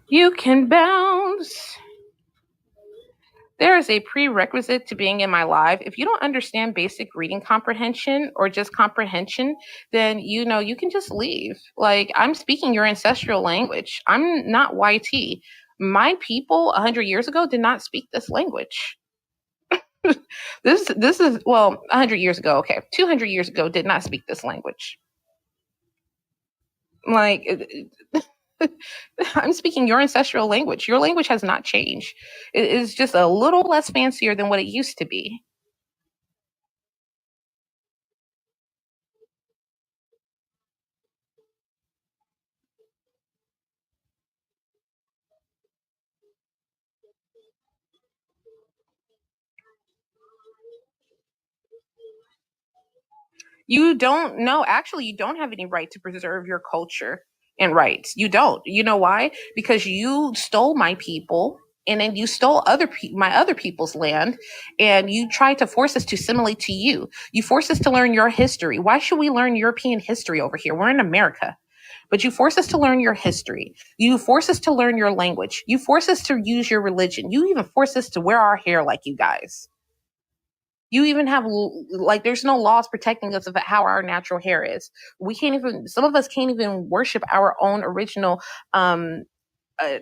You can bounce. There is a prerequisite to being in my live. If you don't understand basic reading comprehension or just comprehension, then you can just leave. Like, I'm speaking your ancestral language. I'm not YT. My people 100 years ago did not speak this language. This is, well, 100 years ago, okay. 200 years ago did not speak this language. Like, I'm speaking your ancestral language. Your language has not changed. It is just a little less fancier than what it used to be. You don't know. Actually, you don't have any right to preserve your culture and rights. You don't. You know why? Because you stole my people, and then you stole my other people's land, and you tried to force us to assimilate to you. You forced us to learn your history. Why should we learn European history over here? We're in America. But you force us to learn your history. You force us to learn your language. You force us to use your religion. You even force us to wear our hair like you guys. You even have, like, there's no laws protecting us of how our natural hair is. We can't even, some of us can't even worship our own original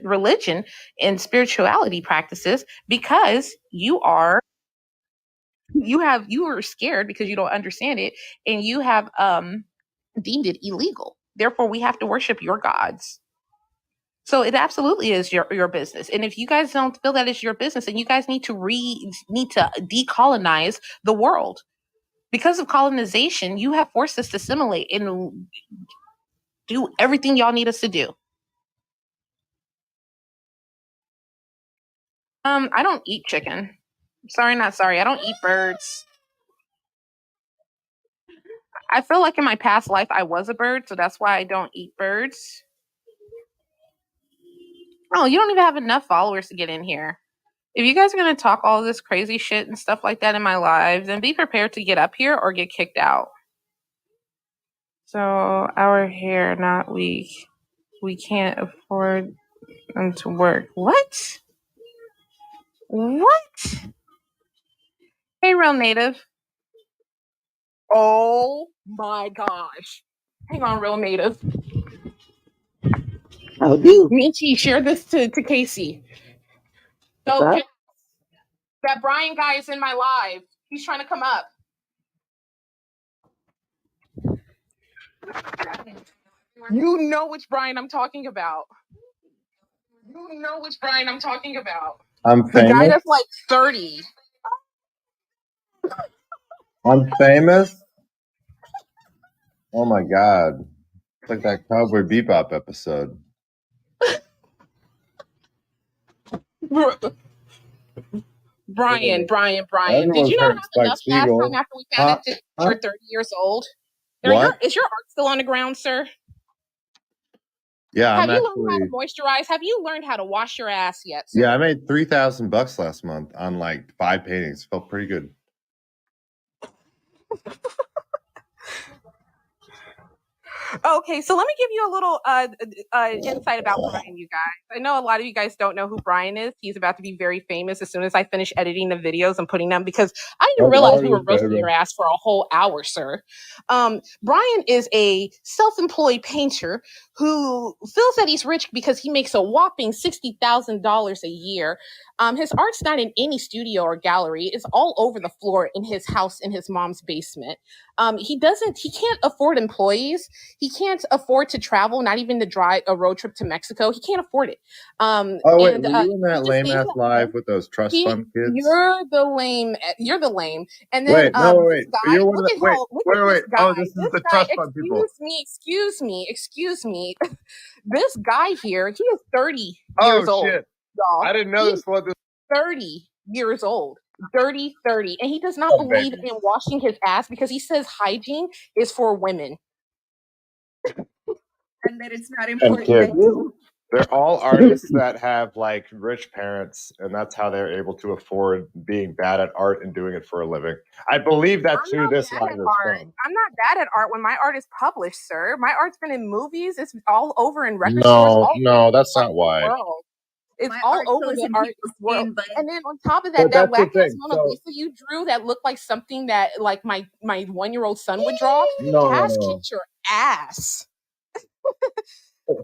religion and spirituality practices because you are scared because you don't understand it, and you have deemed it illegal. Therefore, we have to worship your gods. So it absolutely is your business. And if you guys don't feel that it's your business, then you guys need to decolonize the world. Because of colonization, you have forced us to assimilate and do everything y'all need us to do. I don't eat chicken. Sorry, not sorry. I don't eat birds. I feel like in my past life I was a bird, so that's why I don't eat birds. Oh, you don't even have enough followers to get in here. If you guys are gonna talk all this crazy shit and stuff like that in my lives, then be prepared to get up here or get kicked out. So our hair, not weak. We can't afford them to work. What? What? Hey, real native. Oh my gosh. Hang on, real native. How do? Michi, share this to Casey. So that Brian guy is in my live. He's trying to come up. You know which Brian I'm talking about. You know which Brian I'm talking about. I'm The guy famous. that's like 30. I'm famous. Oh my god. It's like that Cowboy Bebop episode. Brian. Everyone's Did you not heard have Spike enough last Spiegel. time after we found out that you're 30 years old? What? Is your art still on the ground, sir? Yeah, Have you learned how to moisturize? Have you learned how to wash your ass yet, sir? Yeah, I made $3,000 last month on like 5 paintings. Felt pretty good. Okay, so let me give you a little insight about Brian, you guys. I know a lot of you guys don't know who Brian is. He's about to be very famous as soon as I finish editing the videos and putting them, because I didn't realize we were roasting your ass for a whole hour, sir. Brian is a self-employed painter who feels that he's rich because he makes a whopping $60,000 a year. His art's not in any studio or gallery. It's all over the floor in his house in his mom's basement. He can't afford employees. He can't afford to travel, not even to drive a road trip to Mexico. He can't afford it. Wait, were you in that lame ass live with those trust fund kids? You're the lame. And then wait, no, wait. Guy, You're one of the, wait. Oh, this is the trust fund people. Excuse me. This guy here, he is 30 years old. Shit. Y'all. I didn't know this was 30 years old. 30, and he does not believe in washing his ass because he says hygiene is for women. And that it's not important that you They're all artists that have like rich parents, and that's how they're able to afford being bad at art and doing it for a living. I believe that's who this line is from. I'm not bad at art when my art is published, sir. My art's been in movies. It's all over in record stores. No, that's not why. World. It's My all art over shows the in art people's world. skin, but And then on top of that, But that that's the whack ass thing, Mona so- Lisa you drew that looked like something that like my 1-year-old son would draw. No. Kicked your ass.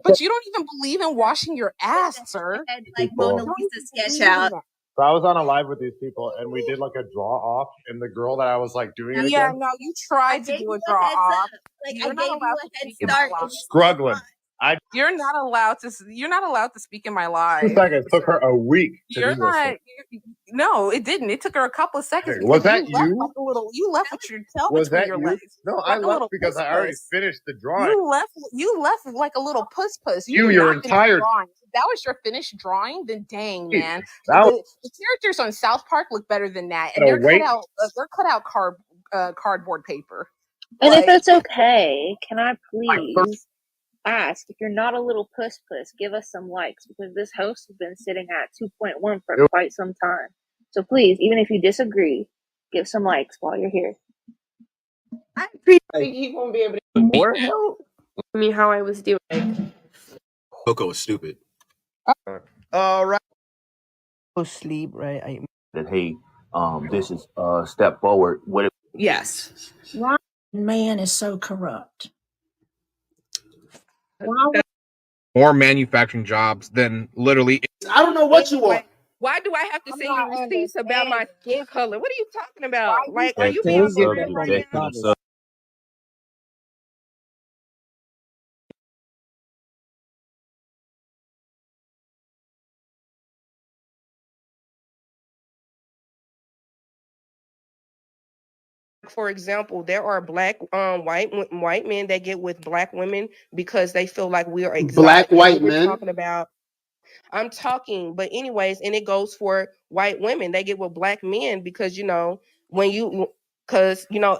But you don't even believe in washing your ass, sir. I had like People. Mona Lisa sketch out. So I was on a live with these people, and we did like a draw off, and the girl that I was like doing it Yeah, against, no, you tried to gave do you a a draw heads off. up. Like You're I not gave you allowed a to head speak in my start. life. and you struggling. still You're not allowed to. You're not allowed to speak in my 2 life. seconds. Took her a week to You're do this. not. No, it didn't. It took her a couple of seconds. Hey, was because that you? Left you? like a little. You left with your tail Was between that your you? legs. No, Like I a left little because I already puss. finished the drawing. You left like a little puss. You, did your not finish entire- drawing. If that was your finished drawing, then dang, man. That The characters on South Park look better than that, and No, they're wait. cut out cardboard paper. And Like, if it's okay, can I please ask, if you're not a little puss, give us some likes, because this host has been sitting at 2.1 for quite some time. So please, even if you disagree, give some likes while you're here. I appreciate he won't be able to more help me how I was doing. Coco is stupid. All right. Sleep, right? I that hey, this is a step forward. What if Yes. Man is so corrupt. More manufacturing jobs than literally. I don't know what you want. Why do I have to send you receipts about my skin color? What are you talking about? Like, Back are you to being the for real subject, right back to now? the subject. For example, there are black white men that get with black women because they feel like we are exotic. Black white We're men? talking about. I'm talking, but anyways, and it goes for white women. They get with black men because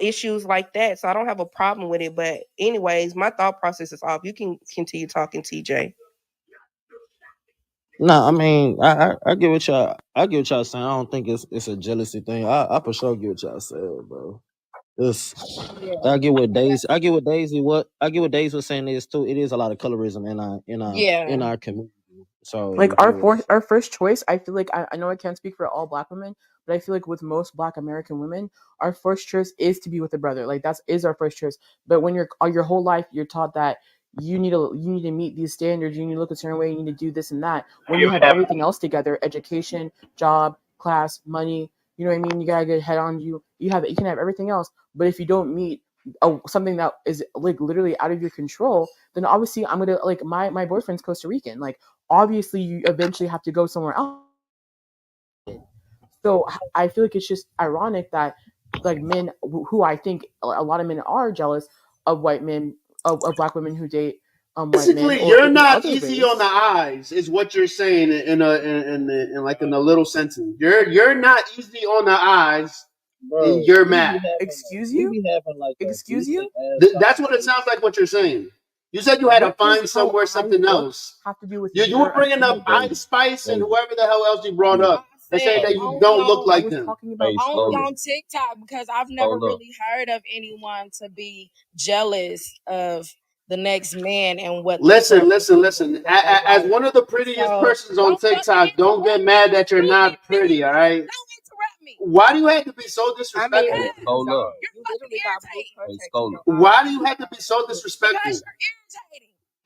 issues like that. So I don't have a problem with it. But anyways, my thought process is off. You can continue talking, TJ. No, I mean, I get what y'all saying. I don't think it's a jealousy thing. I for sure get what y'all saying, bro. I get what Daisy was saying is too. It is a lot of colorism in our community. So like our first choice, I feel like I know I can't speak for all black women, but I feel like with most black American women, our first choice is to be with a brother. Like that is our first choice. But when you're your whole life you're taught that you need to meet these standards, you need to look a certain way, you need to do this and that. When you have everything else together, education, job, class, money, you know what I mean? You gotta get head on you can have everything else. But if you don't meet something that is like literally out of your control, then obviously I'm gonna like my boyfriend's Costa Rican. Like obviously you eventually have to go somewhere else. So I feel like it's just ironic that like men who I think a lot of men are jealous of white men of black women who date white men. Basically, you're not easy on the eyes, is what you're saying in a little sentence. You're not easy on the eyes, and you're mad. Excuse you? Excuse you? That's what it sounds like. What you're saying. You said you had to find somewhere something else. Have to do with you were bringing up Ice Spice and whoever the hell else you brought up. They say that you don't look like them. Only on TikTok, because I've never really heard of anyone to be jealous of the next man and what. Listen. As one of the prettiest persons on TikTok, don't get mad that you're not pretty. All right. Don't interrupt me. Why do you have to be so disrespectful? You're fucking irritating. Why do you have to be so disrespectful? Because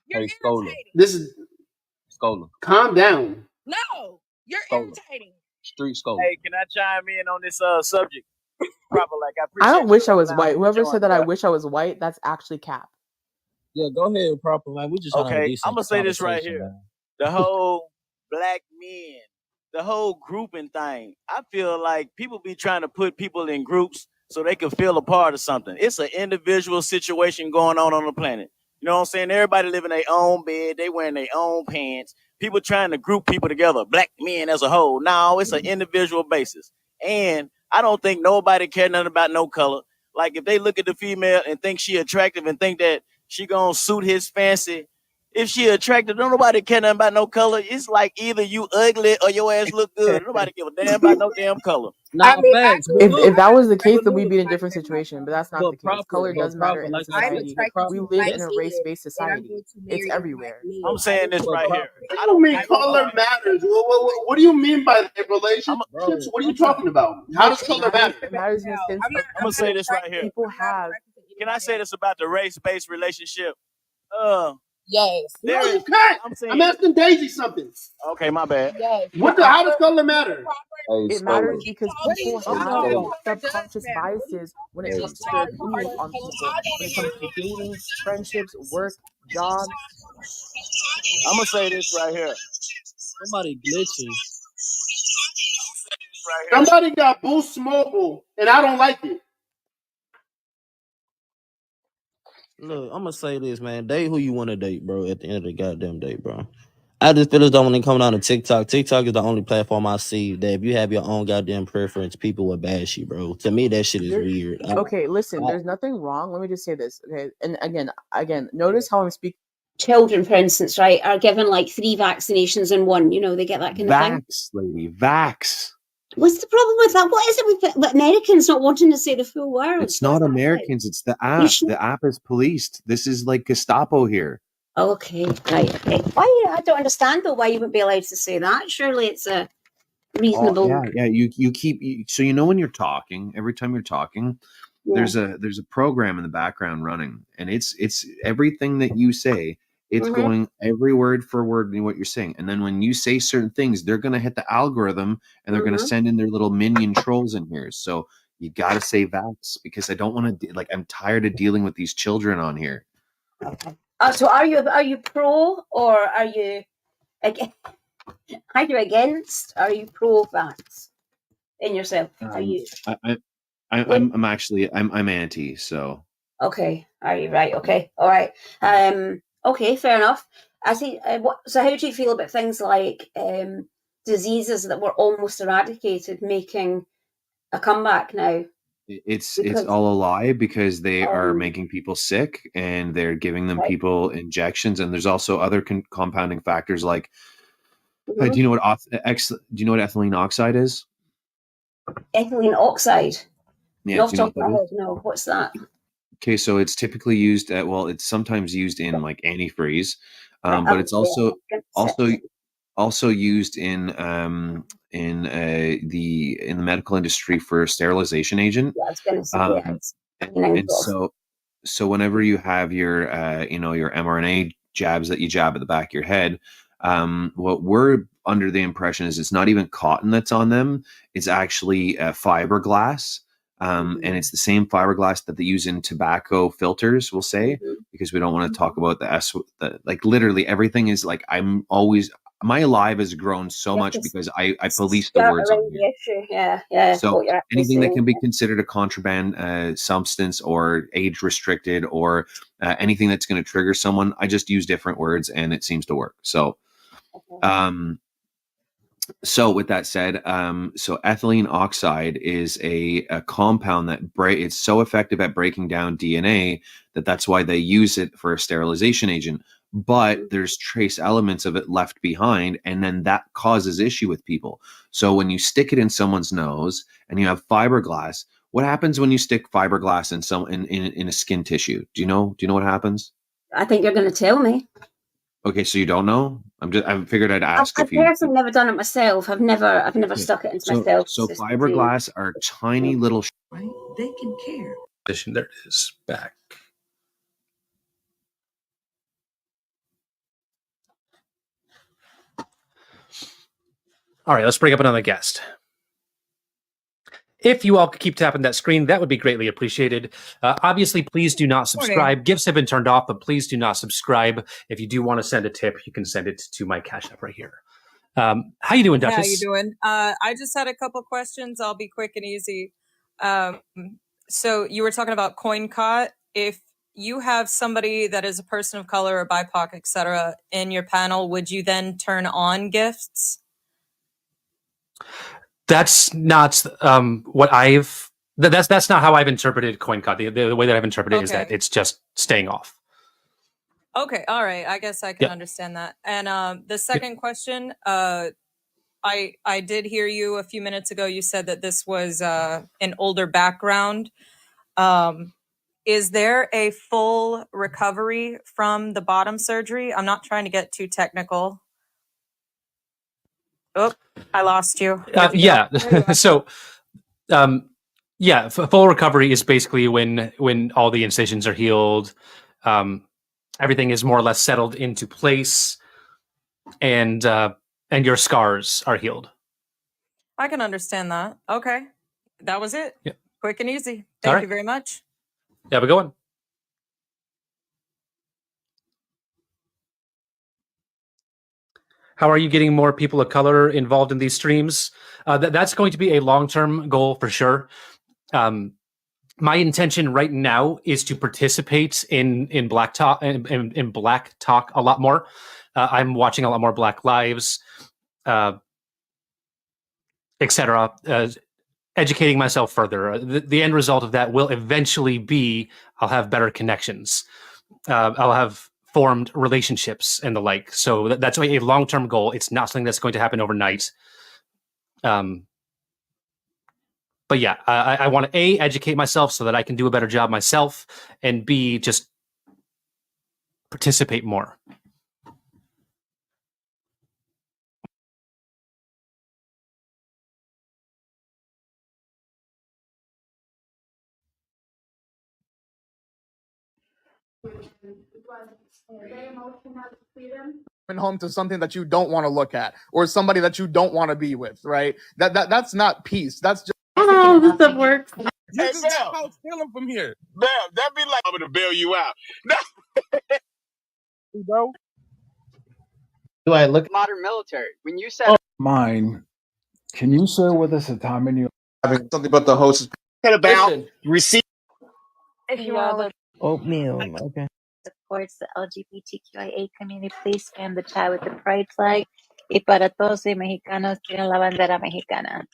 you're irritating. You're irritating. This is Scholar. Calm down. No, you're irritating. Street Scholar. Hey, can I chime in on this subject? Proper, like I don't wish I was white. Whoever said that I wish I was white, that's actually cap. Yeah, go ahead, proper man. We just okay. I'm gonna say this right here. Man. The whole black men, the whole grouping thing. I feel like people be trying to put people in groups so they can feel a part of something. It's an individual situation going on the planet. You know what I'm saying? Everybody live in their own bed. They wearing their own pants. People trying to group people together, black men as a whole. No, it's an individual basis. And I don't think nobody care nothing about no color. Like if they look at the female and think she attractive and think that she gonna suit his fancy, if she attractive, don't nobody care nothing about no color. It's like either you ugly or your ass look good. Nobody give a damn about no damn color. I mean, facts. But if that was the case, but then we'd be in a different situation. But that's not the case. Color does matter in like I society. We live in a race-based society. It's everywhere. I'm saying this right here. I don't mean color matters. What do you mean by that? Relationships? What are you talking about? How does color matter? It matters in the sense I'm gonna say this right here. people have. Can I say this about the race-based relationship? Yes. No, you can't. I'm asking Daisy something. Okay, my bad. Yes. How does color matter? It matters because people have subconscious biases when it comes to their opinions on people. When it comes to dating, friendships, work, jobs. I'm gonna say this right here. Somebody glitching. Somebody got Boost Mobile, and I don't like it. Look, I'm gonna say this, man. Date who you want to date, bro. At the end of the goddamn day, bro. I just feel as though when they come down to TikTok, TikTok is the only platform I see that if you have your own goddamn preference, people will bash you, bro. To me, that shit is weird. Okay, listen, there's nothing wrong. Let me just say this, okay? And again, notice how I'm speaking. Children, for instance, right, are given like 3 vaccinations in one. You know, they get that kind of thing. Vax, lady, vax. What's the problem with that? What is it with Americans not wanting to say the full word? It's not Americans. It's the app. The app is policed. This is like Gestapo here. Okay, right. Okay. Why? I don't understand though. Why you wouldn't be allowed to say that? Surely it's a reasonable. Yeah. You keep so you know when you're talking. Every time you're talking, there's a program in the background running, and it's everything that you say. It's going every word for word in what you're saying. And then when you say certain things, they're going to hit the algorithm and they're going to send in their little minion trolls in here. So you got to say vax because I don't want to, I'm tired of dealing with these children on here. Okay. So are you pro or are you against? Are you against? Are you pro vax in yourself? Are you? I'm actually I'm anti. So. Okay. Are you right? Okay. All right. Okay, fair enough. I see. So, how do you feel about things like diseases that were almost eradicated making a comeback now? It's all a lie because they are making people sick and they're giving them people injections, and there's also other compounding factors like. Do you know what ethylene oxide is? Ethylene oxide. Yeah. Do you know what that is? No. What's that? Okay, so it's typically used at it's sometimes used in like antifreeze, but it's also used in the medical industry for sterilization agent. Yeah, I was gonna say and so whenever you have your your mRNA jabs that you jab at the back of your head, what we're under the impression is it's not even cotton that's on them; it's actually fiberglass. And it's the same fiberglass that they use in tobacco filters, we'll say, because we don't want to talk about like literally everything is like, my life has grown so much because I police the words on here. Yeah. So anything that can be considered a contraband substance or age restricted or anything that's going to trigger someone, I just use different words and it seems to work. So, So with that said, so ethylene oxide is a compound that it's so effective at breaking down DNA that's why they use it for a sterilization agent. But there's trace elements of it left behind, and then that causes issue with people. So when you stick it in someone's nose and you have fiberglass, what happens when you stick fiberglass in a skin tissue? Do you know what happens? I think you're going to tell me. Okay, so you don't know? I figured I'd ask I've personally never done it myself. I've never stuck it into myself. So fiberglass are tiny little. Right? They can care. There it is. Back. All right, let's bring up another guest. If you all could keep tapping that screen, that would be greatly appreciated. Obviously, please do not subscribe. Gifts have been turned off, but please do not subscribe. If you do want to send a tip, you can send it to my Cash App right here. How you doing, Duchess? How you doing? I just had a couple questions. I'll be quick and easy. So you were talking about CoinCot. If you have somebody that is a person of color or BIPOC, etc., in your panel, would you then turn on gifts? That's not what I've. That's not how I've interpreted CoinCot. The way that I've interpreted it is that it's just staying off. Okay, all right. I guess I can understand that. And the second question, I did hear you a few minutes ago. You said that this was an older background. Is there a full recovery from the bottom surgery? I'm not trying to get too technical. Oh, I lost you. Yeah. So, full recovery is basically when all the incisions are healed, everything is more or less settled into place, and your scars are healed. I can understand that. Okay, that was it. Yeah. Quick and easy. All Thank right. you very much. Have a good one. How are you getting more people of color involved in these streams? That's going to be a long-term goal for sure. My intention right now is to participate in Black Talk in Black Talk a lot more. I'm watching a lot more Black Lives, etc. Educating myself further. The end result of that will eventually be I'll have better connections. I'll have formed relationships and the like. So that's a long-term goal. It's not something that's going to happen overnight. But yeah, I want to A, educate myself so that I can do a better job myself, and B, just participate more. Home to something that you don't want to look at, or somebody that you don't want to be with, right? That's not peace. That's just oh, this stuff works. You just about stealing from here. Bam, that'd be like I'm gonna bail you out. Bro. Do I look modern military? When you said Mine, can you share with us a time in your having something about the host about receive? If you want to look oatmeal, okay. supports the LGBTQIA community, please spam the chat with the pride flag. Y para todos los mexicanos tienen la bandera mexicana.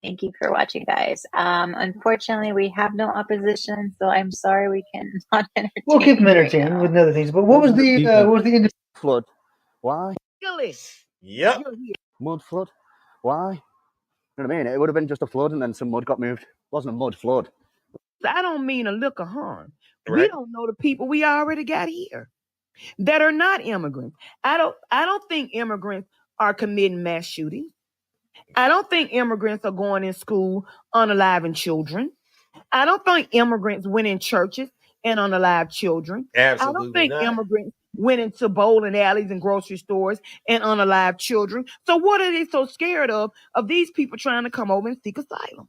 Thank you for watching, guys. Unfortunately, we have no opposition, so I'm sorry we cannot entertain. We'll keep them entertained with other things. But what was the flood? Why? Yep. Mud flood. Why? You know what I mean? It would have been just a flood, and then some mud got moved. It wasn't a mud flood. I don't mean a lick of harm. Right. We don't know the people we already got here that are not immigrants. I don't think immigrants are committing mass shootings. I don't think immigrants are going in school unaliving children. I don't think immigrants went in churches and unalive children. Absolutely I don't think not. immigrants went into bowling alleys and grocery stores and unalive children. So what are they so scared of these people trying to come over and seek asylum?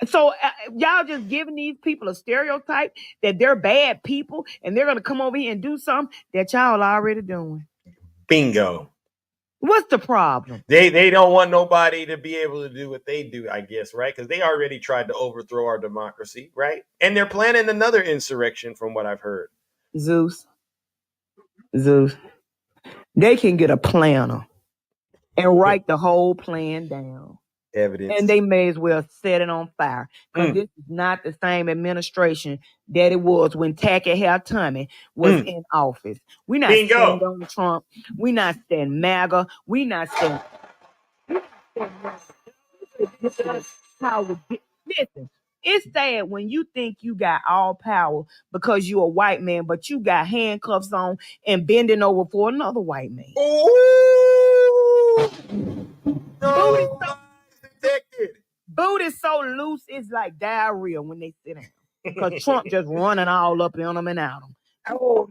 So y'all just giving these people a stereotype that they're bad people and they're going to come over here and do something that y'all already doing. Bingo. What's the problem? They don't want nobody to be able to do what they do, I guess, right? Because they already tried to overthrow our democracy, right? And they're planning another insurrection from what I've heard. Zeus. They can get a planner and write the whole plan down. Evidence. And they may as well set it on fire. Because this is not the same administration that it was when Tacky Hair Tommy was in office. We're not Bingo. standing Donald Trump. We're not standing MAGA. We're not standing power. Listen, it's sad when you think you got all power because you're a white man, but you got handcuffs on and bending over for another white man. Ooh. No. Booty so loose, it's like diarrhea when they sit down. Because Trump just running all up in them and out them. Oh,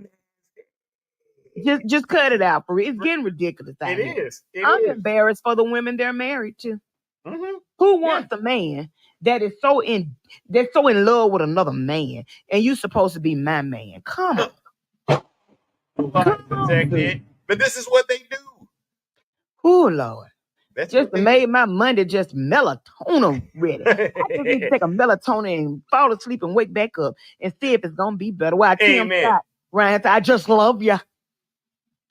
just cut it out for real. It's getting ridiculous out here. I'm embarrassed for the women they're married to. Mm-hmm. Who wants a man that is so in love with another man, and you supposed to be my man? Come on. But this is what they do. Oh Lord. That's just made my Monday just melatonin ready. I just need to take a melatonin and fall asleep and wake back up and see if it's gonna be better. Why Tim Scott, Ryan, I just love you.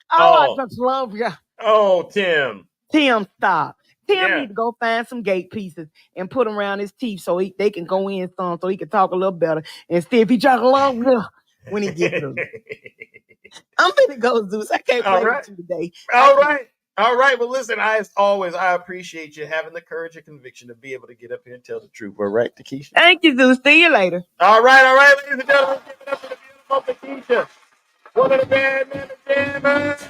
I just love you. Oh, Tim. Tim, stop. Tim need to go find some gate pieces and put them around his teeth so they can go in some so he can talk a little better and see if he just love you when he gets to it. I'm gonna go, Zeus. I can't All play right. with you today. All right. All right. Well, listen, as always, I appreciate you having the courage and conviction to be able to get up here and tell the truth. All right, Takesha? Thank you, Zeus. See you later. All right, ladies and gentlemen, give it up for the beautiful Takesha. One of the bad men jammers.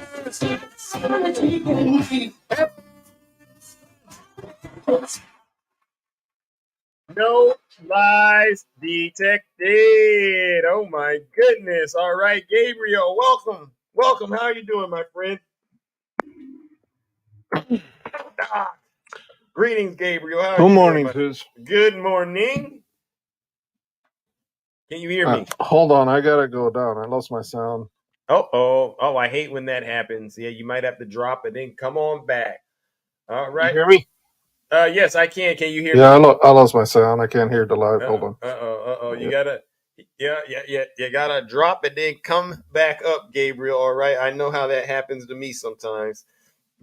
No lies detected. Oh my goodness. All right, Gabriel, welcome. Welcome. How are you doing, my friend? Greetings, Gabriel. How are Good you morning, doing, Zeus. Good morning. Can you hear me? Hold on, I gotta go down. I lost my sound. Oh, I hate when that happens. Yeah, you might have to drop it, then come on back. All right. You hear me? Yes, I can. Can you hear Yeah, me? I lost my sound. I can't hear the live. Hold on. You gotta, you gotta drop it, then come back up, Gabriel. All right. I know how that happens to me sometimes.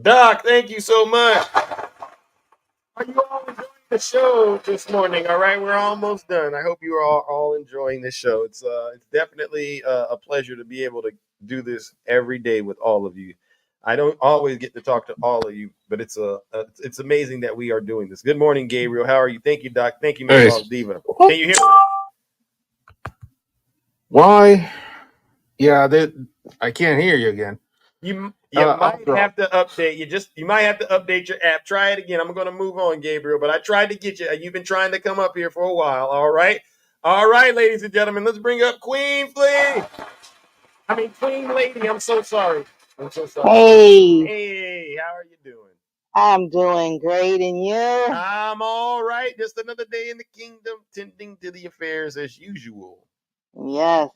Doc, thank you so much. Are you all enjoying the show this morning? All right, we're almost done. I hope you are all enjoying this show. It's definitely a pleasure to be able to do this every day with all of you. I don't always get to talk to all of you, but it's amazing that we are doing this. Good morning, Gabriel. How are you? Thank you, Doc. Thank you, Miss Boss Diva. Can you hear me? Why? Yeah, I can't hear you again. You might have to update. You might have to update your app. Try it again. I'm going to move on, Gabriel, but I tried to get you. You've been trying to come up here for a while. All right, ladies and gentlemen, let's bring up Queen Flea. Queen Lady. I'm so sorry. Hey. Hey, how are you doing? I'm doing great, and you? I'm all right. Just another day in the kingdom, tending to the affairs as usual. Yes.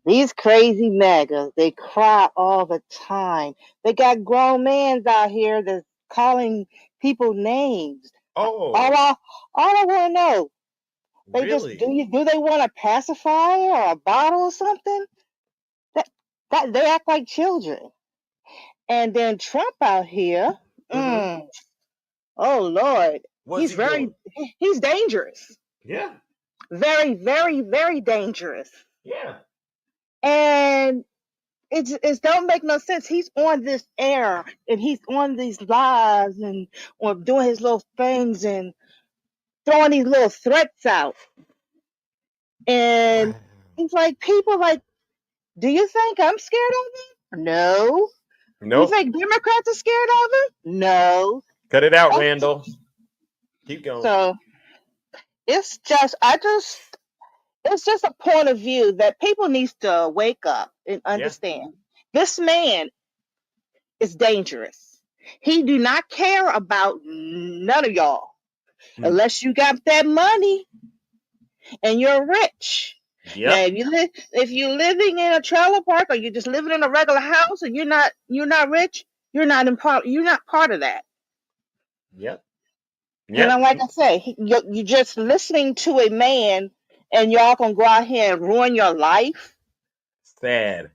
These crazy megas, they cry all the time. They got grown men out here that's calling people names. Oh. All I want to know, they really? do they want a pacifier or a bottle or something? That they act like children. And then Trump out here, oh Lord, What's he doing? He's dangerous. Yeah. Very, very, very dangerous. Yeah. And it don't make no sense. He's on this air and he's on these lives and or doing his little things and throwing these little threats out. And it's like people like, do you think I'm scared of him? No. Nope. You think Democrats are scared of him? No. Cut it out, Randall. Keep going. So it's just a point of view that people need to wake up and understand. This man is dangerous. He do not care about none of y'all unless you got that money and you're rich. Yep. Now, if you're living in a trailer park or you're just living in a regular house and you're not rich, you're not part of that. Yep. And like I say, you're just listening to a man and y'all gonna go out here and ruin your life. Sad.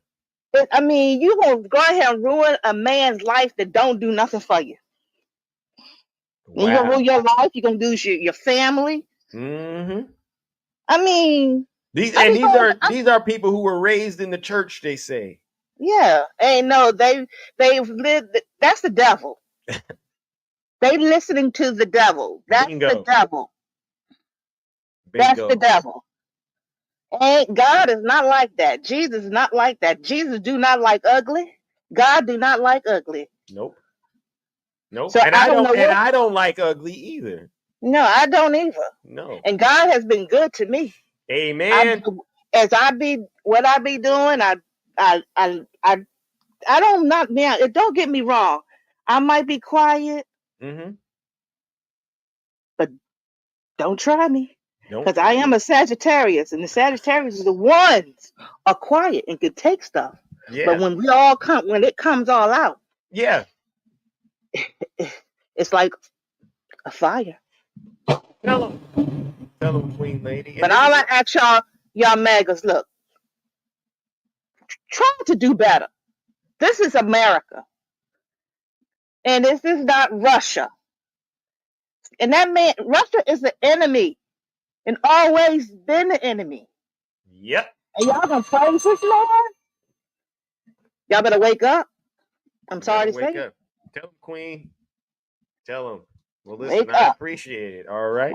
But, you gonna go out here and ruin a man's life that don't do nothing for you. Wow. And you're gonna ruin your life. You're gonna lose your family. Mm-hmm. These are people who were raised in the church. They say. Yeah, they've lived. That's the devil. They listening to the devil. That's the devil. That's the devil. And God is not like that. Jesus is not like that. Jesus do not like ugly. God do not like ugly. Nope. So and I don't like ugly either. No, I don't either. No. And God has been good to me. Amen. What I be doing, I don't knock down. Don't get me wrong. I might be quiet, but don't try me. Because I am a Sagittarius, and the Sagittarius are the ones are quiet and can take stuff. Yeah. But when it comes all out, it's like a fire. Tell them, Queen Lady. But all I ask y'all megas, look, try to do better. This is America. And this is not Russia. And Russia is the enemy and always been the enemy. Yep. And y'all gonna praise this man? Y'all better wake up. I'm You sorry better to wake say. up. Tell them, Queen. Tell them. Well, listen, Wake I up. appreciate it. All right.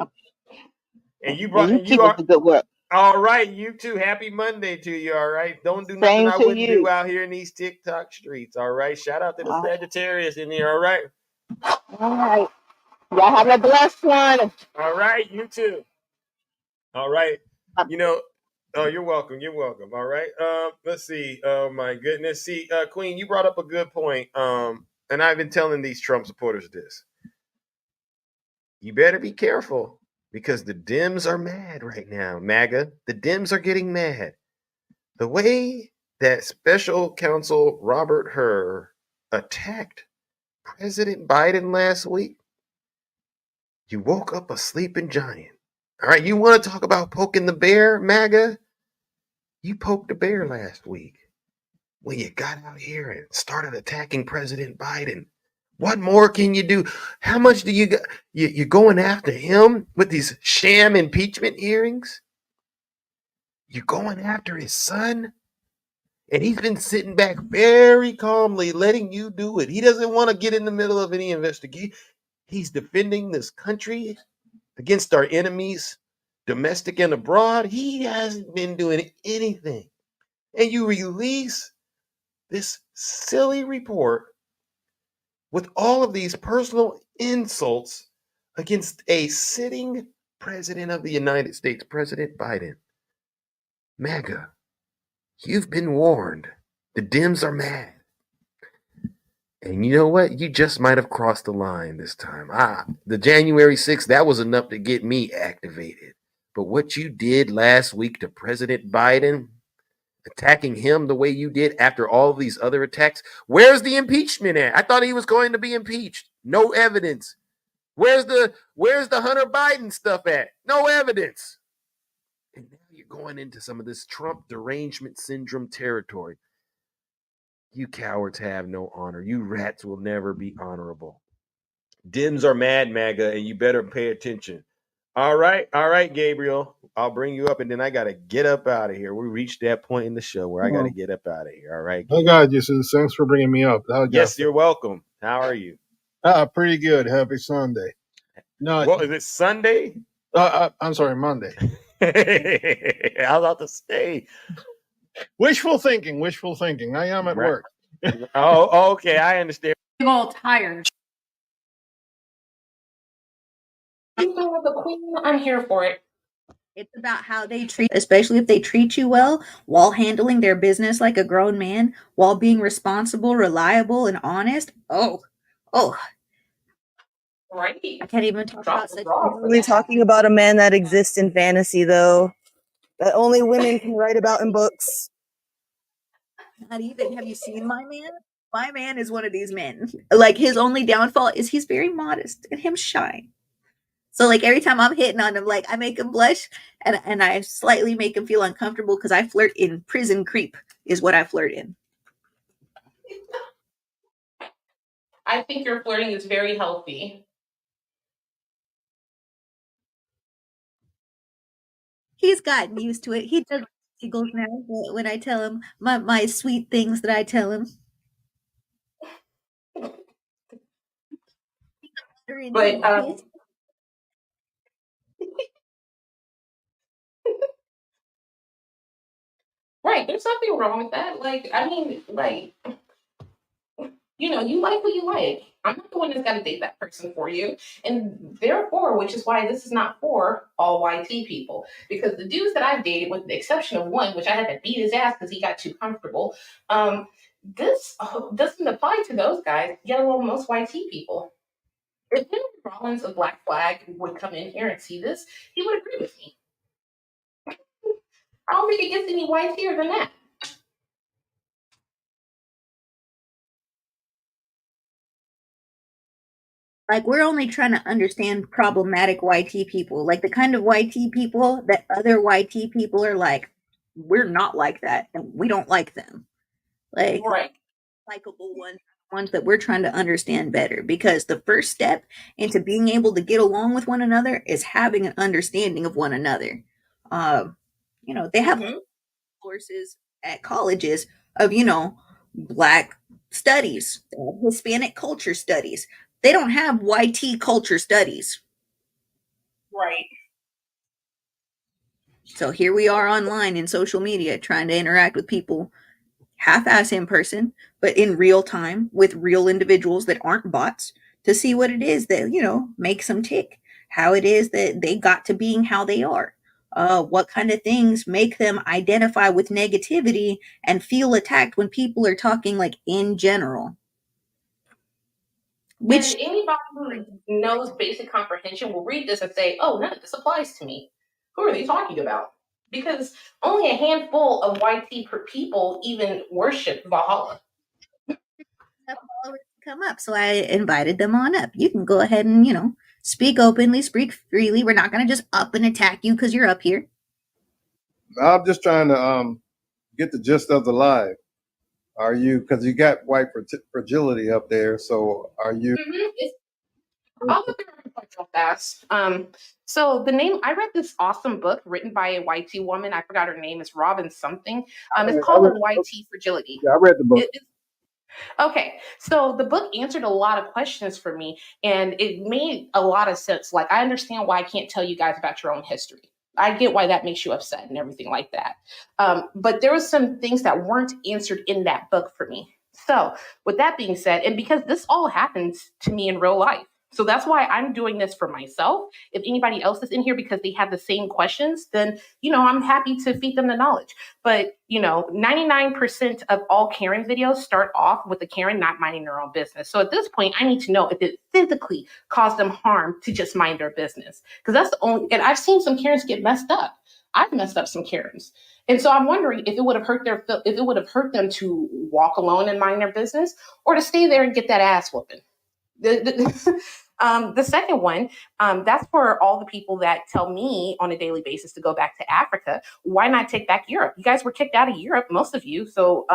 And you And brought, you and keep you up are, the good work. all right. You too. Happy Monday to you. All right. Don't do nothing Same I to wouldn't do you. out here in these TikTok streets. All right. Shout out to the All Sagittarius in here. All right. right. Y'all have a blessed one. All right. You too. All right. You know, oh, you're welcome. You're welcome. All right. Let's see. Oh my goodness. See, Queen, you brought up a good point. And I've been telling these Trump supporters this. You better be careful because the Dems are mad right now. MAGA, the Dems are getting mad. The way that special counsel Robert Hur attacked President Biden last week, you woke up a sleeping giant. All right, you want to talk about poking the bear, MAGA? You poked the bear last week when you got out here and started attacking President Biden. What more can you do? How much do you got? You're going after him with these sham impeachment hearings? You're going after his son? And he's been sitting back very calmly letting you do it. He doesn't want to get in the middle of any investigation. He's defending this country against our enemies, domestic and abroad. He hasn't been doing anything. And you release this silly report with all of these personal insults against a sitting president of the United States, President Biden. MAGA, you've been warned. The Dems are mad. And you know what? You just might have crossed the line this time. The January 6th, that was enough to get me activated. But what you did last week to President Biden, attacking him the way you did after all of these other attacks, where's the impeachment at? I thought he was going to be impeached. No evidence. Where's the Hunter Biden stuff at? No evidence. And now you're going into some of this Trump derangement syndrome territory. You cowards have no honor. You rats will never be honorable. Dems are mad, MAGA, and you better pay attention. All right, Gabriel. I'll bring you up, and then I got to get up out of here. We reached that point in the show where I got to get up out of here. All right. I got you, sis. Thanks for bringing me up. Yes, you're welcome. How are you? Pretty good. Happy Sunday. No, well, is it Sunday? I'm sorry, Monday. I was about to say. Wishful thinking. I am at work. Oh, okay. I understand. I'm all tired. The queen, I'm here for it. It's about how they treat, especially if they treat you well while handling their business like a grown man, while being responsible, reliable, and honest. Oh, right. I can't even talk about such. We're talking about a man that exists in fantasy, though, that only women can write about in books. Not even. Have you seen my man? My man is one of these men. Like, his only downfall is he's very modest and him shy. So, like, every time I'm hitting on him, like, I make him blush and I slightly make him feel uncomfortable because I flirt in prison creep is what I flirt in. I think your flirting is very healthy. He's gotten used to it. He does giggles now when I tell him my sweet things that I tell him. But right, there's nothing wrong with that. Like, I mean, like, you know, you like what you like. I'm not the one that's got to date that person for you. And therefore, which is why this is not for all YT people. Because the dudes that I've dated, with the exception of one, which I had to beat his ass because he got too comfortable, this doesn't apply to those guys, yet alone most YT people. If Henry Rollins of Black Flag would come in here and see this, he would agree with me. I don't think it gets any YTer than that. Like, we're only trying to understand problematic YT people, like the kind of YT people that other YT people are like, we're not like that, and we don't like them. Like, right. Likeable ones that we're trying to understand better, because the first step into being able to get along with one another is having an understanding of one another. You know, they have courses at colleges of, you know, Black studies, they have Hispanic culture studies. They don't have YT culture studies. Right. So here we are online in social media trying to interact with people half-ass in person, but in real time with real individuals that aren't bots to see what it is that, makes them tick, how it is that they got to being how they are. What kind of things make them identify with negativity and feel attacked when people are talking like in general. And anybody who knows basic comprehension will read this and say, oh, none of this applies to me. Who are they talking about? Because only a handful of YT people even worship Valhalla. Come up, so I invited them on up. You can go ahead and, speak openly, speak freely. We're not going to just up and attack you because you're up here. I'm just trying to get the gist of the live. Are you, because you got white fragility up there, so are you? I'll look at it real fast. So the name, I read this awesome book written by a YT woman. I forgot her name. It's Robin something. It's called YT Fragility. Yeah, I read the book. Okay, so the book answered a lot of questions for me, and it made a lot of sense. Like, I understand why I can't tell you guys about your own history. I get why that makes you upset and everything like that. But there was some things that weren't answered in that book for me. So with that being said, and because this all happens to me in real life, so that's why I'm doing this for myself. If anybody else is in here because they have the same questions, then, I'm happy to feed them the knowledge. But, 99% of all Karen videos start off with the Karen not minding their own business. So at this point, I need to know if it physically caused them harm to just mind their business. Because that's the only, and I've seen some Karens get messed up. I've messed up some Karens. And so I'm wondering if it would have hurt them to walk alone and mind their business, or to stay there and get that ass whooping. The second one, that's for all the people that tell me on a daily basis to go back to Africa. Why not take back Europe? You guys were kicked out of Europe, most of you. So,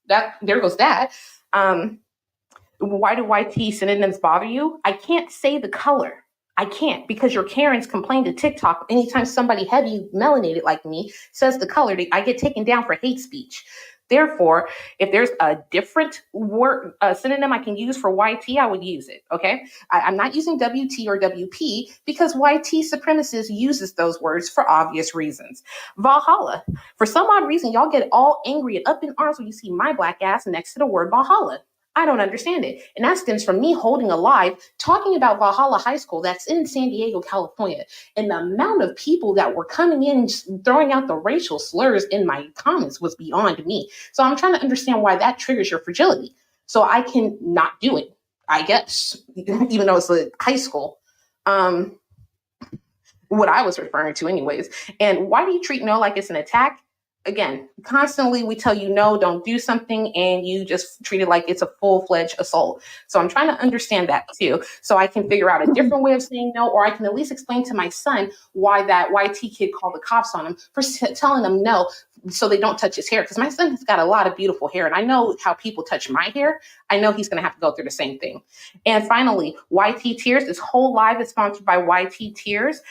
that there goes that. Why do YT synonyms bother you? I can't say the color. I can't, because your Karens complain to TikTok anytime somebody heavy melanated like me says the color, I get taken down for hate speech. Therefore, if there's a different word, synonym I can use for YT, I would use it, okay? I'm not using WT or WP because YT supremacist uses those words for obvious reasons. Valhalla. For some odd reason, y'all get all angry and up in arms when you see my black ass next to the word Valhalla. I don't understand it. And that stems from me holding a live talking about Valhalla High School that's in San Diego, California. And the amount of people that were coming in throwing out the racial slurs in my comments was beyond me. So I'm trying to understand why that triggers your fragility. So I can not do it, I guess, even though it's a high school. What I was referring to anyways. And why do you treat no like it's an attack? Again, constantly we tell you no, don't do something, and you just treat it like it's a full-fledged assault. So I'm trying to understand that too, so I can figure out a different way of saying no, or I can at least explain to my son why that YT kid called the cops on him for telling them no, so they don't touch his hair. Because my son has got a lot of beautiful hair, and I know how people touch my hair. I know he's going to have to go through the same thing. And finally, YT Tears. This whole live is sponsored by YT Tears.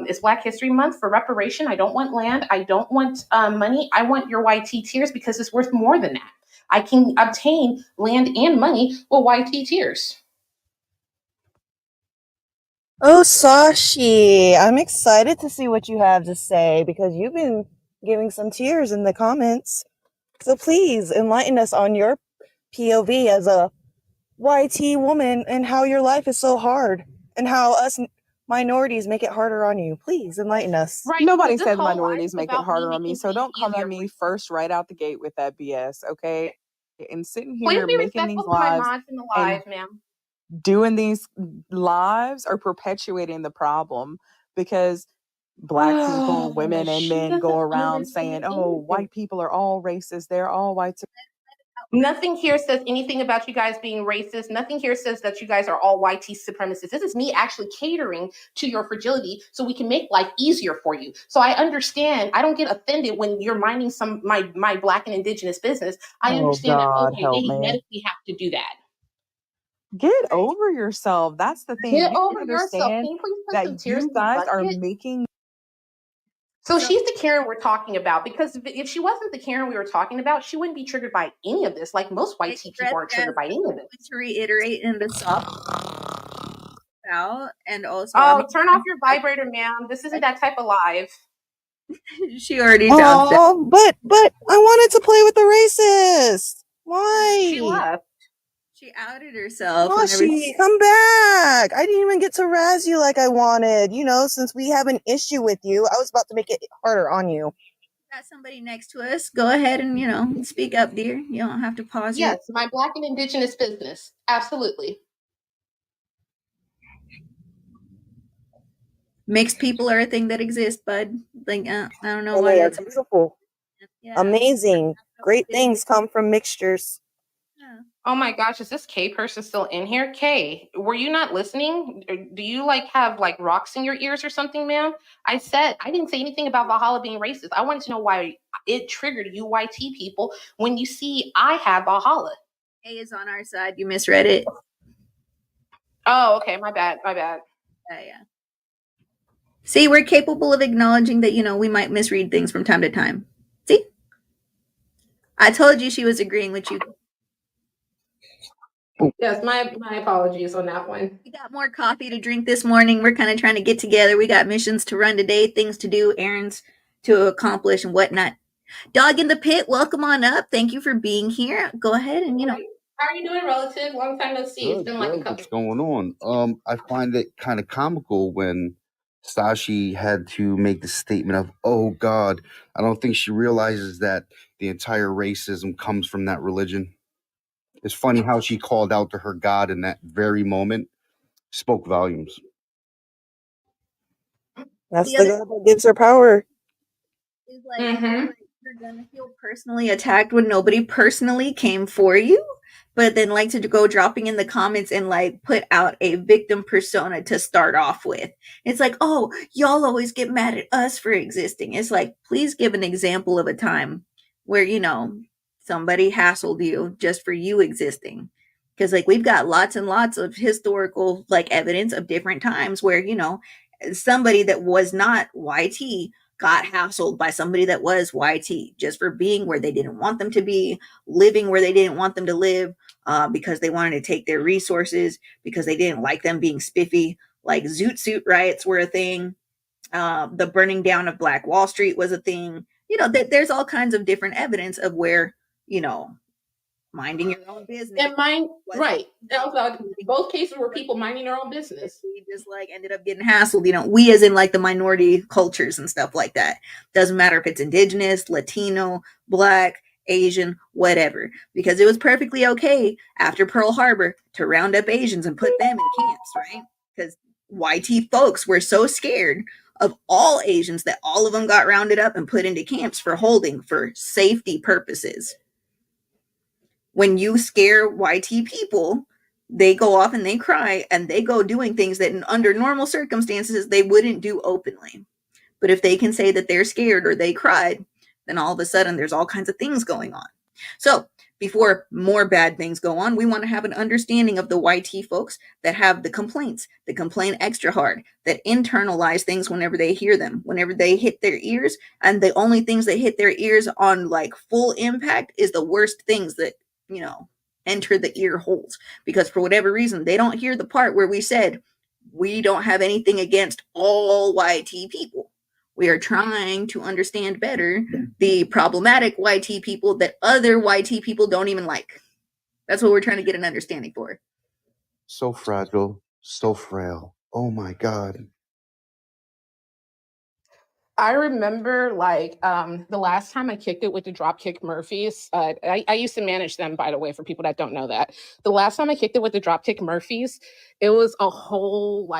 It's Black History Month for reparation. I don't want land. I don't want money. I want your YT Tears because it's worth more than that. I can obtain land and money with YT Tears. Oh, Sashi, I'm excited to see what you have to say because you've been giving some tears in the comments. So please enlighten us on your POV as a YT woman and how your life is so hard and how us minorities make it harder on you. Please enlighten us. Right. Nobody This says whole minorities life make it about harder me on me, making so don't things come at easier me for first right out the gate with that BS, okay? And sitting Please here be making these respectful to my lives mods in the and live, ma'am. doing these lives are perpetuating the problem because Black people, women, and She men go doesn't around saying, understand oh, anything. white people are all racist. They're all white. Nothing here says anything about you guys being racist. Nothing here says that you guys are all YT supremacists. This is me actually catering to your fragility so we can make life easier for you. So I understand. I don't get offended when you're minding my Black and Indigenous business. I Oh, understand that, God, okay, help they me. medically have to do that. Get over yourself. That's the thing. Get You over can yourself. understand Can you please put some that tears you in the guys are bucket? making So she's the Karen we're talking about, because if she wasn't the Karen we were talking about, she wouldn't be triggered by any of this. Like most white tea people aren't triggered by any of it. To reiterate in the soft out, and also turn off your vibrator, ma'am. This isn't that type of live. She already dumped it. Oh, but I wanted to play with the racist. Why? She left. She outed herself. Sashi, come back. I didn't even get to razz you like I wanted. You know, since we have an issue with you, I was about to make it harder on you. Got somebody next to us. Go ahead and, speak up, dear. You don't have to pause. Yes, my Black and Indigenous business. Absolutely. Mixed people are a thing that exists, bud. Like, I don't know And why they are that's beautiful. Yeah. Amazing. Great things come from mixtures. Oh my gosh, is this K person still in here? K, were you not listening? Do you have rocks in your ears or something, ma'am? I didn't say anything about Valhalla being racist. I wanted to know why it triggered you YT people when you see I have Valhalla. A is on our side. You misread it. Oh, okay. My bad. Yeah. See, we're capable of acknowledging that, we might misread things from time to time. See? I told you she was agreeing with you. Yes, my apologies on that one. We got more coffee to drink this morning. We're kind of trying to get together. We got missions to run today, things to do, errands to accomplish, and whatnot. Dog in the pit, welcome on up. Thank you for being here. Go ahead and, How are you doing, relative? Long time no see. It's been like a couple. What's going on? I find it kind of comical when Sashi had to make the statement of, "Oh God," I don't think she realizes that the entire racism comes from that religion. It's funny how she called out to her God in that very moment. Spoke volumes. That's the God that gives her power. Is you're gonna feel personally attacked when nobody personally came for you, but then to go dropping in the comments and put out a victim persona to start off with. It's oh, y'all always get mad at us for existing. It's please give an example of a time where somebody hassled you just for you existing, because we've got lots and lots of historical evidence of different times where somebody that was not YT got hassled by somebody that was YT just for being where they didn't want them to be, living where they didn't want them to live, because they wanted to take their resources, because they didn't like them being spiffy. Zoot Suit riots were a thing. The burning down of Black Wall Street was a thing. There's all kinds of different evidence of where, minding your own business. And right. Both cases were people minding their own business. We just ended up getting hassled. We as in the minority cultures and stuff like that. Doesn't matter if it's indigenous, Latino, Black, Asian, whatever. Because it was perfectly okay after Pearl Harbor to round up Asians and put them in camps, right? Because YT folks were so scared of all Asians that all of them got rounded up and put into camps for holding for safety purposes. When you scare YT people, they go off and they cry and they go doing things that under normal circumstances they wouldn't do openly. But if they can say that they're scared or they cried, then all of a sudden there's all kinds of things going on. So before more bad things go on, we want to have an understanding of the YT folks that have the complaints, that complain extra hard, that internalize things whenever they hear them, whenever they hit their ears. And the only things that hit their ears on full impact is the worst things that enter the ear holes, because for whatever reason they don't hear the part where we said we don't have anything against all YT people. We are trying to understand better the problematic YT people that other YT people don't even like. That's what we're trying to get an understanding for. So fragile, so frail. Oh my God. I remember the last time I kicked it with the Dropkick Murphys. I used to manage them, by the way, for people that don't know that. The last time I kicked it with the Dropkick Murphys, it was a whole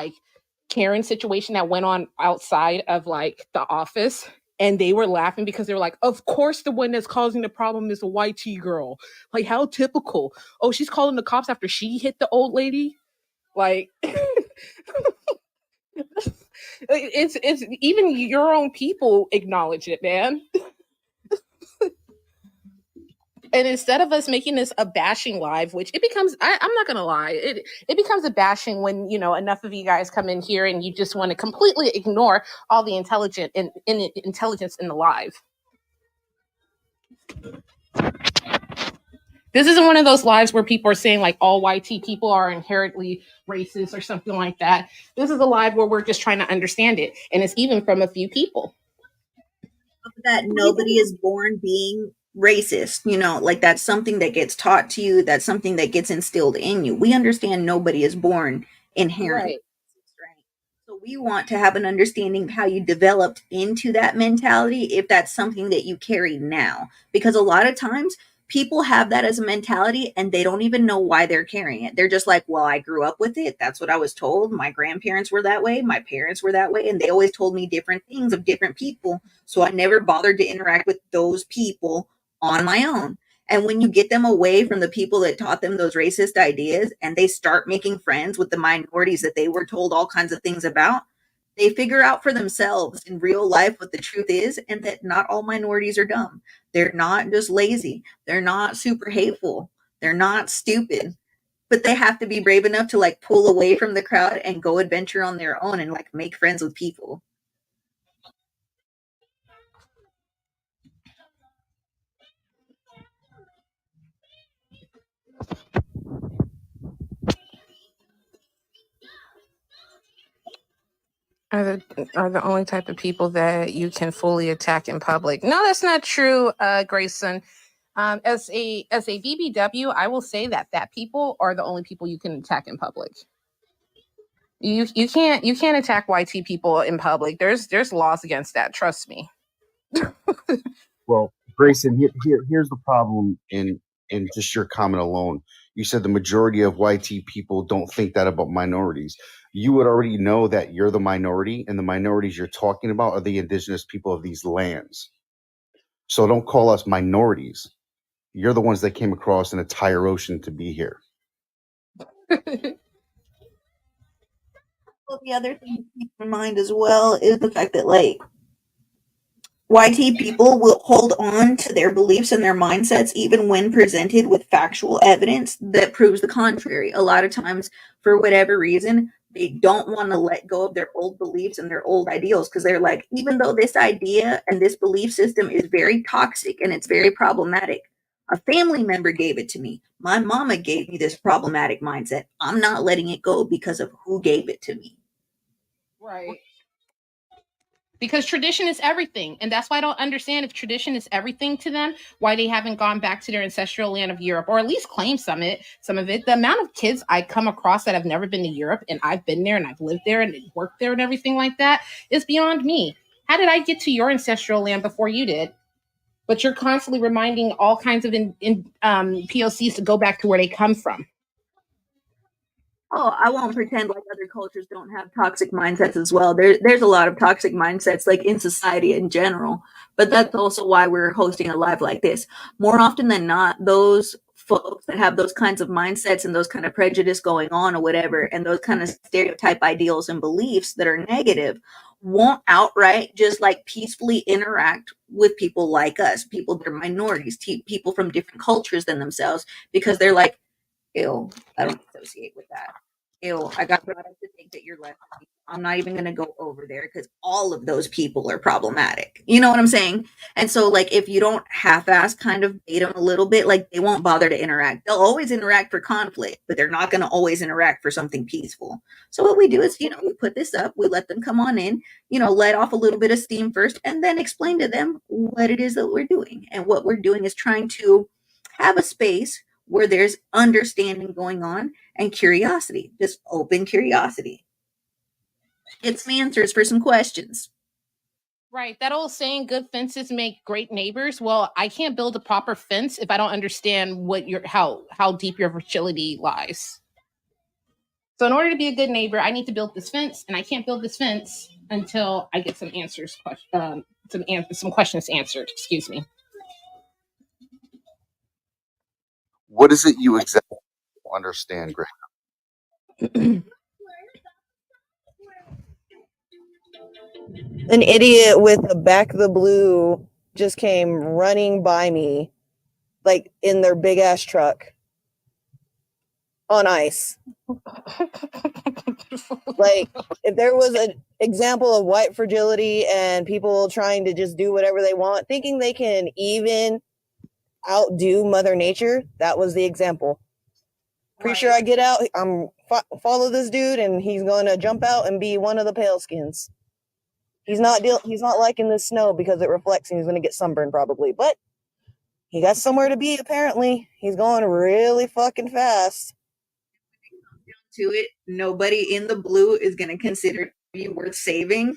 Karen situation that went on outside of the office. And they were laughing because they were of course the one that's causing the problem is a YT girl. How typical. Oh, she's calling the cops after she hit the old lady. It's even your own people acknowledge it, man. And instead of us making this a bashing live, which it becomes, I'm not gonna lie, it becomes a bashing when, you know, enough of you guys come in here and you just want to completely ignore all the intelligence in the live. This isn't one of those lives where people are saying like all YT people are inherently racist or something like that. This is a live where we're just trying to understand it. And it's even from a few people. That nobody is born being racist, you know, like that's something that gets taught to you, that's something that gets instilled in you. We understand nobody is born inherently racist, right? So we want to have an understanding of how you developed into that mentality, if that's something that you carry now, because a lot of times people have that as a mentality and they don't even know why they're carrying it. They're just like, well, I grew up with it. That's what I was told. My grandparents were that way. My parents were that way. And they always told me different things of different people. So I never bothered to interact with those people on my own. And when you get them away from the people that taught them those racist ideas and they start making friends with the minorities that they were told all kinds of things about, they figure out for themselves in real life what the truth is, and that not all minorities are dumb. They're not just lazy. They're not super hateful. They're not stupid. But they have to be brave enough to like pull away from the crowd and go adventure on their own and like make friends with people. Are the only type of people that you can fully attack in public. No, that's not true, Grayson. As a BBW, I will say that people are the only people you can attack in public. You can't attack YT people in public. There's laws against that. Trust me. Well, Grayson, here's the problem in just your comment alone. You said the majority of YT people don't think that about minorities. You would already know that you're the minority, and the minorities you're talking about are the indigenous people of these lands. So don't call us minorities. You're the ones that came across an entire ocean to be here. Well, the other thing to keep in mind as well is the fact that like YT people will hold on to their beliefs and their mindsets even when presented with factual evidence that proves the contrary. A lot of times, for whatever reason, they don't want to let go of their old beliefs and their old ideals because they're like, even though this idea and this belief system is very toxic and it's very problematic, a family member gave it to me. My mama gave me this problematic mindset. I'm not letting it go because of who gave it to me. Right. Because tradition is everything. And that's why I don't understand, if tradition is everything to them, why they haven't gone back to their ancestral land of Europe, or at least claim some of it. The amount of kids I come across that have never been to Europe, and I've been there and I've lived there and worked there and everything like that, is beyond me. How did I get to your ancestral land before you did? But you're constantly reminding all kinds of POCs to go back to where they come from. Oh, I won't pretend like other cultures don't have toxic mindsets as well. There's a lot of toxic mindsets like in society in general, but that's also why we're hosting a live like this. More often than not, those folks that have those kinds of mindsets and those kind of prejudice going on or whatever, and those kind of stereotype ideals and beliefs that are negative, won't outright just like peacefully interact with people like us, people that are minorities, people from different cultures than themselves, because they're like, ew, I don't associate with that. Ew, I got brought up to think that you're less. I'm not even going to go over there because all of those people are problematic. You know what I'm saying? And so, like, if you don't half-ass kind of bait them a little bit, like, they won't bother to interact. They'll always interact for conflict, but they're not going to always interact for something peaceful. So what we do is, you know, we put this up, we let them come on in, you know, let off a little bit of steam first, and then explain to them what it is that we're doing. And what we're doing is trying to have a space where there's understanding going on and curiosity, just open curiosity. Get some answers for some questions. Right. That old saying, good fences make great neighbors. Well, I can't build a proper fence if I don't understand what how deep your fragility lies. So in order to be a good neighbor, I need to build this fence, and I can't build this fence until I get some answers, some questions answered. Excuse me. What is it you exactly understand, Greg? An idiot with a back the blue just came running by me. like in their big ass truck on ice. Like, if there was an example of white fragility and people trying to just do whatever they want, thinking they can even outdo Mother Nature, that was the example. Pretty sure I get out, follow this dude, and he's going to jump out and be one of the pale skins. He's not liking the snow because it reflects and he's going to get sunburned probably, but he got somewhere to be apparently. He's going really fucking fast. To it, nobody in the blue is going to consider you worth saving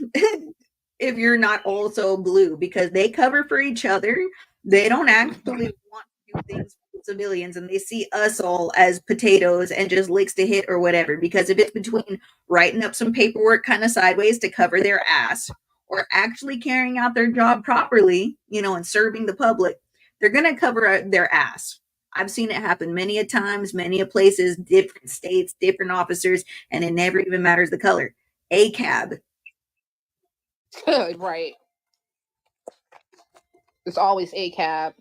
if you're not also blue, because they cover for each other. They don't actually want to do things for civilians, and they see us all as potatoes and just licks to hit or whatever. Because if it's between writing up some paperwork kind of sideways to cover their ass or actually carrying out their job properly, and serving the public, they're going to cover their ass. I've seen it happen many a times, many a places, different states, different officers, and it never even matters the color. ACAB. Right. It's always ACAB.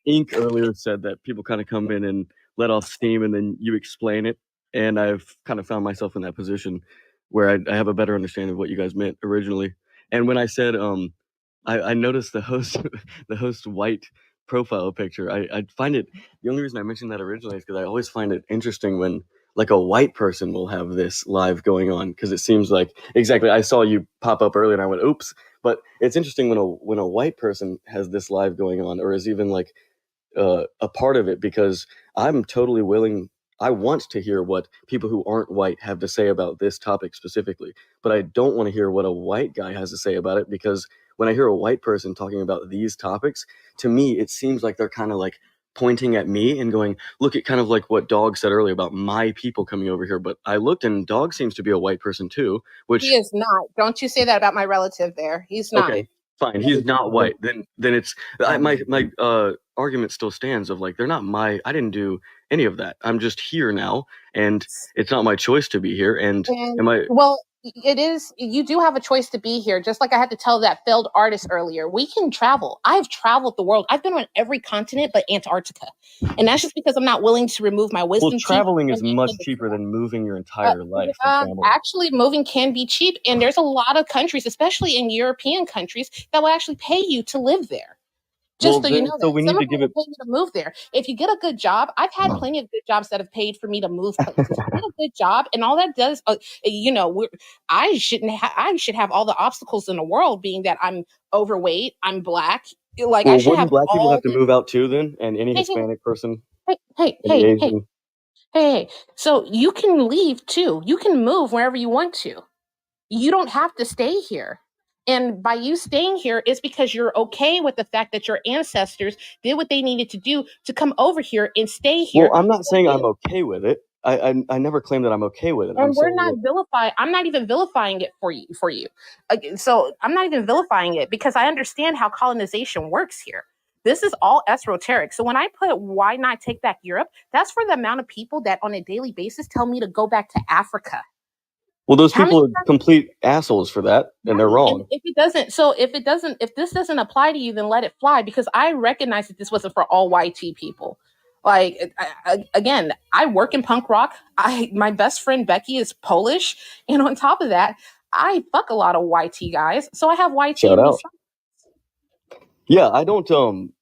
Ink earlier said that people kind of come in and let off steam and then you explain it. And I've kind of found myself in that position where I have a better understanding of what you guys meant originally. And when I said, I noticed the host white profile picture. I find it, the only reason I mentioned that originally is because I always find it interesting when like a white person will have this live going on, because it seems like, exactly, I saw you pop up earlier and I went, oops. But it's interesting when a white person has this live going on, or is even like a part of it, because I'm totally willing. I want to hear what people who aren't white have to say about this topic specifically, but I don't want to hear what a white guy has to say about it, because when I hear a white person talking about these topics, to me, it seems like they're kind of like pointing at me and going, look at kind of like what Dog said earlier about my people coming over here. But I looked and Dog seems to be a white person too, which... He is not. Don't you say that about my relative there. He's not. Okay, fine. He's not white. Then it's my argument still stands of like, they're not I didn't do any of that. I'm just here now, and it's not my choice to be here. And well, it is. You do have a choice to be here. Just like I had to tell that failed artist earlier, we can travel. I've traveled the world. I've been on every continent but Antarctica, and that's just because I'm not willing to remove my wisdom. Well, traveling is much cheaper than moving your entire life. Actually, moving can be cheap, and there's a lot of countries, especially in European countries, that will actually pay you to live there. Just so you know that. So we need to give it. Pay you to move there. If you get a good job, I've had plenty of good jobs that have paid for me to move places. If you get a good job, and all that does, I should have all the obstacles in the world, being that I'm overweight, I'm black. Like, well, I should wouldn't black people have to move out too then, and any Hispanic person? Hey. So you can leave too. You can move wherever you want to. You don't have to stay here. And by you staying here, it's because you're okay with the fact that your ancestors did what they needed to do to come over here and stay here. Well, I'm not saying I'm okay with it. I never claim that I'm okay with it. And we're not vilifying. I'm not even vilifying it for you. So I'm not even vilifying it, because I understand how colonization works here. This is all esoteric. So when I put why not take back Europe, that's for the amount of people that on a daily basis tell me to go back to Africa. Well, those people are complete assholes for that, and they're wrong. If this doesn't apply to you, then let it fly, because I recognize that this wasn't for all YT people. Like, again, I work in punk rock. My best friend Becky is Polish, and on top of that, I fuck a lot of YT guys, so I have YT. Shout out. Yeah, I don't. I'm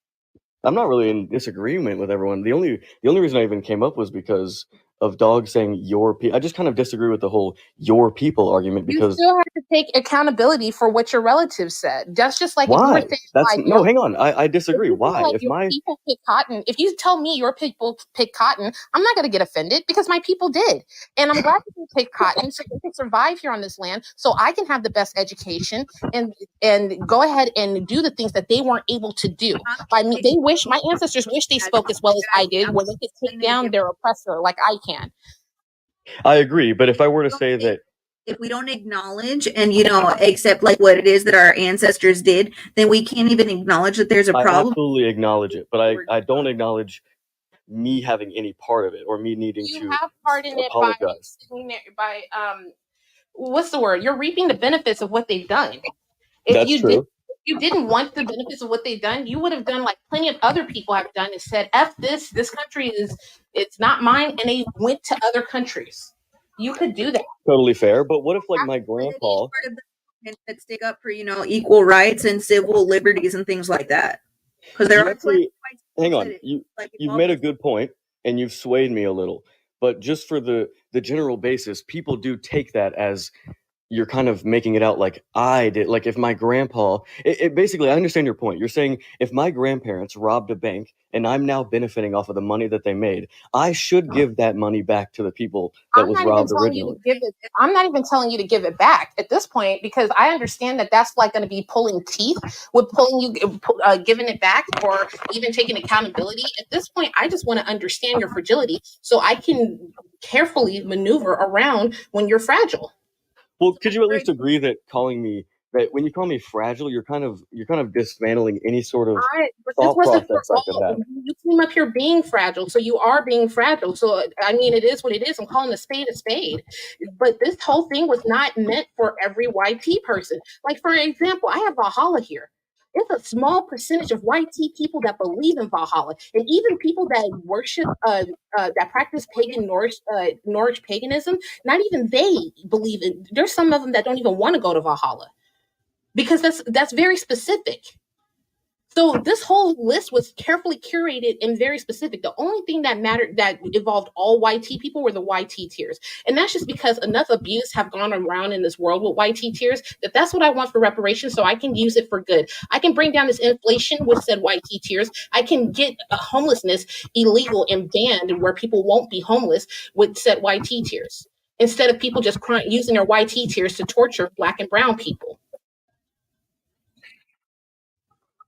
not really in disagreement with everyone. The only reason I even came up was because of Dog saying your people. I just kind of disagree with the whole your people argument, because you still have to take accountability for what your relatives said. That's just like why? If you were saying, No, hang on. I disagree. Why? Like, if my people pick cotton, if you tell me your people pick cotton, I'm not going to get offended, because my people did, and I'm glad that they pick cotton so they can survive here on this land, so I can have the best education and go ahead and do the things that they weren't able to do. My ancestors wish they spoke as well as I did, where they could take down their oppressor like I can. I agree, but if I were to say that, if we don't acknowledge and accept like what it is that our ancestors did, then we can't even acknowledge that there's a problem. I absolutely acknowledge it, but I don't acknowledge me having any part of it, or me needing to have part in apologize. It by what's the word? You're reaping the benefits of what they've done. If That's true. you didn't want the benefits of what they've done, you would have done like plenty of other people have done and said, F this country it's not mine, and they went to other countries. You could do that. Totally fair. But what if like my And then each grandpa, part of the movement that stick up for, equal rights and civil liberties and things like that. Because there you are actually, white hang schools on, that you've made a good point and you've swayed me a little. But just for the general basis, people do take that as you're kind of making it out like I did. Like if my grandpa, it basically, I understand your point. You're saying if my grandparents robbed a bank and I'm now benefiting off of the money that they made, I should give that money back to the people that I'm was not even robbed telling you originally. to give it. I'm not even telling you to give it back at this point, because I understand that that's like going to be pulling teeth with giving it back, or even taking accountability. At this point, I just want to understand your fragility so I can carefully maneuver around when you're fragile. Well, could you at least agree that when you call me fragile, you're kind of dismantling any sort of But this thought wasn't your process I could have. You came up here being fragile, so you are being fragile. So I mean, it is what it is. I'm calling a spade a spade. But this whole thing was not meant for every YT person. Like for example, I have Valhalla here. It's a small percentage of YT people that believe in Valhalla, and even people that worship, that practice pagan Norwich paganism. Not even they believe in. There's some of them that don't even want to go to Valhalla, because that's very specific. So this whole list was carefully curated and very specific. The only thing that mattered, that involved all YT people, were the YT tiers. And that's just because enough abuse have gone around in this world with YT tiers that's what I want for reparations, so I can use it for good. I can bring down this inflation with said YT tiers. I can get homelessness illegal and banned where people won't be homeless with said YT tiers, instead of people just using their YT tiers to torture Black and brown people.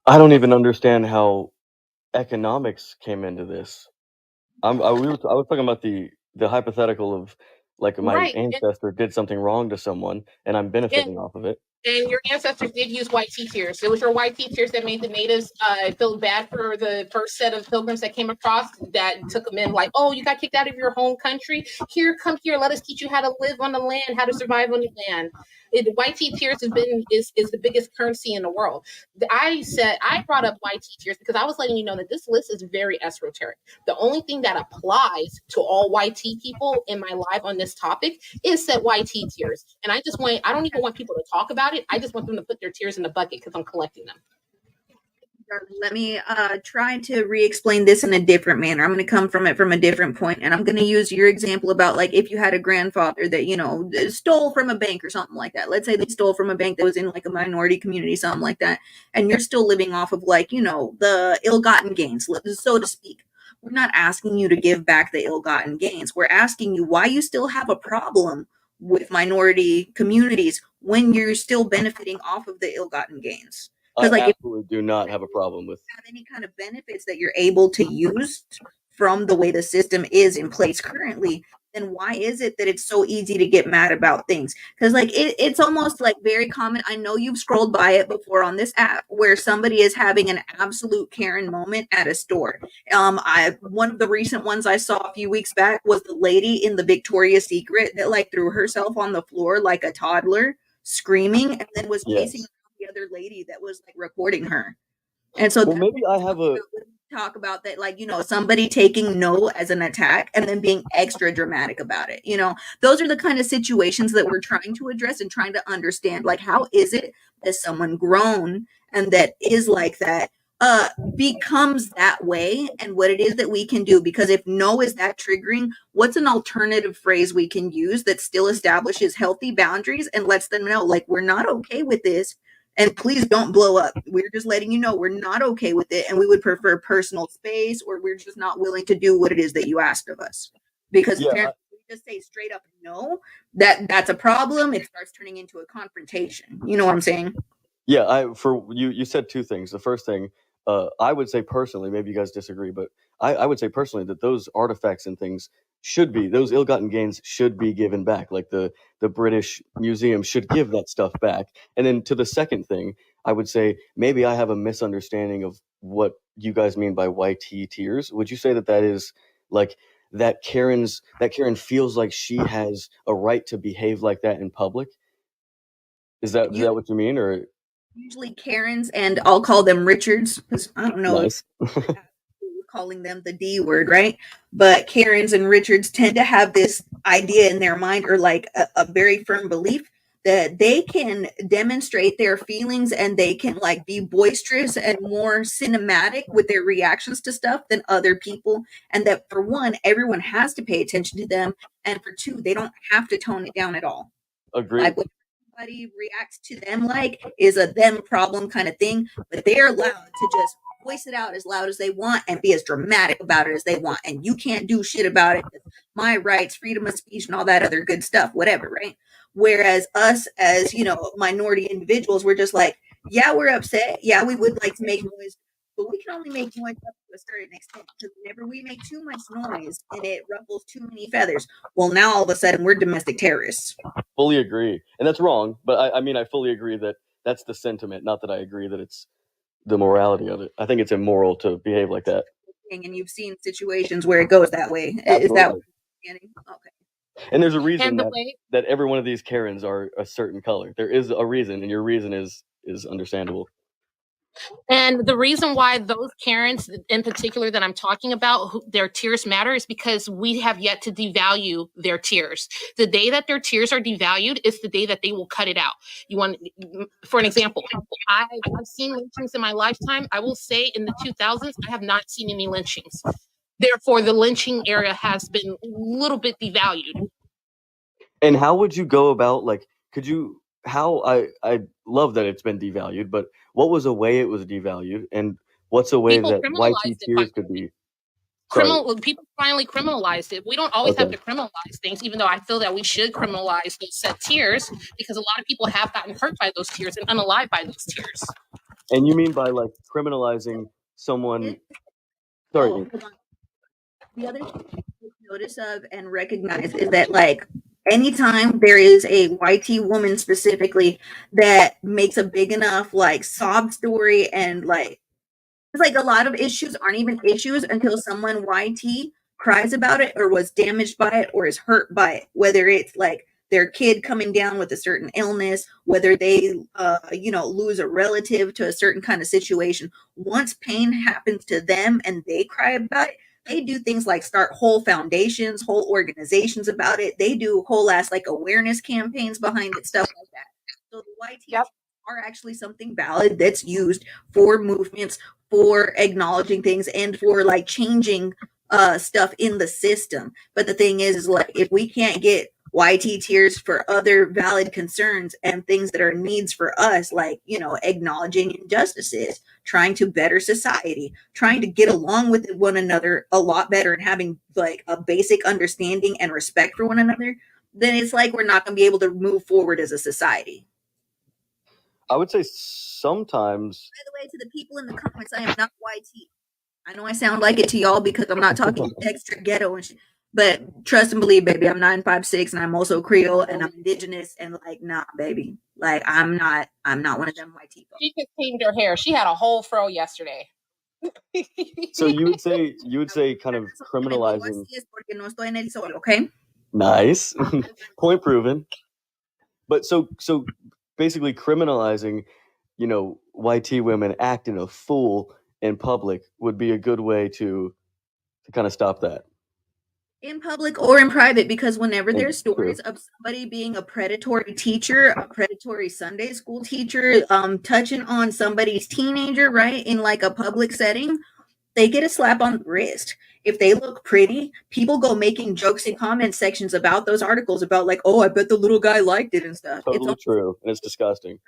I don't even understand how economics came into this. I was talking about the hypothetical of like my Right. ancestor did something wrong to someone and I'm benefiting off of it. And your ancestors did use YT tiers. It was your YT tiers that made the natives feel bad for the first set of pilgrims that came across, that took them in like, oh, you got kicked out of your home country. Here, come here. Let us teach you how to live on the land, how to survive on the land. YT tiers is the biggest currency in the world. I brought up YT tiers because I was letting you know that this list is very esoteric. The only thing that applies to all YT people in my live on this topic is said YT tiers. And I don't even want people to talk about it. I just want them to put their tears in the bucket because I'm collecting them. Let me try to re-explain this in a different manner. I'm going to come from it from a different point, and I'm going to use your example about like if you had a grandfather that stole from a bank or something like that. Let's say they stole from a bank that was in like a minority community, something like that, and you're still living off of like the ill-gotten gains, so to speak. We're not asking you to give back the ill-gotten gains. We're asking you why you still have a problem with minority communities when you're still benefiting off of the ill-gotten gains. I Like absolutely do not have a problem with have any kind of benefits that you're able to use from the way the system is in place currently, then why is it that it's so easy to get mad about things? Because like it's almost like very common. I know you've scrolled by it before on this app where somebody is having an absolute Karen moment at a store. One of the recent ones I saw a few weeks back was the lady in the Victoria's Secret that like threw herself on the floor like a toddler, screaming, and then was chasing the other lady that was like recording her. And so maybe I have a talk about that, like somebody taking no as an attack and then being extra dramatic about it. Those are the kind of situations that we're trying to address and trying to understand, like how is it that someone grown and that is like that becomes that way, and what it is that we can do. Because if no is that triggering, what's an alternative phrase we can use that still establishes healthy boundaries and lets them know like we're not okay with this, and please don't blow up. We're just letting you know we're not okay with it, and we would prefer personal space, or we're just not willing to do what it is that you asked of us. Because apparently we just say straight up no, that's a problem. It starts turning into a confrontation. You know what I'm saying? Yeah, you said two things. The first thing, I would say personally, maybe you guys disagree, but I would say personally that those artifacts and things those ill-gotten gains should be given back. Like the British Museum should give that stuff back. And then to the second thing, I would say maybe I have a misunderstanding of what you guys mean by YT tiers. Would you say that is like that Karen feels like she has a right to behave like that in public? Is that what you mean, or? Usually Karens, and I'll call them Richards because I don't know Nice. if calling them the D word, right? But Karens and Richards tend to have this idea in their mind, or like a very firm belief that they can demonstrate their feelings and they can like be boisterous and more cinematic with their reactions to stuff than other people. And that for one, everyone has to pay attention to them. And for two, they don't have to tone it down at all. Agreed. Like what everybody reacts to them like is a them problem kind of thing, but they're allowed to just voice it out as loud as they want and be as dramatic about it as they want. And you can't do shit about it. My rights, freedom of speech, and all that other good stuff, whatever, right? Whereas us as, minority individuals, we're just like, yeah, we're upset. Yeah, we would like to make noise, but we can only make noise up to a certain extent. Because whenever we make too much noise and it ruffles too many feathers, well, now all of a sudden we're domestic terrorists. Fully agree. And that's wrong. But I mean, I fully agree that that's the sentiment. Not that I agree that it's the morality of it. I think it's immoral to behave like that. And you've seen situations where it goes that way. Absolutely. Is that what you're getting? Okay. And there's a reason And the that, way- that every one of these Karens are a certain color. There is a reason, and your reason is understandable. And the reason why those Karens in particular that I'm talking about, their tears matter, is because we have yet to devalue their tears. The day that their tears are devalued is the day that they will cut it out. For an example, I've seen lynchings in my lifetime. I will say in the 2000s, I have not seen any lynchings. Therefore, the lynching area has been a little bit devalued. And how would you go about, like, I love that it's been devalued, but what was a way it was devalued, and what's a way People that criminalized YT it tears could be? Sorry. People finally criminalized it. We don't always have Okay. to criminalize things, even though I feel that we should criminalize those set tears, because a lot of people have gotten hurt by those tears and unalived by those tears. And you mean by like criminalizing someone? Sorry. Oh, hold on. The other thing to take notice of and recognize is that, like, anytime there is a YT woman specifically that makes a big enough like sob story, and like it's like a lot of issues aren't even issues until someone YT cries about it or was damaged by it or is hurt by it, whether it's like their kid coming down with a certain illness, whether they lose a relative to a certain kind of situation. Once pain happens to them and they cry about it, they do things like start whole foundations, whole organizations about it. They do whole ass like awareness campaigns behind it, stuff like that. So the YT are actually something valid that's used for movements, for acknowledging things, and for like changing stuff in the system. But the thing is like, if we can't get YT tears for other valid concerns and things that are needs for us, like, acknowledging injustices, trying to better society, trying to get along with one another a lot better, and having like a basic understanding and respect for one another, then it's like we're not going to be able to move forward as a society. I would say sometimes. By the way, to the people in the comments, I am not YT. I know I sound like it to y'all because I'm not talking extra ghetto and shit. But trust and believe, baby, I'm 9'5'6", and I'm also Creole, and I'm indigenous, and like, nah, baby, like I'm not one of them YT folks. She just tamed her hair. She had a whole fro yesterday. So you would say kind of criminalizing. Okay. Nice. Point proven. But so basically criminalizing, YT women acting a fool in public would be a good way to kind of stop that. In public or in private, because whenever there's stories of somebody being a predatory teacher, a predatory Sunday school teacher, touching on somebody's teenager, right, in like a public setting, they get a slap on the wrist. If they look pretty, people go making jokes in comment sections about those articles about like, oh, I bet the little guy liked it and stuff. Totally true, and it's disgusting.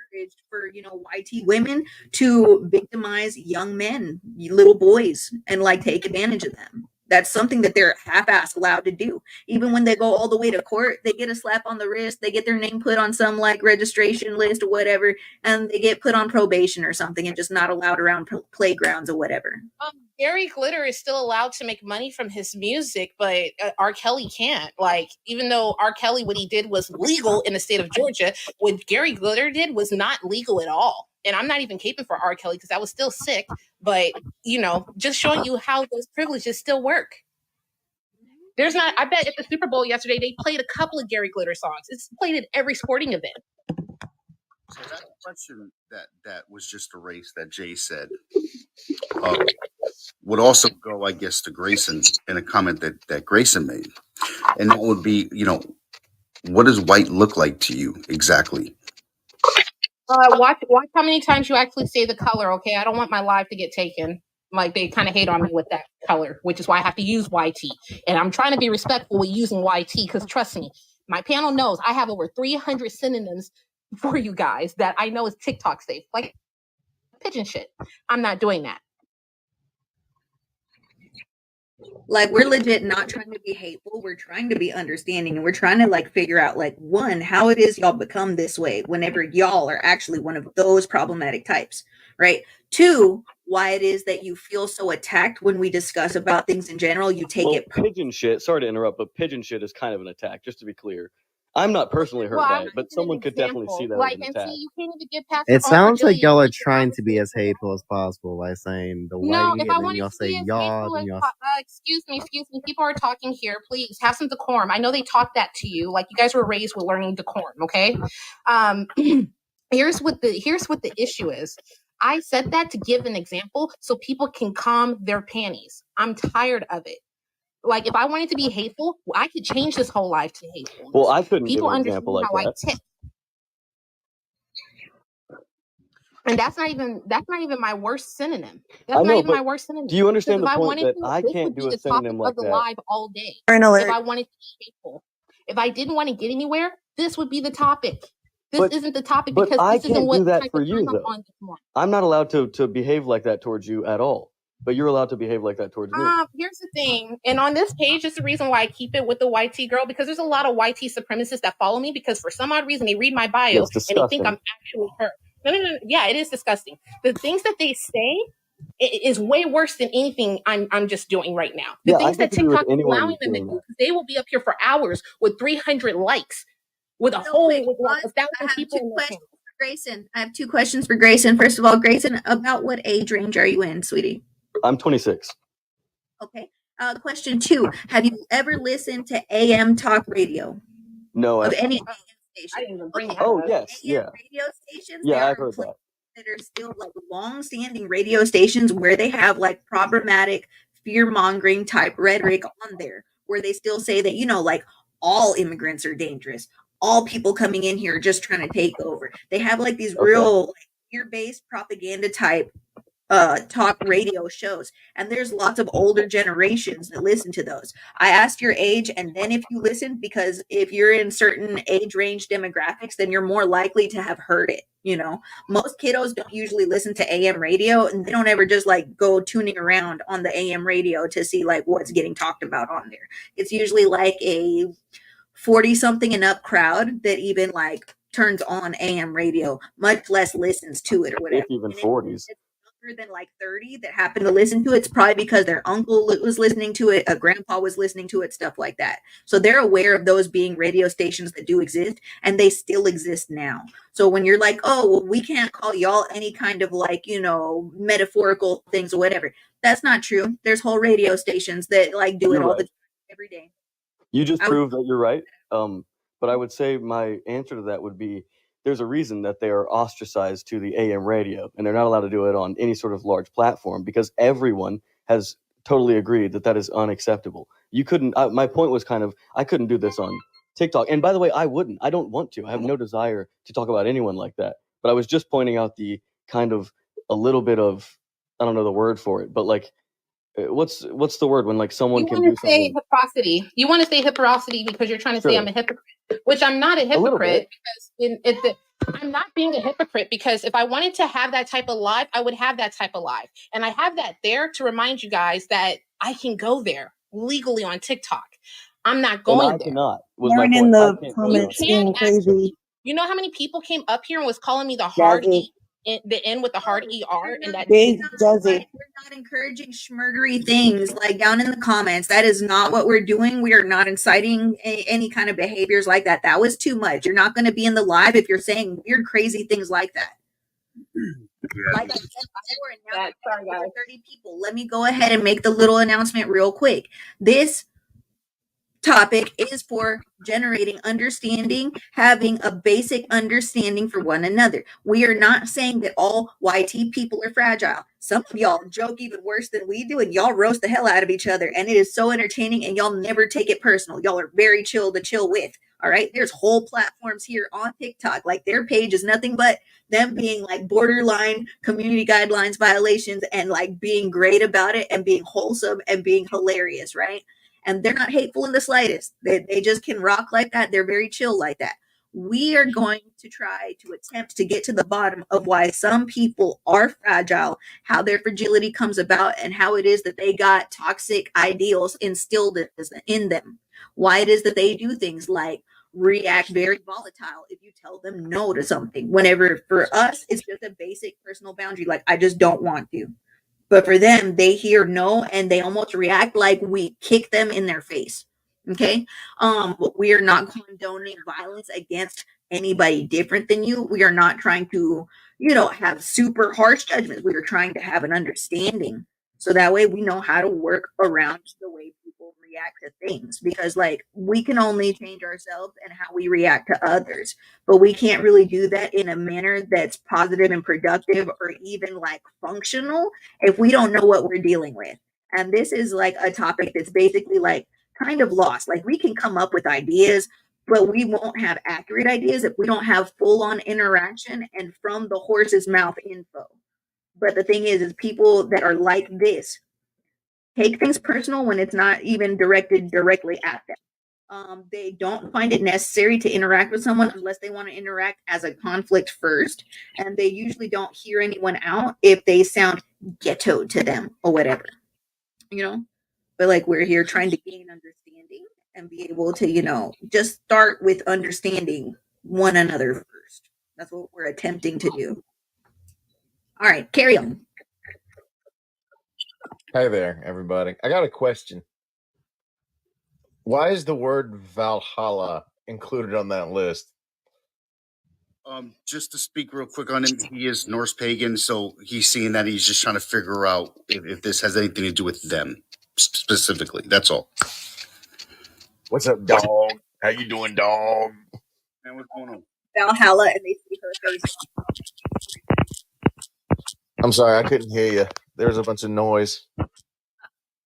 For YT women to victimize young men, little boys, and like take advantage of them. That's something that they're half-ass allowed to do. Even when they go all the way to court, they get a slap on the wrist, they get their name put on some like registration list or whatever, and they get put on probation or something and just not allowed around playgrounds or whatever. Gary Glitter is still allowed to make money from his music, but R. Kelly can't. Like, even though R. Kelly, what he did was legal in the state of Georgia, what Gary Glitter did was not legal at all. And I'm not even caping for R. Kelly because I was still sick, but, just showing you how those privileges still work. I bet at the Super Bowl yesterday, they played a couple of Gary Glitter songs. It's played at every sporting event. So that question that was just erased that Jay said would also go, I guess, to Grayson in a comment that Grayson made, and that would be, what does white look like to you exactly? Watch how many times you actually say the color, okay? I don't want my live to get taken. Like, they kind of hate on me with that color, which is why I have to use YT. And I'm trying to be respectful with using YT because, trust me, my panel knows I have over 300 synonyms for you guys that I know is TikTok safe. Like pigeon shit. I'm not doing that. Like, we're legit not trying to be hateful. We're trying to be understanding, and we're trying to like figure out, like, one, how it is y'all become this way whenever y'all are actually one of those problematic types, right? Two, why it is that you feel so attacked when we discuss about things in general. You take it. Pigeon shit. Sorry to interrupt, but pigeon shit is kind of an attack. Just to be clear, I'm not personally hurt by it, but someone could definitely see that as an attack. You can't even get past It sounds like y'all are trying to be as hateful as possible by saying the No, whitey, if I and then wanted y'all to say be as y'all, hateful and as y'all. excuse me, people are talking here. Please have some decorum. I know they taught that to you. Like, you guys were raised with learning decorum. Okay. Here's what the issue is. I said that to give an example so people can calm their panties. I'm tired of it. Like, if I wanted to be hateful, I could change this whole life to hateful. Well, I couldn't People give an understand example like how that. I tick. And that's not even my worst synonym. That's not even my worst synonym. Do you understand Because the if I point wanted that to, I this can't would do be a the synonym topic like of the that? live all day. Turn alert. If I wanted to be hateful. If I didn't want to get anywhere, this would be the topic. This isn't the topic because I this isn't can't what do that type for of you, time I'm though. on this morning. I'm not allowed to behave like that towards you at all, but you're allowed to behave like that towards me. Here's the thing, and on this page is the reason why I keep it with the YT girl, because there's a lot of YT supremacists that follow me because for some odd reason they read my bio It's and they think disgusting. I'm actually her. No. Yeah, it is disgusting. The things that they say is way worse than anything I'm just doing right now. The things that TikTok is allowing them to do, because they will be up here for hours with 300 likes, with a whole with like 1,000 people in their channel. Grayson, I have two questions for Grayson. First of all, Grayson, about what age range are you in, sweetie? I'm 26. Okay. Question 2: have you ever listened to AM talk radio? No. Of any AM I station? didn't even bring that Oh up. yes, yeah. Radio stations. Yeah, there I've are heard that. that are still like long-standing radio stations where they have like problematic, fear-mongering type rhetoric on there, where they still say that, you know, like all immigrants are dangerous, all people coming in here are just trying to take over. They have like these real like, fear-based propaganda type talk radio shows, and there's lots of older generations that listen to those. I asked your age, and then if you listen, because if you're in certain age range demographics, then you're more likely to have heard it. You know, most kiddos don't usually listen to AM radio, and they don't ever just like go tuning around on the AM radio to see like what's getting talked about on there. It's usually like a 40 something and up crowd that even like turns on AM radio, much less listens to it or whatever. If even 40s. Than like 30 that happen to listen to it, it's probably because their uncle was listening to it, a grandpa was listening to it, stuff like that. So they're aware of those being radio stations that do exist, and they still exist now. So when you're like, oh, well, we can't call y'all any kind of like, you know, metaphorical things or whatever, that's not true. There's whole radio stations that like do it all the time, every day. You just proved that you're right. But I would say my answer to that would be there's a reason that they are ostracized to the AM radio, and they're not allowed to do it on any sort of large platform because everyone has totally agreed that that is unacceptable. You couldn't. My point was kind of I couldn't do this on TikTok. And by the way, I wouldn't. I don't want to. I have no desire to talk about anyone like that. But I was just pointing out the kind of a little bit of I don't know the word for it, but like. What's the word when like someone can do something? Hypocrisy. You want to say hypocrisy because you're trying to say I'm a hypocrite, which I'm not a hypocrite because I'm not being a hypocrite because if I wanted to have that type of life, I would have that type of life. And I have that there to remind you guys that I can go there legally on TikTok. I'm not going there. Cannot. Lauren in the comments being crazy. You know how many people came up here and was calling me the hard E? The end with the hard ER and that big Jazzy. We're not encouraging schmurdery things like down in the comments. That is not what we're doing. We are not inciting any kind of behaviors like that. That was too much. You're not going to be in the live if you're saying weird, crazy things like that. Like I said before, and now sorry, guys. 30 people. Let me go ahead and make the little announcement real quick. This topic is for generating understanding, having a basic understanding for one another. We are not saying that all YT people are fragile. Some of y'all joke even worse than we do, and y'all roast the hell out of each other, and it is so entertaining, and y'all never take it personal. Y'all are very chill to chill with. All right, there's whole platforms here on TikTok, like their page is nothing but them being like borderline community guidelines violations and like being great about it and being wholesome and being hilarious, right? And they're not hateful in the slightest. They just can rock like that. They're very chill like that. We are going to try to attempt to get to the bottom of why some people are fragile, how their fragility comes about, and how it is that they got toxic ideals instilled in them. Why it is that they do things like react very volatile if you tell them no to something. Whenever for us, it's just a basic personal boundary, like I just don't want to. But for them, they hear no and they almost react like we kick them in their face. Okay. We are not condoning violence against anybody different than you. We are not trying to, have super harsh judgments. We are trying to have an understanding. So that way we know how to work around the way people react to things, because like we can only change ourselves and how we react to others, but we can't really do that in a manner that's positive and productive or even like functional if we don't know what we're dealing with. And this is like a topic that's basically like kind of lost. Like we can come up with ideas, but we won't have accurate ideas if we don't have full on interaction and from the horse's mouth info. But the thing is people that are like this take things personal when it's not even directed directly at them. They don't find it necessary to interact with someone unless they want to interact as a conflict first. And they usually don't hear anyone out if they sound ghetto to them or whatever, But like we're here trying to gain understanding and be able to, just start with understanding one another first. That's what we're attempting to do. All right, carry on. Hi there, everybody. I got a question. Why is the word Valhalla included on that list? Just to speak real quick on him, he is Norse pagan, so he's seeing that he's just trying to figure out if this has anything to do with them specifically. That's all. What's up, dog? How you doing, dog? Man, what's going on? Valhalla, and they see her face. I'm sorry, I couldn't hear you. There was a bunch of noise.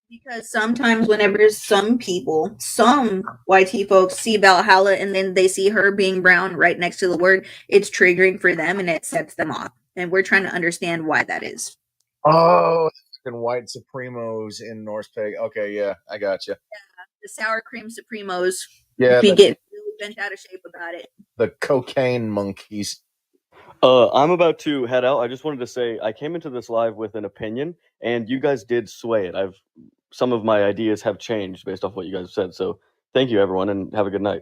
Because sometimes whenever some YT folks see Valhalla and then they see her being brown right next to the word, it's triggering for them and it sets them off. And we're trying to understand why that is. Oh, fucking white Supremos in Norse Peg. Okay, yeah, I got you. Yeah, the sour cream Supremos. Yeah, we get really bent out of shape about it. The cocaine monkeys. I'm about to head out. I just wanted to say I came into this live with an opinion, and you guys did sway it. Some of my ideas have changed based off what you guys said. So thank you, everyone, and have a good night.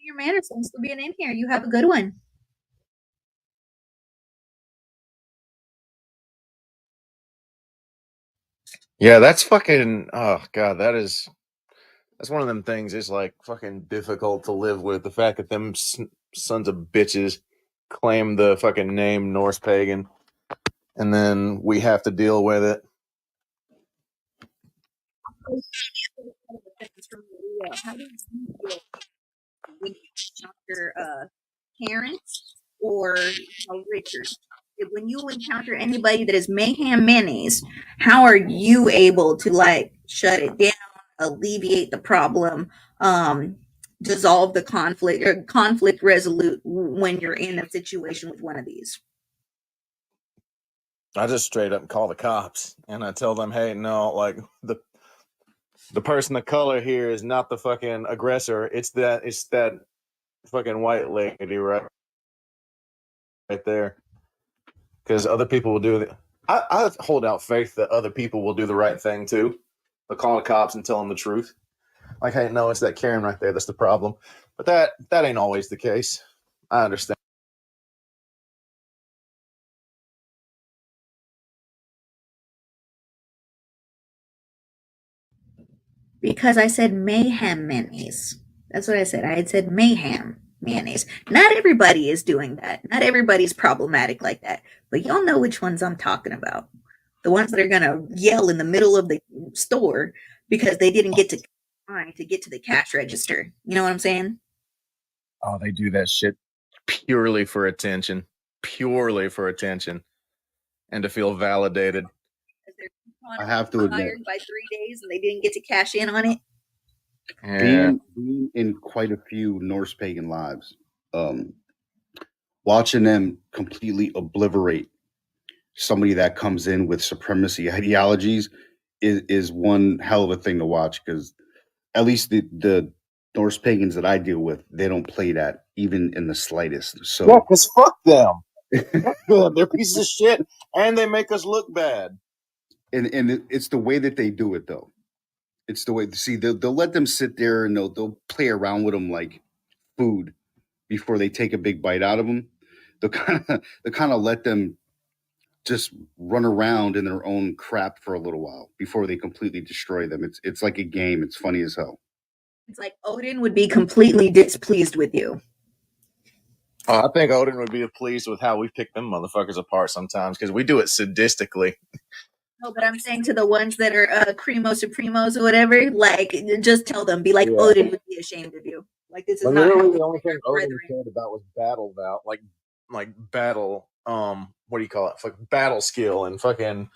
Your manners, thanks for being in here. You have a good one. Yeah, that's fucking. Oh god, that's one of them things. It's like fucking difficult to live with. The fact that them sons of bitches claim the fucking name Norse pagan, and then we have to deal with it. How do you feel when you encounter parents or Richard? When you encounter anybody that is mayhem mayonnaise, how are you able to like shut it down, alleviate the problem, dissolve the conflict or conflict resolute when you're in a situation with one of these? I just straight up call the cops and I tell them, hey, no, like the person of color here is not the fucking aggressor. It's that fucking white lady right there. Because other people will do it. I hold out faith that other people will do the right thing too. They'll call the cops and tell them the truth. Like, hey, no, it's that Karen right there that's the problem. But that ain't always the case. I understand. Because I said mayhem mayonnaise. That's what I said. I had said mayhem mayonnaise. Not everybody is doing that. Not everybody's problematic like that. But y'all know which ones I'm talking about. The ones that are going to yell in the middle of the store because they didn't get to line to get to the cash register. You know what I'm saying? Oh, they do that shit purely for attention. Purely for attention. And to feel validated. I have to admit, Hired by 3 days and they didn't get to cash in on it. Yeah. being in quite a few Norse pagan lives, watching them completely obliterate somebody that comes in with supremacy ideologies is one hell of a thing to watch, because at least the Norse pagans that I deal with, they don't play that even in the slightest. Yeah, So because fuck them. Fuck them. They're pieces of shit and they make us look bad. and it's the way that they do it, though. It's the way. See, they'll let them sit there and they'll play around with them like food before they take a big bite out of them. They'll kind of let them just run around in their own crap for a little while before they completely destroy them. It's like a game. It's funny as hell. It's like Odin would be completely displeased with you. Oh, I think Odin would be pleased with how we pick them motherfuckers apart sometimes, because we do it sadistically. No, but I'm saying to the ones that are Cremo Supremos or whatever, like, just tell them, be like, Yeah. Odin would be ashamed of you. Like, this is But not literally how the only thing Odin brethren. cared about was battle vow, like battle, what do you call it? Fucking battle skill, and fucking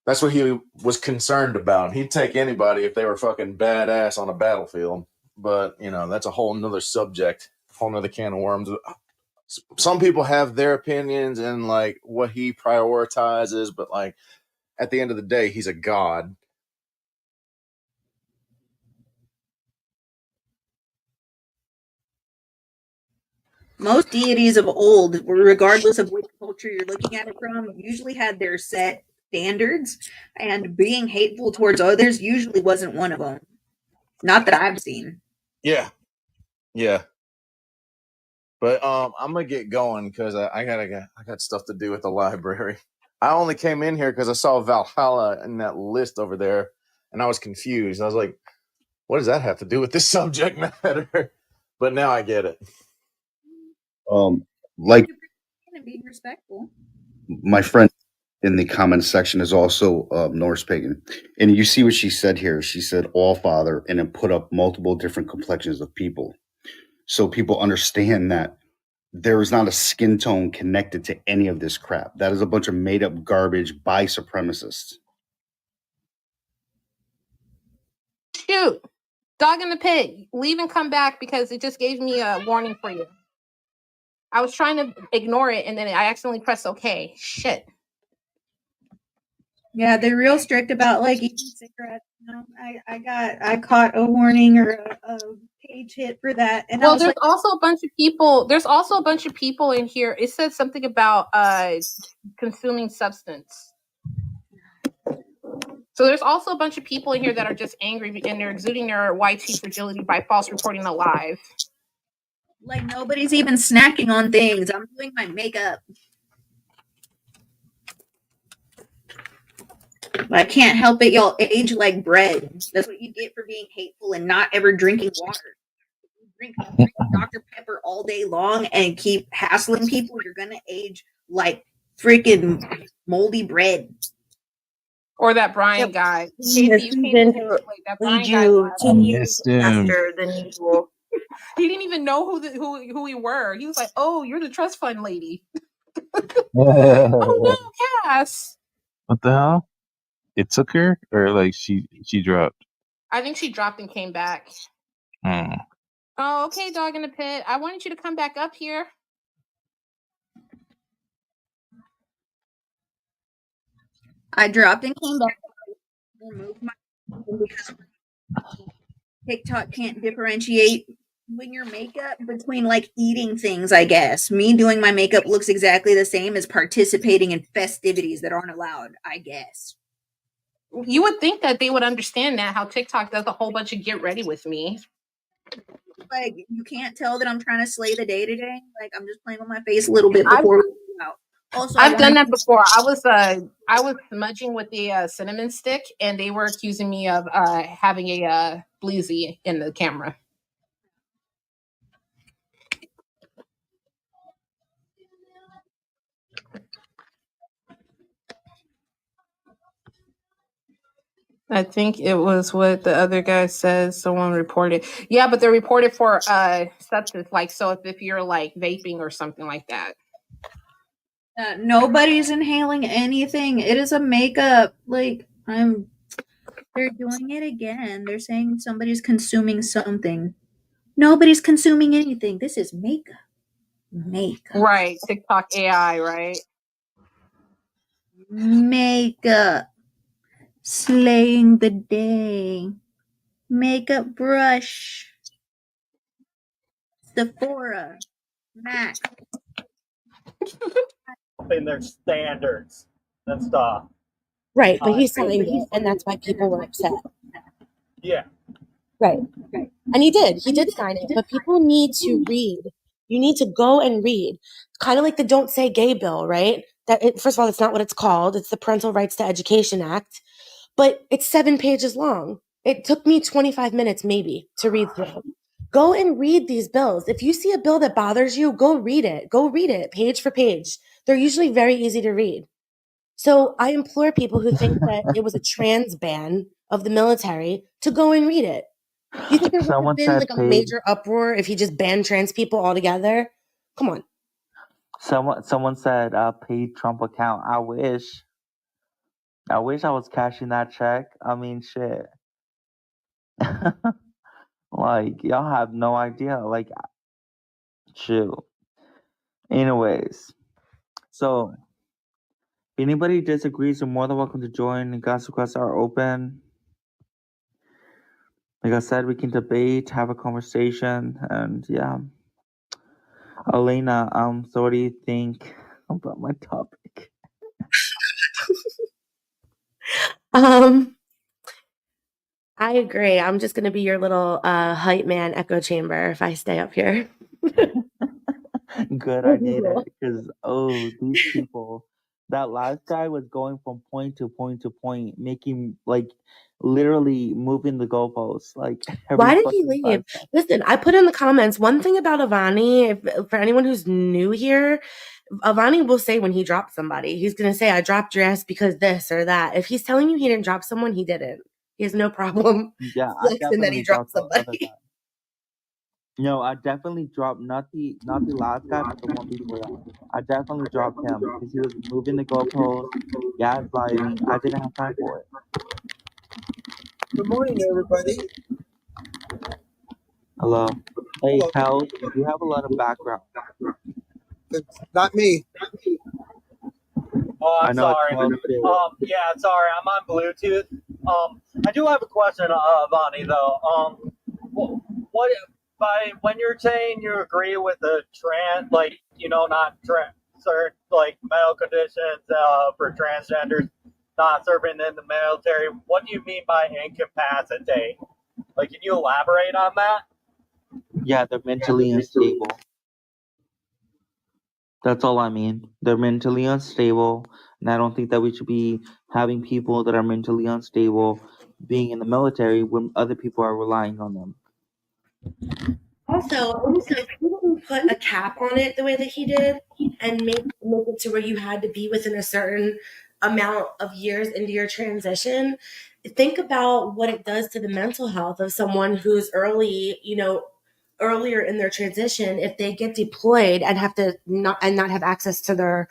that's what he was concerned about. He'd take anybody if they were fucking badass on a battlefield. But that's a whole nother subject, whole nother can of worms. Some people have their opinions and like what he prioritizes, but like at the end of the day, he's a god. Most deities of old, regardless of which culture you're looking at it from, usually had their set standards, and being hateful towards others usually wasn't one of them. Not that I've seen. Yeah. But I'm gonna get going because I got stuff to do at the library. I only came in here because I saw Valhalla in that list over there, and I was confused. I was like, "What does that have to do with this subject matter?" But now I get it. Like And being respectful. my friend in the comments section is also Norse pagan, and you see what she said here. She said all father, and then put up multiple different complexions of people, so people understand that there is not a skin tone connected to any of this crap. That is a bunch of made up garbage by supremacists. Shoot, dog in the pit, leave and come back because it just gave me a warning for you. I was trying to ignore it and then I accidentally pressed OK. Shit. Yeah, they're real strict about like eating cigarettes. I caught a warning or a page hit for that, and Well, I was there's like, also a bunch of people. There's also a bunch of people in here. It said something about consuming substance. So there's also a bunch of people in here that are just angry and they're exuding their YT fragility by false reporting alive. like nobody's even snacking on things. I'm doing my makeup. I can't help it. Y'all age like bread. That's what you get for being hateful and not ever drinking water. If you drink Dr. Pepper all day long and keep hassling people, you're gonna age like freaking moldy bread. Or that Brian guy. Casey, This you came season in to here late. That lead Brian guy you left. 10 years faster than usual. He didn't even know who we were. He was like, "Oh, you're the trust fund lady." Oh no, Cass. What the hell? It took her, or like she dropped? I think she dropped and came back. Hmm. Oh, okay, dog in the pit. I wanted you to come back up here. I dropped and came back. Removed my because TikTok can't differentiate when your makeup between like eating things, I guess. Me doing my makeup looks exactly the same as participating in festivities that aren't allowed, I guess. You would think that they would understand that, how TikTok does a whole bunch of get ready with me. Like, you can't tell that I'm trying to slay the day today. Like, I'm just playing with my face a little bit before we go out. Also, I've done that before. I was smudging with the cinnamon stick, and they were accusing me of having a bleezy in the camera. I think it was what the other guy says. Someone reported. Yeah, but they're reported for substance. Like, so if you're like vaping or something like that. Nobody's inhaling anything. It is a makeup. Like, they're doing it again. They're saying somebody's consuming something. Nobody's consuming anything. This is makeup. Makeup. Right. TikTok AI, right? Makeup. Slaying the day. Makeup brush. Sephora. MAC. In their standards and stuff. Right, but he signed it, and that's why people were upset. Yeah. Right. And he did sign it, but people need to read. You need to go and read. Kind of like the Don't Say Gay bill, right? First of all, it's not what it's called. It's the Parental Rights to Education Act, but it's 7 pages long. It took me 25 minutes maybe to read through. Go and read these bills. If you see a bill that bothers you, go read it. Go read it page for page. They're usually very easy to read. So I implore people who think that it was a trans ban of the military to go and read it. You think there would have been like a major uproar if he just banned trans people altogether? Come on. Someone said paid Trump account. I wish I was cashing that check. I mean, shit. Like, y'all have no idea. Like, chill. Anyways, so if anybody disagrees, you're more than welcome to join. Gas requests are open. Like I said, we can debate, have a conversation, and yeah. Elena, so what do you think about my topic? I agree. I'm just gonna be your little hype man echo chamber if I stay up here. Good, I need it because these people. That last guy was going from point to point to point, making like literally moving the goalposts. Like Why every did he fucking leave? 5 seconds. Listen, I put in the comments one thing about Avani. For anyone who's new here, Avani will say when he dropped somebody, he's gonna say, "I dropped your ass because this or that." If he's telling you he didn't drop someone, he didn't. He has no problem Yeah, I flexing that he definitely dropped dropped the other somebody. guy. No, I definitely dropped not the last guy, but the one before that. I definitely dropped him because he was moving the goalposts, gaslighting. I didn't have time for it. Good morning, everybody. Hello. Hey, Hello. Hell, you have a lot of background. It's not me. Oh, I I'm know it's sorry. Hell too. Yeah, sorry. I'm on Bluetooth. I do have a question, Bonnie, though. What when you're saying you agree with the trans, like, not certain like medical conditions for transgenders not serving in the military, what do you mean by incapacitate? Like, can you elaborate on that? Yeah, they're mentally unstable. That's all I mean. They're mentally unstable, and I don't think that we should be having people that are mentally unstable being in the military when other people are relying on them. Also, if you didn't put a cap on it the way that he did and make it to where you had to be within a certain amount of years into your transition, think about what it does to the mental health of someone who's earlier in their transition if they get deployed and have to not have access to their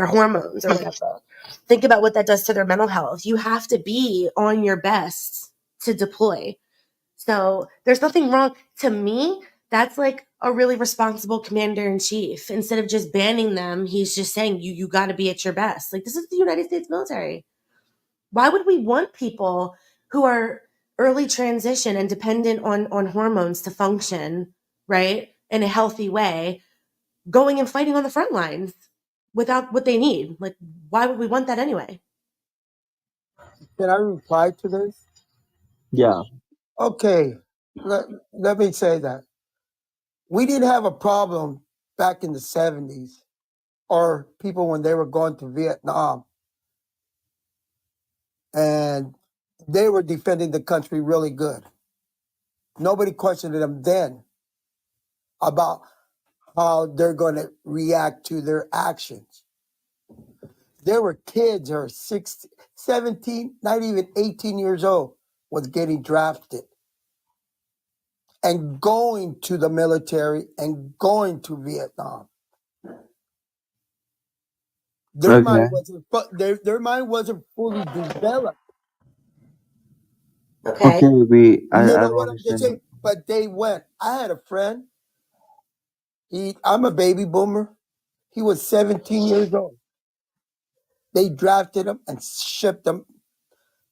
hormones or whatever. Think about what that does to their mental health. You have to be on your best to deploy. So there's nothing wrong. To me, that's like a really responsible commander in chief. Instead of just banning them, he's just saying you got to be at your best. Like, this is the United States military. Why would we want people who are early transition and dependent on hormones to function, right, in a healthy way, going and fighting on the front lines without what they need? Like, why would we want that anyway? Can I reply to this? Yeah. Okay, let me say that. We didn't have a problem back in the 70s or people when they were going to Vietnam. And they were defending the country really good. Nobody questioned them then about how they're going to react to their actions. There were kids who are 16, 17, not even 18 years old was getting drafted and going to the military and going to Vietnam. Their mind wasn't fully developed. Okay. I You know don't what I'm just understand. saying? But they went. I had a friend. I'm a baby boomer. He was 17 years old. They drafted him and shipped him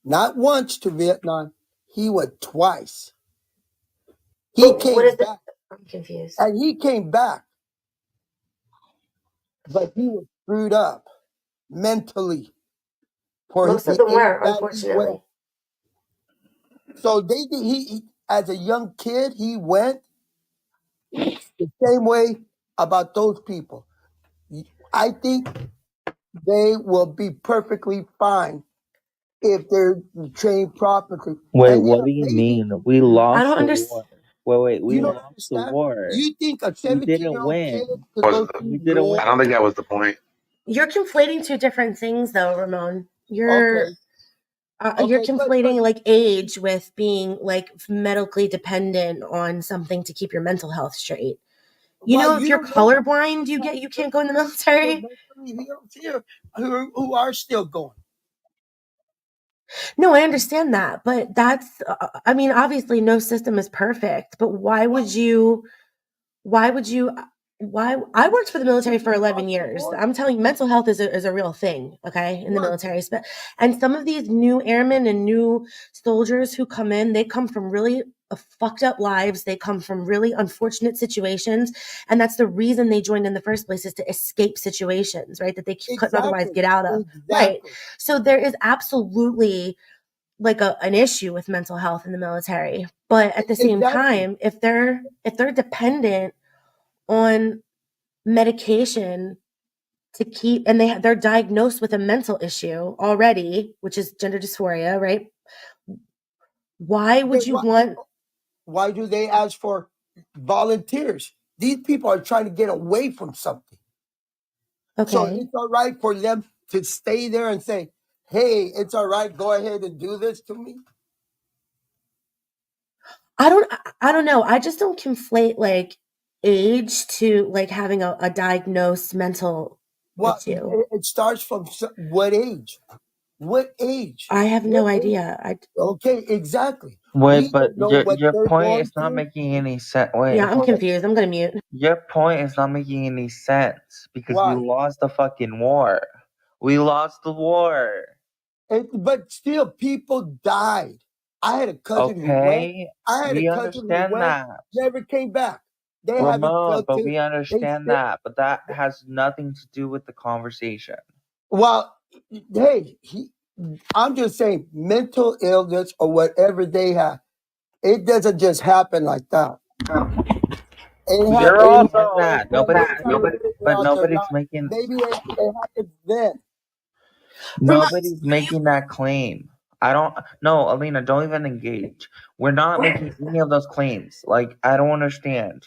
not once to Vietnam. He went twice. He came back. I'm confused. And he came back. But he was screwed up mentally. Most of them were, unfortunately. So he as a young kid, he went the same way about those people. I think they will be perfectly fine if they're trained properly. Wait, And what yeah, do you maybe mean? We lost I don't the understand. war. Wait, we you don't lost the understand. war. You think a We didn't 17-year-old kid win. could go through We didn't win. I don't think that was the point. You're conflating two different things, though, Ramon. Okay. You're Okay, conflating like age with being like medically dependent on something to keep your mental health straight. You Well, know, if you're don't know that. colorblind, you can't go in the military. Here who are still going. No, I understand that, but that's I mean, obviously no system is perfect, but why would you why I worked for the military for 11 years. I'm telling you, mental health is a real thing, okay, in the military. And some of these new airmen and new soldiers who come in, they come from really fucked up lives. They come from really unfortunate situations. And that's the reason they joined in the first place, is to escape situations, right? That they couldn't otherwise get out of. Right. So there is absolutely like an issue with mental health in the military. But at the same time, if they're dependent on medication to keep, and they're diagnosed with a mental issue already, which is gender dysphoria, right? Why would you want? Why do they ask for volunteers? These people are trying to get away from something. So Okay. it's all right for them to stay there and say, "Hey, it's all right. Go ahead and do this to me." I don't know. I just don't conflate like age to like having a diagnosed mental issue. It starts from what age? What age? I have no idea. Okay, exactly. Wait, We but don't know what your they're point going is not through. making any sense. Wait, Yeah, I'm hold on. confused. I'm gonna mute. Your point is not making any sense because Why? we lost the fucking war. We lost the war. But still, people died. I had a cousin who went. Okay, I had a we cousin who understand went, that. never came back. They haven't Ramon, come but to. we understand that. But that has nothing to do with the conversation. Well, hey, I'm just saying, mental illness or whatever they have, it doesn't just happen like that. You're also that. Nobody's making. Maybe it happens then. Nobody's making that claim. I don't. No, Alina, don't even engage. We're not making any of those claims. Like, I don't understand.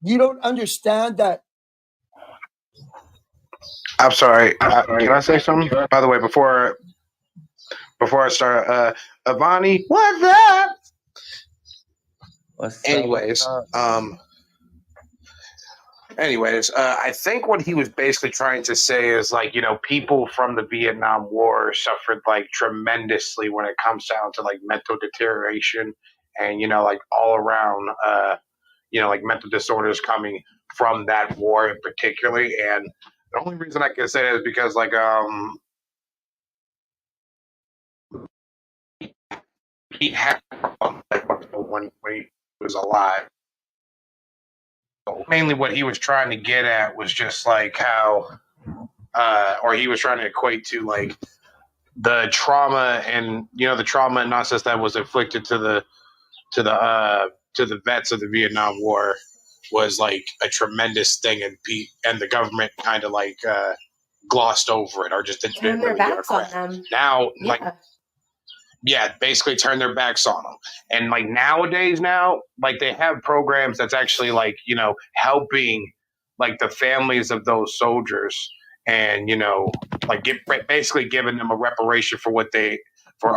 You don't understand that. I'm sorry. Can I say something? By the way, before I start, Avani, what's up? Anyways, I think what he was basically trying to say is like, you know, people from the Vietnam War suffered like tremendously when it comes down to like mental deterioration and, you know, like all around, you know, like mental disorders coming from that war in particularly. And the only reason I can say that is because like, he had when he was alive. Mainly what he was trying to get at was just like how, or he was trying to equate to like the trauma and, you know, the trauma and nonsense that was inflicted to the vets of the Vietnam War was like a tremendous thing, and the government kind of like glossed over it or just didn't Turn their really give a backs on crap. them. Now, Yeah. like, yeah, basically turn their backs on them. And like nowadays now, like they have programs that's actually like, you know, helping like the families of those soldiers and like basically giving them a reparation for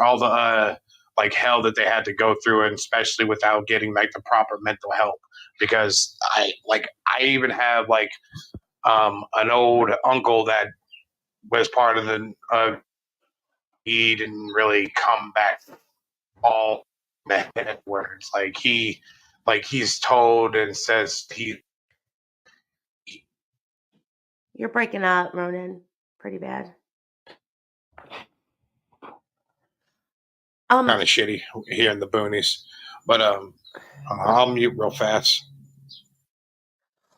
all the like hell that they had to go through, and especially without getting like the proper mental help. Because I even have like an old uncle that was part of the he didn't really come back all that words. Like he's told and says You're breaking up, Ronan, pretty bad. kind of shitty here in the boonies. But I'll mute real fast.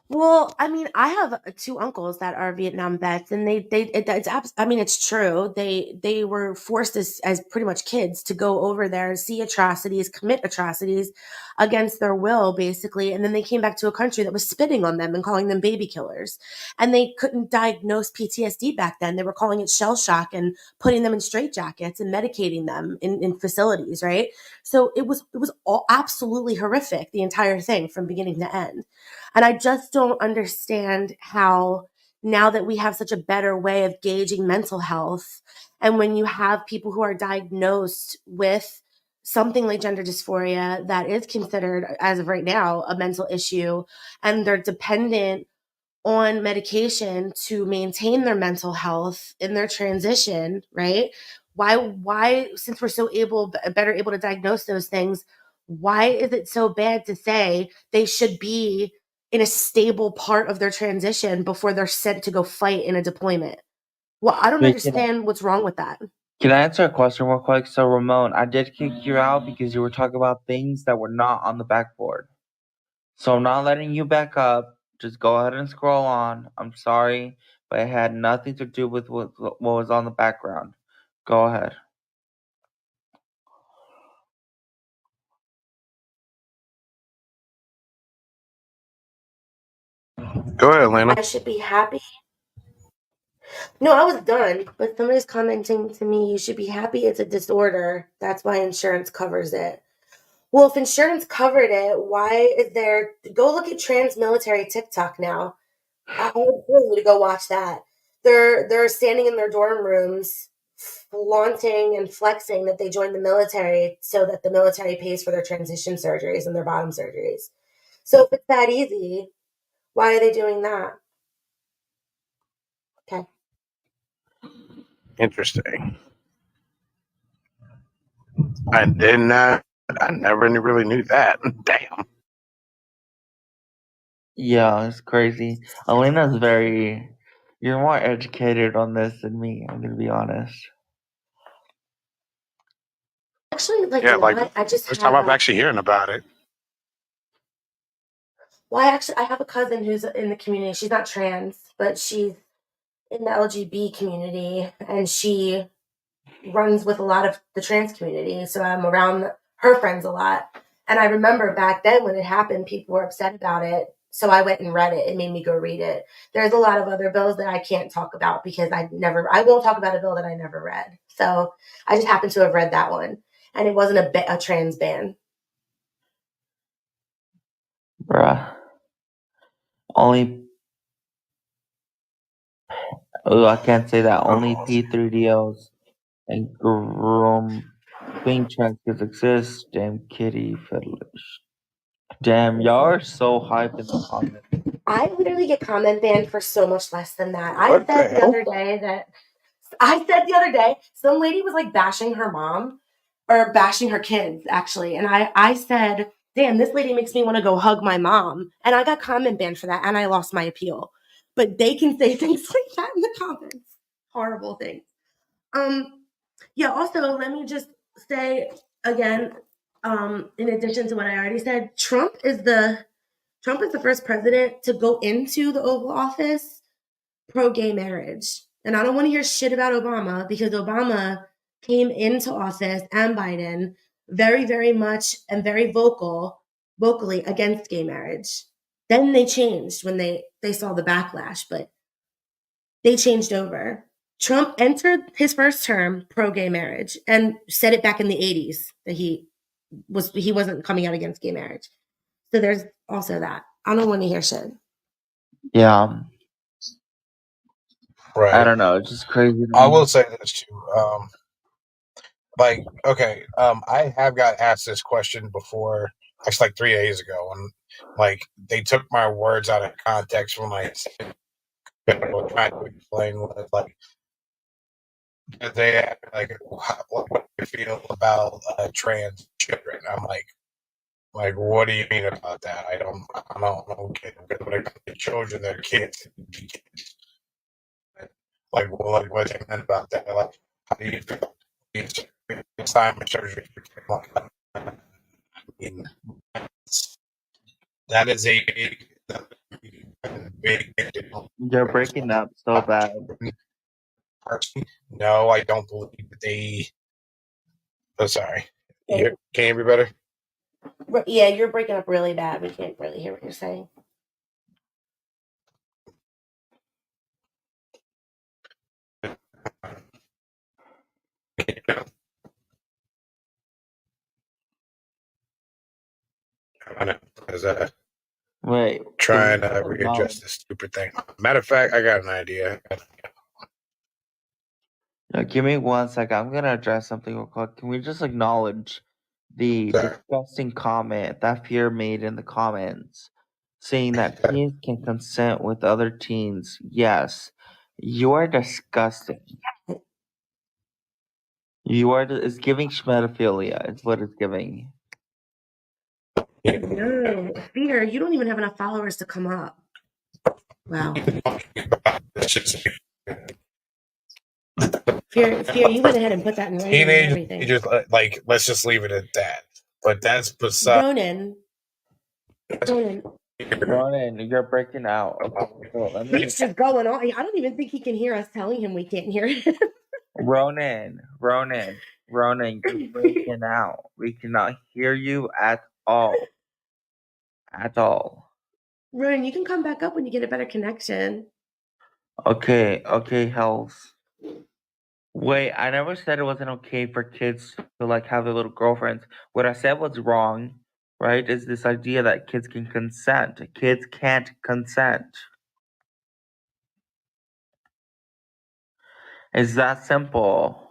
Well, I mean, I have 2 uncles that are Vietnam vets, and it's true. They were forced as pretty much kids to go over there, see atrocities, commit atrocities against their will, basically. And then they came back to a country that was spitting on them and calling them baby killers. And they couldn't diagnose PTSD back then. They were calling it shell shock and putting them in straitjackets and medicating them in facilities, right? So it was all absolutely horrific, the entire thing from beginning to end. And I just don't understand how, now that we have such a better way of gauging mental health, and when you have people who are diagnosed with something like gender dysphoria that is considered, as of right now, a mental issue, and they're dependent on medication to maintain their mental health in their transition, right? Why, since we're so better able to diagnose those things, why is it so bad to say they should be in a stable part of their transition before they're sent to go fight in a deployment? Well, I don't Wait, understand what's wrong with that. Can I answer a question real quick? So, Ramon, I did kick you out because you were talking about things that were not on the backboard. So I'm not letting you back up. Just go ahead and scroll on. I'm sorry, but it had nothing to do with what was on the background. Go ahead. Go ahead, Lena. I should be happy. No, I was done, but somebody's commenting to me, you should be happy it's a disorder. That's why insurance covers it. Well, if insurance covered it, why is there... Go look at trans military TikTok now. I would encourage you to go watch that. They're standing in their dorm rooms, flaunting and flexing that they joined the military so that the military pays for their transition surgeries and their bottom surgeries. So if it's that easy, why are they doing that? Okay. Interesting. I didn't. I never really knew that. Damn. Yeah, it's crazy. Elena's you're more educated on this than me, I'm gonna be honest. Actually, Yeah, like I just first have time I'm actually hearing about it. Well, I have a cousin who's in the community. She's not trans, but she's in the LGBT community, and she runs with a lot of the trans community. So I'm around her friends a lot. And I remember back then when it happened, people were upset about it. So I went and read it. It made me go read it. There's a lot of other bills that I can't talk about because I won't talk about a bill that I never read. So I just happened to have read that one. And it wasn't a trans ban. Bruh. I can't say that. Only P3DLs and Green Trackers exist. Damn kitty fiddlers. Damn, y'all are so hype in the comments. I literally get comment banned for so much less than that. I said the other day, some lady was like bashing her mom or bashing her kids, actually. And I said, damn, this lady makes me want to go hug my mom. And I got comment banned for that, and I lost my appeal. But they can say things like that in the comments. Horrible things. Yeah, also, let me just say again, in addition to what I already said, Trump is the first president to go into the Oval Office pro-gay marriage. And I don't want to hear shit about Obama, because Obama came into office, and Biden, very, very much and very vocally against gay marriage. Then they changed when they saw the backlash, but they changed over. Trump entered his first term pro-gay marriage and said it back in the 80s that he wasn't coming out against gay marriage. So there's also that. I don't want to hear shit. Yeah. Right. I don't know. It's just crazy. To I me. will say this too. I have got asked this question before, actually like 3 days ago, and like they took my words out of context when I said, trying to explain like that they like what they feel about trans children. I'm like, what do you mean about that? I don't get it. When it comes to children, they're kids. Like what they meant about that? Like, how do you feel? Assignment surgery. I mean, that is a big deal. You're breaking up so bad. No, I don't believe that they. Oh, sorry. Can you hear me better? Yeah, you're breaking up really bad. We can't really hear what you're saying. I know. Wait. Trying to readjust this stupid thing. Matter of fact, I got an idea. Now, give me 1 second. I'm gonna address something real quick. Can we just acknowledge the disgusting comment that Fear made in the comments, saying that teens can consent with other teens? Yes, you are disgusting. You are. It's giving schmetophilia. Is what it's giving. No, Fear, you don't even have enough followers to come up. Wow. Fear, you went ahead and put that in writing and everything. Teenagers, like, let's just leave it at that. But that's beside. Ronan, you're breaking out. He's just going on. I don't even think he can hear us telling him we can't hear him. Ronan, you're breaking out. We cannot hear you at all. At all. Ronan, you can come back up when you get a better connection. Okay, Hells. Wait, I never said it wasn't okay for kids to like have their little girlfriends. What I said was wrong, right? Is this idea that kids can consent. Kids can't consent. It's that simple.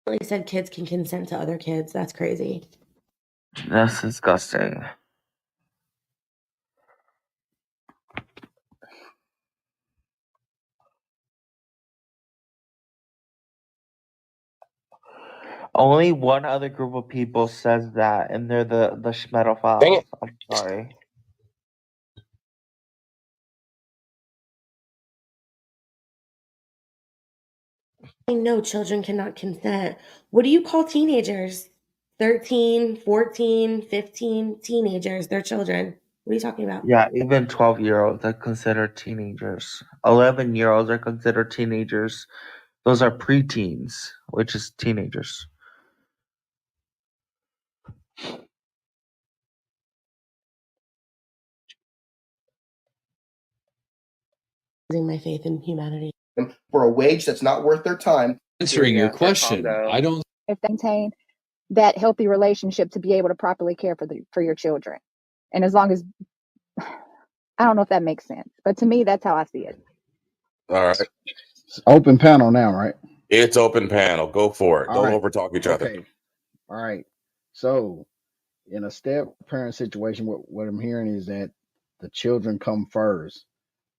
They said kids can consent to other kids. That's crazy. That's disgusting. Only one other group of people says that, and they're the schmetophiles. I'm sorry. No, children cannot consent. What do you call teenagers? 13, 14, 15, teenagers. They're children. What are you talking about? Yeah, even 12-year-olds are considered teenagers. 11-year-olds are considered teenagers. Those are preteens, which is teenagers. Losing my faith in humanity. For a wage that's not worth their time. Answering your question, I don't. If they maintain that healthy relationship to be able to properly care for your children, and as long as I don't know if that makes sense, but to me that's how I see it. All right. It's open panel now, right? It's open panel. Go for it. All Don't right. overtalk each other. Okay. All right. So, in a step parent situation, what I'm hearing is that the children come first.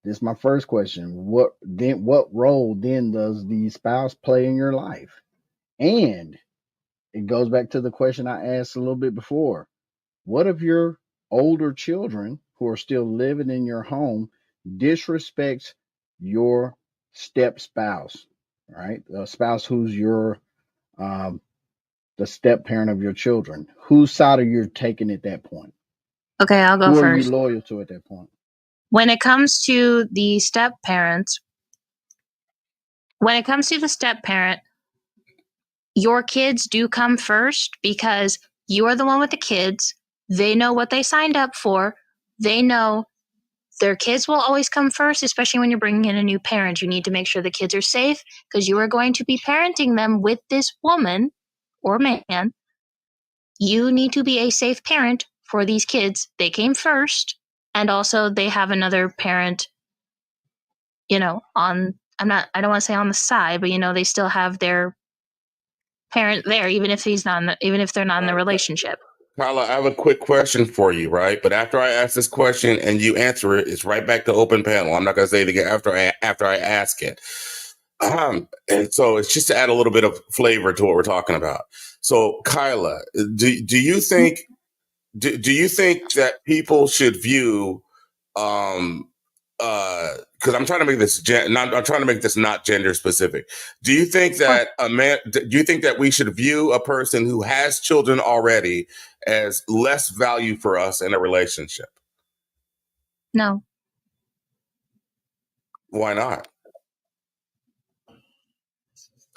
This is my first question. What role then does the spouse play in your life? And it goes back to the question I asked a little bit before. What if your older children who are still living in your home disrespects your step spouse, right? The spouse who's your the step parent of your children. Whose side are you taking at that point? Okay, I'll go Who first. are you loyal to at that point? When it comes to the step parent, your kids do come first because you are the one with the kids. They know what they signed up for. They know their kids will always come first, especially when you're bringing in a new parent. You need to make sure the kids are safe because you are going to be parenting them with this woman or man. You need to be a safe parent for these kids. They came first, And also they have another parent, you know, I don't want to say on the side, but, you know, they still have their parent there, even if even if they're not in the relationship. Carla, I have a quick question for you, right? But after I ask this question and you answer it, it's right back to open panel. I'm not going to say it again after I ask it. And so it's just to add a little bit of flavor to what we're talking about. So, Kyla, do you think that people should view because I'm trying to make this I'm trying to make this not gender specific. Do you think that do you think that we should view a person who has children already as less value for us in a relationship? No. Why not?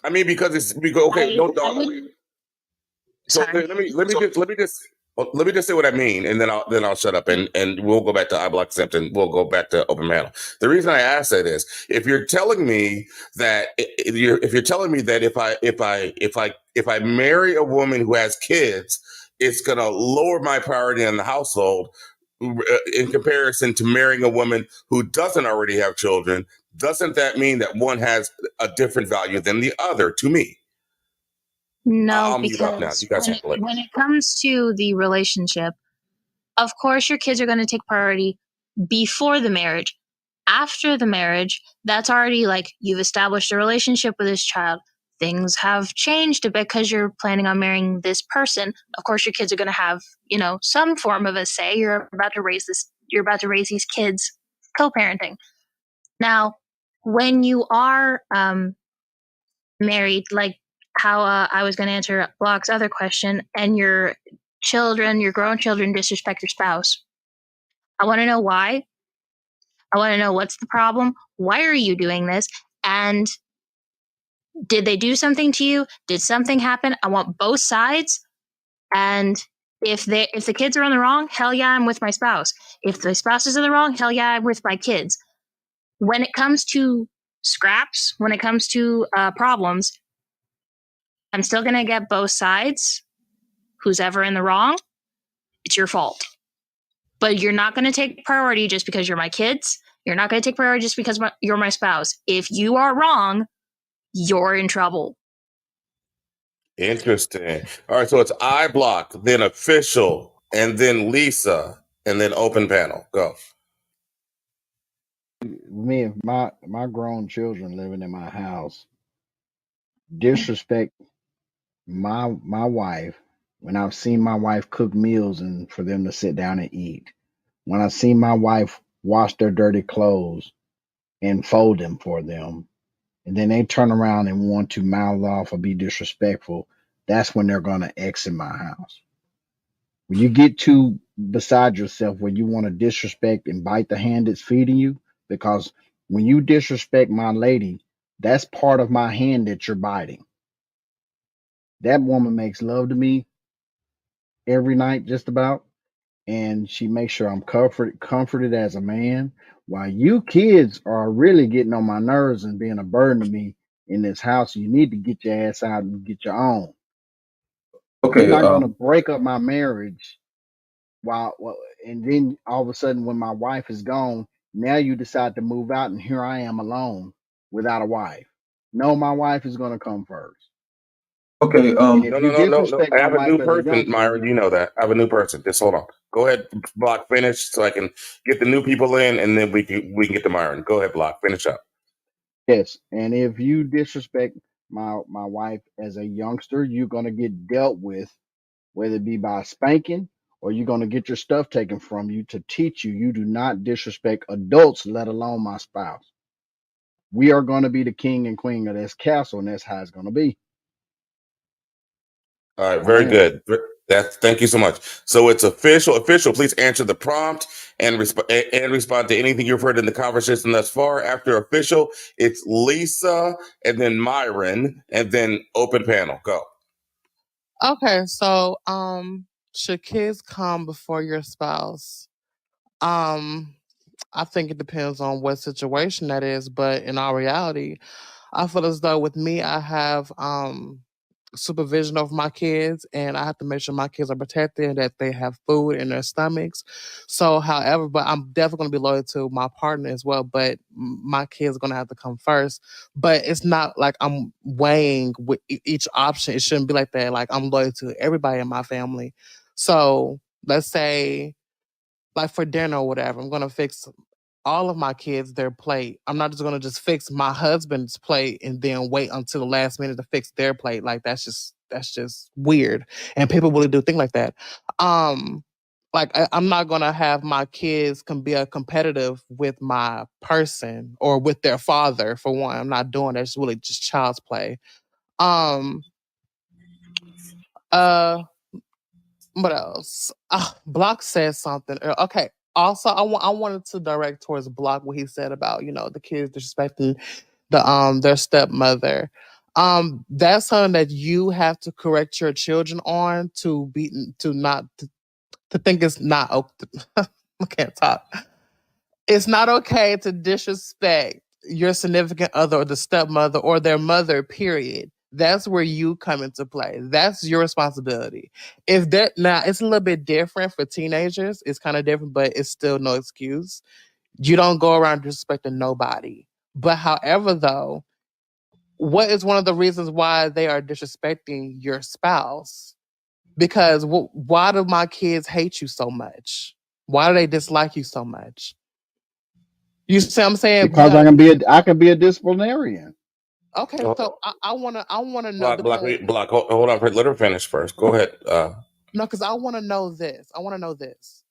I mean, because okay. So let me just say what I mean, and then I'll shut up, and we'll go back to iBlock Simpson. We'll go back to open panel. The reason I ask that is if you're telling me that if I marry a woman who has kids, it's gonna lower my priority in the household in comparison to marrying a woman who doesn't already have children. Doesn't that mean that one has a different value than the other to me? No, I'll mute up now. because You guys handle it. when it comes to the relationship, of course your kids are going to take priority before the marriage. After the marriage, that's already like you've established a relationship with this child. Things have changed a bit because you're planning on marrying this person. Of course, your kids are going to have, you know, some form of a say. You're about to raise these kids co-parenting. Now, when you are married, like how I was going to answer Block's other question, and your grown children disrespect your spouse, I want to know why. I want to know what's the problem. Why are you doing this? And did they do something to you? Did something happen? I want both sides. And if the kids are on the wrong, hell yeah, I'm with my spouse. If the spouse is in the wrong, hell yeah, I'm with my kids. When it comes to scraps, when it comes to problems, I'm still going to get both sides. Who's ever in the wrong, it's your fault. But you're not going to take priority just because you're my kids. You're not going to take priority just because you're my spouse. If you are wrong, you're in trouble. Interesting. All right, so it's iBlock, then official, and then Lisa, and then open panel. Go. Me and my grown children living in my house disrespect my wife when I've seen my wife cook meals and for them to sit down and eat. When I've seen my wife wash their dirty clothes and fold them for them, and then they turn around and want to mouth off or be disrespectful, that's when they're gonna exit my house. When you get too beside yourself where you want to disrespect and bite the hand that's feeding you, because when you disrespect my lady, that's part of my hand that you're biting. That woman makes love to me every night, just about, and she makes sure I'm comforted as a man. While you kids are really getting on my nerves and being a burden to me in this house, you need to get your ass out and get your own. You're not going to break up my marriage and then all of a sudden when my wife is gone, now you decide to move out and here I am alone without a wife. No, my wife is going to come first. Okay. And if No. you disrespect I my have a wife new as a person, youngster, Myron. You know that. I have a new person. Just hold on. Go ahead, Block. Finish so I can get the new people in, and then we can get to Myron. Go ahead, Block. Finish up. yes, and if you disrespect my wife as a youngster, you're going to get dealt with, whether it be by spanking or you're going to get your stuff taken from you to teach you you do not disrespect adults, let alone my spouse. We are going to be the king and queen of this castle, and that's how it's going to be. All right, very good. Thank you so much. So it's official. Official, please answer the prompt and respond to anything you've heard in the conversation thus far. After official, it's Lisa and then Myron and then open panel. Go. Okay, so should kids come before your spouse? I think it depends on what situation that is, but in all reality, I feel as though with me, I have supervision of my kids, and I have to make sure my kids are protected and that they have food in their stomachs. So, however, but I'm definitely going to be loyal to my partner as well. But my kids are going to have to come first. But it's not like I'm weighing with each option. It shouldn't be like that. Like I'm loyal to everybody in my family. So let's say, like for dinner or whatever, I'm going to fix all of my kids their plate. I'm not just gonna just fix my husband's plate and then wait until the last minute to fix their plate. Like that's just weird. And people really do think like that. Like I'm not gonna have my kids can be a competitive with my person or with their father for one. I'm not doing that. It's really just child's play. Um uh what else? Block said something. Okay. Also, I wanted to direct towards Block what he said about the kids disrespecting their stepmother. That's something that you have to correct your children on to think it's not okay. I can't talk. It's not okay to disrespect your significant other or the stepmother or their mother, period. That's where you come into play. That's your responsibility. If that now it's a little bit different for teenagers, it's kind of different, but it's still no excuse. You don't go around disrespecting nobody. But however, though, what is one of the reasons why they are disrespecting your spouse? Because why do my kids hate you so much? Why do they dislike you so much? You see what I'm saying? Because I can be a disciplinarian. Okay, so I wanna know Block. Hold on. Let her finish first. Go ahead. No, because I wanna know this. I wanna know this.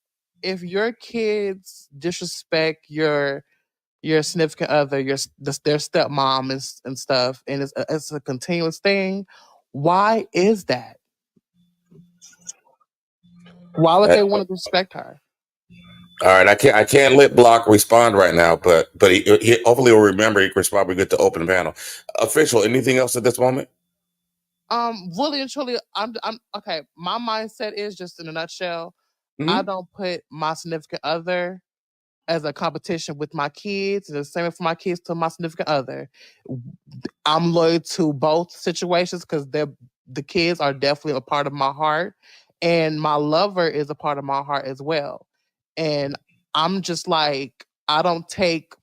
If your kids disrespect your significant other, their stepmom and stuff, and it's a continuous thing, why is that? Why would they want to respect her? All right, I can't let Block respond right now, but he hopefully will remember. He can probably get the open panel. Official. Anything else at this moment? Really and truly, I'm okay. My mindset is just in a nutshell. I Mhm. don't put my significant other as a competition with my kids, and the same for my kids to my significant other. I'm loyal to both situations because the kids are definitely a part of my heart, and my lover is a part of my heart as well. And I'm just like I don't take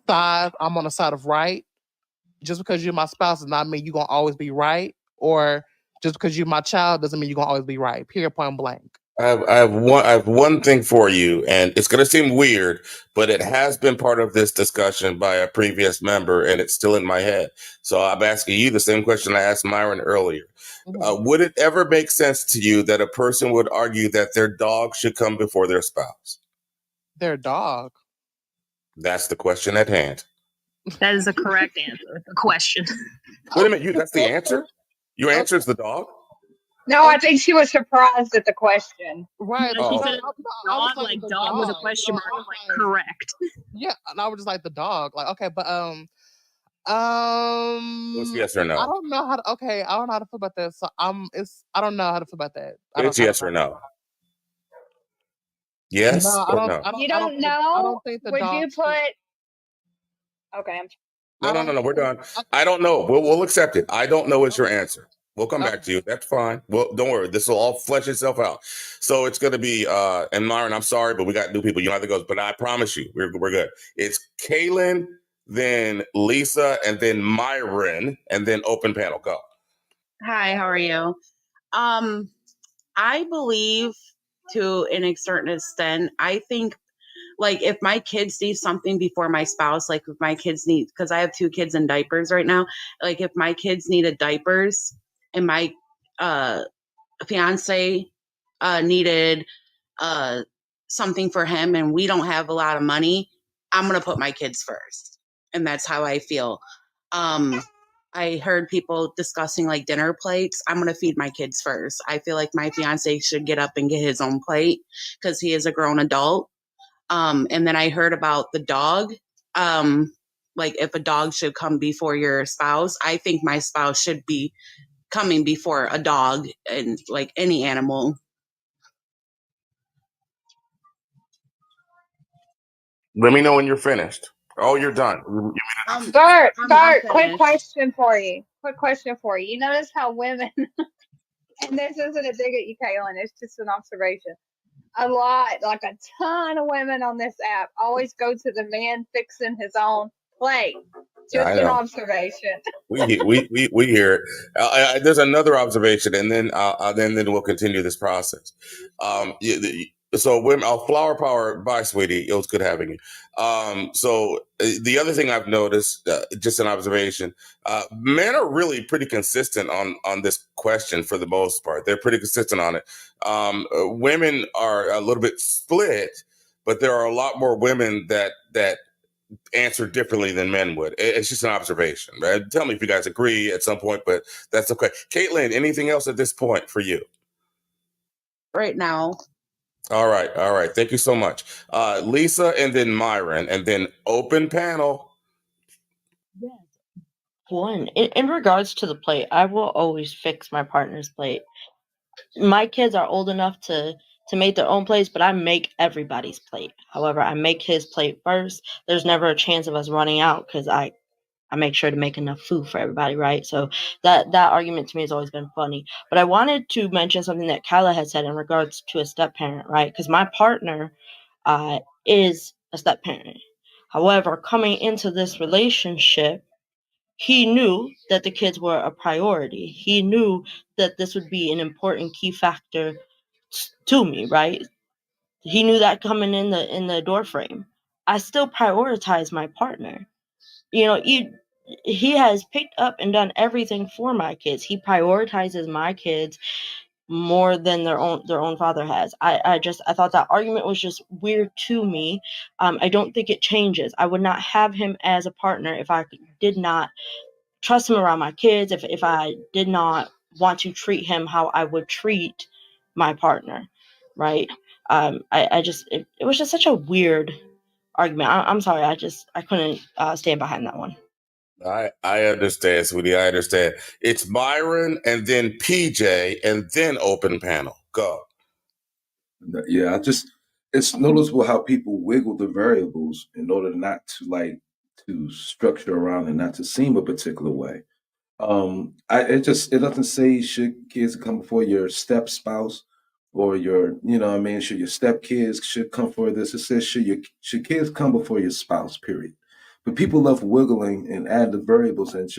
sides. I'm on the side of right. Just because you're my spouse does not mean you're gonna always be right, or just because you're my child doesn't mean you're gonna always be right. Period. Point blank. I have one thing for you, and it's going to seem weird, but it has been part of this discussion by a previous member, and it's still in my head. So I'm asking you the same question I asked Myron earlier. Would it ever make sense to you that a person would argue that their dog should come before their spouse? Their dog? That's the question at hand. That is a correct answer. The question. Wait a minute, that's the answer? Your answer is the dog? No, I think she was surprised at the question. Right. No, she No, said I was dog, like the dog with a question mark. I was Like correct. Yeah, and I was just like the dog. Like, okay, but It's yes or I no. don't know how to. Okay, I don't know how to feel about that. So I don't know how to feel about that. It's yes or no. Yes No, or no? You don't know? I don't think the Would dog. you put? Okay, No. We're done. I don't know. We'll accept it. I don't know is your answer. We'll come back to you. That's fine. Well, don't worry. This will all flesh itself out. So it's going to be, and Myron, I'm sorry, but we got new people. You know how that goes. But I promise you, we're good. It's Kaylin, then Lisa, and then Myron, and then open panel. Go. Hi, how are you? I believe to a certain extent, I think like if my kids need something before my spouse, like if my kids need, because I have 2 kids in diapers right now, like if my kids needed diapers and my fiance needed something for him and we don't have a lot of money, I'm going to put my kids first. And that's how I feel. I heard people discussing like dinner plates. I'm going to feed my kids first. I feel like my fiance should get up and get his own plate because he is a grown adult. And then I heard about the dog. Like if a dog should come before your spouse, I think my spouse should be coming before a dog and like any animal. Let me know when you're finished. Oh, you're done. Bert, I'm quick finished. question for you. quick question for you. You notice how women, and this isn't a dig at you, Kaylin, it's just an observation. A lot, like a ton of women on this app always go to the man fixing his own plate. Yeah, Just I an know. observation. We hear it. There's another observation, and then we'll continue this process. So women, flower power. Bye, sweetie. It was good having you. The other thing I've noticed, just an observation, men are really pretty consistent on this question for the most part. They're pretty consistent on it. Women are a little bit split, but there are a lot more women that answer differently than men would. It's just an observation. Right? Tell me if you guys agree at some point, but that's okay. Caitlin, anything else at this point for you? Right now. All right. Thank you so much. Lisa, and then Myron, and then open panel. One, in regards to the plate, I will always fix my partner's plate. My kids are old enough to make their own plates, but I make everybody's plate. However, I make his plate first. There's never a chance of us running out because I make sure to make enough food for everybody, right? So that argument to me has always been funny. But I wanted to mention something that Kyla had said in regards to a step-parent, right? Because my partner is a step-parent. However, coming into this relationship, he knew that the kids were a priority. He knew that this would be an important key factor to me, right? He knew that coming in the door frame. I still prioritize my partner. You know, he has picked up and done everything for my kids. He prioritizes my kids more than their own father has. I thought that argument was just weird to me. I don't think it changes. I would not have him as a partner if I did not trust him around my kids, if I did not want to treat him how I would treat my partner, right? It was just such a weird argument. I'm sorry, I couldn't stand behind that one. I understand, sweetie. I understand. It's Myron, and then PJ, and then open panel. Go. Yeah, it's noticeable how people wiggle the variables in order not to structure around and not to seem a particular way. It doesn't say should kids come before your step spouse or should your step kids should come for this. It says should kids come before your spouse, period. But people love wiggling and add the variables and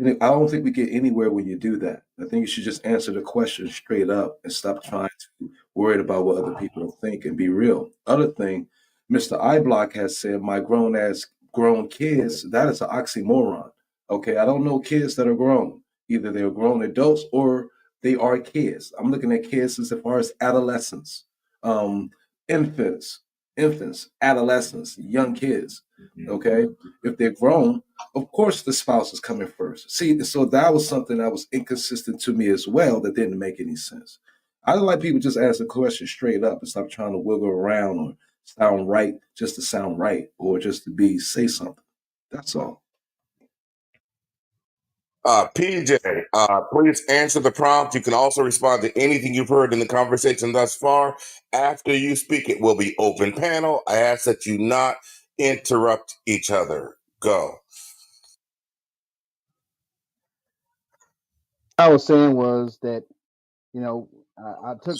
I don't think we get anywhere when you do that. I think you should just answer the question straight up and stop trying to worry about what other people think and be real. Other thing, Mr. iBlock has said, my grown kids, that is an oxymoron. Okay, I don't know kids that are grown. Either they're grown adults or they are kids. I'm looking at kids as far as adolescents, infants, adolescents, young kids. Okay, if they're grown, of course the spouse is coming first. See, so that was something that was inconsistent to me as well that didn't make any sense. I don't like people just ask a question straight up and stop trying to wiggle around or sound right just to sound right or just to say something. That's all. PJ, please answer the prompt. You can also respond to anything you've heard in the conversation thus far. After you speak, it will be open panel. I ask that you not interrupt each other. Go. I was saying was that, I took.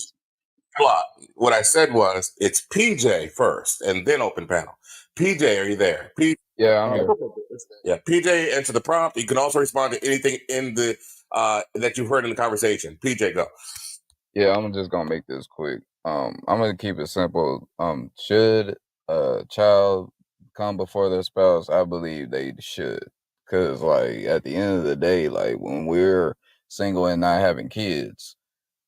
What I said was it's PJ first and then open panel. PJ, are you there? Yeah, I'm here. Yeah, PJ, answer the prompt. You can also respond to anything in the that you've heard in the conversation. PJ, go. Yeah, I'm just gonna make this quick. I'm gonna keep it simple. Should a child come before their spouse? I believe they should, cause like at the end of the day, like when we're single and not having kids,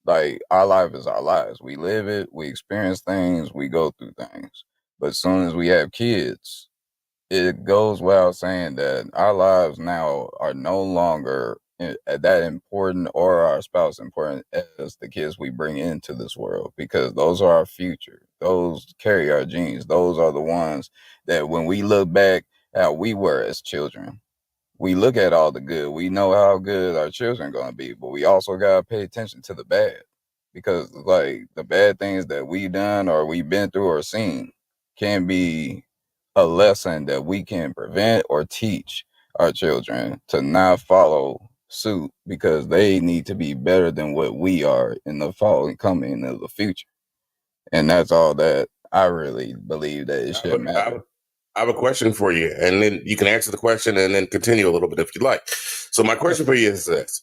like our life is our lives. We live it, we experience things, we go through things. But as soon as we have kids, it goes without saying that our lives now are no longer that important or our spouse important as the kids we bring into this world, because those are our future. Those carry our genes. Those are the ones that when we look back how we were as children, we look at all the good. We know how good our children are going to be, but we also got to pay attention to the bad, because like the bad things that we done or we've been through or seen can be a lesson that we can prevent or teach our children to not follow suit because they need to be better than what we are in the following coming of the future. And that's all that I really believe that it should matter. I have a question for you, and then you can answer the question and then continue a little bit if you like. So my question for you is this: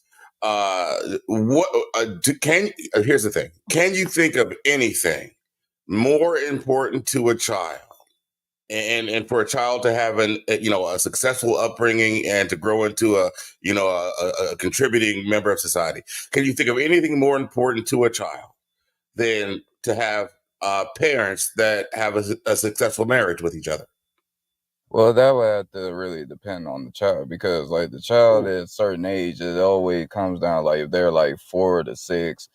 here's the thing. Can you think of anything more important to a child, and for a child to have a successful upbringing and to grow into a contributing member of society? Can you think of anything more important to a child than to have parents that have a successful marriage with each other? Well, that would have to really depend on the child because, like, the child at a certain age, it always comes down, like, if they're like 4 to 6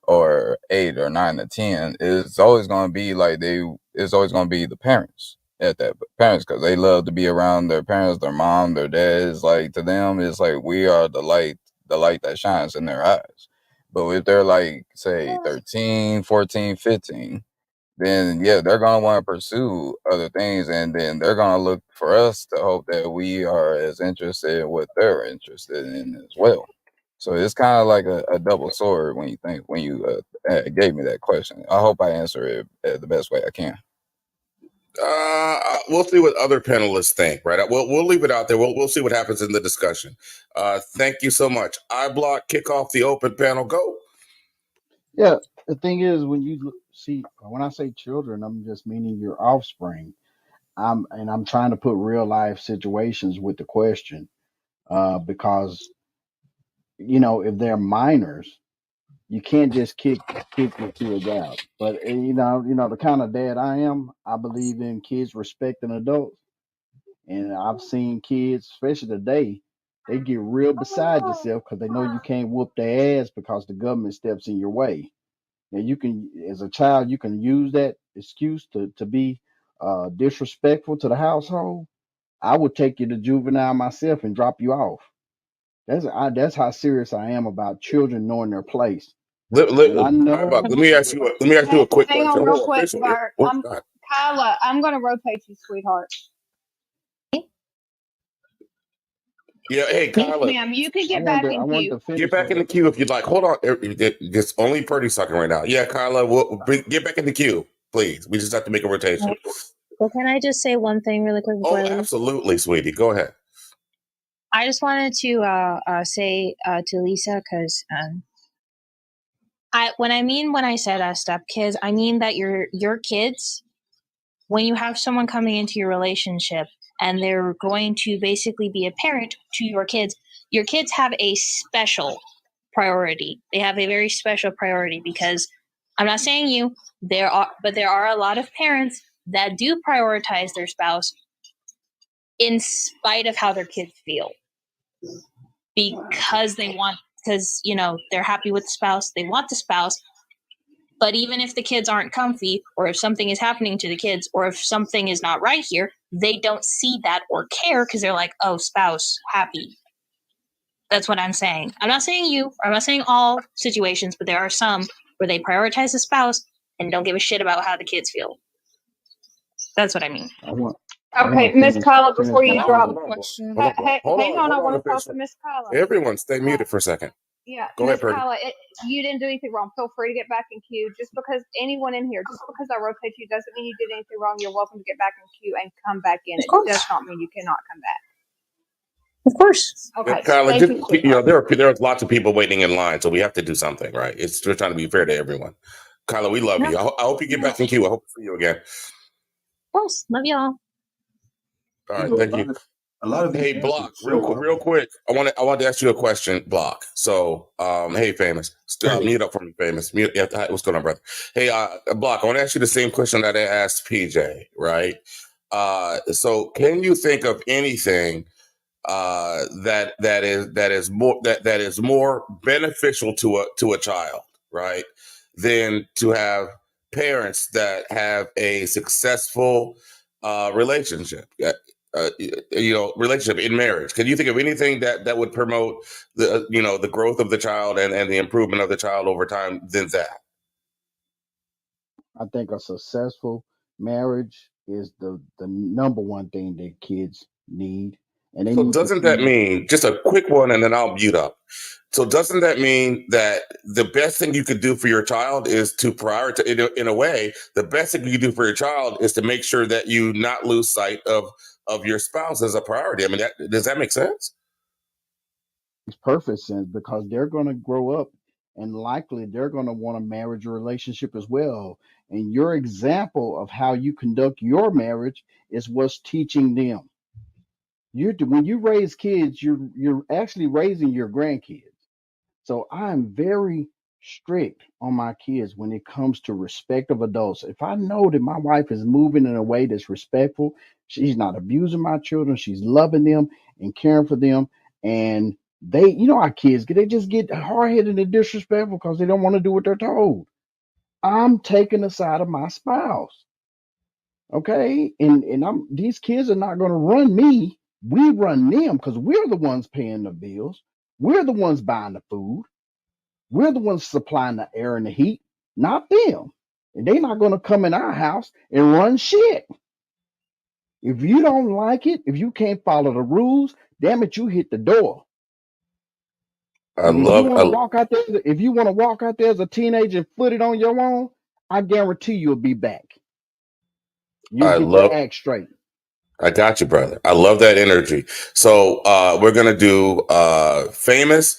or 8 or 9 to 10, it's always going to be like it's always going to be the parents parents because they love to be around their parents, their mom, their dad. It's like to them, it's like we are the light that shines in their eyes. But if they're like, say, 13, 14, 15, then yeah, they're gonna want to pursue other things, and then they're gonna look for us to hope that we are as interested in what they're interested in as well. So it's kind of like a double sword when you gave me that question. I hope I answer it the best way I can. We'll see what other panelists think, right? We'll leave it out there. We'll see what happens in the discussion. Thank you so much. I kick off the open panel. Go. Yeah, the thing is, when I say children, I'm just meaning your offspring. I'm trying to put real life situations with the question, because if they're minors, you can't just kick your kids out. But the kind of dad I am, I believe in kids respecting adults, and I've seen kids, especially today, they get real beside yourself because they know you can't whoop their ass because the government steps in your way. And you can, as a child, you can use that excuse to be disrespectful to the household. I would take you to juvenile myself and drop you off. That's how serious I am about children knowing their place. And I know. Let me ask you a quick Hang question. on real quick, Hold Bart. on. God. Kyla, I'm going to rotate you, sweetheart. Yeah, hey Yes, Kyla, ma'am. You can get back in queue. get back in the queue if you'd like. Hold on, it's only 30 seconds right now. Yeah, Kyla, get back in the queue, please. We just have to make a rotation. Well, can I just say one thing really quick before I leave? Absolutely, sweetie. Go ahead. I just wanted to say to Lisa, because when I said stepkids, I mean that your kids, when you have someone coming into your relationship and they're going to basically be a parent to your kids have a special priority. They have a very special priority because I'm not saying you, there are a lot of parents that do prioritize their spouse in spite of how their kids feel. Because they're happy with the spouse, they want the spouse. But even if the kids aren't comfy, or if something is happening to the kids, or if something is not right here, they don't see that or care because they're like, oh, spouse, happy. That's what I'm saying. I'm not saying you, or I'm not saying all situations, but there are some where they prioritize the spouse and don't give a shit about how the kids feel. That's what I mean. Okay, Miss Kyla, before you drop. Hold Hang on, I want to finish. talk to Miss Kyla. Everyone, stay muted for a second. Yeah, Go Miss ahead, Purdy. Kyla, you didn't do anything wrong. Feel free to get back in queue. Just because anyone in here, just because I rotate you doesn't mean you did anything wrong. You're welcome to get back in queue and come back in. It does not mean you cannot come back. Of course. Okay. Kyla, Thank you. there's lots of people waiting in line, so we have to do something, right? We're trying to be fair to everyone. Kyla, we love you. I hope you get back in queue. I hope to see you again. Of course. Love y'all. All right, thank you. A lot of Hey, Block, real quick. I want to ask you a question, Block. So, hey, Famous, mute up for me, Famous. Mute. Yeah, what's going on, brother? Hey, Block, I want to ask you the same question that I asked PJ. Right? So, can you think of anything that is more beneficial to a child, right, than to have parents that have a successful relationship? Relationship in marriage. Can you think of anything that would promote the growth of the child and the improvement of the child over time than that? I think a successful marriage is the number one thing that kids need. and they So need to doesn't that see. mean, just a quick one and then I'll mute up. So doesn't that mean that the best thing you could do for your child is to prioritize, in a way, the best thing you can do for your child is to make sure that you not lose sight of your spouse as a priority? I mean, does that make sense? Makes perfect sense because they're going to grow up and likely they're going to want a marriage relationship as well. And your example of how you conduct your marriage is what's teaching them. When you raise kids, you're actually raising your grandkids. So I'm very strict on my kids when it comes to respect of adults. If I know that my wife is moving in a way that's respectful, she's not abusing my children, she's loving them and caring for them, and our kids, they just get hard-headed and disrespectful because they don't want to do what they're told. I'm taking the side of my spouse. Okay, and these kids are not going to run me. We run them because we're the ones paying the bills. We're the ones buying the food. We're the ones supplying the air and the heat, not them. And they're not going to come in our house and run shit. If you don't like it, if you can't follow the rules, damn it, you hit the door. And if you want to walk out there, if you want to walk out there as a teenager and foot it on your own, I guarantee you'll be back. You'll get your act straight. I got you, brother. I love that energy. So we're gonna do famous.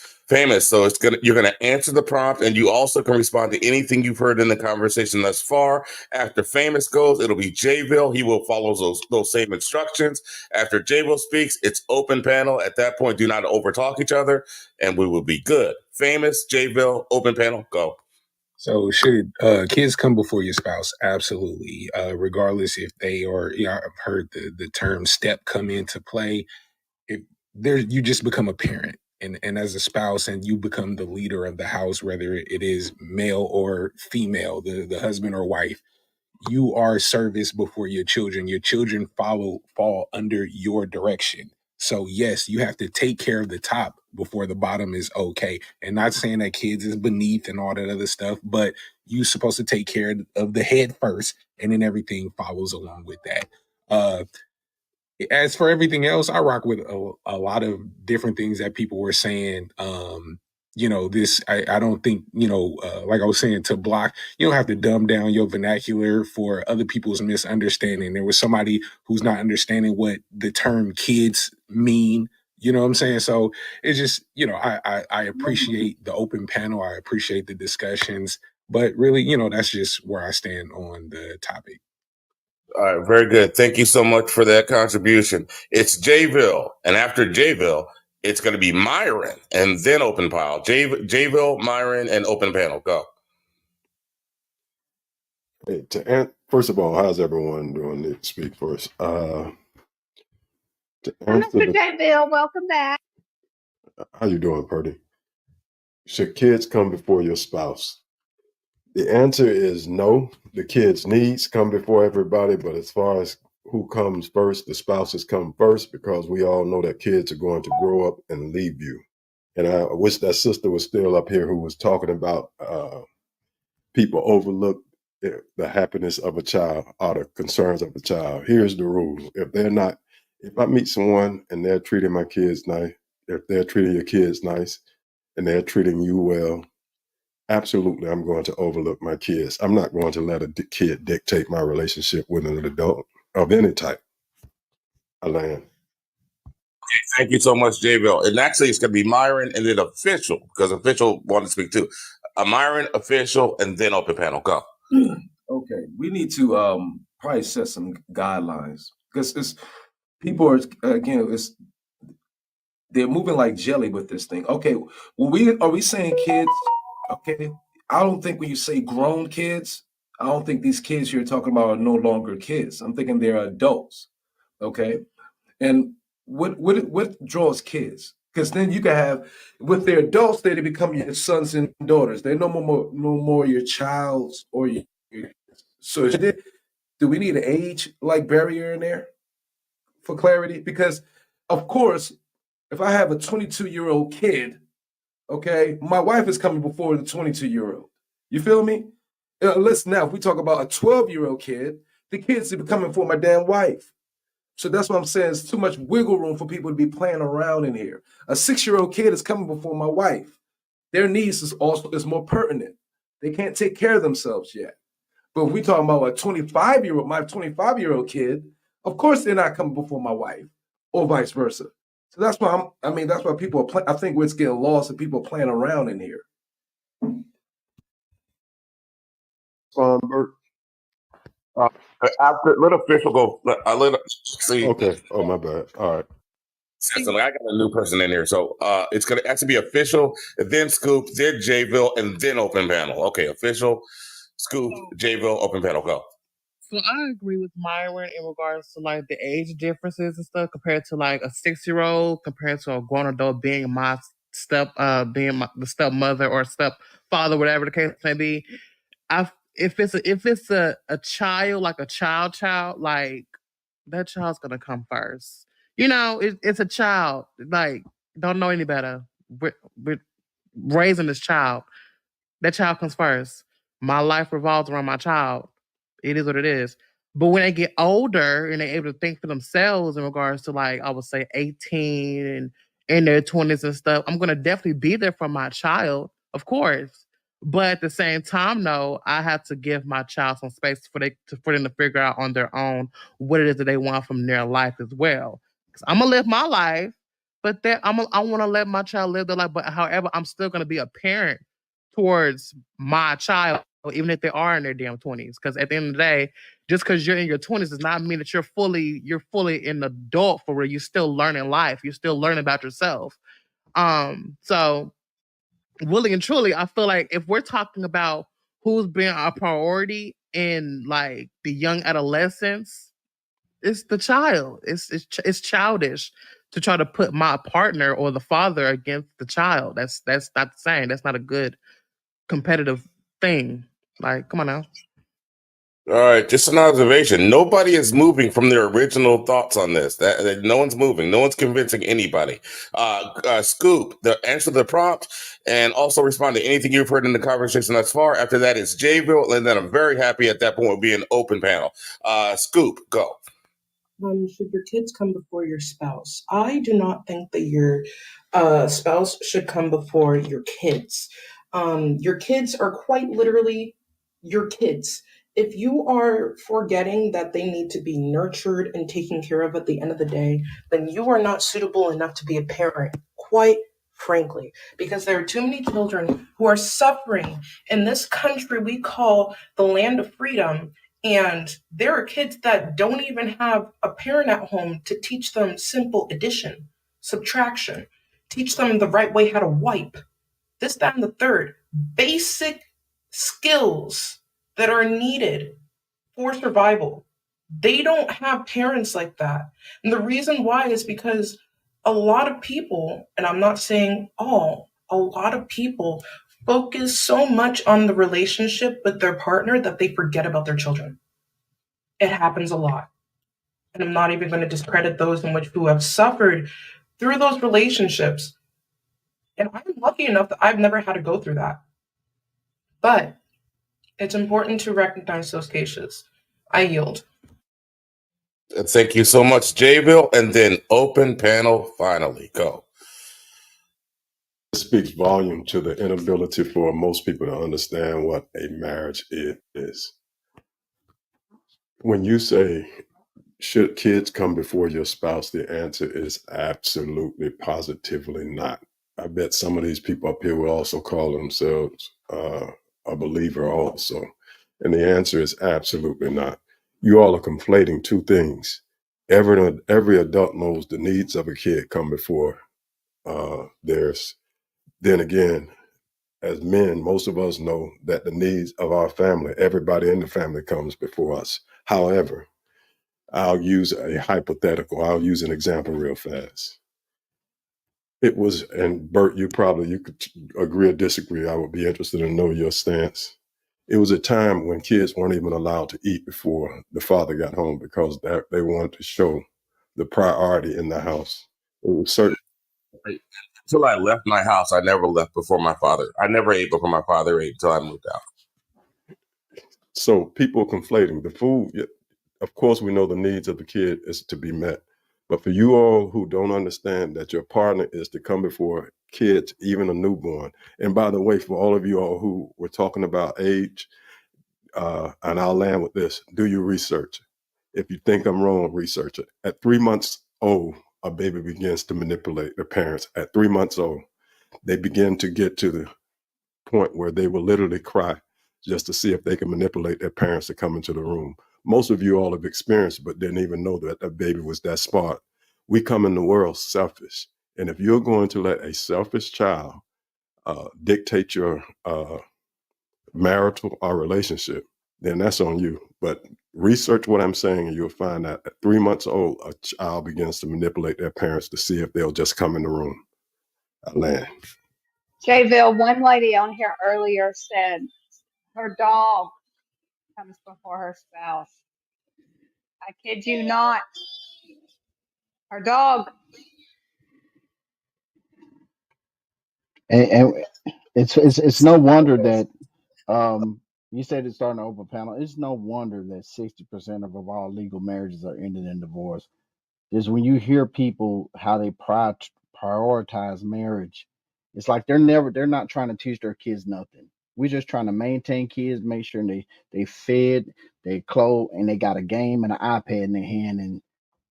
So you're gonna answer the prompt, and you also can respond to anything you've heard in the conversation thus far. After famous goes, it'll be Jayville. He will follow those same instructions. After Jayville speaks, it's open panel. At that point, do not overtalk each other, and we will be good. Famous, Jayville, open panel, go. So should kids come before your spouse? Absolutely. Regardless if they are, I've heard the term step come into play. If you just become a parent and as a spouse, and you become the leader of the house, whether it is male or female, the husband or wife, you are service before your children. Your children fall under your direction. So yes, you have to take care of the top before the bottom is okay. And not saying that kids is beneath and all that other stuff, but you're supposed to take care of the head first, and then everything follows along with that. As for everything else, I rock with a lot of different things that people were saying. I don't think, like I was saying, to block, you don't have to dumb down your vernacular for other people's misunderstanding. There was somebody who's not understanding what the term kids mean. You know what I'm saying? So it's just, I appreciate the open panel. I appreciate the discussions, but really, that's just where I stand on the topic. All right, very good. Thank you so much for that contribution. It's Jayville, and after Jayville, it's going to be Myron, and then open pile. Jayville, Myron, and open panel. Go. Hey, first of all, how's everyone doing? Need to speak first. Mr. Jayville, welcome back. How you doing, Purdy? Should kids come before your spouse? The answer is no. The kids' needs come before everybody, but as far as who comes first, the spouses come first, because we all know that kids are going to grow up and leave you. And I wish that sister was still up here who was talking about people overlook the happiness of a child or the concerns of a child. Here's the rule. If I meet someone and they're treating my kids nice, if they're treating your kids nice and they're treating you well, absolutely, I'm going to overlook my kids. I'm not going to let a kid dictate my relationship with an adult of any type. Alain. Okay, thank you so much, Jayville. And actually, it's going to be Myron and then official, because official wanted to speak too. Myron, official, and then open panel. Go. Okay, we need to probably set some guidelines, because people are they're moving like jelly with this thing. Okay, are we saying kids? Okay, I don't think when you say grown kids, I don't think these kids you're talking about are no longer kids. I'm thinking they're adults. Okay, and what draws kids? Because then you can have, with their adults, they become your sons and daughters. They're no more your child's or your. So do we need an age like barrier in there for clarity? Because of course, if I have a 22-year-old kid, okay, my wife is coming before the 22-year-old. You feel me? Listen, now, if we talk about a 12-year-old kid, the kids are coming for my damn wife. So that's what I'm saying. It's too much wiggle room for people to be playing around in here. A 6-year-old kid is coming before my wife. Their needs is more pertinent. They can't take care of themselves yet. But if we talking about my 25-year-old kid, of course they're not coming before my wife, or vice versa. So that's why that's why people are I think what's getting lost and people are playing around in here. Bert. After let official go. See. Okay. Oh, my bad. All right. So I got a new person in here, so it's gonna have to be official, then Scoop, then Jayville, and then open panel. Okay, official, Scoop, Jayville, open panel, go. So I agree with Myron in regards to like the age differences and stuff compared to like a 6-year-old compared to a grown adult being the stepmother or stepfather, whatever the case may be. If it's a child, like a child, like that child's gonna come first. It's a child. Like, don't know any better. We're raising this child. That child comes first. My life revolves around my child. It is what it is. But when they get older and they're able to think for themselves in regards to, like, I would say 18 and in their 20s and stuff, I'm going to definitely be there for my child, of course. But at the same time, though, I have to give my child some space for them to figure out on their own what it is that they want from their life as well. Because I'm going to live my life, but I want to let my child live their life. But however, I'm still going to be a parent towards my child, even if they are in their damn 20s. Because at the end of the day, just because you're in your 20s does not mean that you're fully an adult for real. You're still learning life. You're still learning about yourself. So really and truly, I feel like if we're talking about who's been our priority in like the young adolescents, it's the child. It's childish to try to put my partner or the father against the child. That's not the same. That's not a good competitive thing. Like, come on now. All right, just an observation. Nobody is moving from their original thoughts on this. That no one's moving. No one's convincing anybody. Scoop, answer the prompt, and also respond to anything you've heard in the conversation thus far. After that, it's Jayville, and then I'm very happy at that point will be an open panel. Scoop, go. Should your kids come before your spouse? I do not think that your spouse should come before your kids. Your kids are quite literally your kids. If you are forgetting that they need to be nurtured and taken care of at the end of the day, then you are not suitable enough to be a parent, quite frankly, because there are too many children who are suffering in this country we call the land of freedom. And there are kids that don't even have a parent at home to teach them simple addition, subtraction, teach them the right way how to wipe, this, that, and the third. Basic skills that are needed for survival. They don't have parents like that. And the reason why is because a lot of people, and I'm not saying all, a lot of people focus so much on the relationship with their partner that they forget about their children. It happens a lot. And I'm not even going to discredit those who have suffered through those relationships. And I'm lucky enough that I've never had to go through that. But it's important to recognize those cases. I yield. Thank you so much, Jayville, and then open panel finally. Go. It speaks volume to the inability for most people to understand what a marriage is. When you say, should kids come before your spouse, the answer is absolutely, positively not. I bet some of these people up here will also call themselves a believer also. And the answer is absolutely not. You all are conflating two things. Every adult knows the needs of a kid come before theirs. Then again, as men, most of us know that the needs of our family, everybody in the family comes before us. However, I'll use a hypothetical. I'll use an example real fast. It was, and Bert, you could agree or disagree. I would be interested to know your stance. It was a time when kids weren't even allowed to eat before the father got home because they wanted to show the priority in the house. It was certain. Until I left my house, I never left before my father. I never ate before my father ate until I moved out. So people conflating the food. of course, we know the needs of the kid is to be met. But for you all who don't understand that your partner is to come before kids, even a newborn. And by the way, for all of you all who were talking about age, and I'll land with this, do your research. If you think I'm wrong, research it. At 3 months old, a baby begins to manipulate their parents. At 3 months old, they begin to get to the point where they will literally cry just to see if they can manipulate their parents to come into the room. Most of you all have experienced, but didn't even know that that baby was that smart. We come in the world selfish. And if you're going to let a selfish child dictate your marital or relationship, then that's on you. But research what I'm saying, and you'll find that at 3 months old, a child begins to manipulate their parents to see if they'll just come in the room. I land. Jayville, one lady on here earlier said her dog comes before her spouse. I kid you not. Her dog. And it's no wonder that you said it's starting to open panel. It's no wonder that 60% of all legal marriages are ended in divorce. Is when you hear people how they prioritize marriage, it's like they're not trying to teach their kids nothing. We're just trying to maintain kids, make sure they fed, they clothed, and they got a game and an iPad in their hand. And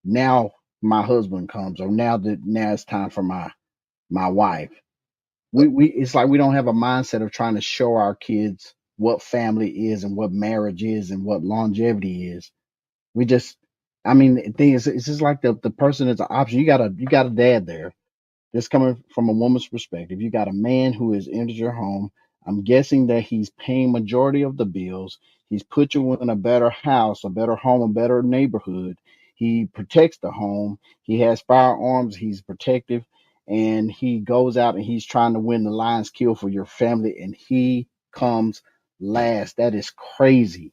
now my husband comes, or now it's time for my wife. We it's like we don't have a mindset of trying to show our kids what family is and what marriage is and what longevity is. We just, I mean, the thing is, it's just like the person is an option. You got a dad there. Just coming from a woman's perspective, you got a man who has entered your home. I'm guessing that he's paying majority of the bills. He's put you in a better house, a better home, a better neighborhood. He protects the home. He has firearms. He's protective, and he goes out and he's trying to win the lion's kill for your family, and he comes last. That is crazy.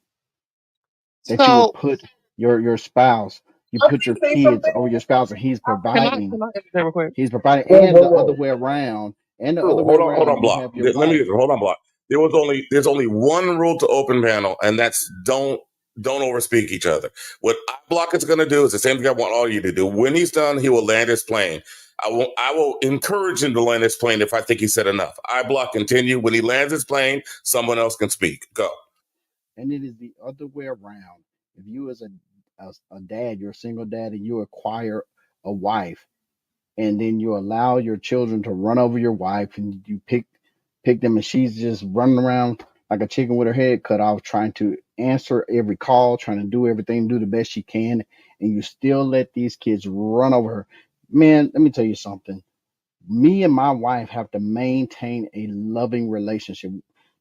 That you would So put your spouse, you I'm put your gonna say kids something. over your spouse, and he's providing. can I say real quick? He's providing, Whoa, and whoa, the other whoa. way around, Hold on, you Block. have your Let me wife. hold on, Block. There's only one rule to open panel, and that's don't overspeak each other. What Block is going to do is the same thing I want all you to do. When he's done, he will land his plane. I will encourage him to land his plane if I think he said enough. Block, continue. When he lands his plane, someone else can speak. Go. And it is the other way around. If you as a dad, you're a single dad, and you acquire a wife, and then you allow your children to run over your wife, and you pick them, and she's just running around like a chicken with her head cut off, trying to answer every call, trying to do everything, do the best she can, and you still let these kids run over her. Man, let me tell you something. Me and my wife have to maintain a loving relationship.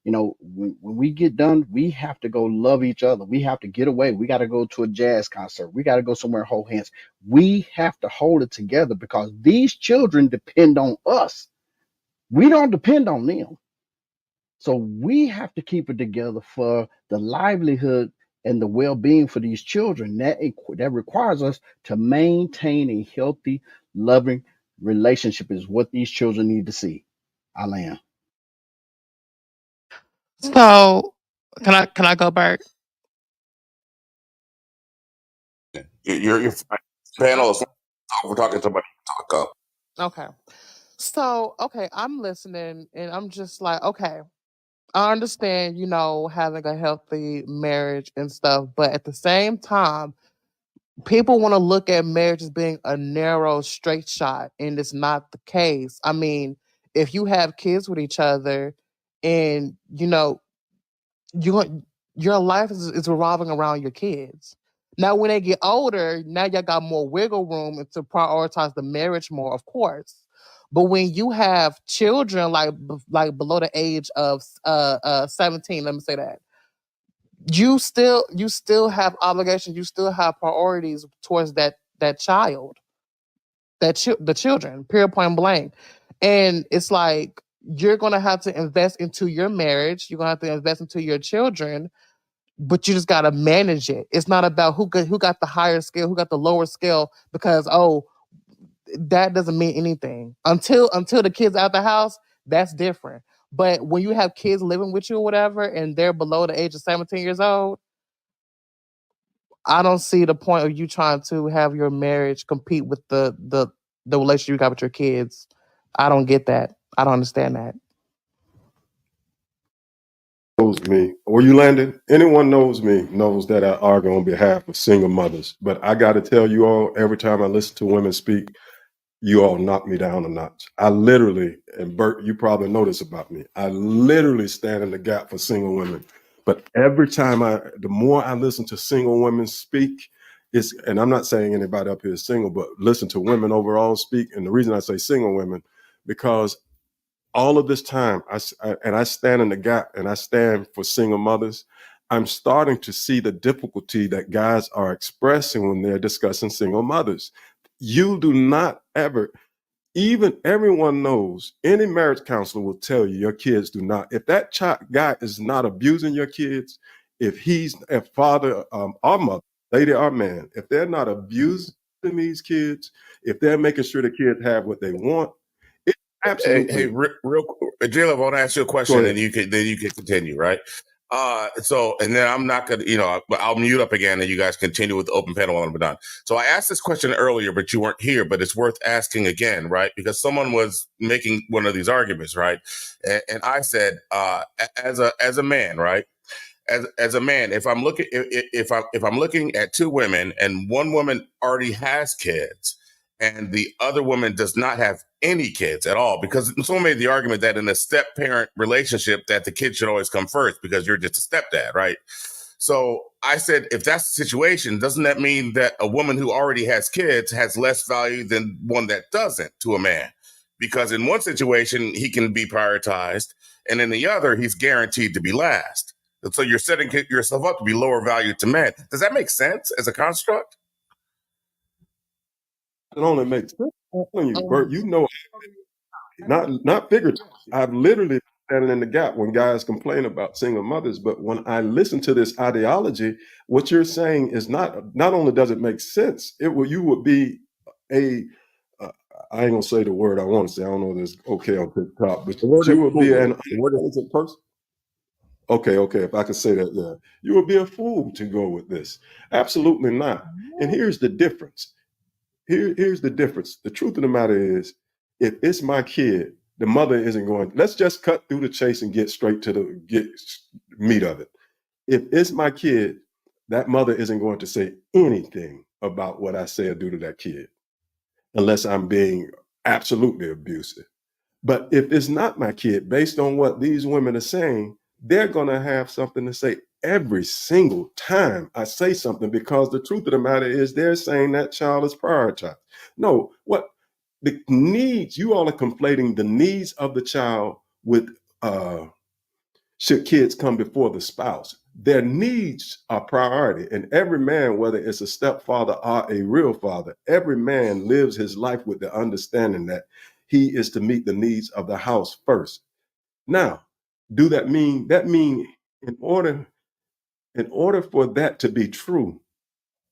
You know, when we get done, we have to go love each other. We have to get away. We got to go to a jazz concert. We got to go somewhere and hold hands. We have to hold it together because these children depend on us. We don't depend on them. So we have to keep it together for the livelihood and the well-being for these children. That requires us to maintain a healthy, loving relationship is what these children need to see. I land. So can I go back? Your panel is we're talking to somebody. Talk up. Okay. So, okay, I'm listening and I'm just like, okay, I understand, having a healthy marriage and stuff, but at the same time, people want to look at marriage as being a narrow, straight shot, and it's not the case. I mean, if you have kids with each other and, you your life is revolving around your kids. Now, when they get older, now y'all got more wiggle room and to prioritize the marriage more, of course. But when you have children like below the age of 17, let me say that, you still have obligations, you still have priorities towards that child, the children, period, point blank. And it's like you're gonna have to invest into your marriage, you're gonna have to invest into your children, but you just got to manage it. It's not about who got the higher scale, who got the lower scale, because that doesn't mean anything until the kids out the house. That's different. But when you have kids living with you or whatever, and they're below the age of 17 years old, I don't see the point of you trying to have your marriage compete with the relationship you got with your kids. I don't get that. I don't understand that. Knows me, or you landed, anyone knows me knows that I argue on behalf of single mothers. But I got to tell you all, every time I listen to women speak, you all knock me down a notch. I literally, and Bert, you probably know this about me, I literally stand in the gap for single women. But every time the more I listen to single women speak, and I'm not saying anybody up here is single, but listen to women overall speak. And the reason I say single women, because all of this time, I stand in the gap and I stand for single mothers. I'm starting to see the difficulty that guys are expressing when they're discussing single mothers. You do not ever, even everyone knows, any marriage counselor will tell you your kids do not, if that guy is not abusing your kids, if he's a father or mother, lady or man, if they're not abusing these kids, if they're making sure the kids have what they want, absolutely. Hey, real Jalen, I want to ask you a question, and you can continue, right? So, and then I'm not gonna, I'll mute up again, and you guys continue with the open panel when I'm done. So, I asked this question earlier, but you weren't here. But it's worth asking again, right? Because someone was making one of these arguments, right? And I said, as a man, right? As a man, if I'm looking at two women and one woman already has kids and the other woman does not have any kids at all, because someone made the argument that in a step parent relationship that the kid should always come first because you're just a stepdad, right? So I said, if that's the situation, doesn't that mean that a woman who already has kids has less value than one that doesn't to a man? Because in one situation, he can be prioritized, and in the other, he's guaranteed to be last. So you're setting yourself up to be lower value to men. Does that make sense as a construct? It only makes sense. I'm telling you, Bert, you know, not figuratively. I've literally standing in the gap when guys complain about single mothers. But when I listen to this ideology, what you're saying is not only does it make sense, you would be a I ain't gonna say the word I want to say. I don't know if it's okay on TikTok, but you would be an intelligent person. Okay, if I could say that, yeah. You would be a fool to go with this. Absolutely not. And here's the difference. Here's the difference. The truth of the matter is, if it's my kid, the mother isn't going, let's just cut through the chase and get straight to the meat of it. If it's my kid, that mother isn't going to say anything about what I say or do to that kid, unless I'm being absolutely abusive. But if it's not my kid, based on what these women are saying, they're going to have something to say every single time I say something, because the truth of the matter is they're saying that child is prioritized. No, what the needs, you all are conflating the needs of the child with should kids come before the spouse. Their needs are priority. And every man, whether it's a stepfather or a real father, every man lives his life with the understanding that he is to meet the needs of the house first. Now, do that mean in order for that to be true,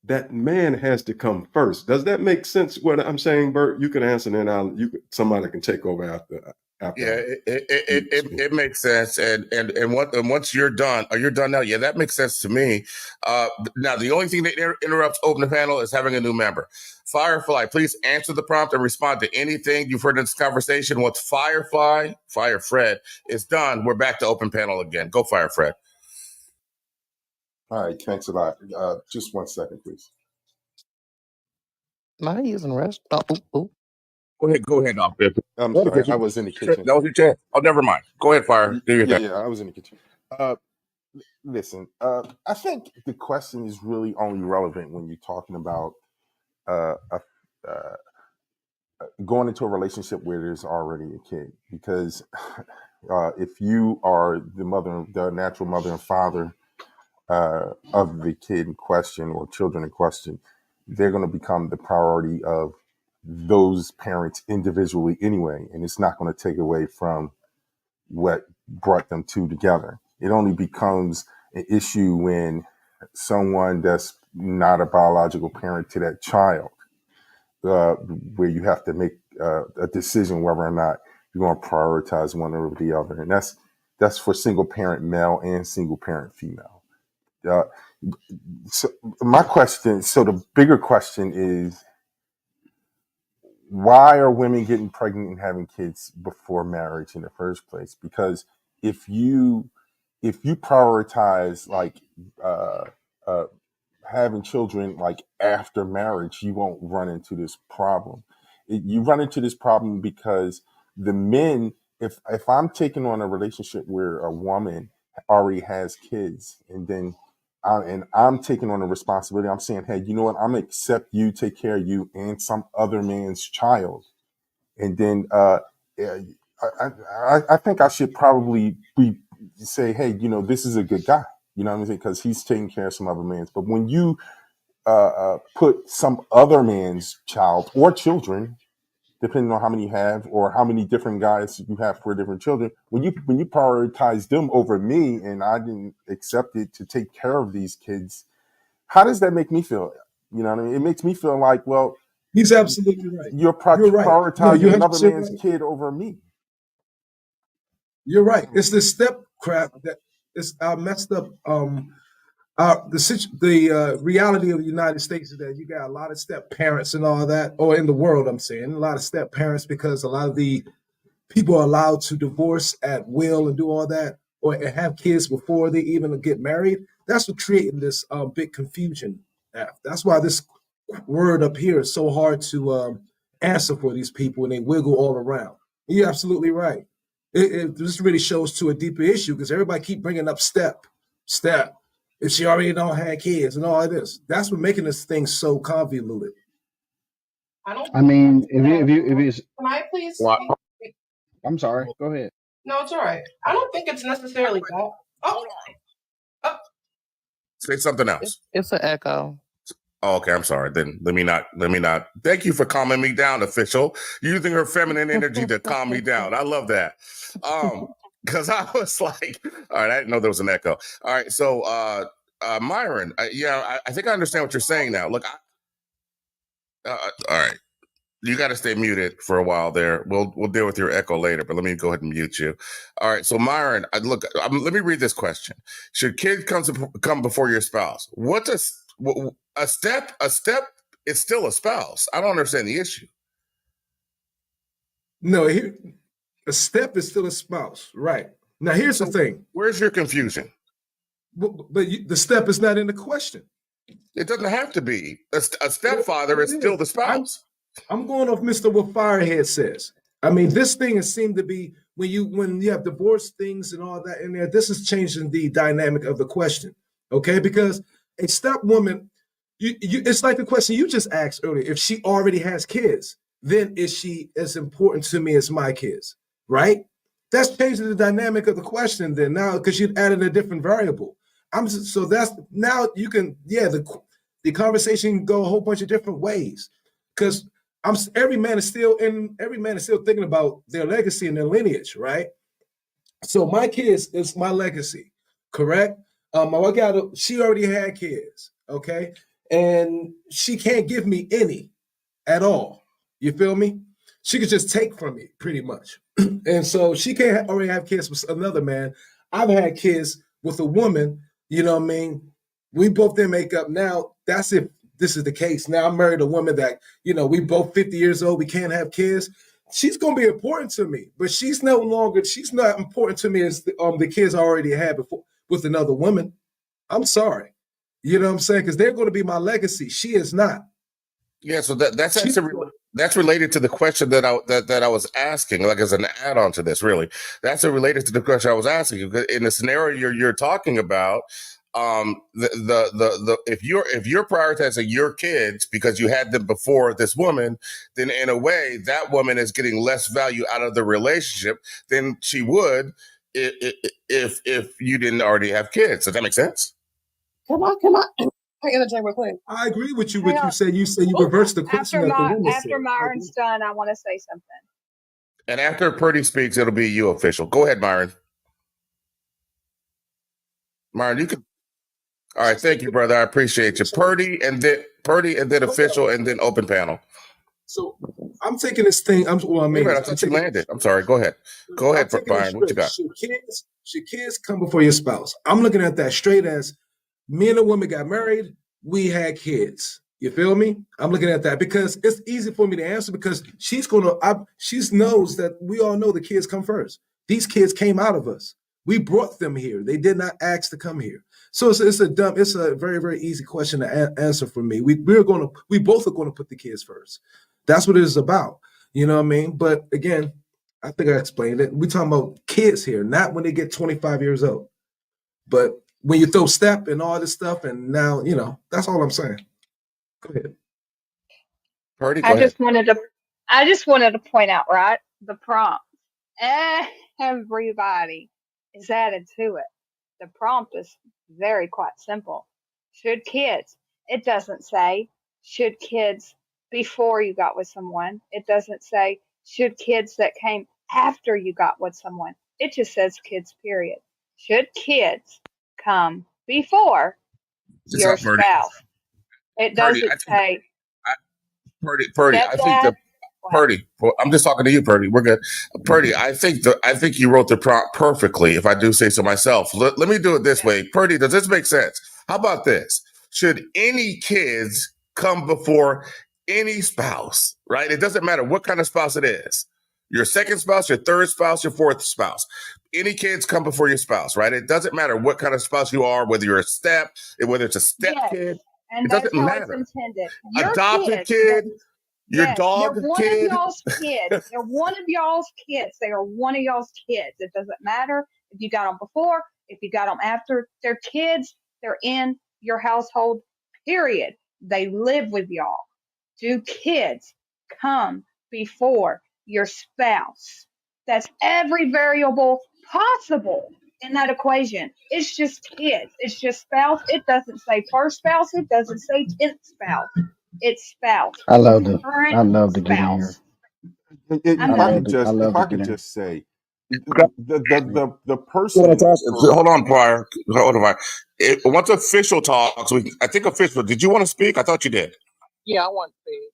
that man has to come first? Does that make sense what I'm saying, Bert? You can answer, and then somebody can take over after. Yeah, it makes sense. And once you're done, are you done now? Yeah, that makes sense to me. Now, the only thing that interrupts open the panel is having a new member. Firefly, please answer the prompt and respond to anything you've heard in this conversation. Once Firefred is done, we're back to open panel again. Go, Firefred. All right, thanks a lot. Just 1 second, please. Am I using rest? Oh. Go ahead, Doctor. I'm sorry, I was in the kitchen. That was your chance. Oh, never mind. Go ahead, Fire. Do your thing. Yeah, I was in the kitchen. Listen, I think the question is really only relevant when you're talking about going into a relationship where there's already a kid. Because if you are the natural mother and father of the kid in question or children in question, they're going to become the priority of those parents individually anyway, and it's not going to take away from what brought them two together. It only becomes an issue when someone that's not a biological parent to that child, where you have to make a decision whether or not you're going to prioritize one over the other, and that's for single parent male and single parent female. Uh, so my question, so the bigger question is, why are women getting pregnant and having kids before marriage in the first place? Because if you prioritize like uh, uh, having children like after marriage, you won't run into this problem. You run into this problem because the men, if I'm taking on a relationship where a woman already has kids, and then I'm taking on a responsibility, I'm saying, hey, you know what? I'm gonna accept you, take care of you, and some other man's child, and then yeah, I think I should probably say, hey, you know, this is a good guy. You know what I'm saying? Because he's taking care of some other man's. But when you put some other man's child or children, depending on how many you have or how many different guys you have for different children, when you prioritize them over me and I didn't accept it to take care of these kids, how does that make me feel? You know what I mean? It makes me feel like, well, he's absolutely right. you're You're right. No, prioritizing you're another 100% man's right. kid over me. You're right. It's the step crap that is messed up. The reality of the United States is that you got a lot of step parents and all that, or in the world, I'm saying, a lot of step parents because a lot of the people are allowed to divorce at will and do all that, or have kids before they even get married. That's what creating this big confusion. That's why this word up here is so hard to answer for these people, and they wiggle all around. You're absolutely right. This really shows to a deeper issue because everybody keep bringing up step. If she already don't have kids and all of this, that's what making this thing so convoluted. I mean, if it's, Can I please? Well, I'm sorry. Go ahead. No, it's all right. I don't think it's necessarily that. Oh, say something else. It's an echo. Oh, okay, I'm sorry. Then let me not. Thank you for calming me down, official. Using her feminine energy to calm me down. I love that. Because I was like, all right, I didn't know there was an echo. All right, so Myron, I think I understand what you're saying now. Look, all right. You got to stay muted for a while there. We'll deal with your echo later, but let me go ahead and mute you. All right. So Myron, look, let me read this question. Should kids come before your spouse? What's a step? A step is still a spouse. I don't understand the issue. No, a step is still a spouse. Right. Now, here's the thing. Where's your confusion? But the step is not in the question. It doesn't have to be. A stepfather is still the spouse. I'm going off Mr. What Firehead says. I mean, this thing has seemed to be when you have divorce things and all that in there, this is changing the dynamic of the question. Okay, because a step woman, it's like the question you just asked earlier. If she already has kids, then is she as important to me as my kids? Right? That's changing the dynamic of the question then now because you've added a different variable. So that's now you can the conversation can go a whole bunch of different ways because every man is still thinking about their legacy and their lineage, right? So my kids is my legacy, correct? She already had kids, okay, and she can't give me any at all. You feel me? She could just take from me pretty much, and so she can't already have kids with another man. I've had kids with a woman. You know what I mean? We both didn't make up. Now that's if this is the case. Now I'm married a woman that, we both 50 years old. We can't have kids. She's going to be important to me, but she's not important to me as the kids I already had before with another woman. I'm sorry. You know what I'm saying? Because they're going to be my legacy. She is not. Yeah, so that's related to the question that I was asking, like as an add-on to this. Really, that's related to the question I was asking. In the scenario you're talking about, if you're prioritizing your kids because you had them before this woman, then in a way that woman is getting less value out of the relationship than she would if you didn't already have kids. Does that make sense? Can I interject real quick? I agree with you. What you said. You reversed the question. After Myron's done, I want to say something. And after Purdy speaks, it'll be you, official. Go ahead, Myron. Myron, you can. All right, thank you, brother. I appreciate you. Purdy, and then official, and then open panel. So I'm taking this thing. I thought you landed. I'm sorry. Go ahead. Go ahead, Byron. What you got? Should kids come before your spouse? I'm looking at that straight as Me and a woman got married. We had kids. You feel me? I'm looking at that because it's easy for me to answer because she knows that we all know the kids come first. These kids came out of us. We brought them here. They did not ask to come here. So it's a very, very easy question to answer for me. We both are going to put the kids first. That's what it is about. You know what I mean? But again, I think I explained it. We're talking about kids here, not when they get 25 years old. But when you throw step and all this stuff, and now, that's all I'm saying. Go ahead. Purdy, go I ahead. just wanted to point out, right? The prompt. Everybody is added to it. The prompt is very quite simple. Should kids? It doesn't say should kids before you got with someone. It doesn't say should kids that came after you got with someone. It just says kids, period. Should kids come before It's your up, Purdy. spouse? It doesn't say Purdy, I think stepdad. Purdy, I'm just talking to you, Purdy. We're good. Purdy, I think you wrote the prompt perfectly, if I do say so myself. Let me do it this way. Purdy, does this make sense? How about this? Should any kids come before any spouse, right? It doesn't matter what kind of spouse it is. Your second spouse, your third spouse, your fourth spouse. Any kids come before your spouse, right? It doesn't matter what kind of spouse you are, whether you're a step, whether it's a step kid. And It that's doesn't how matter. it's intended. Your Adopted kids, kid, your yes, dog they're one kid. of y'all's kids. They're one of y'all's kids. They are one of y'all's kids. It doesn't matter if you got them before, if you got them after. They're kids. They're in your household, period. They live with y'all. Do kids come before your spouse? That's every variable possible in that equation. It's just kids. It's just spouse. It doesn't say first spouse. It doesn't say 10th spouse. It's spouse. I love to Current get in here. spouse. I'm If I done. could just say, the person. Hold on, Prior. Hold on, Prior. Once official talks, I think official. Did you want to speak? I thought you did. Yeah, I want to see.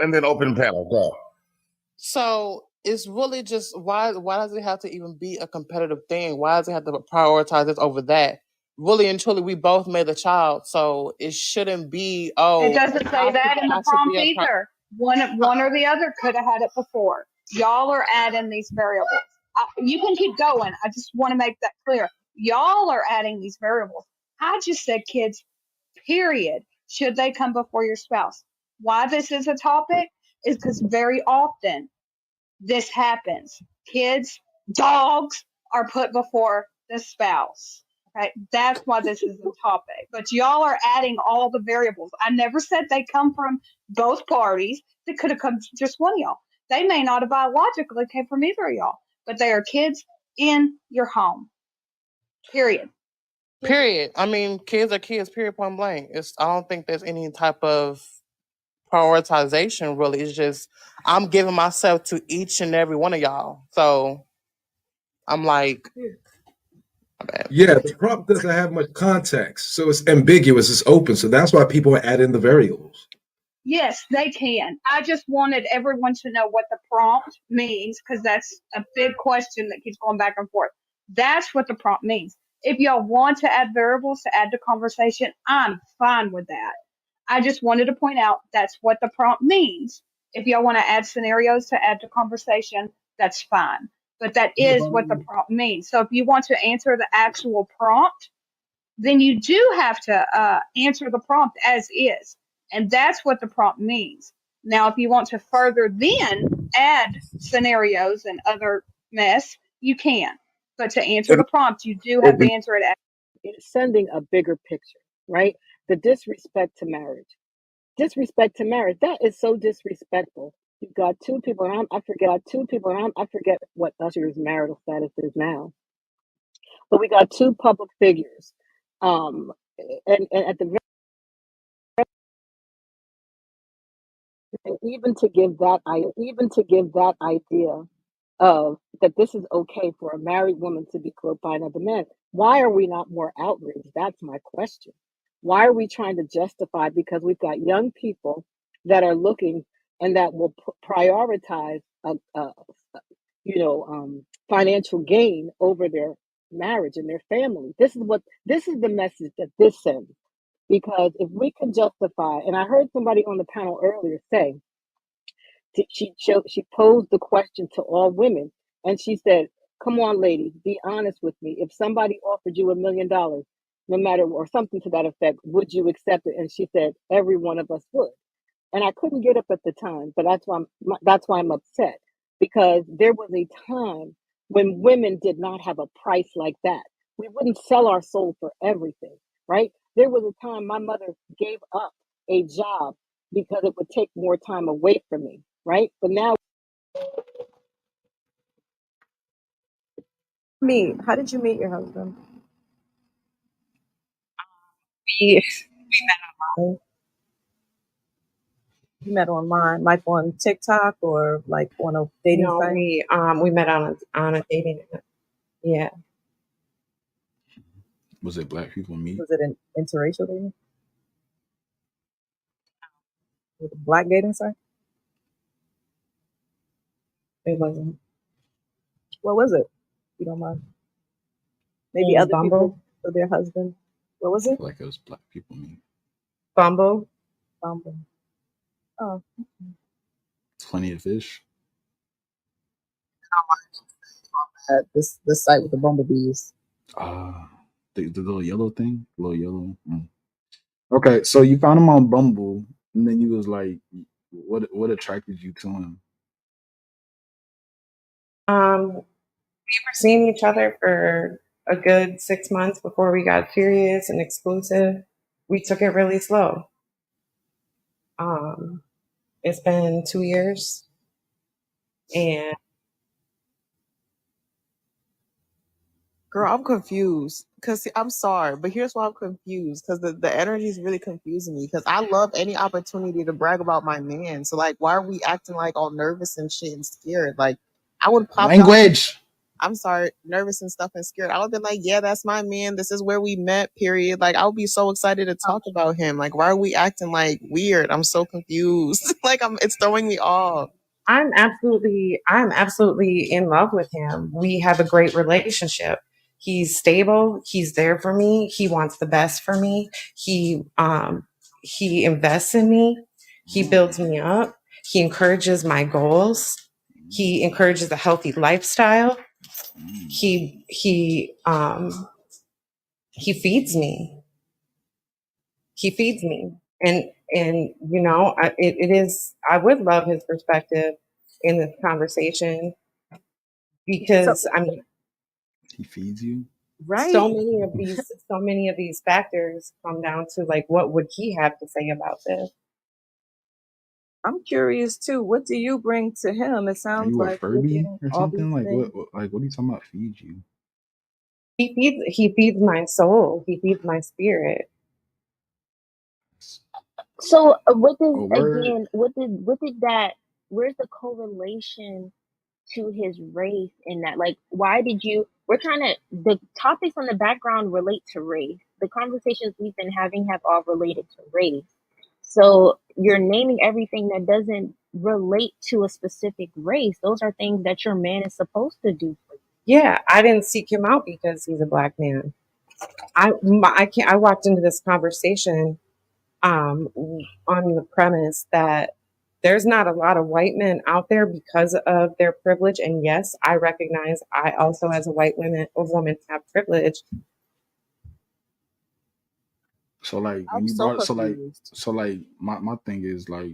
And then open panel. Go. So it's really just why does it have to even be a competitive thing? Why does it have to prioritize this over that? Really and truly, we both made the child, so it shouldn't be. It doesn't say that in the prompt either. One or the other could have had it before. Y'all are adding these variables. You can keep going. I just want to make that clear. Y'all are adding these variables. I just said kids, period. Should they come before your spouse? Why this is a topic is because very often this happens. Kids, dogs are put before the spouse. Okay, that's why this is a topic. But y'all are adding all the variables. I never said they come from both parties. They could have come just one of y'all. They may not have biologically came from either of y'all, but they are kids in your home. Period. Period. I mean, kids are kids. Period. Point blank. I don't think there's any type of prioritization. Really, it's just I'm giving myself to each and every one of y'all. So I'm like, yeah, the prompt doesn't have much context, so it's ambiguous. It's open, so that's why people are adding the variables. Yes, they can. I just wanted everyone to know what the prompt means because that's a big question that keeps going back and forth. That's what the prompt means. If y'all want to add variables to add to conversation, I'm fine with that. I just wanted to point out that's what the prompt means. If y'all want to add scenarios to add to conversation, that's fine. But that is what the prompt means. So if you want to answer the actual prompt, then you do have to answer the prompt as is. And that's what the prompt means. Now, if you want to further then add scenarios and other mess, you can. But to answer the prompt, you do have to answer it as it's sending a bigger picture, right? The disrespect to marriage. Disrespect to marriage. That is so disrespectful. You've got two people, and I forget what Usher's marital status is now. But we got two public figures. And at the even to give that idea of that this is okay for a married woman to be close by another man. Why are we not more outraged? That's my question. Why are we trying to justify? Because we've got young people that are looking and that will prioritize, financial gain over their marriage and their family. This is the message that this sends. Because if we can justify, and I heard somebody on the panel earlier say, she posed the question to all women, and she said, "Come on, ladies, be honest with me. If somebody offered you $1 million, no matter, or something to that effect, would you accept it?" And she said, "Every one of us would." And I couldn't get up at the time, but that's why I'm upset, because there was a time when women did not have a price like that. We wouldn't sell our soul for everything, right? There was a time my mother gave up a job because it would take more time away from me, right? But now, How did you meet your husband? We met online. You met online, like on TikTok or like on a dating No, site? we met on a dating app. Yeah. Was it Black People Meet? Was it an interracial dating? With a black dating site? It wasn't. What was it? If you don't mind. Maybe Yeah, other Bumble. people or their husband. What was it? Like it was Black People Meet. Bumble. Bumble. Oh. Plenty of Fish. This site with the bumblebees. The little yellow thing, little yellow. Okay, so you found him on Bumble, and then you was like, what attracted you to him? We were seeing each other for a good 6 months before we got serious and exclusive. We took it really slow. It's been 2 years, and Girl, I'm confused. Cause I'm sorry, but here's why I'm confused. Cause the energy is really confusing me. Cause I love any opportunity to brag about my man. So like, why are we acting like all nervous and shit and scared? Like, I would pop out. Language. I'm sorry, nervous and stuff and scared. I would be like, yeah, that's my man. This is where we met. Period. Like, I would be so excited to talk about him. Like, why are we acting like weird? I'm so confused. Like, it's throwing me off. I'm absolutely in love with him. We have a great relationship. He's stable. He's there for me. He wants the best for me. He invests in me. He builds me up. He encourages my goals. He encourages a healthy lifestyle. He feeds me. He feeds me. And you know, it is, I would love his perspective in this conversation, because I mean, He feeds you, right? so many of these factors come down to like, what would he have to say about this? I'm curious too. What do you bring to him? It are sounds you a like you're Furby getting or all something? these Like things. what are you talking about? Feed you? He feeds my soul. He feeds my spirit. So what does A word. again? What did that? Where's the correlation to his race in that? Like, why did you? We're trying to. The topics on the background relate to race. The conversations we've been having have all related to race. So you're naming everything that doesn't relate to a specific race. Those are things that your man is supposed to do for you. Yeah, I didn't seek him out because he's a black man. I walked into this conversation on the premise that there's not a lot of white men out there because of their privilege. And yes, I recognize I also, as a white woman, have privilege. So like when I'm you so brought confused. so like my thing is like,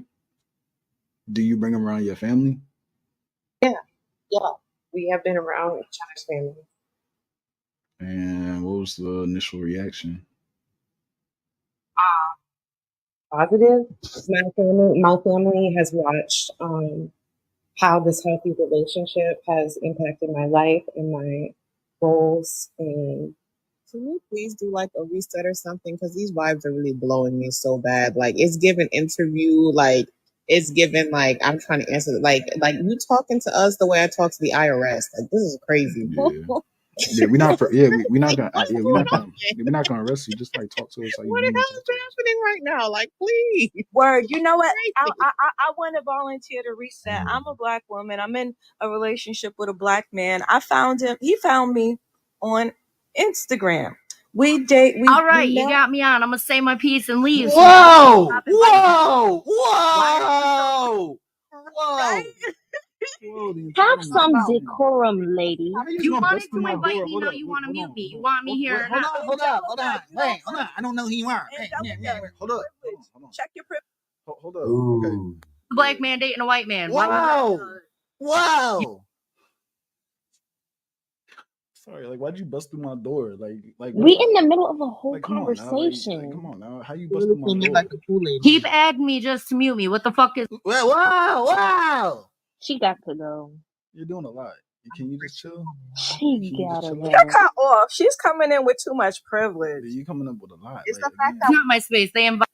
do you bring him around your family? Yeah, we have been around each other's families. And what was the initial reaction? Positive. My family has watched how this healthy relationship has impacted my life and my goals. And Can you please do like a reset or something? Because these vibes are really blowing me so bad. Like it's giving interview, like it's giving like I'm trying to answer like you talking to us the way I talk to the IRS. Like this is crazy. Yeah, we're not we're not gonna What's we're going not on? gonna we're not gonna arrest you. Just like talk to us how you What the normally hell talk is to us. happening right now? Like please. Word. You know what? Crazy. I want to volunteer to reset. I'm a black woman. I'm in a relationship with a black man. I found him. He found me on Instagram. We date. All right, you got me on. I'm gonna say my piece and leave. Whoa! Whoa! Whoa! Whoa! Have some decorum, lady. You wanted to invite me, now you want to mute me. You want me here or not? Hold on. Wait, hold on. I don't know who you are. Hey, hold up. Check your privilege. Hold up. Okay. A black man dating a white man. Whoa! Sorry, like, why'd you bust through my door? Like We in the middle of a whole come on now, conversation. come on now. How you bust through my door? Like a Kool-Aid. Keep adding me just to mute me. What the fuck is? Whoa! She got to go. You're doing a lot. Can you just chill? She gotta go. Cut her off. She's coming in with too much privilege. You coming up with a lot. It's like, the fact It's not my space. They invite.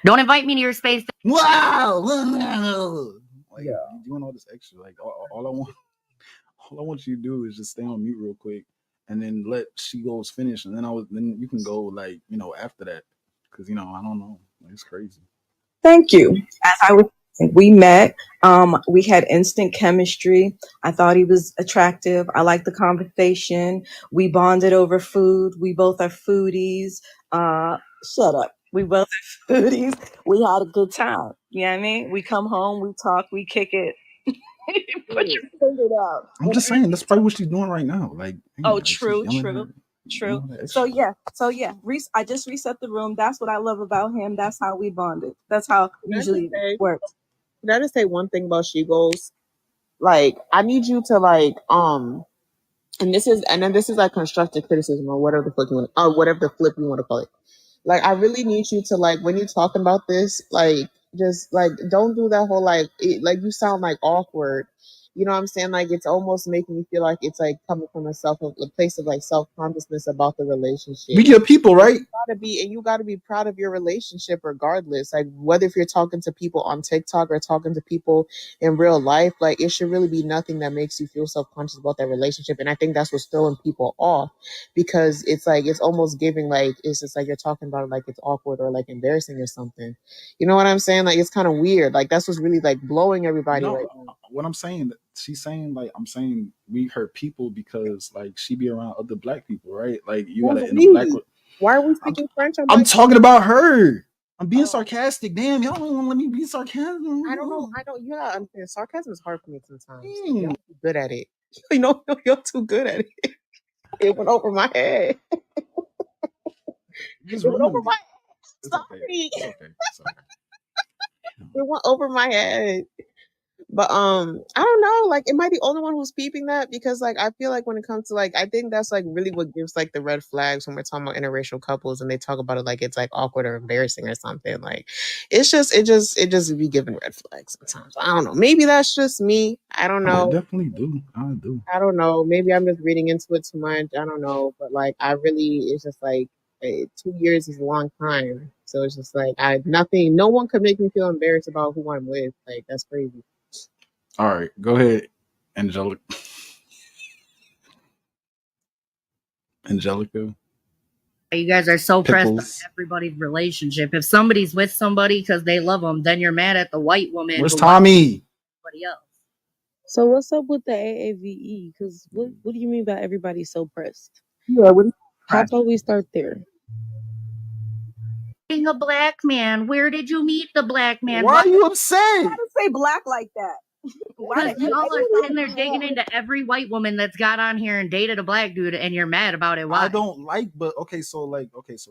Don't invite me to your space. Wow! Like, you're doing all this extra. Like, all I want you to do is just stay on mute real quick, and then let She Goes finish, and then you can go, like, after that, because I don't know. Like, it's crazy. Thank you. We met. We had instant chemistry. I thought he was attractive. I liked the conversation. We bonded over food. We both are foodies. Shut up. We both are foodies. We had a good time. You know what I mean? We come home, we talk, we kick it. Put your finger out. I'm just saying that's probably what she's doing right now. Like, True. So yeah. I just reset the room. That's what I love about him. That's how we bonded. That's how usually it works. Can I just say one thing about She Goes? Like, I need you to and this is like constructive criticism or whatever the flip you want to call it. Like, I really need you to, like, when you're talking about this, like, just like, don't do that whole like you sound like awkward. You know what I'm saying? Like, it's almost making me feel like it's like coming from a place of like self-consciousness about the relationship. We get people, right? You gotta be proud of your relationship regardless. Like, whether if you're talking to people on TikTok or talking to people in real life, like, it should really be nothing that makes you feel self-conscious about that relationship. And I think that's what's throwing people off, because it's like, it's almost giving like, it's just like you're talking about it like it's awkward or like embarrassing or something. You know what I'm saying? Like, it's kind of weird. Like, that's what's really like blowing everybody right now. What I'm saying, she's saying, like, I'm saying we her people because, like, she be around other black people, right? Like, you gotta in a black. Why are we speaking French? I'm talking about her. I'm being sarcastic. Damn, y'all don't want to let me be sarcastic. I don't know. You gotta understand. Sarcasm is hard for me sometimes. You're too good at it. You're too good at it. It went over my head. It went over my head. Sorry. It's okay. It went over my head. But I don't know, like, am I the only one who's peeping that? Because, like, I feel like when it comes to, like, I think that's like really what gives like the red flags when we're talking about interracial couples and they talk about it like it's like awkward or embarrassing or something. Like, it just be giving red flags sometimes. I don't know. Maybe that's just me. I don't know. I definitely do. I do. I don't know. Maybe I'm just reading into it too much. I don't know. But like, it's just like 2 years is a long time. So it's just like no one could make me feel embarrassed about who I'm with. Like, that's crazy. All right, go ahead, Angelica. You guys are so pressed on everybody's relationship. If somebody's with somebody because they love them, then you're mad at the white woman. Where's Tommy? Somebody else. So what's up with the AAVE? Because what do you mean by everybody's so pressed? Yeah, how about we start there? Being a black man, where did you meet the black man? Why are you upset? Why do you say black like that? Because y'all are sitting there digging into every white woman that's got on here and dated a black dude, and you're mad about it. Why? I don't like, but so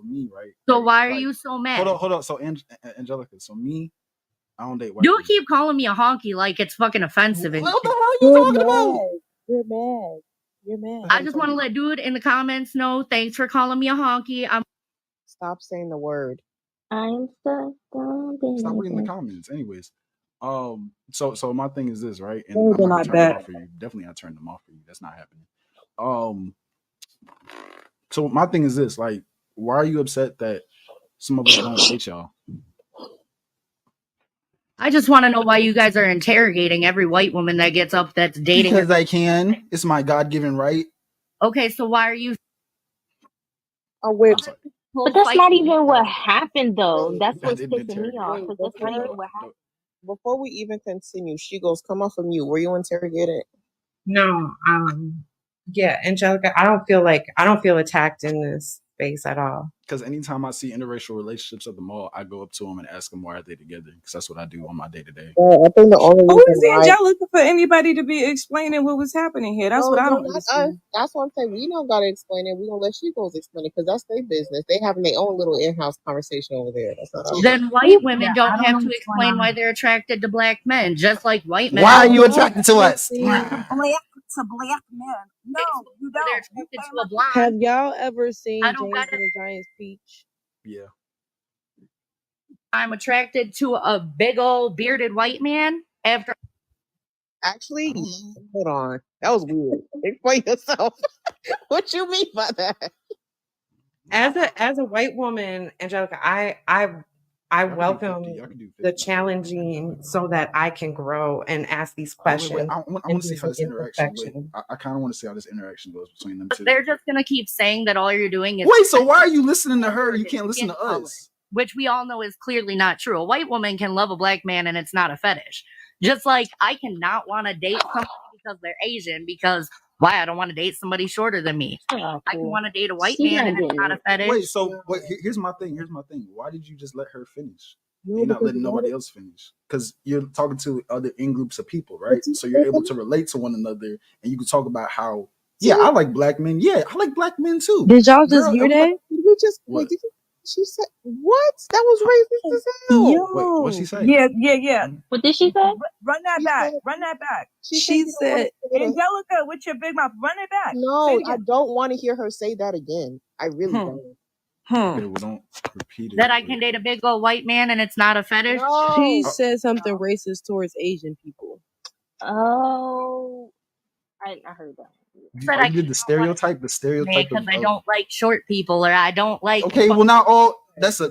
me, right? So why are you so mad? Hold on. So Angelica, so me, I don't date white. Don't keep calling me a honky like it's fucking offensive. What the hell are you talking about? You're mad. I just want to let dude in the comments know. Thanks for calling me a honky. Stop saying the word. I'm stuck on Stop reading the comments. Anyways. So my thing is this, right? And Oh, I'm not not turn that. them off for you. Definitely not turn them off for you. That's not happening. So my thing is this, like, why are you upset that some of us don't date y'all? I just want to know why you guys are interrogating every white woman that gets up that's dating. Because I can. It's my God-given right. Okay, so why are you? Oh, wait. But that's not even what happened, though. That's what's pissing me off. Wait, Because that's not even what happened. Before we even continue, She Goes, come off of mute. Were you interrogated? No, Yeah, Angelica, I don't feel attacked in this space at all. Because anytime I see interracial relationships at the mall, I go up to them and ask them why are they together? Because that's what I do on my day to day. I think the only Who reason is why Angelica for anybody to be explaining what was happening here? That's what I no, don't not us. understand. That's what I'm saying. We don't gotta explain it. We gonna let she goes explain it because that's their business. They having their own little in-house conversation over there. That's not our business. Then white women Yeah, I don't don't have know to what's going explain on why here. they're attracted to black men, just like white men. Why are don't you have to attracted to explain us? Black men. No, you why they're don't. You attracted came to a up. blonde. Have y'all ever I seen don't James get and it. the Giant Peach? Yeah. I'm attracted to a big old bearded white man after. Actually, hold on. That was weird. Explain yourself. What you mean by that? As a white woman, Angelica, I welcome the challenging so that I can grow and ask these questions. Wait. I want and to see do how some this interaction. Wait, introspection. I kind of want to see how this interaction goes between them two. They're just gonna keep saying that all you're doing is. Wait, so why are you listening to her? You can't listen to color, us. which we all know is clearly not true. A white woman can love a black man and it's not a fetish. Just like I cannot want to date somebody because they're Asian, because why? I don't want to date somebody shorter than me. I can want to date a white She's man not and it's getting not a it. fetish. Wait, so here's my thing. Why did you just let her finish? No, You're not because letting nobody else finish because you're talking to other in groups of people, But right? you So you're said able that. to relate to one another, and you can talk about how, yeah, I like black men. Yeah, I like black men too. Did y'all just Girl, hear everybody. that? Did we just What? wait? Did you? She said what? That was racist as hell. Wait, what'd she Yo, say? yeah. What did she say? Run that She back. said Run that back. she said She you don't want said, to say that. Angelica, with your big mouth, run it back. Say No, it I again. don't want to hear her say that again. I really don't. Okay, well, don't repeat it. That I can date a big old white man and it's not a fetish. she No. said something racist towards Asian people. Oh, I heard that. Said Oh, I you did the stereotype. The stereotype because I of. don't like short people or I don't like. Okay, well, not all. That's a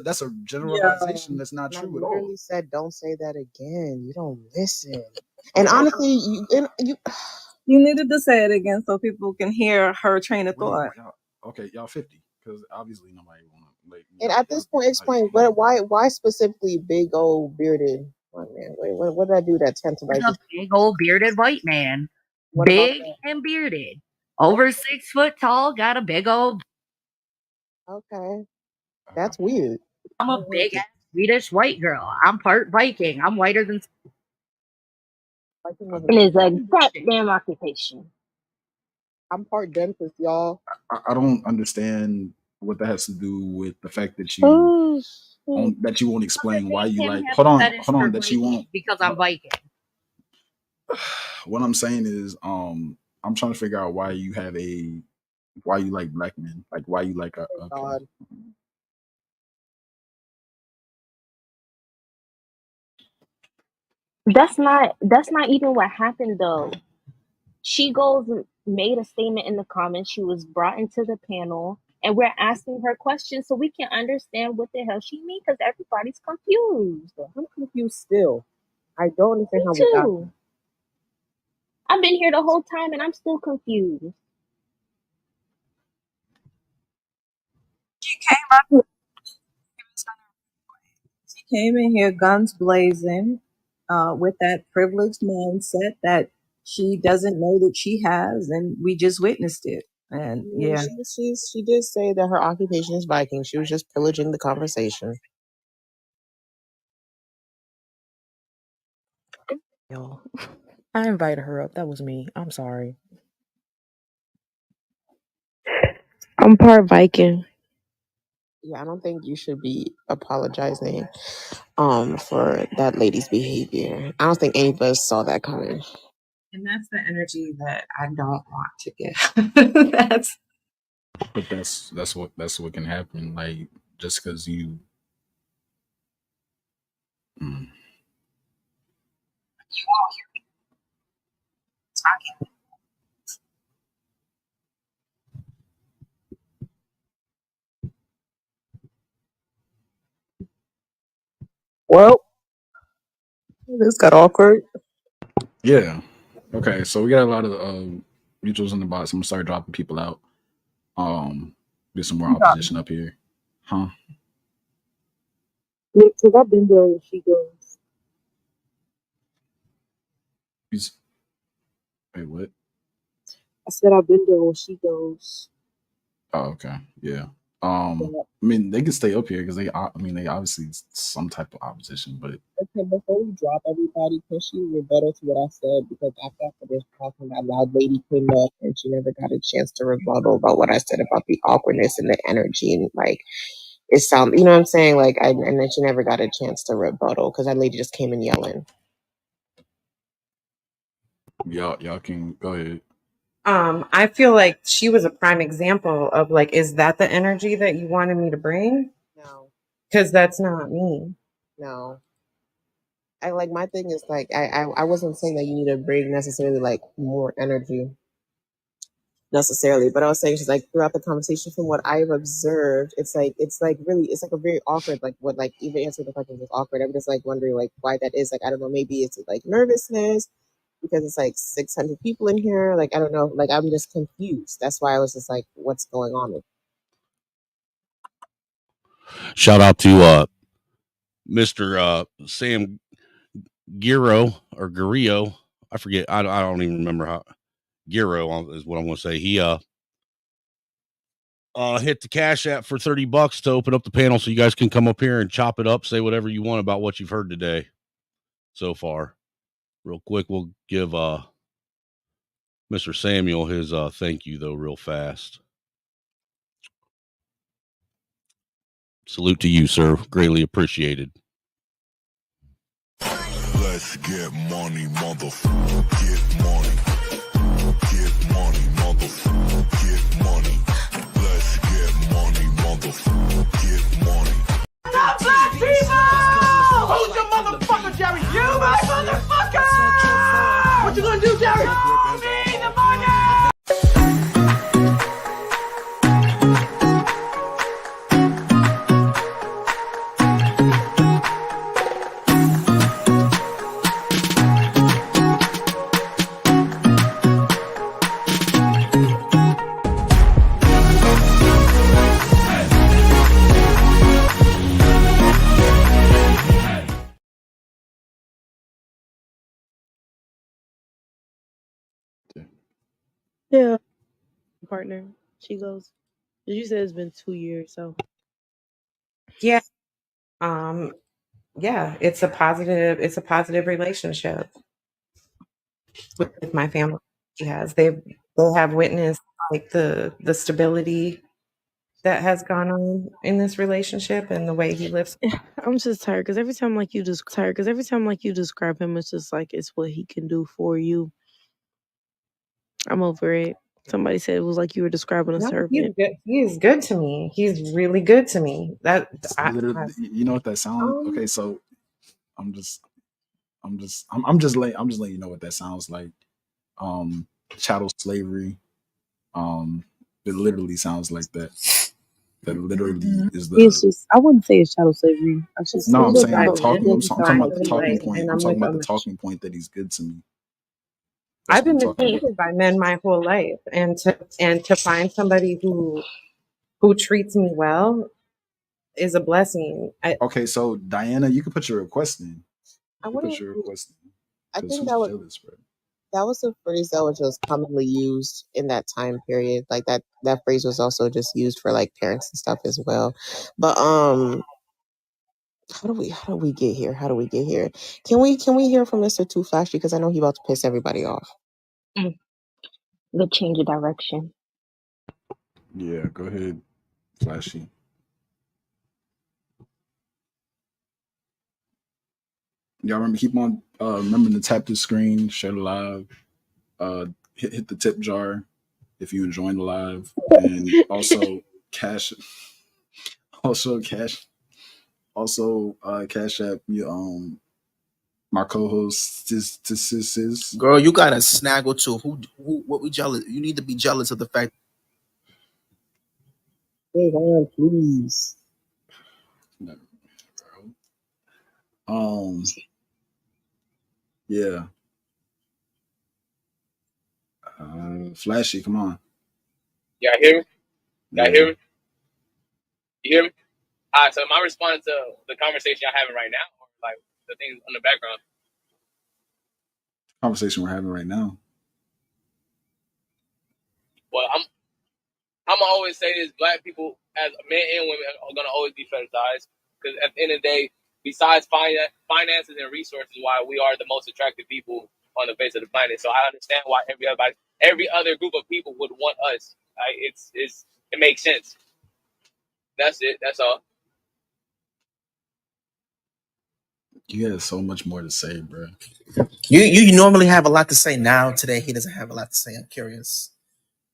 Yeah. generalization. That's not And I true at all. literally said, "Don't say that again." You don't listen. And honestly, you You needed to say it again so people can hear her train of Wait, thought. okay, y'all 50 because obviously nobody want to like. and at this point, explain why specifically big old bearded white man. Wait, what did I do that There's tantalizes? a big old bearded white man, What about big that? and bearded, over 6 foot tall, got a big old. Okay, that's weird. I'm a big ass Swedish white girl. I'm part Viking. I'm whiter than. And it's a goddamn occupation. I'm part dentist, y'all. I don't understand what that has to do with the fact that Oh, that you won't explain why you Him like. have Hold a on, fetish for that you Vikings won't. because I'm Viking. What I'm saying is, I'm trying to figure out why you like black men, like why you like a. Okay. God. that's not even what happened though. She goes and made a statement in the comments. She was brought into the panel, and we're asking her questions so we can understand what the hell she means because everybody's confused. I'm confused still. I don't understand Me how we got too. I've been here the whole time and I'm still confused. She came up. She came in here guns blazing, with that privileged mindset that she doesn't know that she has, and we just witnessed it. And yeah, She did say that her occupation is Viking. She was just pillaging the conversation. Yo, I invited her up. That was me. I'm sorry. I'm part Viking. Yeah, I don't think you should be apologizing for that lady's behavior. I don't think any of us saw that coming. And that's the energy that I don't want to give. That's But that's what can happen. Like just because you. Mm. well, this got awkward. Yeah. Okay. So we got a lot of mutuals in the box. I'm gonna start dropping people out. Get some more opposition up here. Huh? Because I've been there when she goes. Wait, what? I said I've been there when she goes. Oh, okay. Yeah. I mean, they can stay up here because they obviously some type of opposition, but Okay, before we drop everybody, can she rebuttal to what I said? Because after this talking, that loud lady came up and she never got a chance to rebuttal about what I said about the awkwardness and the energy and like it sound, you know what I'm saying? Like, and then she never got a chance to rebuttal because that lady just came in yelling. y'all can go ahead. I feel like she was a prime example of like, is that the energy that you wanted me to bring? No, Because that's not me. no. I like my thing is like I wasn't saying that you need to bring necessarily like more energy necessarily, but I was saying she's like throughout the conversation from what I've observed, it's like really it's like a very awkward like what like even answering the question is awkward. I'm just like wondering like why that is. Like I don't know, maybe it's like nervousness because it's like 600 people in here. Like I don't know, like I'm just confused. That's why I was just like, what's going on with Shout out to Mr. Sam Giro or Guerrillo. I forget. I don't even remember how. Giro is what I'm going to say. He hit the Cash App for $30 to open up the panel so you guys can come up here and chop it up, say whatever you want about what you've heard today so far. Real quick, we'll give Mr. Samuel his thank you though real fast. Salute to you, sir. Greatly appreciated. Let's get money, motherfucker. Get money. Get money, motherfucker. Get money. Let's get money, motherfucker. Get money. Not black people! Who's your motherfucker, Jerry? You, my motherfucker! What you gonna do, Jerry? Show me the money! Yeah, partner. She goes. You said it's been 2 years, so Yeah. Yeah, it's a positive relationship with my family. She has. They have witnessed like the stability that has gone on in this relationship and the way he lives. I'm just tired because every time like you describe him, it's just like it's what he can do for you. I'm over it. Somebody said it was like you were describing a No, servant. he is good to me. He's really good to me. Literally, you know what that sounds? Okay, so I'm just letting you know what that sounds like. Chattel slavery. It literally sounds like that. That literally is It's the. just I wouldn't say it's shadow slavery. I should say No, I'm it's saying the shadow talking. I'm talking about the manipulation. talking point. I'm talking about the like, talking point that he's good to me. I've been That's what I'm talking about. mistreated by men my whole life, and to find somebody who treats me well is a blessing. Okay, so Diana, you can put your request in. I You can put wouldn't. your request in. I Because think who's that was jealous, bro? a phrase that was just commonly used in that time period. Like that phrase was also just used for like parents and stuff as well. But how do we get here? How do we get here? Can we hear from Mr. Too Flashy because I know he about to piss everybody off. The change of direction. Yeah, go ahead, Flashy. Y'all remember keep on remembering to tap the screen, share the live, hit the tip jar if you enjoying the live, and also cash cash app you my co-host is Girl, you gotta snaggle too. Who? What we jealous? You need to be jealous of the fact. Hold on, please. Yeah. Flashy, come on. Y'all hear me? Y'all hear Yeah. me? You hear me? All right, so am I responding to the conversation y'all having right now, or like the things on the background? Conversation we're having right now. Well, I'm gonna always say this: Black people, as men and women, are gonna always be fetishized because at the end of the day, besides finances and resources, why we are the most attractive people on the face of the planet. So I understand why every other group of people would want us. It makes sense. That's it. That's all. You had so much more to say, bro. You normally have a lot to say. Now today he doesn't have a lot to say. I'm curious.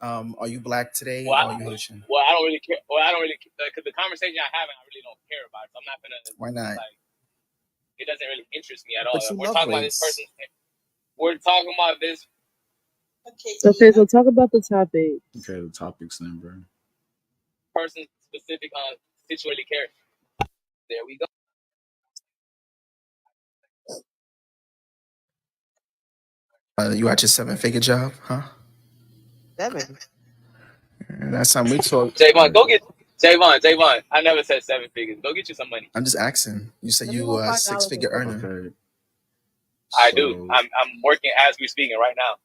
Are you Black today or are you Haitian? Well, I don't really care. Well, I don't really because the conversation I have, I really don't care about it. So I'm not gonna. Why not? Like, it doesn't really interest me at all. But you We're love talking about this race. person. We're talking about this Okay, so talk about the topic. Okay, the topics then, bro. person specific situated character. There we go. You at your 7-figure job, huh? 7. Last time we talked. Javon, go get Javon. I never said 7 figures. Go get you some money. I'm just asking. You said you were a 6-figure earner. Okay. I do. I'm working as we're speaking right now.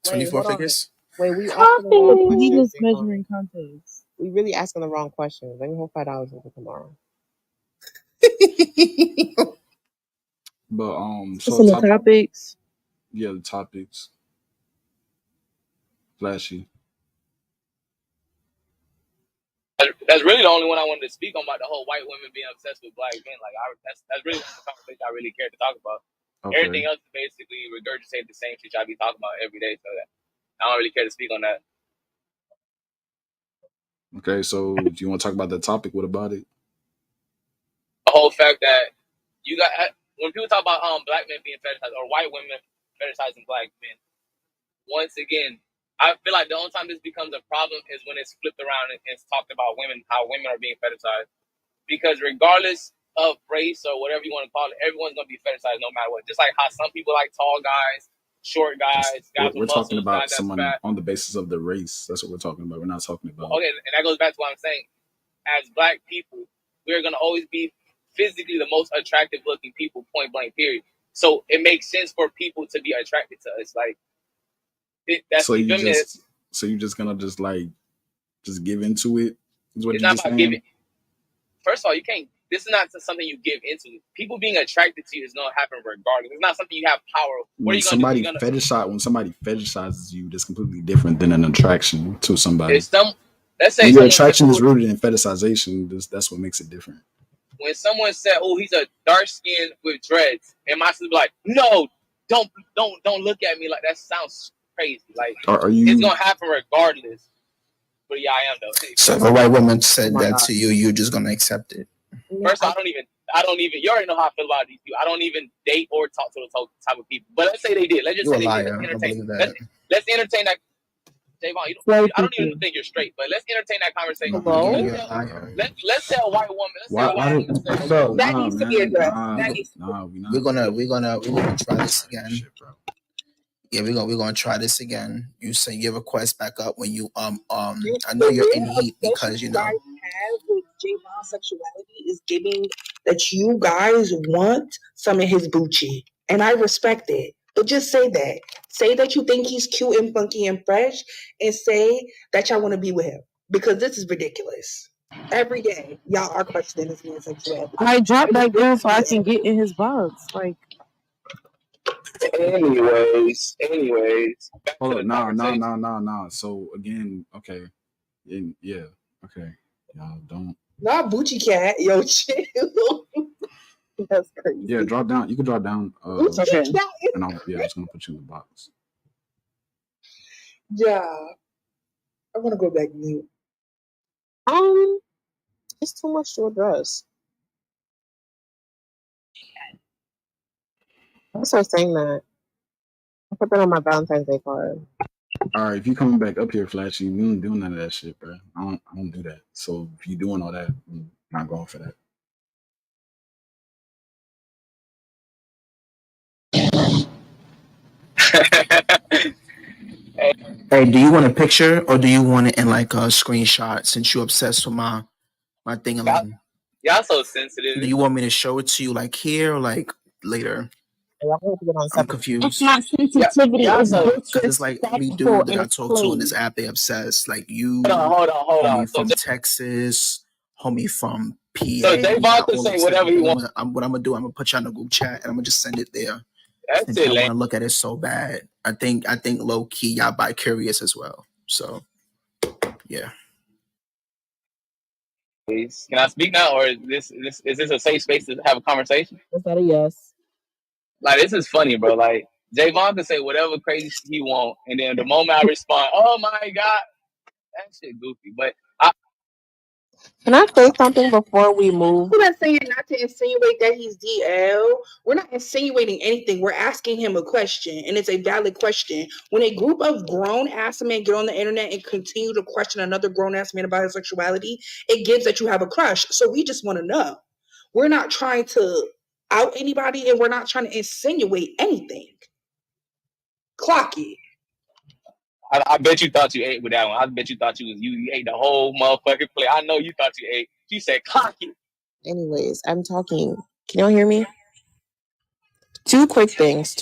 24 figures? Wait, we asking the wrong He questions. just measuring context. We really asking the wrong questions. Let me hold $5 until tomorrow. But So the topics. Yeah, the topics. Flashy. That's really the only one I wanted to speak on about the whole white women being obsessed with Black men. Like, that's really the conversation I really care to talk about. Okay. Everything else is basically regurgitate the same shit I be talking about every day. So I don't really care to speak on that. Okay, so do you want to talk about that topic? What about it? The whole fact that you got when people talk about Black men being fetishized or white women fetishizing Black men, once again, I feel like the only time this becomes a problem is when it's flipped around and it's talked about women, how women are being fetishized. Because regardless of race or whatever you want to call it, everyone's gonna be fetishized no matter what. Just like how some people like tall guys, short guys, guys We're with talking muscles, about guys that's someone fat. on the basis of the race. That's what we're talking about. We're not talking about. Okay, and that goes back to what I'm saying. As Black people, we're gonna always be physically the most attractive looking people, point blank, period. So it makes sense for people to be attracted to us. Like So you're just gonna just give into it? Is what it's you're not just about saying? giving. First of all, you can't. This is not something you give into. People being attracted to you is gonna happen regardless. It's not something you have power. What are you gonna do? When somebody fetishizes you, that's completely different than an attraction to somebody. Let's say when your attraction is rooted in fetishization, that's what makes it different. When someone said, "Oh, he's a dark skin with dreads," and my sister be like, "No, don't look at me like that. Sounds crazy. Like it's gonna happen regardless." But yeah, I am though. So if a white woman said that to you, you're just gonna accept it. First of all, I don't even. You already know how I feel about these people. I don't even date or talk to those type of people. But let's say they did. Let's just say they did. Let's entertain that. Let's entertain that. Javon, I don't even think you're straight, but let's entertain that conversation. Let's say a white woman. That needs to be addressed. We're gonna try this again. Yeah, we're gonna try this again. You say your request back up when you I know you're in heat because you know. Have with Javon's sexuality is giving that you guys want some of his Bucci, and I respect it. But just say that. Say that you think he's cute and funky and fresh, and say that y'all want to be with him because this is ridiculous. Every day, y'all are questioning this man's sexuality. I dropped that girl so I can get in his box. Like, anyways. Hold on, nah. So again, okay, yeah, okay, y'all don't. Not Bucci cat, yo, chill. That's crazy. Yeah, drop down. You can drop down. Okay. And I'm just gonna put you in the box. Yeah, I want to go back mute. It's too much to address. I start saying that. I put that on my Valentine's Day card. All right, if you coming back up here, Flashy, we ain't doing none of that shit, bro. I don't do that. So if you doing all that, I'm not going for that. Hey, do you want a picture or do you want it in like a screenshot? Since you're obsessed with my thing, y'all so sensitive. Do you want me to show it to you like here or like later? I'm confused. It's not sensitivity. It's Because it's like every disrespectful dude that and I it's talk to on this played. app, they obsessed. Like you, Hold on. homie from Texas, homie from PA. So Javon can all say obsessed. whatever he wants. What I'm gonna do, I'm gonna put you on the group chat and I'm gonna just send it there. That's Since it, y'all lame. want to look at it so bad, I think low key y'all bi curious as well. So yeah. Please. Can I speak now, or is this a safe space to have a conversation? Is that a yes? Like, this is funny, bro. Like, Javon can say whatever crazy shit he want, and then the moment I respond, oh my god, that shit goofy. But Can I say something before we move? We're not saying not to insinuate that he's DL. We're not insinuating anything. We're asking him a question, and it's a valid question. When a group of grown-ass men get on the internet and continue to question another grown-ass man about his sexuality, it gives that you have a crush. So we just want to know. We're not trying to out anybody, and we're not trying to insinuate anything. Clock it. I bet you thought you ate with that one. I bet you thought you ate the whole motherfucking plate. I know you thought you ate. She said cocky. Anyways, I'm talking. Can y'all hear me? Two quick things.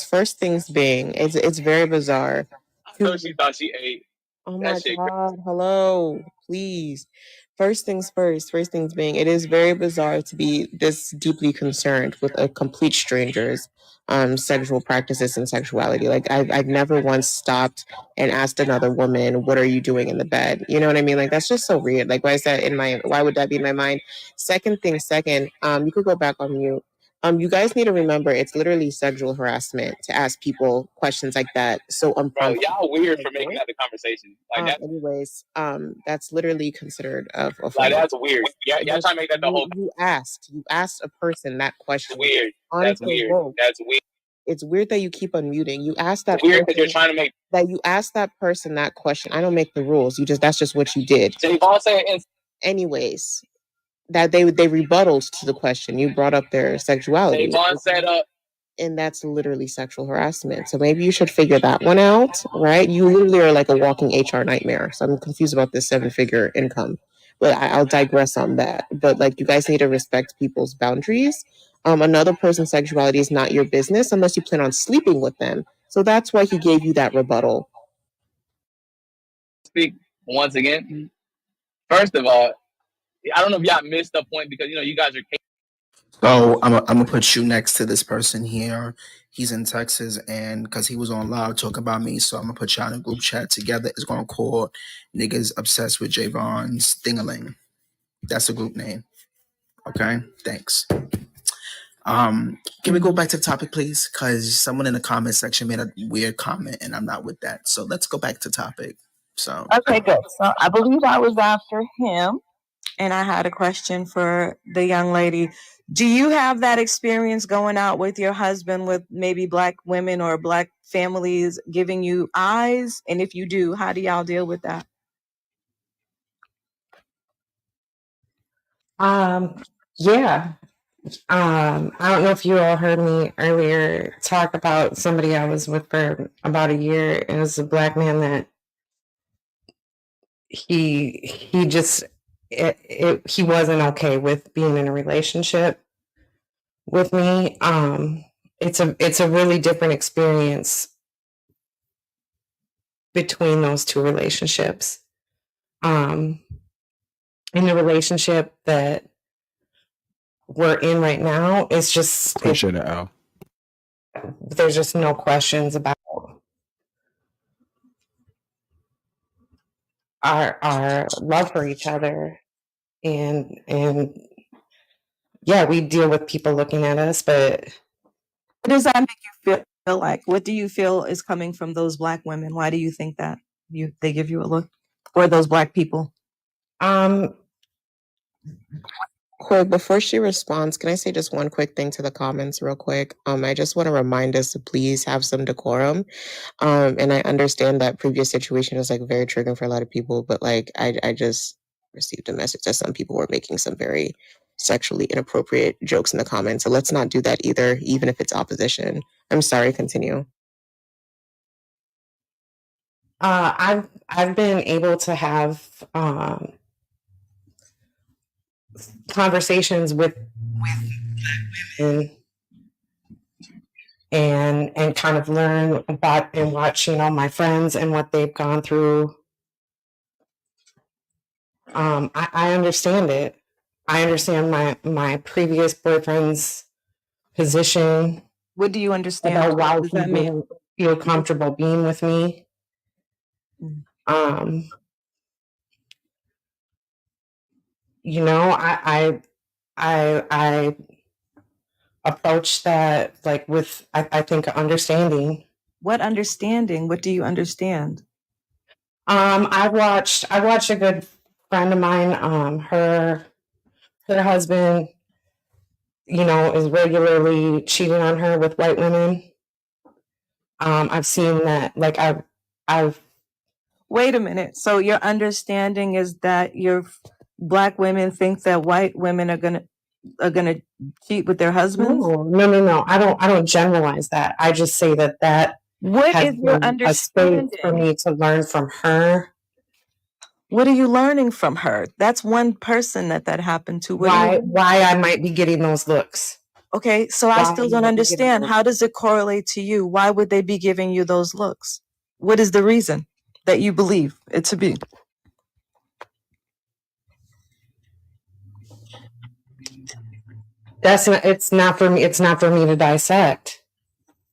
First things being, it's very bizarre. I know she thought she ate. Oh That my shit God. Hello. Please. First things being, it is very bizarre to be this deeply concerned with a complete stranger's sexual practices and sexuality. Like I've never once stopped and asked another woman, what are you doing in the bed? You know what I mean? Like that's just so weird. Like why would that be in my mind? Second, you could go back on mute. You guys need to remember it's literally sexual harassment to ask people questions like that. So Bro, unprompted. y'all weird for making that the conversation. Like that. Anyways, that's literally considered offensive. Like that's weird. Y'all trying to make that the whole. You asked a person that question. Weird. That's weird. That's weird. It's weird that you keep unmuting. You asked that. It's weird because you're trying to make that. You asked that person that question. I don't make the rules. That's just what you did. Javon said. Anyways, that they rebutted to the question. You brought up their sexuality. Javon said and that's literally sexual harassment. So maybe you should figure that one out, right? You literally are like a walking HR nightmare. So I'm confused about this 7-figure income, but I'll digress on that. But like, you guys need to respect people's boundaries. Another person's sexuality is not your business unless you plan on sleeping with them. So that's why he gave you that rebuttal. Speak once again. First of all, I don't know if y'all missed the point because you guys are. So I'm gonna put you next to this person here. He's in Texas, and because he was on live talking about me, so I'm gonna put y'all in a group chat together. It's gonna call Niggas Obsessed with Javon's Dingaling. That's a group name. Okay, thanks. Can we go back to the topic, please? Because someone in the comment section made a weird comment, and I'm not with that. So let's go back to topic. So okay, good. So I believe I was after him, and I had a question for the young lady. Do you have that experience going out with your husband with maybe Black women or Black families giving you eyes? And if you do, how do y'all deal with that? Yeah. I don't know if you all heard me earlier talk about somebody I was with for about a year. It was a Black man that he wasn't okay with being in a relationship with me. It's a really different experience between those two relationships. In the relationship that we're in right now, it's just Appreciate it, Al. There's just no questions about our love for each other, and yeah, we deal with people looking at us, but what does that make you feel like? What do you feel is coming from those Black women? Why do you think that they give you a look, or those Black people? Quick, before she responds, can I say just one quick thing to the comments real quick? I just want to remind us to please have some decorum. And I understand that previous situation is like very triggering for a lot of people, but like I just received a message that some people were making some very sexually inappropriate jokes in the comments. So let's not do that either, even if it's opposition. I'm sorry, continue. I've been able to have conversations with women and kind of learn about and watch, my friends and what they've gone through. I understand it. I understand my previous boyfriend's position. What do you understand? About why Does he that mean? didn't feel comfortable being with me. I approached that like with I think understanding. What understanding? What do you understand? I watched a good friend of mine, her husband, is regularly cheating on her with white women. I've seen that, like I've Wait a minute. So your understanding is that Black women think that white women are gonna cheat with their husbands? No. I don't generalize that. I just say that What has is your been a space for me to learn from her. What are you learning from her? That's one person that happened to. Why I might be getting those looks. Okay, so I still don't understand. How does it correlate to you? Why would they be giving you those looks? What is the reason that you believe it to be? It's not for me to dissect.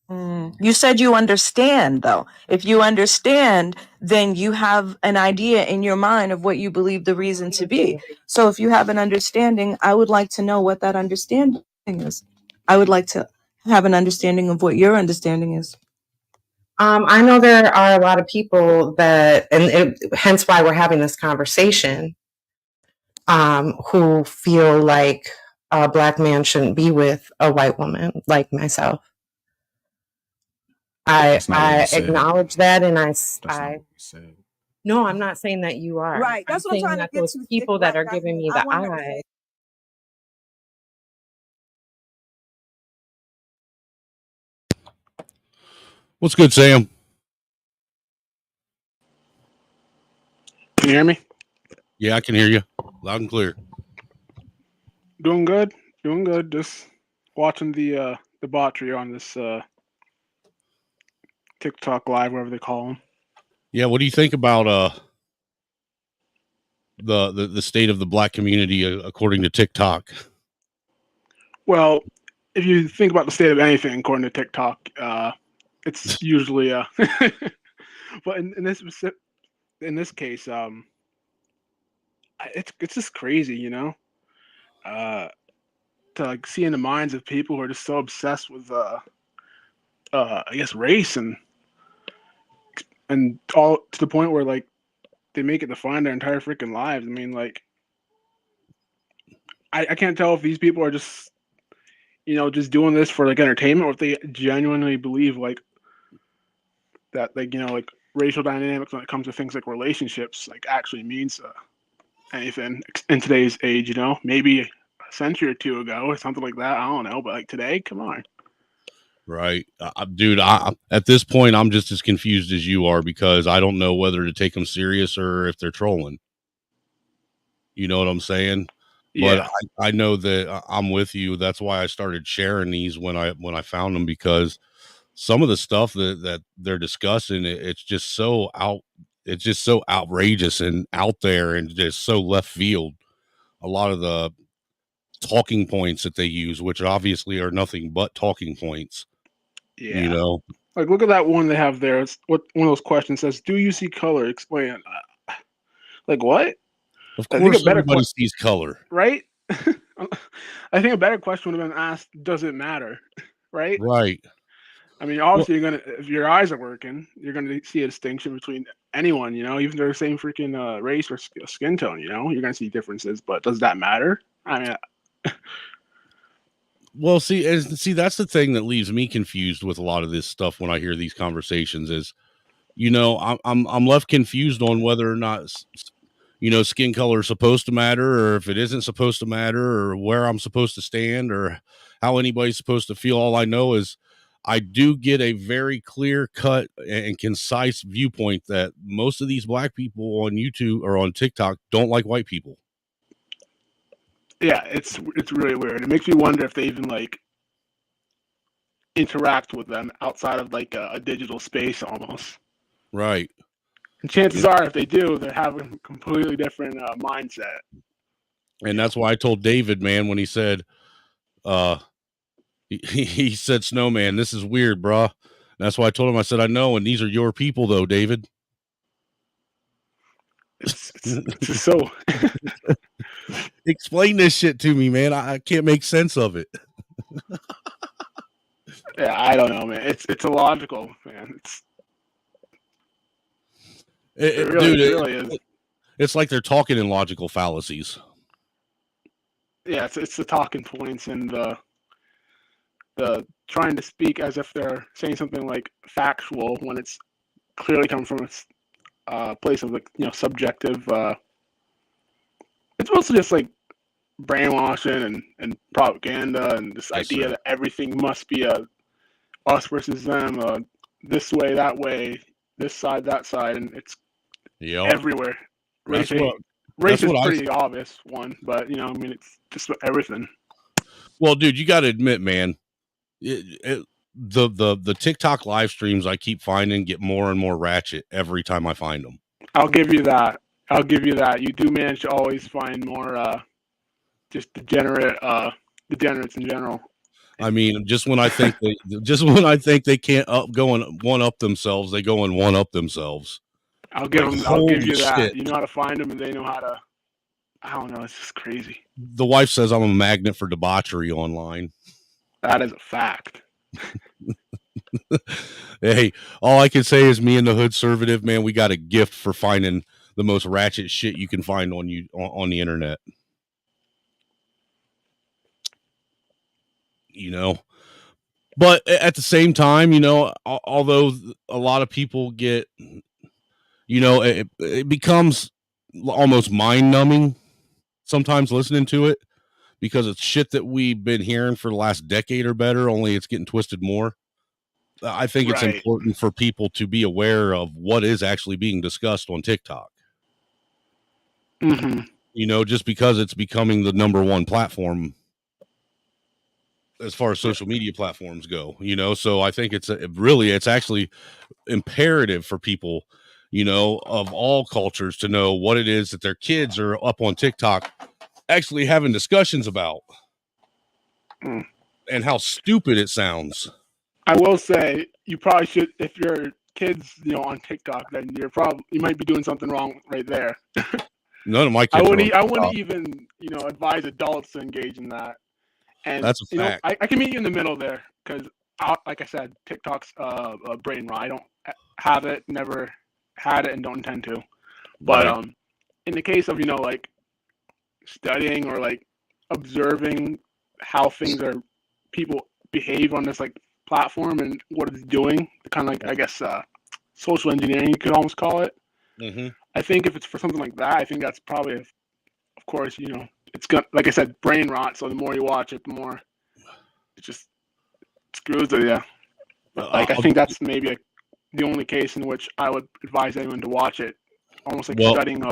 You said you understand, though. If you understand, then you have an idea in your mind of what you believe the reason to be. So if you have an understanding, I would like to know what that understanding is. I would like to have an understanding of what your understanding is. I know there are a lot of people that, hence why we're having this conversation, who feel like a Black man shouldn't be with a white woman like myself. I acknowledge that, and no, I'm not saying that you are. Right. That's what I'm trying to get those to. people that are giving me the eye. What's good, Sam? Can you hear me? Yeah, I can hear you loud and clear. Doing good. Just watching the debauchery on this TikTok live, whatever they call them. Yeah, what do you think about the state of the Black community according to TikTok? Well, if you think about the state of anything according to TikTok, it's usually but in this case, it's just crazy, to like see in the minds of people who are just so obsessed with I guess race and all to the point where like they make it define their entire freaking lives. I mean, like I can't tell if these people are just just doing this for like entertainment, or if they genuinely believe like that, like like racial dynamics when it comes to things like relationships like actually means anything in today's age. Maybe a century or two ago or something like that. I don't know, but like today, come on. Right, dude. At this point, I'm just as confused as you are because I don't know whether to take them serious or if they're trolling. You know what I'm saying? Yeah. But I know that I'm with you. That's why I started sharing these when I found them, because some of the stuff that they're discussing, it's just so outrageous and out there and just so left field. A lot of the talking points that they use, which obviously are nothing but talking points. Yeah. Like, look at that one they have there. It's what one of those questions says, "Do you see color? Explain." Like, what? Of course, everybody sees color, right? I think a better question would have been asked, "Does it matter?" Right? Right. I mean, obviously, if your eyes are working, you're gonna see a distinction between anyone. Even if they're the same freaking race or skin tone. You're gonna see differences. But does that matter? I mean. Well, see, that's the thing that leaves me confused with a lot of this stuff when I hear these conversations is, I'm left confused on whether or not, skin color is supposed to matter, or if it isn't supposed to matter, or where I'm supposed to stand, or how anybody's supposed to feel. All I know is I do get a very clear cut and concise viewpoint that most of these Black people on YouTube or on TikTok don't like white people. Yeah, it's really weird. It makes me wonder if they even like interact with them outside of like a digital space almost. Right. And chances are, if they do, they're having a completely different mindset. And that's why I told David, man, when he said, he said, Snowman, this is weird, bruh. And that's why I told him, I said, I know, and these are your people, though, David. It's just so. Explain this shit to me, man. I can't make sense of it. Yeah, I don't know, man. It's illogical, man. It really is. It's like they're talking in logical fallacies. Yeah, it's the talking points and the trying to speak as if they're saying something like factual when it's clearly coming from a place of like subjective. It's mostly just like brainwashing and propaganda and this idea that everything must be us versus them, this way, that way, this side, that side, and it's everywhere. Race is pretty obvious one, but it's just everything. Well, dude, you got to admit, man, the TikTok live streams I keep finding get more and more ratchet every time I find them. I'll give you that. You do manage to always find more just degenerates in general. I mean, just when I think they can't go and one up themselves, they go and one up themselves. I'll give you that. You know how to find them, and they know how to. I don't know. It's just crazy. The wife says I'm a magnet for debauchery online. That is a fact. Hey, all I can say is me and the Hood Conservative, man, we got a gift for finding the most ratchet shit you can find on the internet. But at the same time, although a lot of people get, it becomes almost mind numbing sometimes listening to it because it's shit that we've been hearing for the last decade or better, only it's getting twisted more. I think it's important for people to be aware of what is actually being discussed on TikTok. Mm-hmm. Just because it's becoming the number one platform as far as social media platforms go, so I think it's actually imperative for people, of all cultures to know what it is that their kids are up on TikTok actually having discussions about and how stupid it sounds. I will say you probably should, if your kids, on TikTok, then you might be doing something wrong right there. None of my kids. I wouldn't even, advise adults to engage in that. And that's a fact. I can meet you in the middle there because, like I said, TikTok's a brain rot. I don't have it, never had it, and don't intend to. But in the case of like studying or like observing how people behave on this like platform and what it's doing, kind of like I guess social engineering you could almost call it. Mm-hmm. I think if it's for something like that, I think that's probably, of course, it's gonna, like I said, brain rot. So the more you watch it, the more it just screws with you. But I think that's maybe the only case in which I would advise anyone to watch it. Almost like studying.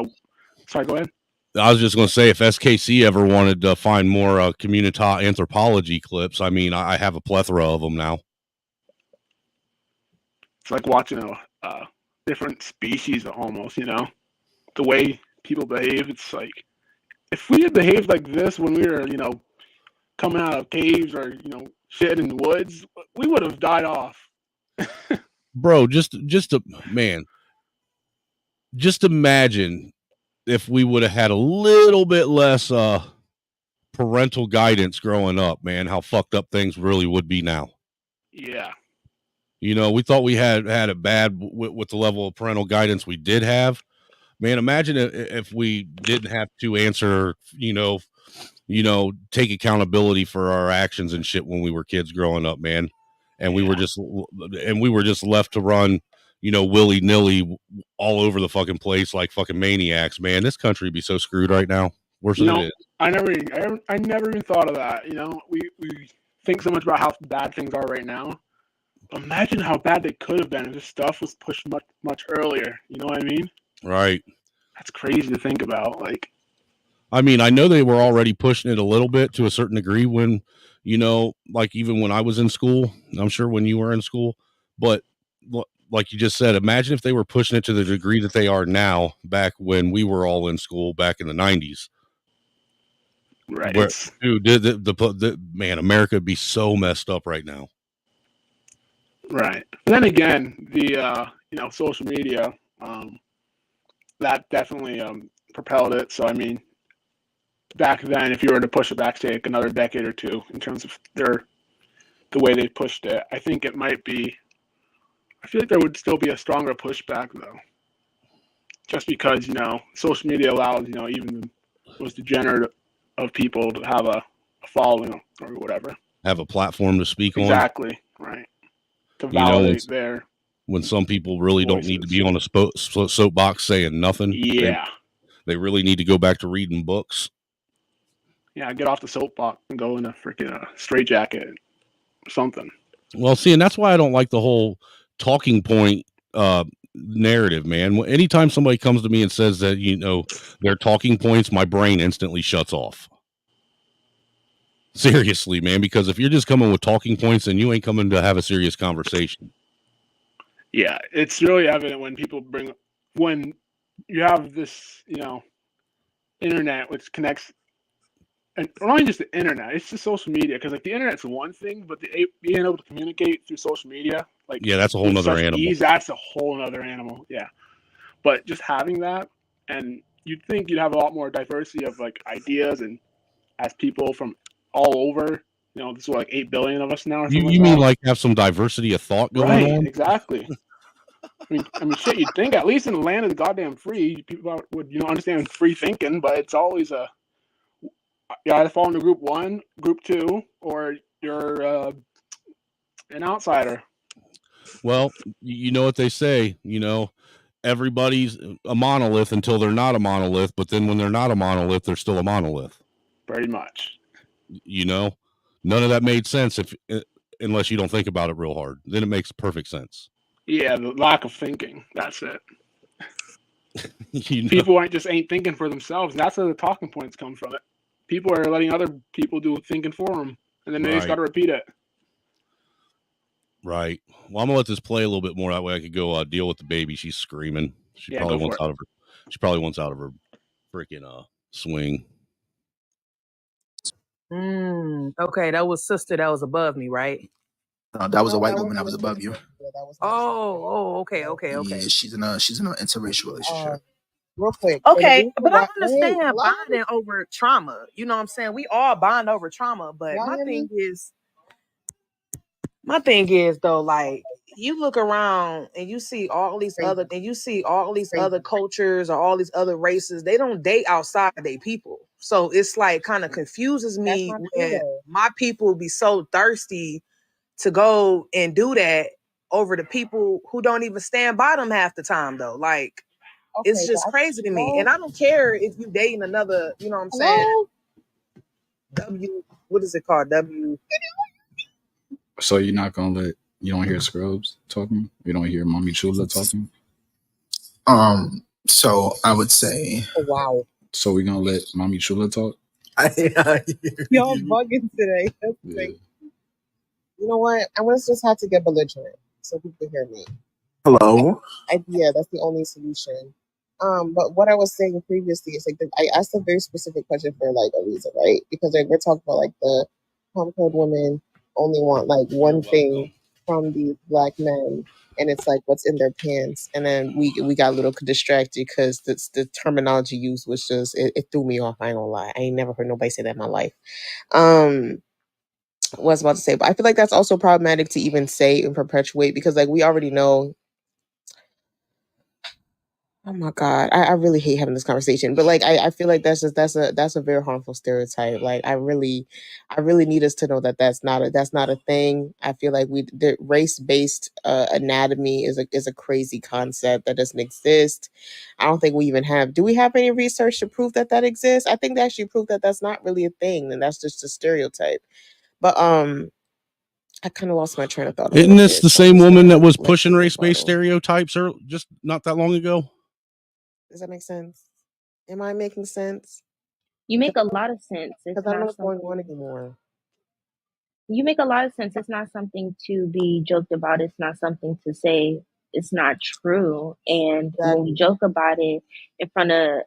Sorry, go ahead. I was just going to say, if SKC ever wanted to find more community anthropology clips, I mean, I have a plethora of them now. It's like watching a different species almost, the way people behave. It's like, if we had behaved like this when we were, coming out of caves or, shit in the woods, we would have died off. Bro, just imagine if we would have had a little bit less parental guidance growing up, man, how fucked up things really would be now. Yeah. We thought we had it bad with the level of parental guidance we did have. Man, imagine if we didn't have to answer, take accountability for our actions and shit when we were kids growing up, man. And we were just left to run, willy-nilly all over the fucking place like fucking maniacs, man. This country would be so screwed right now. Worse than it is. I never even thought of that. We think so much about how bad things are right now. Imagine how bad they could have been if this stuff was pushed much, much earlier. You know what I mean? Right. That's crazy to think about. Like, I mean, I know they were already pushing it a little bit to a certain degree when, like even when I was in school, I'm sure when you were in school, but like you just said, imagine if they were pushing it to the degree that they are now back when we were all in school back in the 90s. Right. Where, dude, the man, America would be so messed up right now. Right. But then again, the social media, that definitely propelled it. So I mean, back then, if you were to push it back, say, like another decade or two, in terms of the way they pushed it, I think it might be. I feel like there would still be a stronger pushback though, just because social media allows even the most degenerate of people to have a following or whatever, have a platform to speak on. Exactly. Right. To validate their. When some people really don't need to be on a soapbox saying nothing. Yeah. They really need to go back to reading books. Yeah, get off the soapbox and go in a freaking straitjacket or something. Well, see, and that's why I don't like the whole talking point narrative, man. Anytime somebody comes to me and says that, their talking points, my brain instantly shuts off. Seriously, man, because if you're just coming with talking points, then you ain't coming to have a serious conversation. Yeah, it's really evident when when you have this, internet which connects, and not only just the internet, it's just social media. Because like the internet's one thing, but being able to communicate through social media, like that's a whole nother animal. That's a whole nother animal. Yeah, but just having that, and you'd think you'd have a lot more diversity of like ideas, and as people from all over. There's like 8 billion of us now. Or something you mean like have some diversity of thought going on? Exactly. I mean, shit. You'd think at least in the land of the goddamn free, people would understand free thinking, but it's always you either fall into group 1, group 2, or you're an outsider. Well, you know what they say. Everybody's a monolith until they're not a monolith, but then when they're not a monolith, they're still a monolith. Pretty much. None of that made sense unless you don't think about it real hard. Then it makes perfect sense. Yeah, the lack of thinking. That's it. People ain't thinking for themselves. That's where the talking points come from. It. People are letting other people do thinking for them, and then they just got to repeat it. Right. Well, I'm gonna let this play a little bit more. That way, I could go deal with the baby. She's screaming. She probably wants out of her freaking swing. Okay, that was sister that was above me, right? No, that was a white woman that was above you. Okay. Yeah, she's in an interracial relationship. Real quick. Okay, but I understand bonding over trauma. You know what I'm saying? We all bond over trauma, but my thing is though, like you look around and you see all these other cultures or all these other races, they don't date outside of their people. So it's like kind of confuses me when my people be so thirsty to go and do that over the people who don't even stand by them half the time though. Like it's just crazy to me. And I don't care if you dating another, you know what I'm saying? What is it called? So you're not gonna you don't hear Scrubs talking? You don't hear Mommy Chula talking? So I would say wow. So we're gonna let Mommy Chula talk? Y'all bugging today. That's great. You know what? I'm gonna just have to get belligerent so people can hear me. Hello. Yeah, that's the only solution. But what I was saying previously is like I asked a very specific question for like a reason, right? Because like we're talking about like the Code women only want like one thing from these black men, and it's like what's in their pants. And then we got a little distracted because the terminology used was just it threw me off. I ain't gonna lie, I ain't never heard nobody say that in my life. What I was about to say, but I feel like that's also problematic to even say and perpetuate because like we already know. Oh my God, I really hate having this conversation, but like I feel like that's a very harmful stereotype. Like I really need us to know that that's not a thing. I feel like the race-based anatomy is a crazy concept that doesn't exist. I don't think we even have. Do we have any research to prove that exists? I think they actually prove that that's not really a thing, and that's just a stereotype. But I kind of lost my train of thought. Isn't this the same woman that was pushing race-based stereotypes just not that long ago? Does that make sense? Am I making sense? You make a lot of sense. It's Because I don't know not what's going on something. anymore. You make a lot of sense. It's not something to be joked about. It's not something to say it's not true. And when we joke about it in front of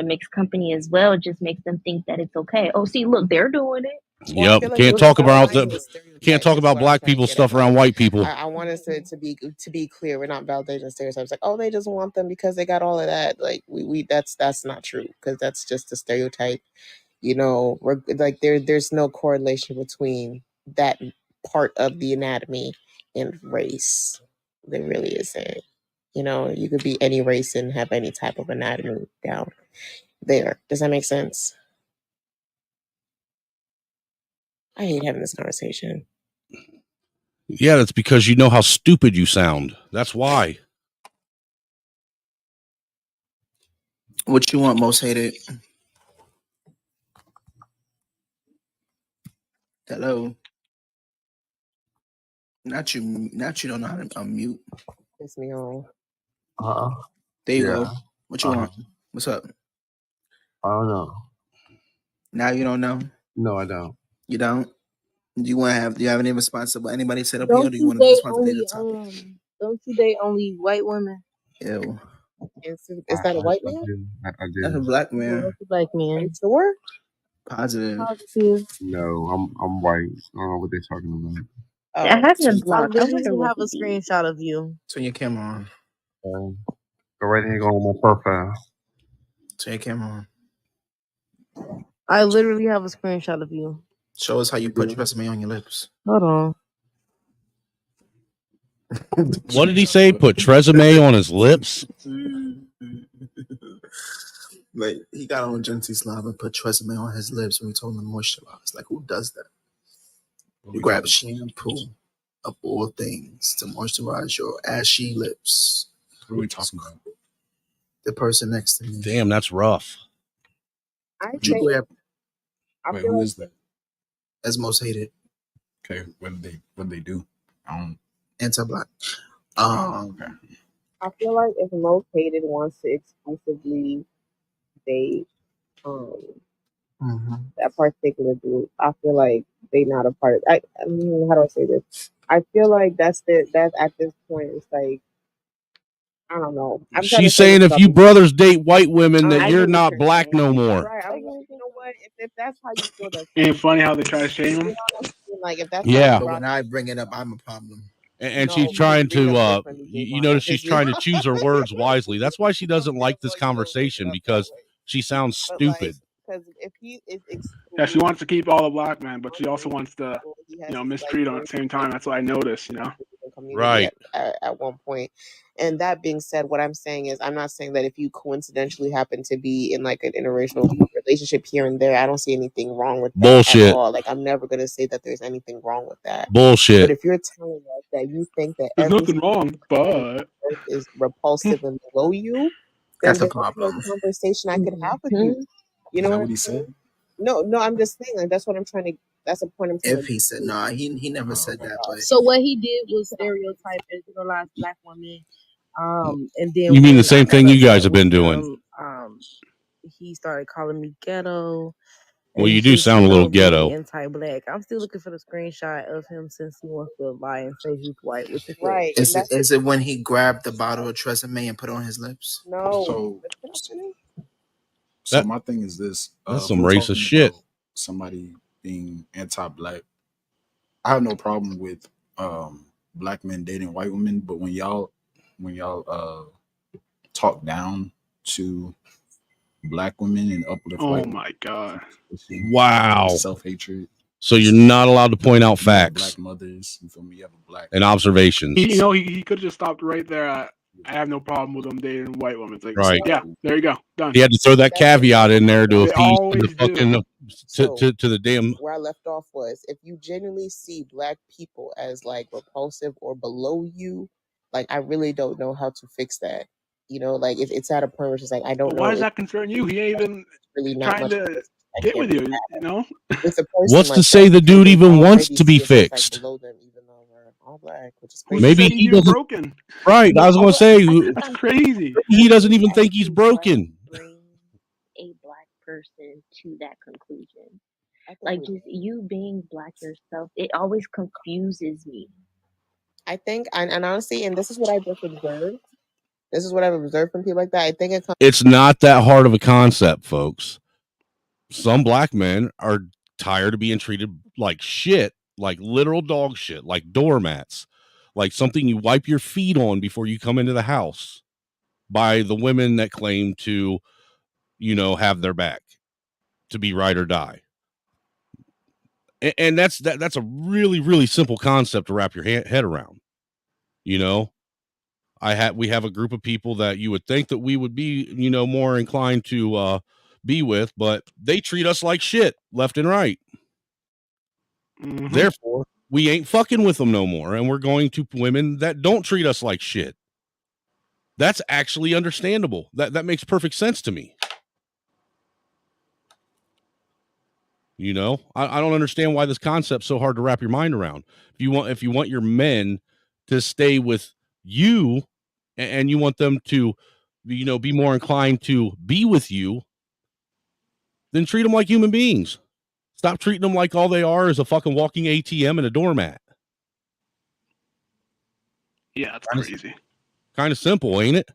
mixed company as well, it just makes them think that it's okay. Oh, see, look, they're doing it. Well, I feel Yep. like Can't we're talk about validating the can't talk stereotype. Is about what I'm black trying to people's get stuff at. around white people. I want us to be clear. We're not validating stereotypes. Like, oh, they just want them because they got all of that. Like, we that's not true, because that's just a stereotype. You know, we're like there's no correlation between that part of the anatomy and race. There really isn't. You know, you could be any race and have any type of anatomy down there. Does that make sense? I hate having this conversation. Yeah, that's because you know how stupid you sound. That's why. What you want, most hated? Hello. Not you don't know how to unmute. Piss me off. There you Yeah. go. What you want? What's up? I don't know. Now you don't know? No, I don't. You don't? Do you have any responsible anybody set up here, or Don't do you you want to date respond to the only topic? don't you date only white women? Ew. Is that a white man? I That's a do. black No, man. it's a black Are man. you sure? Positive. Positive. No, I'm white. I don't know what they're talking about. Oh, I have Turn him your, I blocked. I literally wonder what have a he did. screenshot of you. turn your camera on. Go right ahead and go on my profile. Turn your camera on. I literally have a screenshot of you. Show us how you put your resume on your lips. Hold on. What did he say? Put Tresemme on his lips? Like, he got on Genty Slav and put Tresemme on his lips when we told him to moisturize. Like, who does that? You grab shampoo of all things to moisturize your ashy lips. What are we talking about? The person next to me. Damn, that's rough. I You say, grab Wait, who is that? as most hated. Okay, what did they do? I don't. Anti-black. Okay. I feel like if most hated wants to exclusively date that particular group, I feel like they not a part of. I mean, how do I say this? I feel like that's at this point. It's like, I don't know. I'm trying to She's say saying this if about you people. brothers date white women, that I you're get what not you're black saying. no more. Right. I'm like, you know what? If that's how you feel, that's Ain't it funny how they try to shame you him? know what I'm saying? Like, if that's Yeah. how But you when I bring it up, I'm a problem. And No, she's you trying bring to up different because you that notice she's pisses me trying to off. choose her words wisely. That's why she doesn't like this That's why you don't bring it conversation, up that because way. she sounds But like, stupid. because if he is Yeah, she excluding wants to keep all the black men, but she also wants to, people, he has his mistreat them at the same time. That's what I noticed, community Right. at one point. And that being said, what I'm saying is, I'm not saying that if you coincidentally happen to be in like an interracial relationship here and there, I don't see anything wrong with that Bullshit. at all. Like, I'm never gonna say that there's anything wrong with that. Bullshit. But if you're telling us that you think that There's every nothing wrong, person but is repulsive and below you, then That's a there's no problem. conversation I could have with you. You Is know that what what I'm he saying? said? No, I'm just saying, like, that's what I'm trying to. That's a point I'm trying If to. he said nah, he never said that, but So what he did was stereotype and generalize black women. And then You mean the when same I thing got you guys upset have been with doing? him, he started calling me ghetto. Well, And you do just, sound a little being ghetto. anti-black. I'm still looking for the screenshot of him since he wants to lie and say he's white, which is Right, and is it when he grabbed the bottle of Tresemme and put it on his lips? No. So, Can I finish? so my thing is this: That's if some we're racist talking shit. about somebody being anti-black, I have no problem with black men dating white women, but when y'all talk down to black women and uplift oh white my god, Wow. self-hatred. So you're not allowed to point out You have facts black mothers. You feel me? You have a black and observations. he could have just stopped right there. I have no problem with them dating white women. It's like, Right. yeah, there you go, done. He had to throw that caveat in there to They appease to always the fucking So, to the damn. where I left off was, if you genuinely see black people as like repulsive or below you, like, I really don't know how to fix that. You know, like, it's at a point where it's just like, I don't But know. why does If that concern you? He ain't even really not trying much to I get can't with really you, have you know? with a person What's like to say that, the because dude they even wants already to be see us as like fixed? below them, even though we're all black, which is Who's crazy. to say Maybe he's he even doesn't. broken? Right. I was going to say That's crazy. he doesn't even think he's broken. bring a person to that conclusion. Like just you being black yourself, it always confuses me. I think, and honestly, and this is what I just observed. This is what I've observed from people like that. I think it comes. It's not that hard of a concept, folks. Some black men are tired of being treated like shit, like literal dog shit, like doormats, like something you wipe your feet on before you come into the house by the women that claim to, have their back, to be ride or die. And that's a really, really simple concept to wrap your head around. We have a group of people that you would think that we would be, more inclined to be with, but they treat us like shit left and right. Mm-hmm. Therefore, we ain't fucking with them no more, and we're going to women that don't treat us like shit. That's actually understandable. That makes perfect sense to me. I don't understand why this concept's so hard to wrap your mind around. If you want your men to stay with you, and you want them to, be more inclined to be with you, then treat them like human beings. Stop treating them like all they are is a fucking walking ATM and a doormat. Yeah, it's crazy. Kind of simple, ain't it?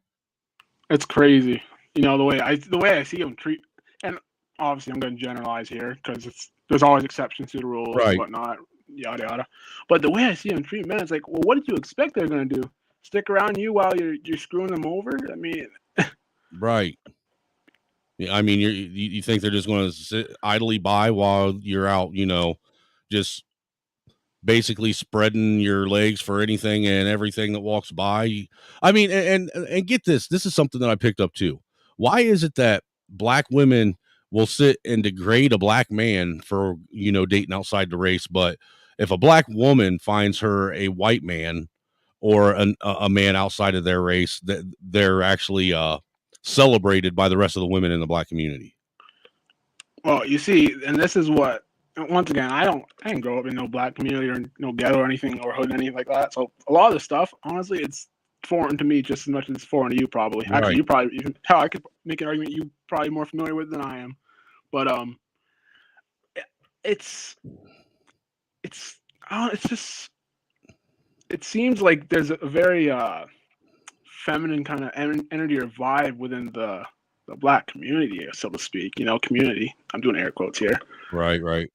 It's crazy. The way I see them treat, and obviously I'm going to generalize here because there's always exceptions to the rules and whatnot, yada yada. But the way I see them treat men, it's like, well, what did you expect they're going to do? Stick around you while you're screwing them over? I mean, right. Yeah, I mean, you think they're just going to sit idly by while you're out, just basically spreading your legs for anything and everything that walks by. I mean, and get this. This is something that I picked up too. Why is it that black women will sit and degrade a black man for, dating outside the race, but if a black woman finds her a white man or a man outside of their race, that they're actually celebrated by the rest of the women in the black community? Well, you see, and this is what, once again, I didn't grow up in no black community or no ghetto or anything or hood or anything like that. So a lot of this stuff, honestly, it's foreign to me just as much as it's foreign to you probably. Right. Actually, you probably even, hell, I could make an argument you probably more familiar with than I am. But it's just, it seems like there's a very feminine kind of energy or vibe within the black community, so to speak, community. I'm doing air quotes here. Right.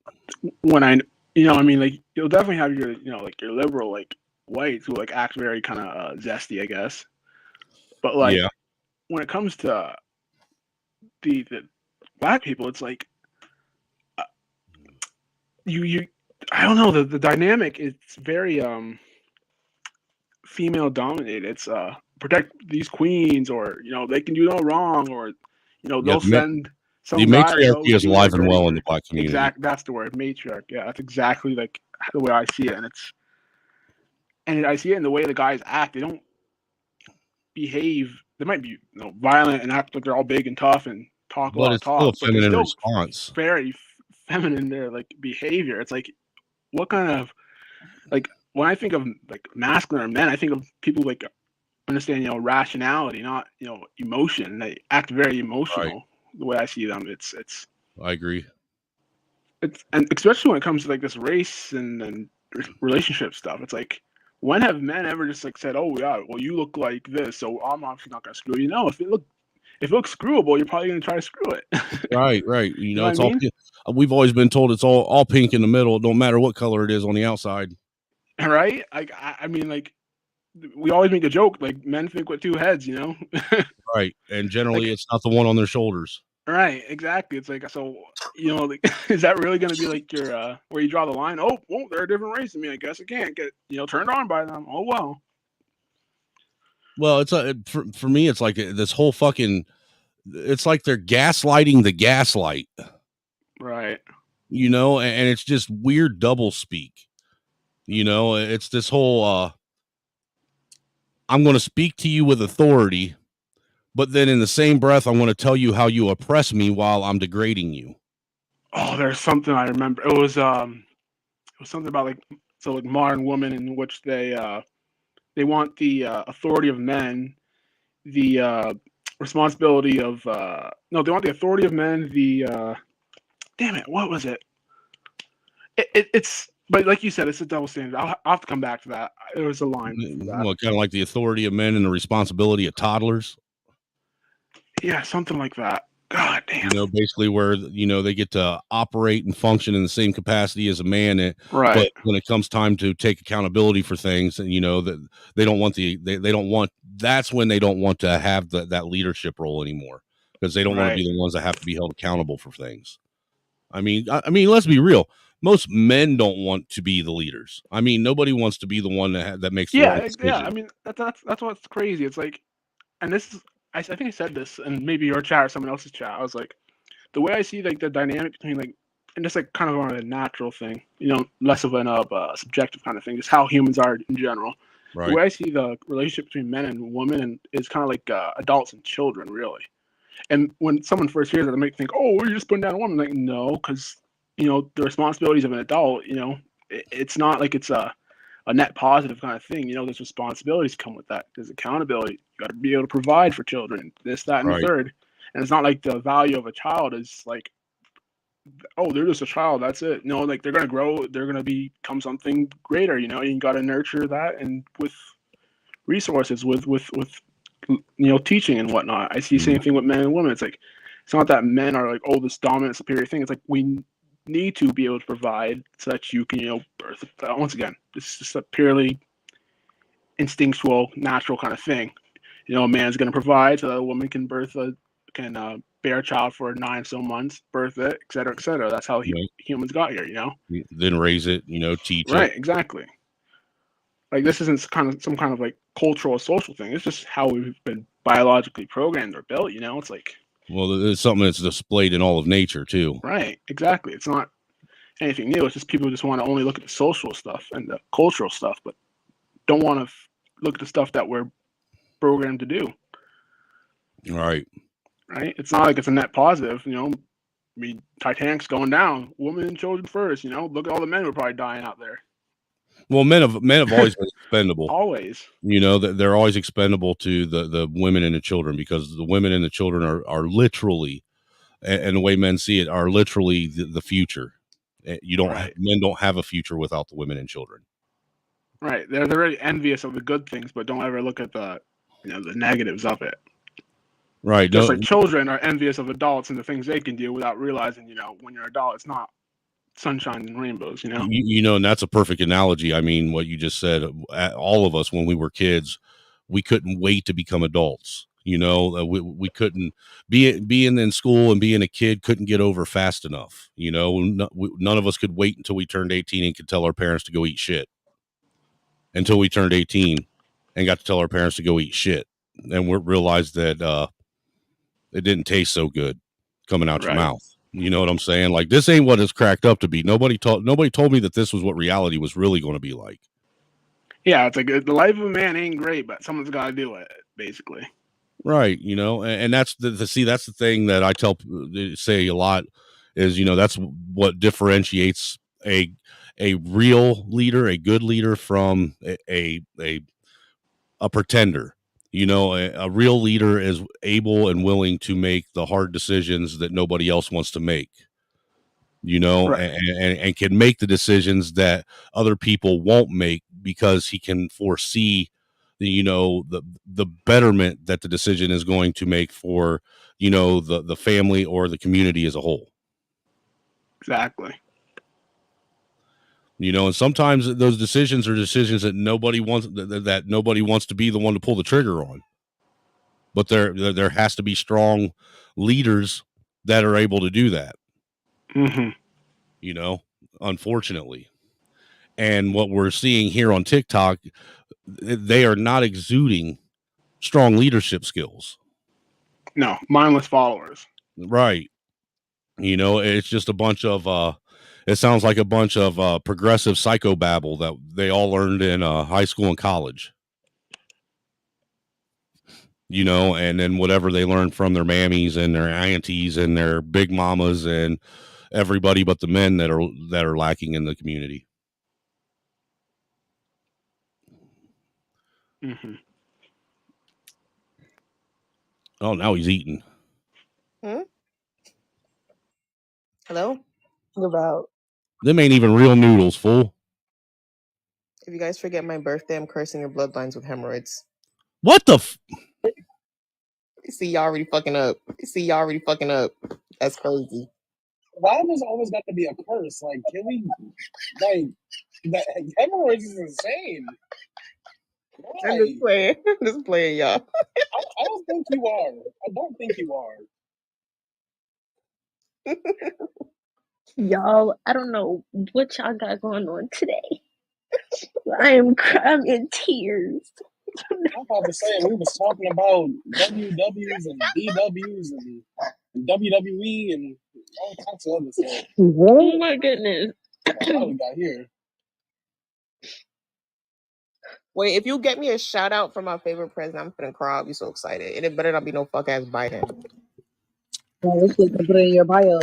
When I mean, like, you'll definitely have your, like your liberal, like whites who like act very kind of zesty, I guess. But like, when it comes to the black people, it's like, I don't know, the dynamic, it's very female dominated. It's protect these queens, or they can do no wrong, or they'll send some the matriarchy is alive and well in the black community. Exactly, that's the word, matriarch. Yeah, that's exactly like the way I see it, and I see it in the way the guys act. They don't behave. They might be violent and act like they're all big and tough and talk a lot of talk, but it's still a feminine response. Very feminine in their like behavior. It's like, what kind of, like, when I think of like masculine men, I think of people like understand rationality, not emotion. They act very emotional. Right. The way I see them, it's I agree. And especially when it comes to like this race and relationship stuff, it's like, when have men ever just like said, oh yeah, well, you look like this, so I'm obviously not gonna screw you? No, if it looks screwable, you're probably gonna try to screw it. Right. It's all. We've always been told it's all pink in the middle. It don't matter what color it is on the outside. Right. Like, I mean, like, we always make a joke, like, men think with two heads, Right. And generally, like, it's not the one on their shoulders. Right. Exactly. It's like, so, like, is that really going to be like your, where you draw the line? Oh, well, they're a different race than me. I guess I can't get, turned on by them. Oh, well. Well, it's for me, it's like this whole fucking, it's like they're gaslighting the gaslight. Right. And it's just weird double speak. It's this whole, I'm going to speak to you with authority, but then in the same breath, I'm going to tell you how you oppress me while I'm degrading you. Oh, there's something I remember. It was something about like modern women, in which they want the authority of men, the responsibility of no, they want the authority of men. The damn it, what was it? It's but like you said, it's a double standard. I'll have to come back to that. There was a line for that. Well, kind of like the authority of men and the responsibility of toddlers. Yeah, something like that. God damn. You know, basically where, you know, they get to operate and function in the same capacity as a man. Right. But when it comes time to take accountability for things, and, you know, that they don't want that's when they don't want to have that leadership role anymore, because they don't want to be the ones that have to be held accountable for things. I mean, let's be real. Most men don't want to be the leaders. I mean, nobody wants to be the one that makes the right decision. Yeah. I mean, that's what's crazy. It's like, and this is, I think I said this, and maybe your chat or someone else's chat. I was like, the way I see like the dynamic between like, and just like kind of on a natural thing, you know, less of an subjective kind of thing, just how humans are in general. Right. The way I see the relationship between men and women is kind of like adults and children, really. And when someone first hears that, they might think, "Oh, you're just putting down a woman." Like, no, because you know the responsibilities of an adult. You know, it's not like it's a net positive kind of thing. You know, there's responsibilities come with that. There's accountability. You got to be able to provide for children. This, that, and the third. And it's not like the value of a child is like, oh, they're just a child. That's it. No, like they're gonna grow. They're gonna become something greater. You know, you got to nurture that, and with resources, with you know, teaching and whatnot. I see the same thing with men and women. It's like, it's not that men are like, oh, this dominant superior thing. It's like we need to be able to provide so that you can, you know, birth. Once again, this is just a purely instinctual, natural kind of thing. You know, a man's going to provide so that a woman can bear a child for 9 or so months, birth it, et cetera, et cetera. That's how humans got here, you know? Then raise it, you know, teach it. Right, exactly. Like, this isn't some kind of like cultural or social thing. It's just how we've been biologically programmed or built, you know? It's like, well, it's something that's displayed in all of nature too. Right, exactly. It's not anything new. It's just people just want to only look at the social stuff and the cultural stuff, but don't want to look at the stuff that we're programmed to do. Right. It's not like it's a net positive, you know? I mean, Titanic's going down. Women and children first, you know? Look at all the men who are probably dying out there. Well, men have always been expendable. Always. You know, they're always expendable to the women and the children, because the women and the children are literally, and the way men see it, are literally the future. You don't men don't have a future without the women and children. Right. They're very envious of the good things, but don't ever look at the, you know, the negatives of it. Right. Just like children are envious of adults and the things they can do without realizing, you know, when you're an adult, it's not sunshine and rainbows, you know? You know, and that's a perfect analogy. I mean, what you just said, all of us, when we were kids, we couldn't wait to become adults. You know, we couldn't being in school and being a kid couldn't get over fast enough. You know, none of us could wait until we turned 18 and could tell our parents to go eat shit. Until we turned 18 and got to tell our parents to go eat shit. And we realized that it didn't taste so good coming out your mouth. You know what I'm saying? Like, this ain't what it's cracked up to be. Nobody told me that this was what reality was really going to be like. Yeah, it's like the life of a man ain't great, but someone's got to do it, basically. Right. You know, and that's that's the thing that I say a lot is, you know, that's what differentiates a real leader, a good leader, from a pretender. You know, a real leader is able and willing to make the hard decisions that nobody else wants to make. You know, and can make the decisions that other people won't make, because he can foresee the betterment that the decision is going to make for, you know, the family or the community as a whole. Exactly. You know, and sometimes those decisions are decisions that nobody wants to be the one to pull the trigger on. But there has to be strong leaders that are able to do that. Mm-hmm. You know, unfortunately. And what we're seeing here on TikTok, they are not exuding strong leadership skills. No, mindless followers. Right. You know, it's just a bunch of it sounds like a bunch of progressive psychobabble that they all learned in high school and college. You know, and then whatever they learned from their mammies and their aunties and their big mamas and everybody but the men that are lacking in the community. Mm-hmm. Oh, now he's eating. Hello? About Them ain't even real noodles, fool. if you guys forget my birthday, I'm cursing your bloodlines with hemorrhoids. What the? See, y'all already fucking up. That's crazy. Why does it always got to be a curse? Like, can we, like, that hemorrhoids is insane. Why? I'm just playing. Just playing, y'all. I don't think you are. I don't think you are. Y'all, I don't know what y'all got going on today. I'm in tears. I'm about to say, we was talking about WWs and BWs and WWE and all types of other stuff. Oh my goodness. How we got here? Wait, if you get me a shout out from my favorite president, I'm gonna cry. I'll be so excited. And it better not be no fuck ass Biden. Well, this shit can put it in your bio.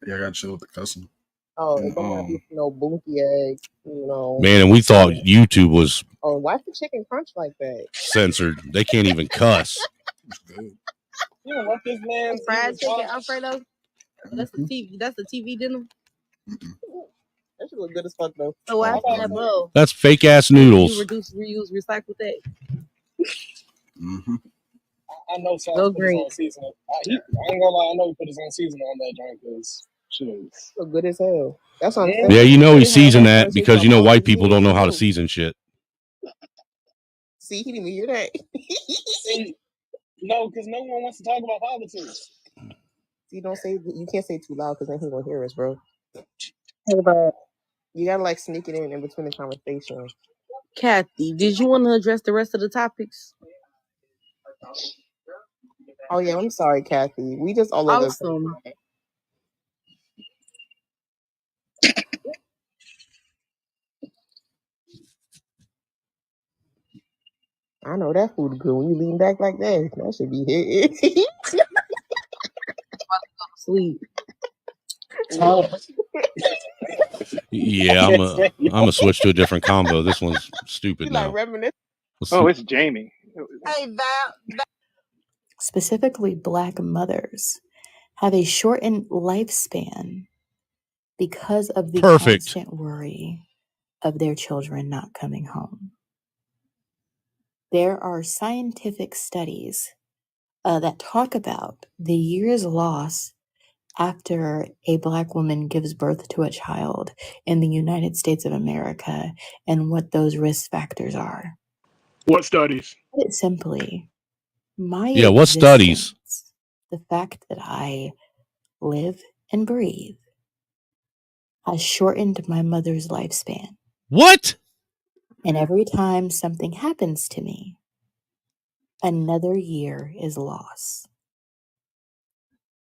Yeah, I got chill with the cussing. Oh, it better not be no bunky egg, Man, and we thought YouTube was Oh, why's the chicken crunch like that? censored. They can't even cuss. You know what this man's Fried chicken Alfredo. That's the TV. That's the TV dinner. That should look good as fuck though. So why in that bowl? That's fake ass You noodles. reduce, reuse, recycle that. I know Sauce Go put his green. own seasoning. I ain't gonna lie, I know he put his own seasoning on that joint because shit. Look good as hell. That's what I'm saying. Yeah, you know he seasoned that because you know white people don't know how to season shit. See, he didn't even hear that. See, no, because no one wants to talk about politics. You can't say it too loud because then he won't hear us, bro. Hey, bro. You gotta like sneak it in between the conversation. Kathy, did you want to address the rest of the topics? Oh yeah, I'm sorry, Kathy. We just all over Awesome. I know that food good when you lean back like that. That should be hitting. Sleep. Yeah, I'm a switch to a different combo. This one's stupid now. Oh, it's Jamie. Hey, Val. Specifically Black mothers, have a shortened lifespan because of the constant worry of their children not coming home. There are scientific studies that talk about the years lost after a Black woman gives birth to a child in the United States of America and what those risk factors are. What studies? Put it simply, my what studies? existence, the fact that I live and breathe, has shortened my mother's lifespan. What? And every time something happens to me, another year is lost.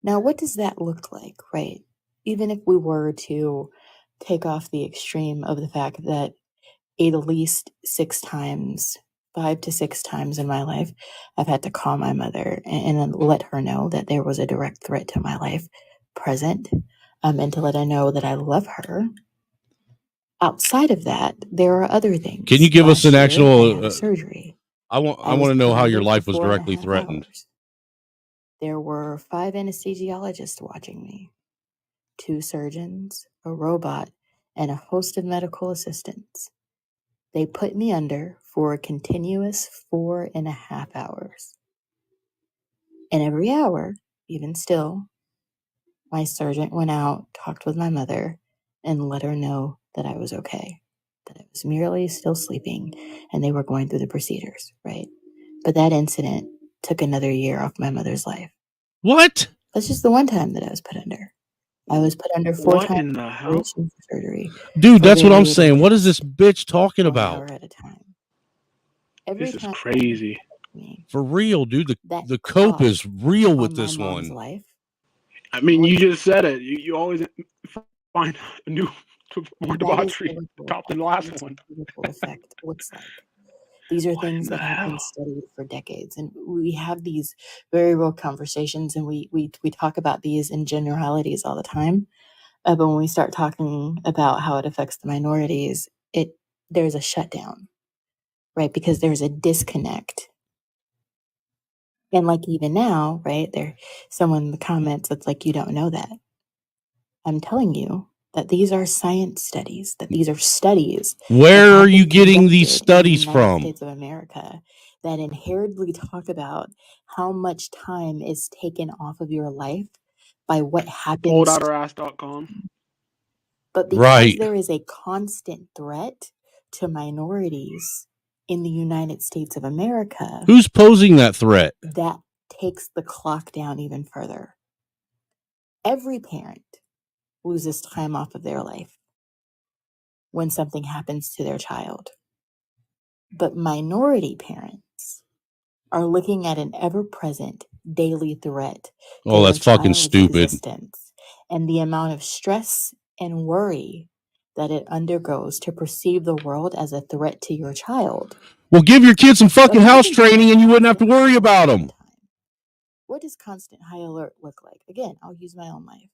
Now, what does that look like, right? Even if we were to take off the extreme of the fact that at least 5 to 6 times in my life, I've had to call my mother and let her know that there was a direct threat to my life present, and to let her know that I love her. Outside of that, there are other things. Can you give us an actual? I had surgery. I want to know how your life was directly threatened. Hours. There were 5 anesthesiologists watching me, 2 surgeons, a robot, and a host of medical assistants. They put me under for a continuous 4.5 hours. And every hour, even still, my surgeon went out, talked with my mother, and let her know that I was okay, that I was merely still sleeping, and they were going through the procedures, right? But that incident took another year off my mother's life. What? That's just the one time that I was put under. I was put under 4 What times in the hell? for surgery. Dude, that's what I'm saying. What is this bitch talking An about? hour at a time. This is crazy. For real, dude. The cope is real with this one. Life. I mean, you just said it. You always find a new, more That is debauchery top than the last one. Effect looks like. These are things that have been studied for decades, and we have these very real conversations, and we talk about these in generalities all the time. But when we start talking about how it affects the minorities, there's a shutdown, right? Because there's a disconnect And like even now, right, there's someone in the comments that's like, you don't know that. I'm telling you that these are science studies, that these are studies. Where are you getting these studies in the United from? States of America that inherently talk about how much time is taken off of your life by what happens. Poldouterass.com. But because there is a constant threat to minorities in the United States of America, Who's posing that threat? that takes the clock down even further. Every parent loses time off of their life when something happens to their child. But minority parents are looking at an ever-present daily threat to Oh, their that's fucking child's stupid. existence, and the amount of stress and worry that it undergoes to perceive the world as a threat to your child. Well, give your kids some fucking house training and you wouldn't have to worry about them. What does constant high alert look like? Again, I'll use my own life.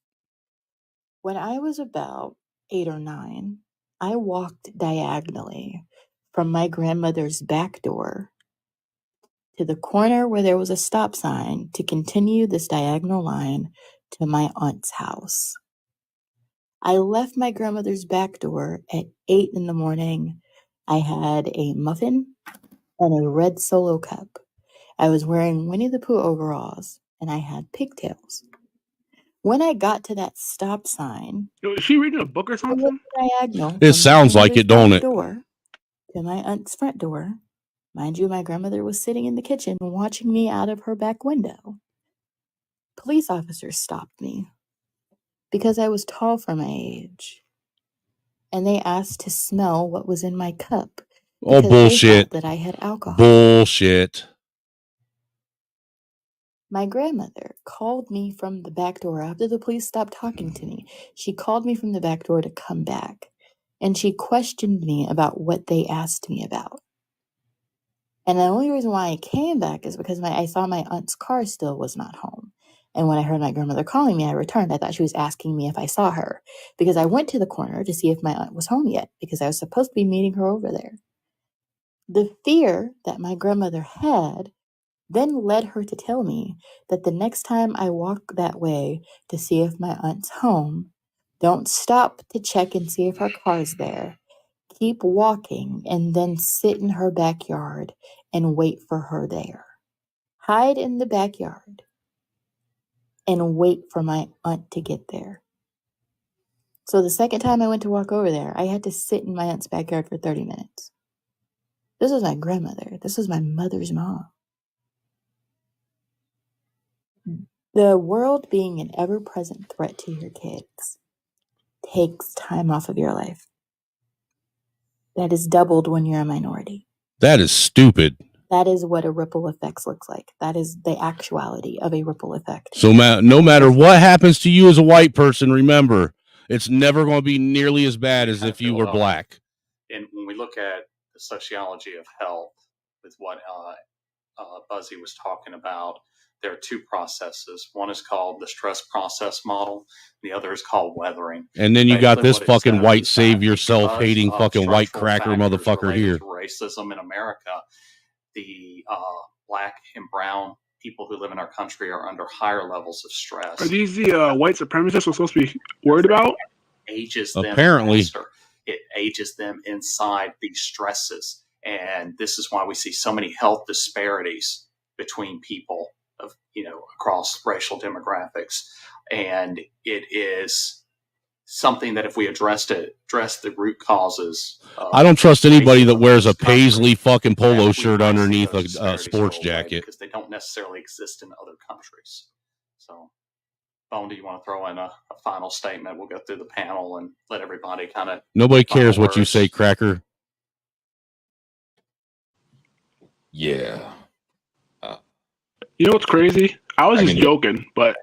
When I was about 8 or 9, I walked diagonally from my grandmother's back door to the corner where there was a stop sign to continue this diagonal line to my aunt's house. I left my grandmother's back door at 8 in the morning. I had a muffin and a red Solo cup. I was wearing Winnie the Pooh overalls and I had pigtails. When I got to that stop sign, is she reading a book or something? Diagonal It sounds like it, don't it? door to my aunt's front door. Mind you, my grandmother was sitting in the kitchen watching me out of her back window. Police officers stopped me because I was tall for my age, and they asked to smell what was in my cup. Oh, bullshit. That I had alcohol. Bullshit. My grandmother called me from the back door after the police stopped talking to me. She called me from the back door to come back, and she questioned me about what they asked me about. And the only reason why I came back is because I saw my aunt's car still was not home. And when I heard my grandmother calling me, I returned. I thought she was asking me if I saw her, because I went to the corner to see if my aunt was home yet, because I was supposed to be meeting her over there. The fear that my grandmother had then led her to tell me that the next time I walk that way to see if my aunt's home, don't stop to check and see if her car's there. Keep walking and then sit in her backyard and wait for her there. Hide in the backyard and wait for my aunt to get there. So the second time I went to walk over there, I had to sit in my aunt's backyard for 30 minutes. This was my grandmother. This was my mother's mom. The world being an ever-present threat to your kids takes time off of your life. That is doubled when you're a minority. That is stupid. That is what a ripple effect looks like. That is the actuality of a ripple effect. So no matter what happens to you as a white person, remember, it's never going to be nearly as bad as if you were black. And when we look at the sociology of health, with what Buzzy was talking about, there are two processes. One is called the stress process model. The other is called weathering. And then you got this fucking white save yourself because hating of fucking white structural cracker factors motherfucker related here. to racism in America, the black and brown people who live in our country are under higher levels of stress. Are these the white supremacists we're supposed to be worried about? Ages them Apparently. faster. It ages them inside these stresses. And this is why we see so many health disparities between people of, across racial demographics. And it is something that if we address the root causes. I don't trust anybody that wears a paisley fucking polo shirt underneath a sports jacket. Because they don't necessarily exist in other countries. So, Bone, do you want to throw in a final statement? We'll go through the panel and let everybody kind of. Nobody cares what you say, cracker. Yeah. You know what's crazy? I was just joking, but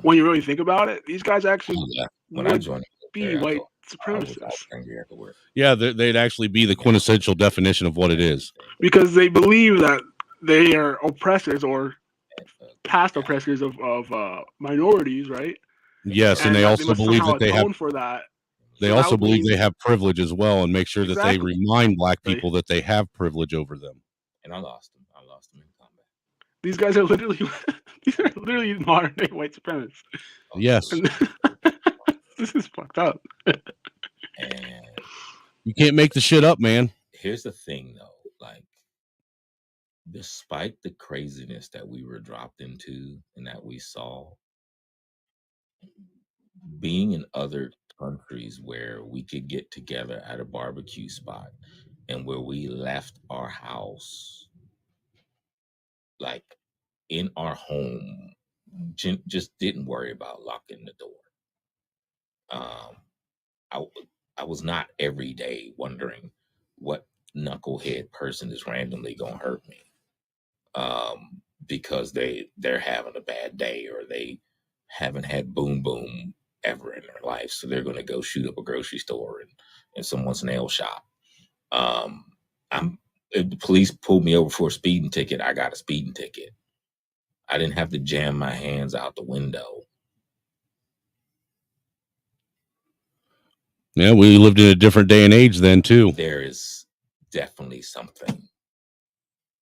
when you really think about it, these guys actually when I joined be white supremacists. Yeah, they'd actually be the quintessential definition of what it is. Because they believe that they are oppressors or past oppressors of minorities, right? Yes, and they also believe that they have for that. They So also that believe means- they have privilege as well, and make sure that Exactly. they remind black people that they have privilege over them. And I lost them in combat. These guys are literally modern day white supremacists. Yes. And this is fucked up. And You can't make the shit up, man. here's the thing, though. Like, despite the craziness that we were dropped into and that we saw, being in other countries where we could get together at a barbecue spot and where we left our house, like in our home, just didn't worry about locking the door. I was not every day wondering what knucklehead person is randomly gonna hurt me because they're having a bad day or they haven't had boom boom ever in their life, so they're gonna go shoot up a grocery store and someone's nail shop. If the police pulled me over for a speeding ticket, I got a speeding ticket. I didn't have to jam my hands out the window. Yeah, we lived in a different day and age then too. There is definitely something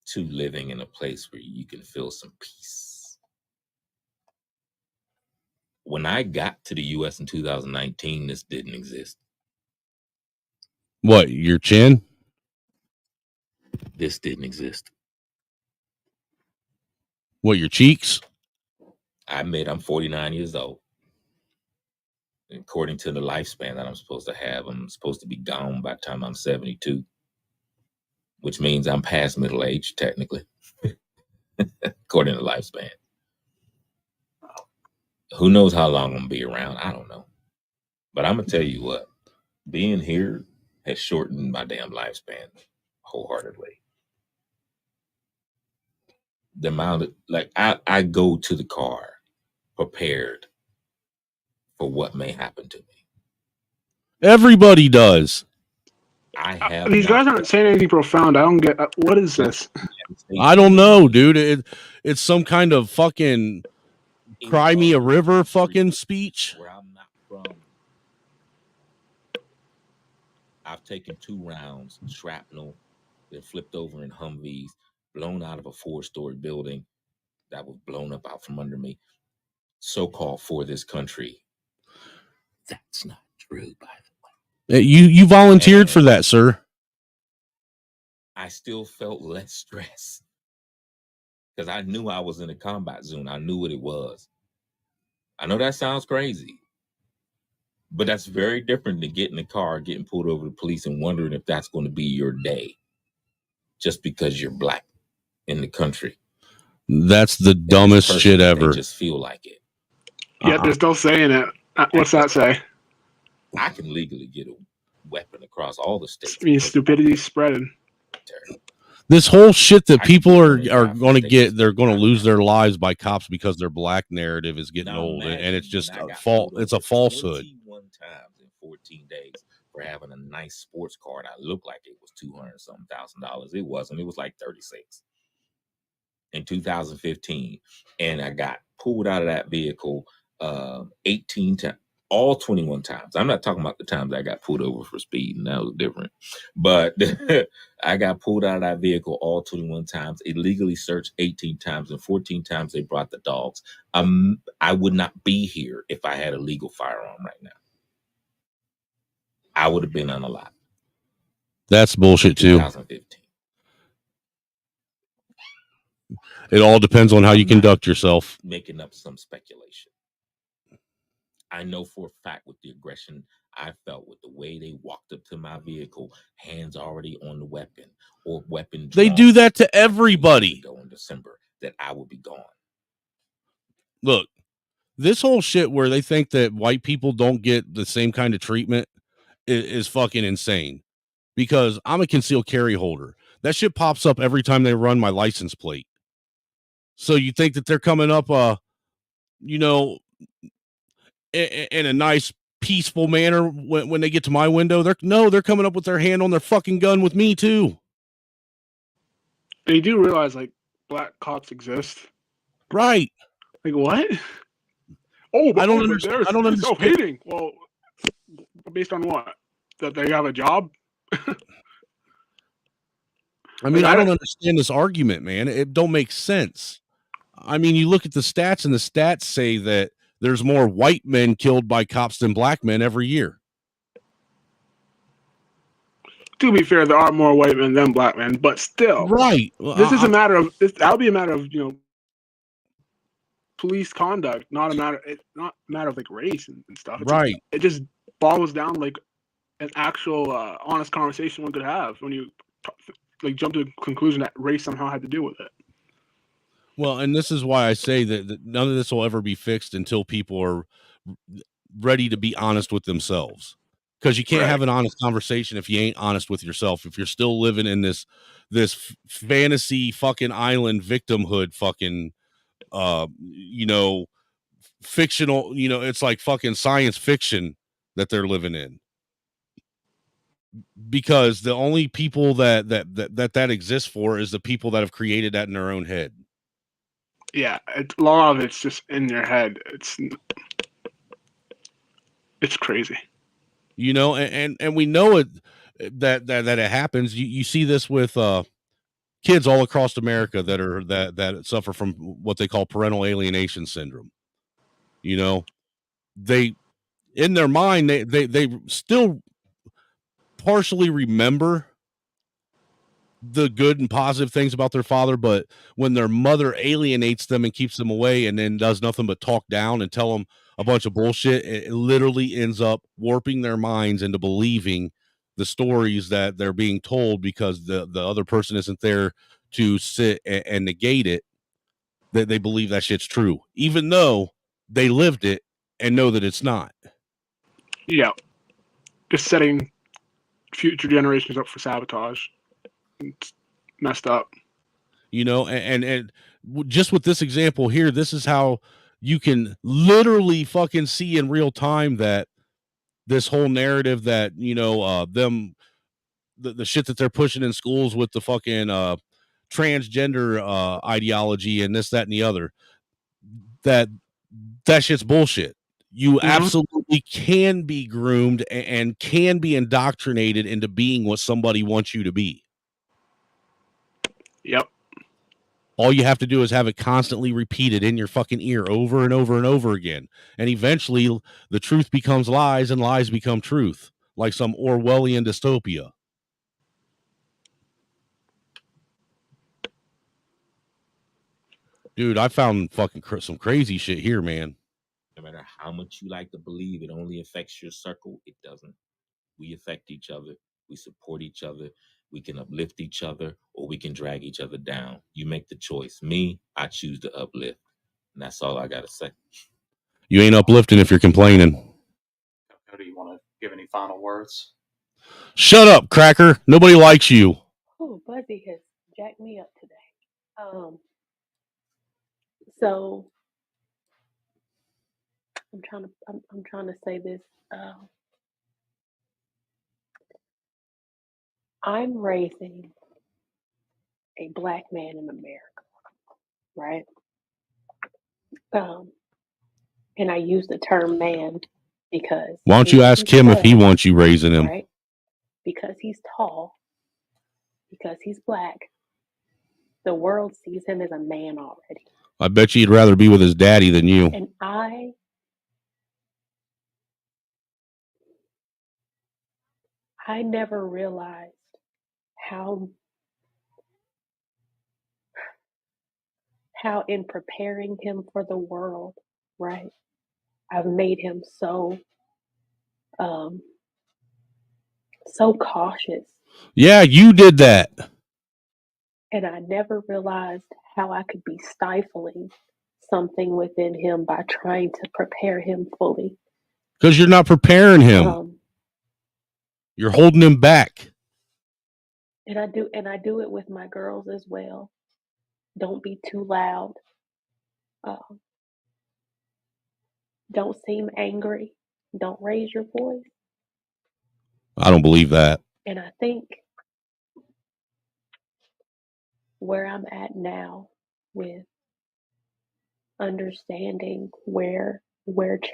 to living in a place where you can feel some peace. When I got to the U.S. in 2019, this didn't exist. What, your chin? This didn't exist. What, your cheeks? I admit I'm 49 years old. According to the lifespan that I'm supposed to have, I'm supposed to be gone by the time I'm 72, which means I'm past middle age, technically, according to lifespan. Who knows how long I'm going to be around? I don't know. But I'm going to tell you what, being here has shortened my damn lifespan wholeheartedly. The amount of, like, I go to the car prepared for what may happen to me. Everybody does. I have These guys aren't saying anything profound. I don't get what is this? I don't know, dude. It's some kind of fucking cry me a river fucking speech. Where I'm not from, I've taken 2 rounds, shrapnel, been flipped over in Humvees, blown out of a 4-story building that was blown up out from under me, so-called for this country. That's not true, by the way. You volunteered for that, sir. I still felt less stress because I knew I was in a combat zone. I knew what it was. I know that sounds crazy, but that's very different than getting in the car, getting pulled over to the police and wondering if that's going to be your day just because you're black in the country. That's the dumbest shit ever. They just feel like it. Yeah, they're still saying it. What's that say? I can legally get a weapon across all the states. I mean, stupidity's spreading. This whole shit that people are going to get, they're going to lose their lives by cops because their black narrative is getting old, and it's just a it's a falsehood. 21 times in 14 days for having a nice sports card. I looked like it was $200-something thousand. It wasn't. It was like 36 in 2015, and I got pulled out of that vehicle 18 times. All 21 times. I'm not talking about the times I got pulled over for speeding. That was different. But I got pulled out of that vehicle all 21 times, illegally searched 18 times, and 14 times they brought the dogs. I would not be here if I had a legal firearm right now. I would have been unalive. That's bullshit too. 2015. It all depends on how you conduct yourself. Making up some speculation. I know for a fact with the aggression I felt with the way they walked up to my vehicle, hands already on the weapon or weapon drawn. They do that to everybody. Go in December that I would be gone. Look, this whole shit where they think that white people don't get the same kind of treatment is fucking insane. Because I'm a concealed carry holder. That shit pops up every time they run my license plate. So you think that they're coming up, in a nice, peaceful manner when they get to my window? They're coming up with their hand on their fucking gun with me too. And you do realize, like, black cops exist, right? Like, what? Oh, I don't understand. I don't understand. Self-hating. Well, based on what? That they have a job? I mean, I don't understand this argument, man. It don't make sense. I mean, you look at the stats, and the stats say that there's more white men killed by cops than black men every year. To be fair, there are more white men than black men, but still, right. Well, this is a matter of that'll be a matter of police conduct, not a matter of like race and stuff. It's right. It just boils down like an actual honest conversation one could have when you like jump to the conclusion that race somehow had to do with it. Well, and this is why I say that none of this will ever be fixed until people are ready to be honest with themselves. Because you can't have an honest conversation if you ain't honest with yourself. If you're still living in this fantasy fucking island victimhood fucking fictional, it's like fucking science fiction that they're living in. Because the only people that exists for is the people that have created that in their own head. Yeah, a lot of it's just in their head. It's crazy. And we know it that it happens. You see this with kids all across America that suffer from what they call parental alienation syndrome. They in their mind they still partially remember the good and positive things about their father, but when their mother alienates them and keeps them away and then does nothing but talk down and tell them a bunch of bullshit, it literally ends up warping their minds into believing the stories that they're being told because the other person isn't there to sit and negate it, that they believe that shit's true, even though they lived it and know that it's not. Yeah. Just setting future generations up for sabotage. It's messed up. And just with this example here, this is how you can literally fucking see in real time that this whole narrative that, the shit that they're pushing in schools with the fucking transgender ideology and this, that, and the other, that shit's bullshit. You absolutely can be groomed and can be indoctrinated into being what somebody wants you to be. Yep. All you have to do is have it constantly repeated in your fucking ear over and over and over again. And eventually the truth becomes lies and lies become truth, like some Orwellian dystopia. Dude, I found fucking some crazy shit here, man. No matter how much you like to believe it only affects your circle, it doesn't. We affect each other. We support each other. We can uplift each other, or we can drag each other down. You make the choice. Me, I choose to uplift. And that's all I got to say. You ain't uplifting if you're complaining. Do you want to give any final words? Shut up, cracker. Nobody likes you. Oh, Buzzy has jacked me up today. So I'm trying to say this. I'm raising a black man in America, right? And I use the term man because Why don't you ask him if he wants you raising him? Right? Because he's tall, because he's black, the world sees him as a man already. I bet you'd rather be with his daddy than you. And I never realized how in preparing him for the world, right, I've made him so cautious. Yeah, you did that. And I never realized how I could be stifling something within him by trying to prepare him fully. Because you're not preparing him. You're holding him back. And I do it with my girls as well. Don't be too loud. Don't seem angry. Don't raise your voice. I don't believe that. And I think where I'm at now with understanding where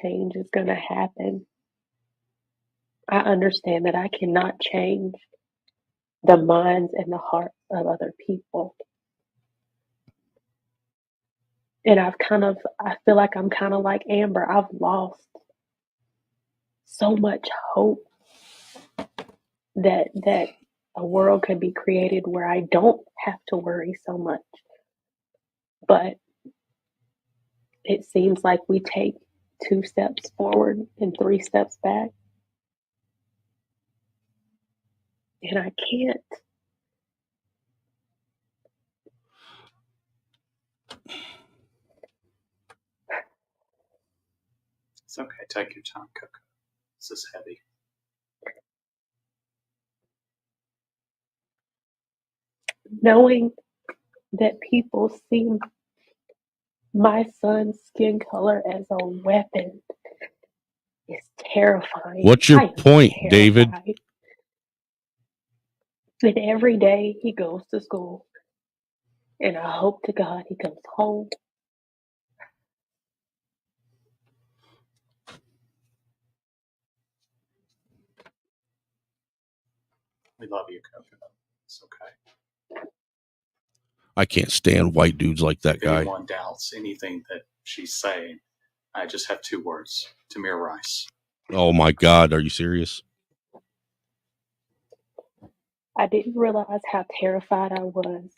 change is going to happen, I understand that I cannot change the minds and the hearts of other people. And I feel like I'm kind of like Amber. I've lost so much hope that a world could be created where I don't have to worry so much. But it seems like we take 2 steps forward and 3 steps back. And I can't. It's okay. Take your time, Coco. This is heavy. Knowing that people see my son's skin color as a weapon is terrifying. What's your point, David? And every day he goes to school, and I hope to God he comes home. We love you, Coco. It's okay. I can't stand white dudes like that If guy. anyone doubts anything that she's saying, I just have 2 words. Tamir Rice. Oh my God, are you serious? I didn't realize how terrified I was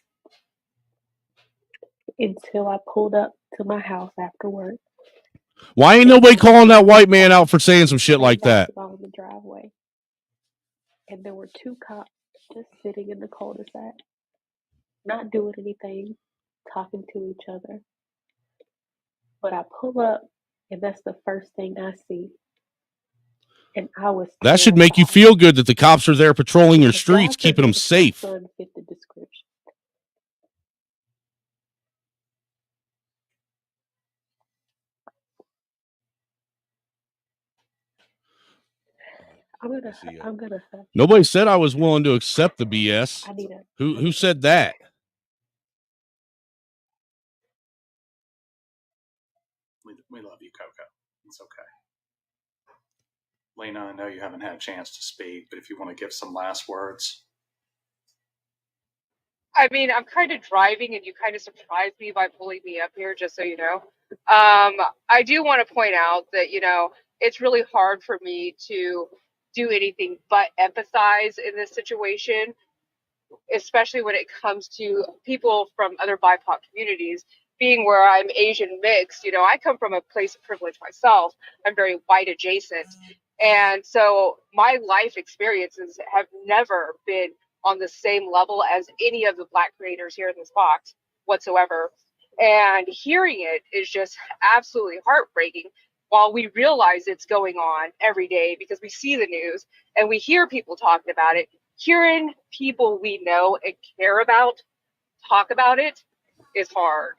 until I pulled up to my house after work. Why ain't nobody calling that white man out for saying some shit like that? On the driveway, and there were 2 cops just sitting in the cul-de-sac, not doing anything, talking to each other. But I pull up, and that's the first thing I see. And I was That should make you feel good that the cops are there patrolling your streets, keeping them safe. My son fit the description. I'm gonna. Nobody said I was willing to accept the BS. Who said that? We love you, Coco. It's okay. Lena, I know you haven't had a chance to speak, but if you want to give some last words. I mean, I'm kind of driving, and you kind of surprised me by pulling me up here, just so you know. I do want to point out that, it's really hard for me to do anything but empathize in this situation, especially when it comes to people from other BIPOC communities. Being where I'm Asian mixed, I come from a place of privilege myself. I'm very white adjacent. And so my life experiences have never been on the same level as any of the Black creators here in this box whatsoever. And hearing it is just absolutely heartbreaking while we realize it's going on every day because we see the news and we hear people talking about it. Hearing people we know and care about talk about it is hard.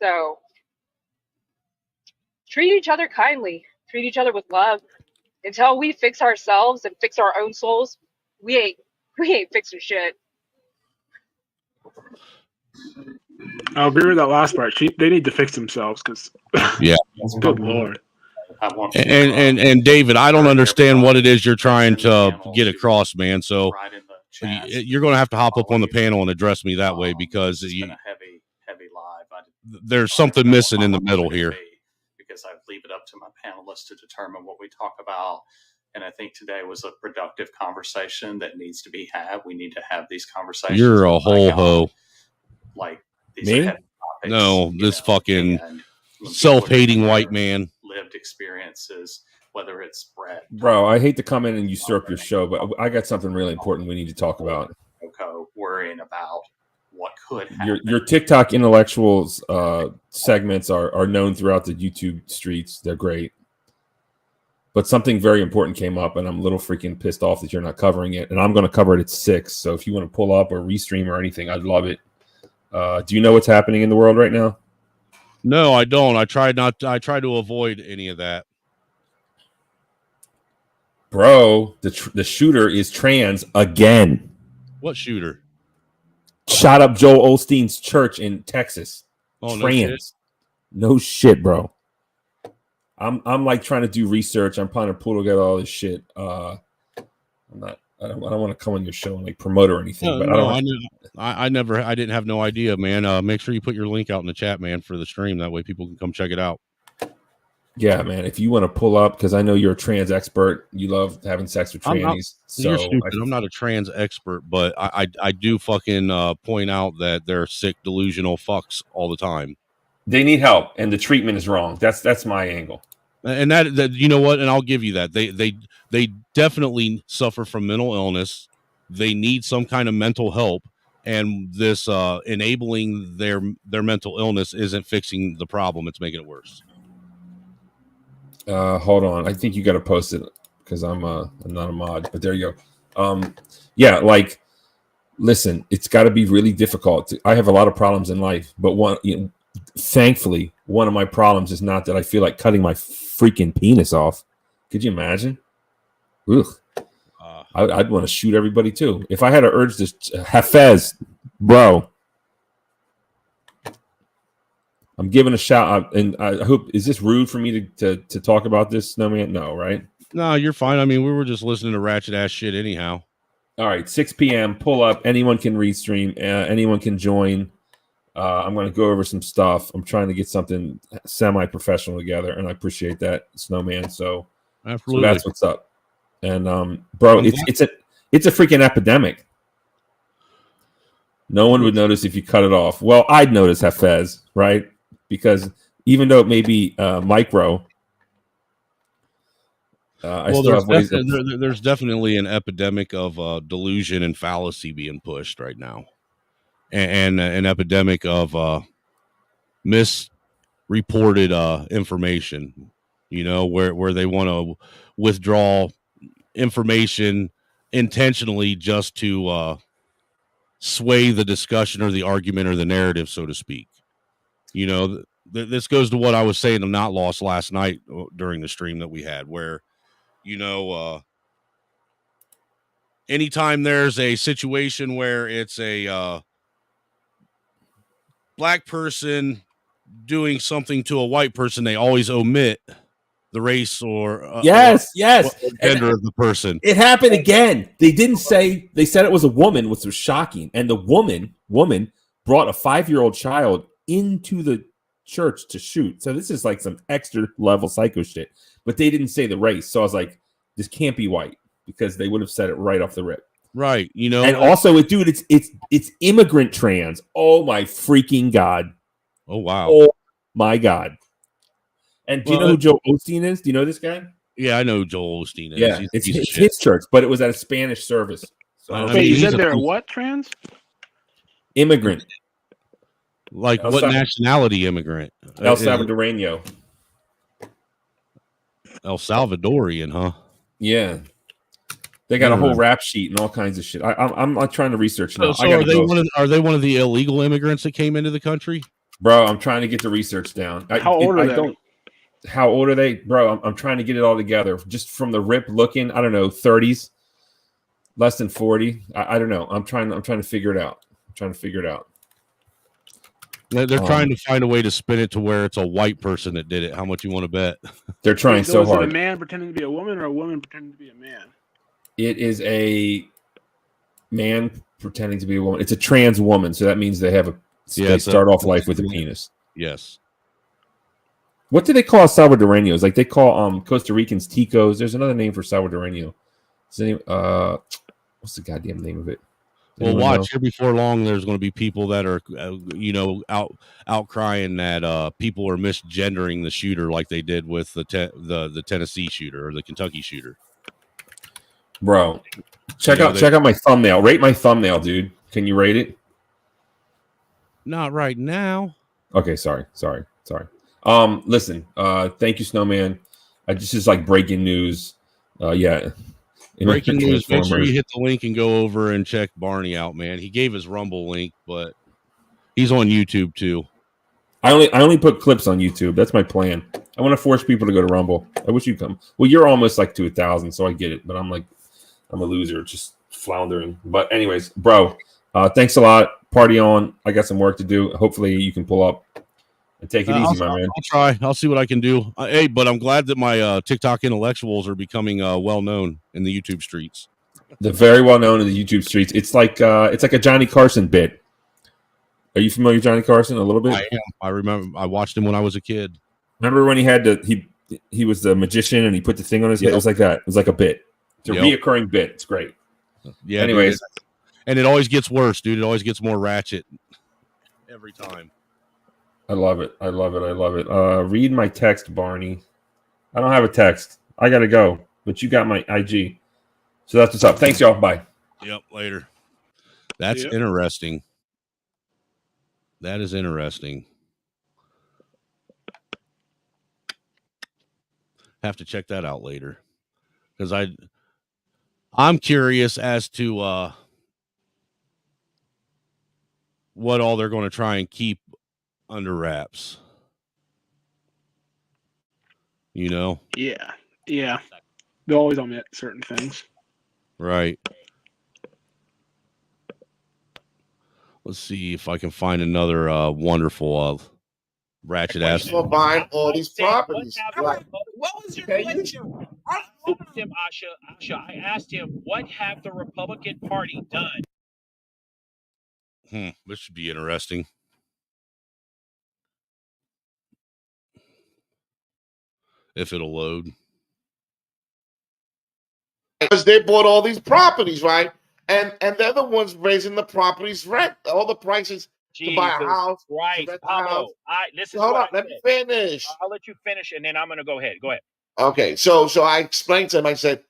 So treat each other kindly, treat each other with love. Until we fix ourselves and fix our own souls, we ain't fixing shit. I'll agree with that last part. They need to fix themselves because, yeah, good Lord. And David, I don't understand what it is you're trying to get across, man. So you're going to have to hop up on the panel and address me that way because It's been a heavy live. There's something missing in the middle here. Because I leave it up to my panelists to determine what we talk about. And I think today was a productive conversation that needs to be had. We need to have these conversations. You're a whole hoe. Like these Me? are heavy topics, No, this fucking self-hating white man. Lived experiences, whether it's Brett. Bro, I hate to come in and usurp your show, but I got something really important we need to talk about. Coco worrying about what could happen. Your TikTok intellectuals segments are known throughout the YouTube streets. They're great. But something very important came up, and I'm a little freaking pissed off that you're not covering it. And I'm going to cover it at 6. So if you want to pull up or restream or anything, I'd love it. Do you know what's happening in the world right now? No, I don't. I try to avoid any of that. Bro, the shooter is trans again. What shooter? Shot up Joel Osteen's church in Texas. Oh, trans. No shit, bro. I'm like trying to do research. I'm trying to pull together all this shit. I'm I don't want to come on your show and like promote or anything, No, but no, I didn't have no idea, man. Make sure you put your link out in the chat, man, for the stream. That way people can come check it out. Yeah, man. If you want to pull up, because I know you're a trans expert, you love having sex with trannies. You're stupid. I'm not a trans expert, but I do fucking point out that they're sick, delusional fucks all the time. They need help, and the treatment is wrong. That's my angle. And that you know what, and I'll give you that. They definitely suffer from mental illness. They need some kind of mental help, and this enabling their mental illness isn't fixing the problem. It's making it worse. Hold on. I think you got to post it because I'm not a mod, but there you go. Yeah, like, listen, it's got to be really difficult. I have a lot of problems in life, but thankfully, one of my problems is not that I feel like cutting my freaking penis off. Could you imagine? Ugh. I'd want to shoot everybody too. If I had an urge to Hafez, bro. I'm giving a shout out, and I hope, is this rude for me to talk about this, Snowman? No, right? No, you're fine. I mean, we were just listening to ratchet ass shit anyhow. All right, 6 p.m. Pull up. Anyone can restream. Anyone can join. I'm going to go over some stuff. I'm trying to get something semi-professional together, and I appreciate that, Snowman. So that's what's up. And bro, it's a freaking epidemic. No one would notice if you cut it off. Well, I'd notice, Hafez, right? Because even though it may be micro, there's definitely an epidemic of delusion and fallacy being pushed right now, and an epidemic of misreported information. You know, where they want to withdraw information intentionally just to sway the discussion or the argument or the narrative, so to speak. You know, this goes to what I was saying to Not Lost last night during the stream that we had, where, you know, anytime there's a situation where it's a black person doing something to a white person, they always omit the race or yes, gender of the person. It happened again. They didn't say, they said it was a woman, which was shocking. And the woman brought a 5-year-old child into the church to shoot. So this is like some extra level psycho shit. But they didn't say the race. So I was like, this can't be white, because they would have said it right off the rip. Right. You know, and also dude, it's immigrant trans. Oh my freaking God. Oh wow. Oh my God. And do you know who Joel Osteen is? Do you know this guy? Yeah, I know who Joel Osteen is. Yeah, it's his church, but it was at a Spanish service. So wait, you said they're what trans? Immigrant. Like what nationality immigrant? El Salvadorian. El Salvadorian, huh? Yeah. They got a whole rap sheet and all kinds of shit. I'm trying to research now. So are they one of the illegal immigrants that came into the country? Bro, I'm trying to get the research down. How old are they? How old are they? Bro, I'm trying to get it all together. Just from the rip looking, I don't know, 30s, less than 40. I don't know. I'm trying to figure it out. They're trying to find a way to spin it to where it's a white person that did it. How much you want to bet? They're trying so hard. Is it a man pretending to be a woman or a woman pretending to be a man? It is a man pretending to be a woman. It's a trans woman, so that means they have they start off life with a penis. Yes. What do they call Salvadoreños? Like they call Costa Ricans ticos. There's another name for Salvadoreño. What's the goddamn name of it? Well, watch here before long. There's going to be people that are, outcrying that people are misgendering the shooter, like they did with the Tennessee shooter or the Kentucky shooter. Bro, check out my thumbnail. Rate my thumbnail, dude. Can you rate it? Not right now. Okay, sorry. Listen, thank you, Snowman. This is like breaking news. Yeah. Breaking news. Make sure you hit the link and go over and check Barney out, man. He gave his Rumble link, but he's on YouTube too. I only put clips on YouTube. That's my plan. I want to force people to go to Rumble. I wish you'd come. Well, you're almost like to 1,000, so I get it. But I'm a loser, just floundering. But anyways, bro, thanks a lot. Party on. I got some work to do. Hopefully you can pull up and take it easy, my man. I'll try. I'll see what I can do. Hey, but I'm glad that my TikTok intellectuals are becoming well known in the YouTube streets. They're very well known in the YouTube streets. It's like a Johnny Carson bit. Are you familiar with Johnny Carson a little bit? I am. I remember. I watched him when I was a kid. Remember when he had he was the magician and he put the thing on his head? It was like that. It was like a bit. It's a reoccurring bit. It's great. Yeah. Anyways, dude, and it always gets worse, dude. It always gets more ratchet every time. I love it. I love it. I love it. Read my text, Barney. I don't have a text. I gotta go. But you got my IG. So that's what's up. Thanks, y'all. Bye. Yep. Later. That's interesting. That is interesting. Have to check that out later, because I'm curious as to what all they're going to try and keep under wraps. You know? Yeah. They'll always omit certain things. Right. Let's see if I can find another wonderful ratchet ass. For buying all these properties. What was your question? I asked him, Asha, I asked him, what have the Republican Party done? This should be interesting. If it'll load. Because they bought all these properties, right? And they're the ones raising the properties rent, all the prices to buy a house. Right, Pablo. Hold on, let me finish. I'll let you finish, and then I'm going to go ahead. Go ahead. Okay, so I explained to him, I said,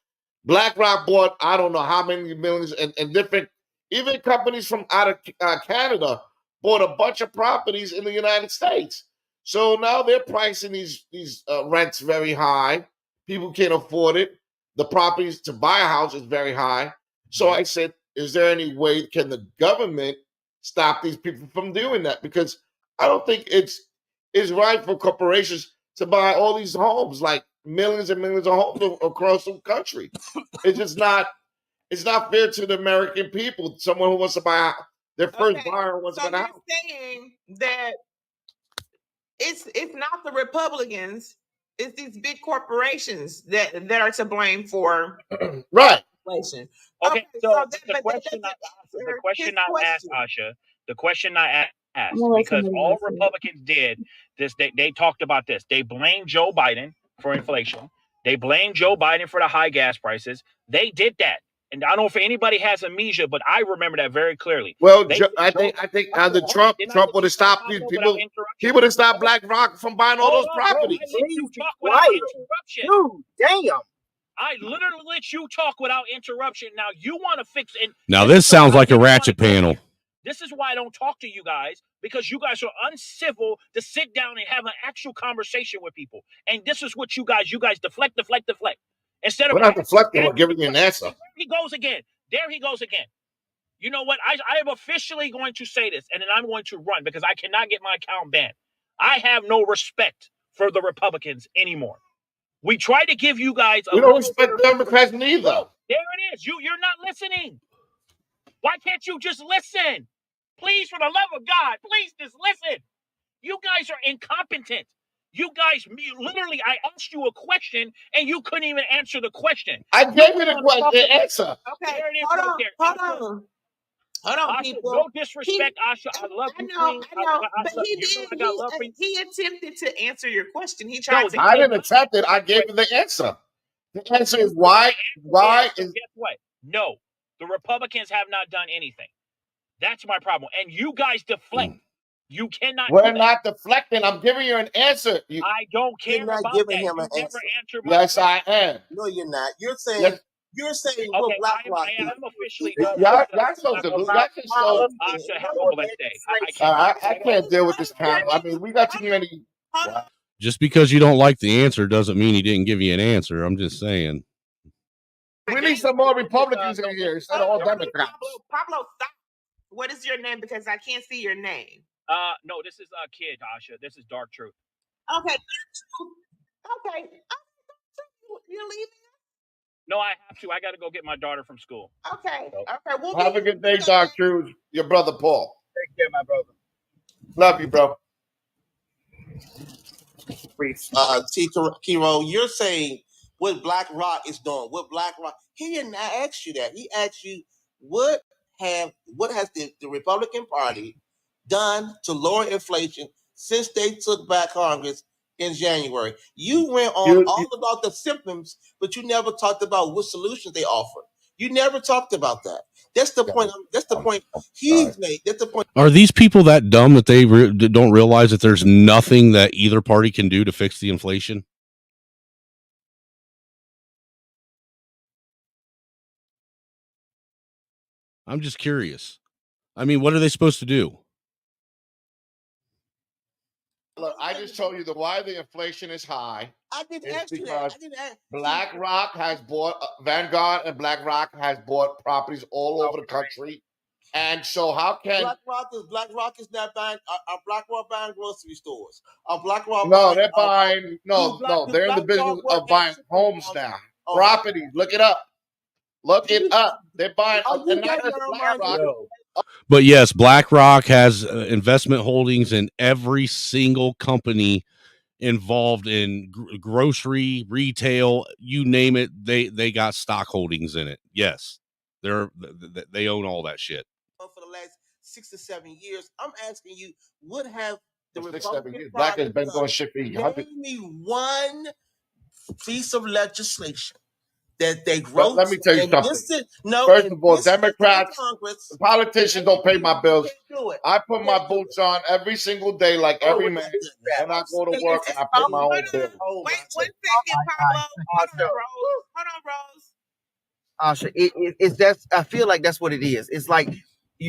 BlackRock bought, I don't know how many millions, and different, even companies from out of Canada bought a bunch of properties in the United States. So now they're pricing these rents very high. People can't afford it. The properties to buy a house is very high. So I said, is there any way, can the government stop these people from doing that? Because I don't think it's right for corporations to buy all these homes, like millions and millions of homes across the country. It's just not, it's not fair to the American people. Someone who wants to buy their first buyer wants to buy a house. Saying that it's not the Republicans, it's these big corporations that are to blame for right. inflation. Okay, so the question I asked, Asha, the question I asked, because all Republicans did this, they talked about this. They blamed Joe Biden for inflation. They blamed Joe Biden for the high gas prices. They did that. And I don't know if anybody has amnesia, but I remember that very clearly. Well, I think under Trump would have stopped these people. He would have stopped BlackRock from buying all those properties. I let you talk without interruption. Dude, damn. I literally let you talk without interruption. Now you want to fix it. Now this sounds like a ratchet panel. This is why I don't talk to you guys, because you guys are uncivil to sit down and have an actual conversation with people. And this is what you guys deflect. Instead of we're not deflecting, we're giving you an answer. There he goes again. You know what? I am officially going to say this, and then I'm going to run because I cannot get my account banned. I have no respect for the Republicans anymore. We try to give you guys we don't respect Democrats neither. There it is. You're not listening. Why can't you just listen? Please, for the love of God, please just listen. You guys are incompetent. You guys, literally, I asked you a question and you couldn't even answer the question. I gave you the answer. Okay, there it is. Hold on, Asha, people. No disrespect, Asha. I love you. I know. But he attempted to answer your question. He tried to. I didn't attempt it. I gave you the answer. The answer is why. Why is? Guess what? No, the Republicans have not done anything. That's my problem. And you guys deflect. You cannot. We're not deflecting. I'm giving you an answer. I don't care You're not about giving that. him an You answer. never answer my Yes, question. I am. No, you're not. You're saying. Yes. You're saying okay, what BlackRock I am officially done. done. Y'all supposed to lose. Y'all can show. Asha, have a blessed day. I can't deal with this panel. I mean, we got too many. Just because you don't like the answer doesn't mean he didn't give you an answer. I'm just saying. We need some more Republicans in here instead of all Democrats. Pablo, stop. What is your name? Because I can't see your name. No, this is Kid, Asha. This is Dark Truth. Okay. Okay. You're leaving? No, I have to. I got to go get my daughter from school. Okay. Okay. We'll Have a good day, Dark Truth. Your brother Paul. Take care, my brother. Love you, bro. T. Kiro, you're saying what BlackRock is doing. What BlackRock, he didn't ask you that. He asked you what has the Republican Party done to lower inflation since they took back Congress in January. You went on all about the symptoms, but you never talked about what solutions they offer. You never talked about that. That's the point. That's the point he's made. That's the point. Are these people that dumb that they don't realize that there's nothing that either party can do to fix the inflation? I'm just curious. I mean, what are they supposed to do? Look, I just told you why the inflation is high. I didn't ask you that. I didn't ask. BlackRock has bought Vanguard, and BlackRock has bought properties all over the country. And so, how can BlackRock is not buying? Are BlackRock buying grocery stores? Are BlackRock? No, they're buying. They're in the business of buying homes now. Properties. Look it up. Look it up. They're buying. And not just BlackRock. But yes, BlackRock has investment holdings in every single company involved in grocery, retail, you name it. They got stock holdings in it. Yes, they own all that shit. For the last 6 to 7 years, I'm asking you, what have the Republican Black has been going shit for you? Name me one piece of legislation that they wrote. Let me tell you something. First of all, Democrats, politicians don't pay my bills. I put my boots on every single day, like every man, and I go to work and I pay my own bills. Wait 1 second, Pablo. Hold on, Rose. It's just, I feel like that's what it is. It's like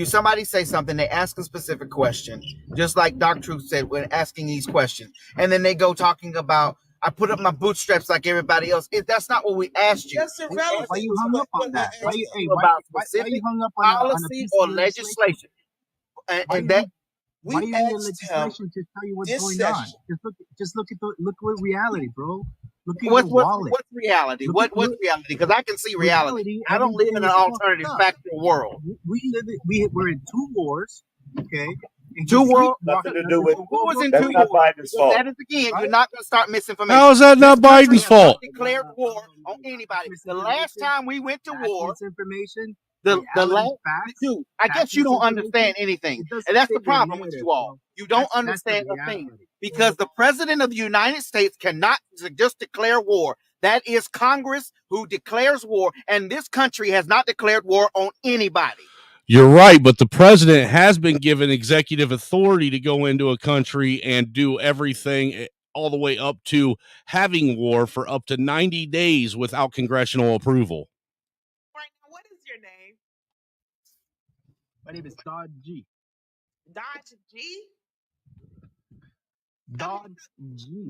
somebody say something, they ask a specific question, just like Doc Truth said when asking these questions, and then they go talking about, I put up my bootstraps like everybody else. That's not what we asked you. That's irrelevant. Why you hung up on that? Why you hung up on policy or legislation? And that why do you need legislation to tell you what's going on? Just look at reality, bro. Look at your wallet. What's reality? What's reality? Because I can see reality. I don't live in an alternative factual world. We're in 2 wars. Okay. Two worlds. Nothing to do with. Who was in 2 wars? Biden's fault. That is again. You're not going to start misinformation. How is that not Biden's fault? Declared war on anybody. The last time we went to war. Misinformation. The last, dude, I guess you don't understand anything. And that's the problem with you all. You don't understand a thing. Because the president of the United States cannot just declare war. That is Congress who declares war. And this country has not declared war on anybody. You're right, but the president has been given executive authority to go into a country and do everything all the way up to having war for up to 90 days without congressional approval. What is your name? My name is Dodge G. Dodge G? Dodge G.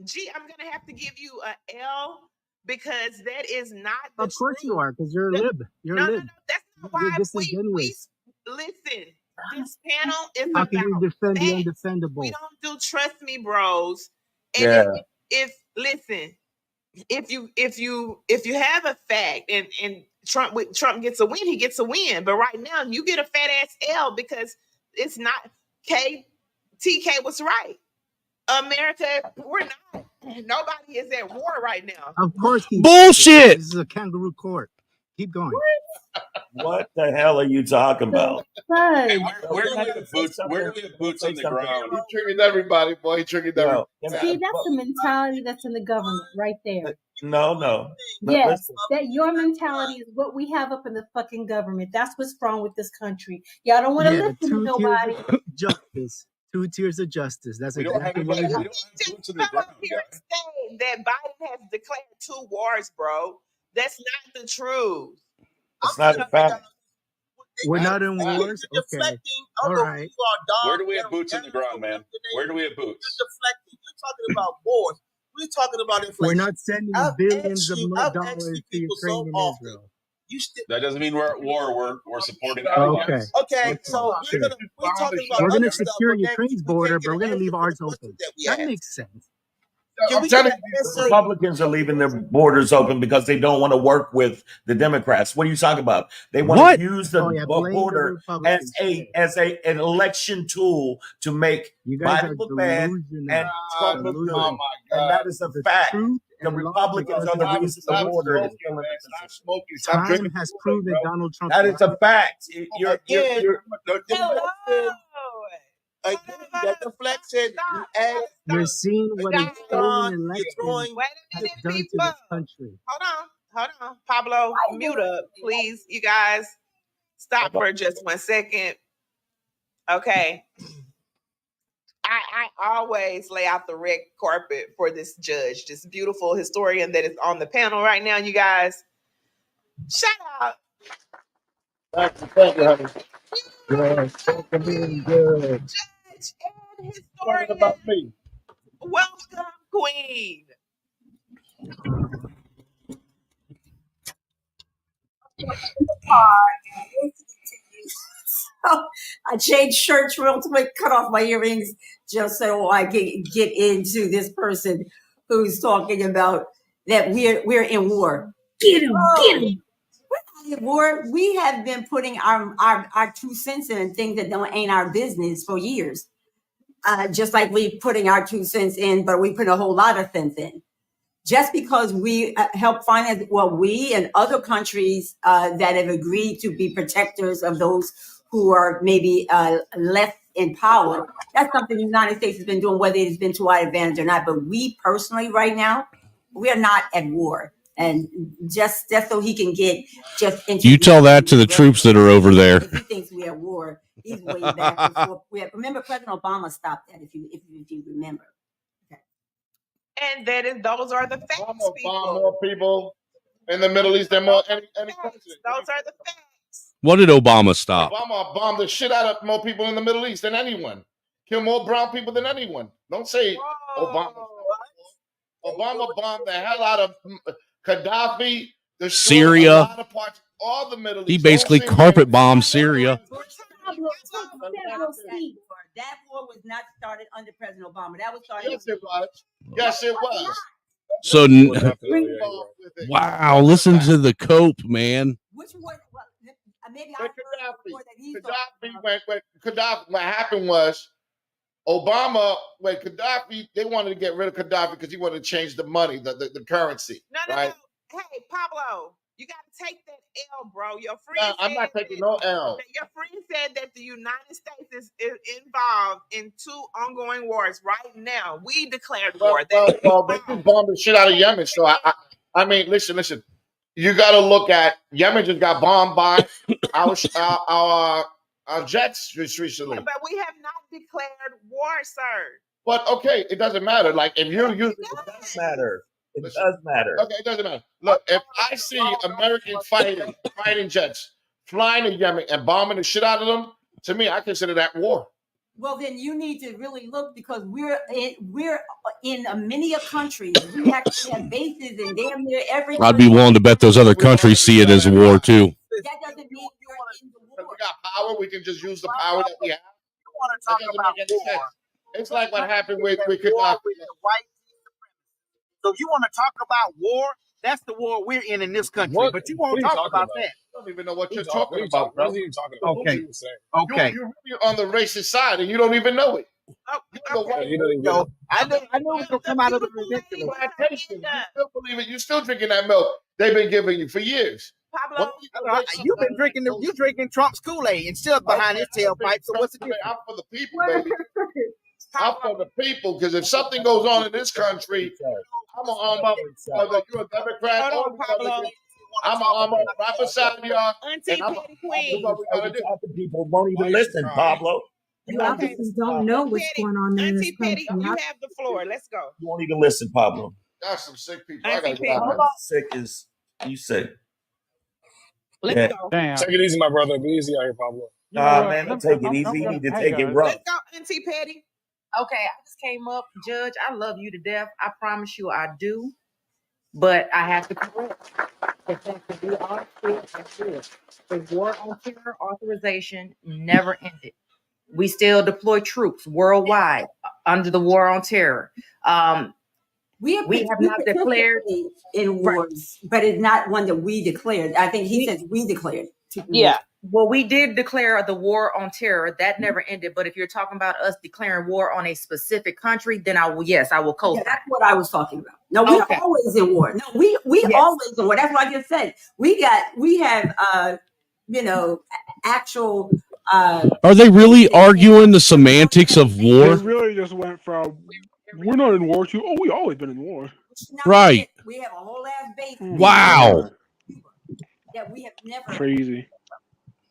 G, I'm going to have to give you a L because that is not the Of course you are, because you're a lib. You're a lib. No, that's not why we listen. This panel is How about can you defend the facts. undefendable? We don't do trust me, bros. And Yeah. if you have a fact and Trump gets a win, he gets a win. But right now you get a fat ass L because it's not TK was right. America, we're not. Nobody is at war right now. Of course, bullshit. This is a kangaroo court. Keep going. What the hell are you talking about? Hey, where do we have boots on the ground? He triggered everybody, boy. He triggered everybody. See, that's the mentality that's in the government right there. No. Yes, that your mentality is what we have up in the fucking government. That's what's wrong with this country. Y'all don't want to listen to nobody. Justice. 2 tiers of justice. That's exactly what we have. That Biden has declared 2 wars, bro. That's not the truth. It's not a fact. We're not in wars. Okay. All right. Where do we have boots on the ground, man? Where do we have boots? You're talking about wars. We're talking about inflation. We're not sending billions of dollars to Ukraine and Israel. That doesn't mean we're at war. We're supporting. Okay. Okay. So we're talking about. We're going to secure Ukraine's border, but we're going to leave ours open. That makes sense. I'm telling you, Republicans are leaving their borders open because they don't want to work with the Democrats. What are you talking about? They want to use the border as an election tool to make Biden look bad and Trump look good. And that is a fact. The Republicans are the reason the border is killing us. Stop smoking. Time has proven Donald Trump. That is a fact. You're the deflection. You're seeing what a stolen election has done to this country. Hold on. Pablo, mute up, please. You guys, stop for just 1 second. Okay. I always lay out the red carpet for this judge, this beautiful historian that is on the panel right now, you guys. Shut up. Thank you, honey. Good. Judge and historian. About me. Welcome, Queen. I changed shirts real quick, cut off my earrings just so I can get into this person who's talking about that we're in war. Get him, get him. We're not in war. We have been putting our 2 cents in things that ain't our business for years. Just like we putting our 2 cents in, but we put a whole lot of cents in. Just because we help finance, we and other countries that have agreed to be protectors of those who are maybe less in power, that's something the United States has been doing, whether it's been to our advantage or not. But we personally right now, we are not at war. And just so he can get just into you tell that to the troops that are over there. If he thinks we're at war, he's way back before. Remember, President Obama stopped that, if you remember. And those are the facts, more people in the Middle East than more any president. Those are the facts. What did Obama stop? Obama bombed the shit out of more people in the Middle East than anyone. Killed more brown people than anyone. Don't say Obama. Obama bombed the hell out of Gaddafi, Syria. a lot of parts, all the Middle East. He basically carpet bombed Syria. That war was not started under President Obama. That was started. Yes, it was. Yes, it was. So, wow, listen to the cope, man. Which one? Maybe Gaddafi, what happened was Obama, when Gaddafi, they wanted to get rid of Gaddafi because he wanted to change the money, the currency. No. Right? Hey, Pablo, you got to take that L, bro. Your friend I'm not taking no L. Your friend said that the United States is involved in 2 ongoing wars right now. We declared war. Well, they just bombed the shit out of Yemen. So I mean, listen. You got to look at Yemen just got bombed by our jets just recently. But we have not declared war, sir. But okay, it doesn't matter. Like if you use it does matter. It does matter. Okay, it doesn't matter. Look, if I see American fighting jets flying to Yemen and bombing the shit out of them, to me, I consider that war. Well, then you need to really look, because we're in many countries. We actually have bases in damn near every. I'd be willing to bet those other countries see it as a war too. That doesn't mean you're in the war. We got power. We can just use the power that we have. You want to talk about war? It's like what happened with Gaddafi. So you want to talk about war? That's the war we're in this country. What? But you won't talk about that. I don't even know what you're talking about, bro. What are you talking about? Okay. Okay. You're on the racist side and you don't even know it. I know it will come out of the ridiculous. You still believe it. You still drinking that milk they've been giving you for years. Pablo, you've been drinking Trump's Kool-Aid and still behind his tailpipe. So what's the difference? I'm for the people, baby. I'm for the people, because if something goes on in this country, I'm gonna arm up. Whether you're a Democrat or Republican, I'm gonna arm up right beside y'all. Auntie Petty Queen. People won't even listen, Pablo. You obviously don't know what's going on in this country. You have the floor. Let's go. You won't even listen, Pablo. That's some sick people. I gotta get sick is you sick. Let's go. Damn. Take it easy, my brother. Be easy out here, Pablo. Nah, man, don't take it easy. You need to take it rough. Let's go, Auntie Petty. Okay, I just came up, Judge. I love you to death. I promise you I do. But I have to correct the fact that we are still here. The war on terror authorization never ended. We still deploy troops worldwide under the war on terror. We have not declared in wars, but it's not one that we declared. I think he says we declared. Yeah, Well, we did declare the war on terror. That never ended. But if you're talking about us declaring war on a specific country, then I will co-sign. That's what I was talking about. No, we're always in war. No, we always in war. That's what I just said. We have actual. Are they really arguing the semantics of war? They really just went from we're not in war to we always been in war. Right. We have a whole ass base. Wow. That we have never. Crazy.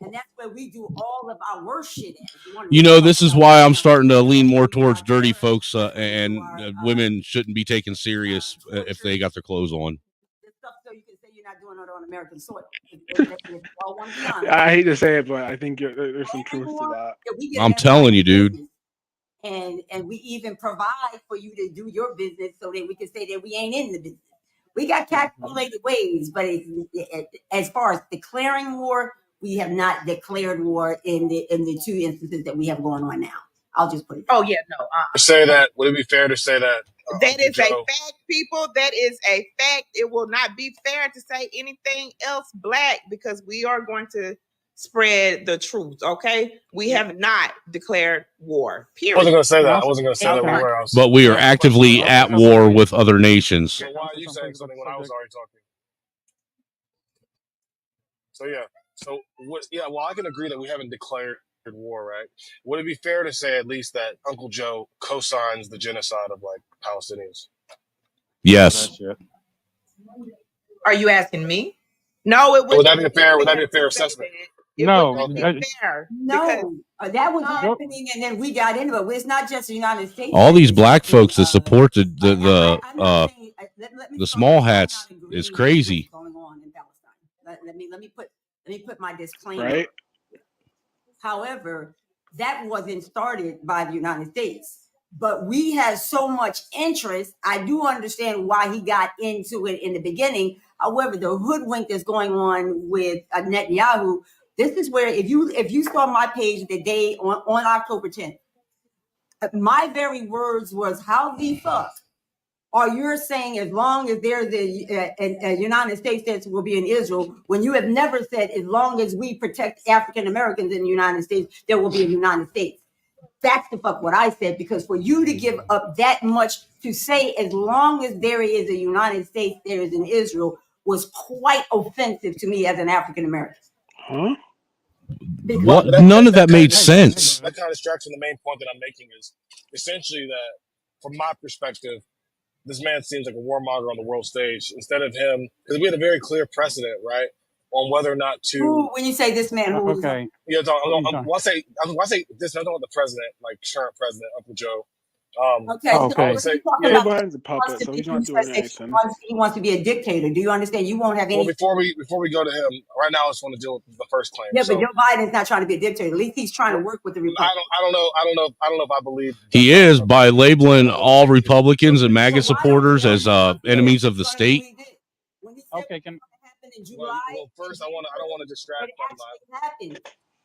And that's where we do all of our worst shit at. You know, this is why I'm starting to lean more towards dirty folks, and women shouldn't be taken serious if they got their clothes on. This stuff so you can say you're not doing it on American soil. I hate to say it, but I think there's some truth to that. I'm telling you, dude. And we even provide for you to do your business so that we can say that we ain't in the business. We got calculated ways, but as far as declaring war, we have not declared war in the two instances that we have going on now. I'll just put it. Oh yeah, no. Say that. Would it be fair to say that? That is a fact, people. That is a fact. It will not be fair to say anything else black because we are going to spread the truth. Okay, we have not declared war. Period. I wasn't going to say that. I wasn't going to say that anywhere else. But we are actively at war with other nations. So why are you saying something when I was already talking? So yeah. So what? Yeah. Well, I can agree that we haven't declared war, right? Would it be fair to say at least that Uncle Joe co-signs the genocide of like Palestinians? Yes. Are you asking me? No, it would that be a fair? Would that be a fair assessment? No, that was happening, and then we got into it. It's not just the United States. All these black folks that support the small hats is crazy. Let me put my disclaimer. Right. However, that wasn't started by the United States, but we had so much interest. I do understand why he got into it in the beginning. However, the hoodwink that's going on with Netanyahu. This is where if you saw my page the day on October 10th, my very words was, how the fuck are you saying as long as there's a United States that will be in Israel, when you have never said as long as we protect African Americans in the United States, there will be a United States. That's the fuck what I said, because for you to give up that much to say as long as there is a United States, there is in Israel was quite offensive to me as an African American. Huh? What? None of that made sense. That kind of distracts from the main point that I'm making is essentially that, from my perspective, this man seems like a warmonger on the world stage. Instead of him, because we had a very clear precedent, right, on whether or not to. Who, when you say this man, who? Okay. Yeah, I say this. I don't want the president, like current president, Uncle Joe. Okay. Biden's a puppet, so he's not doing anything. He wants to be a dictator. Do you understand? You won't have any. Well, before we go to him, right now I just want to deal with the first claim. Yeah, but Joe Biden's not trying to be a dictator. At least he's trying to work with the Republicans. I don't know if I believe he is by labeling all Republicans and MAGA supporters as enemies of the state. Okay, well, first I don't want to distract from that.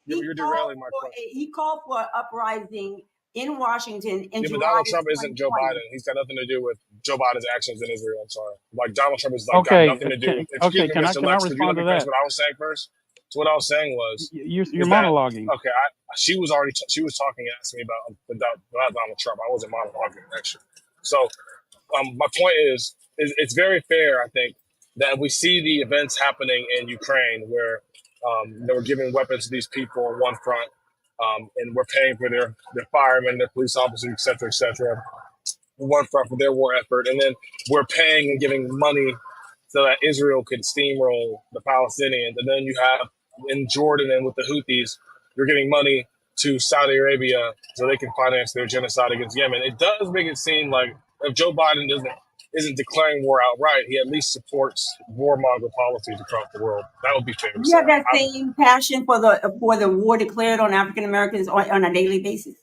You're derailing my question. He called for an uprising in Washington in July. But Donald Trump isn't Joe Biden. He's got nothing to do with Joe Biden's actions in Israel. I'm sorry. Like Donald Trump has got nothing to do with it. Can I respond to that? What I was saying first? So what I was saying was you're monologuing. Okay, she was talking and asking me about Donald Trump. I wasn't monologuing actually. So my point is it's very fair, I think, that we see the events happening in Ukraine where they were giving weapons to these people on one front. And we're paying for their firemen, their police officers, et cetera, one front for their war effort. And then we're paying and giving money so that Israel could steamroll the Palestinians. And then you have in Jordan and with the Houthis, you're giving money to Saudi Arabia so they can finance their genocide against Yemen. It does make it seem like if Joe Biden isn't declaring war outright, he at least supports warmonger policies across the world. That would be fair. You have that same passion for the war declared on African Americans on a daily basis.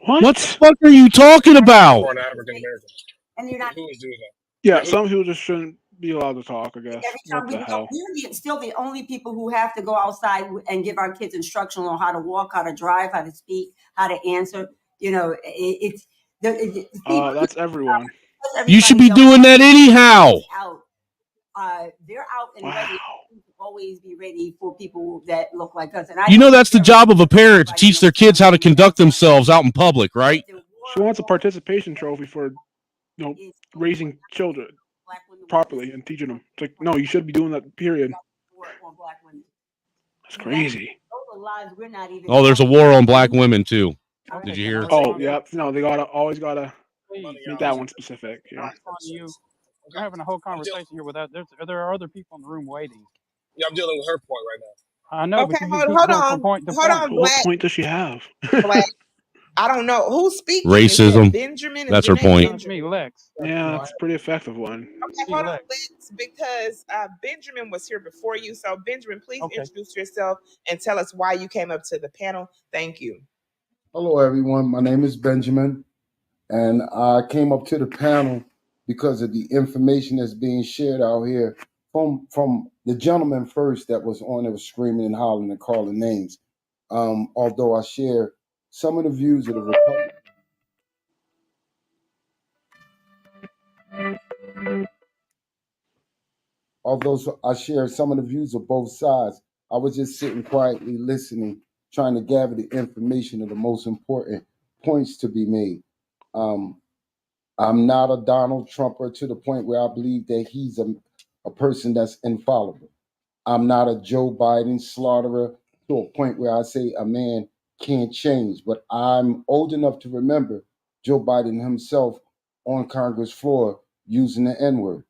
What the fuck are you talking about? For an African American. And you're not. Who is doing that? Yeah, some people just shouldn't be allowed to talk, I guess. Every time we're still the only people who have to go outside and give our kids instruction on how to walk, how to drive, how to speak, how to answer. You know, that's everyone. You should be doing that anyhow. They're out and ready always be ready for people that look like us. And You know, that's the job of a parent, to teach their kids how to conduct themselves out in public, right? She wants a participation trophy for raising children properly and teaching them. It's like, no, you should be doing that. Period. That's crazy. Oh, there's a war on black women too. Did you hear? Oh yeah, no, they always gotta make that one specific. Yeah. You're having a whole conversation here without. There are other people in the room waiting. Yeah, I'm dealing with her point right now. I know. Okay, but hold on, hold on, What Black. point does she have? Black. I don't know who's speaking. Racism. Is that Benjamin? That's her point. Me, Lex. Yeah, that's a pretty effective one. Okay, hold on, Lex, because Benjamin was here before you. So, Benjamin, please introduce yourself and tell us why you came up to the panel. Thank you. Hello, everyone. My name is Benjamin, and I came up to the panel because of the information that's being shared out here from the gentleman first that was on there was screaming and hollering and calling names. Although I share some of the views of the Republican. Although I share some of the views of both sides, I was just sitting quietly listening, trying to gather the information of the most important points to be made. I'm not a Donald Trumper to the point where I believe that he's a person that's infallible. I'm not a Joe Biden slaughterer to a point where I say a man can't change. But I'm old enough to remember Joe Biden himself on Congress floor using the N-word.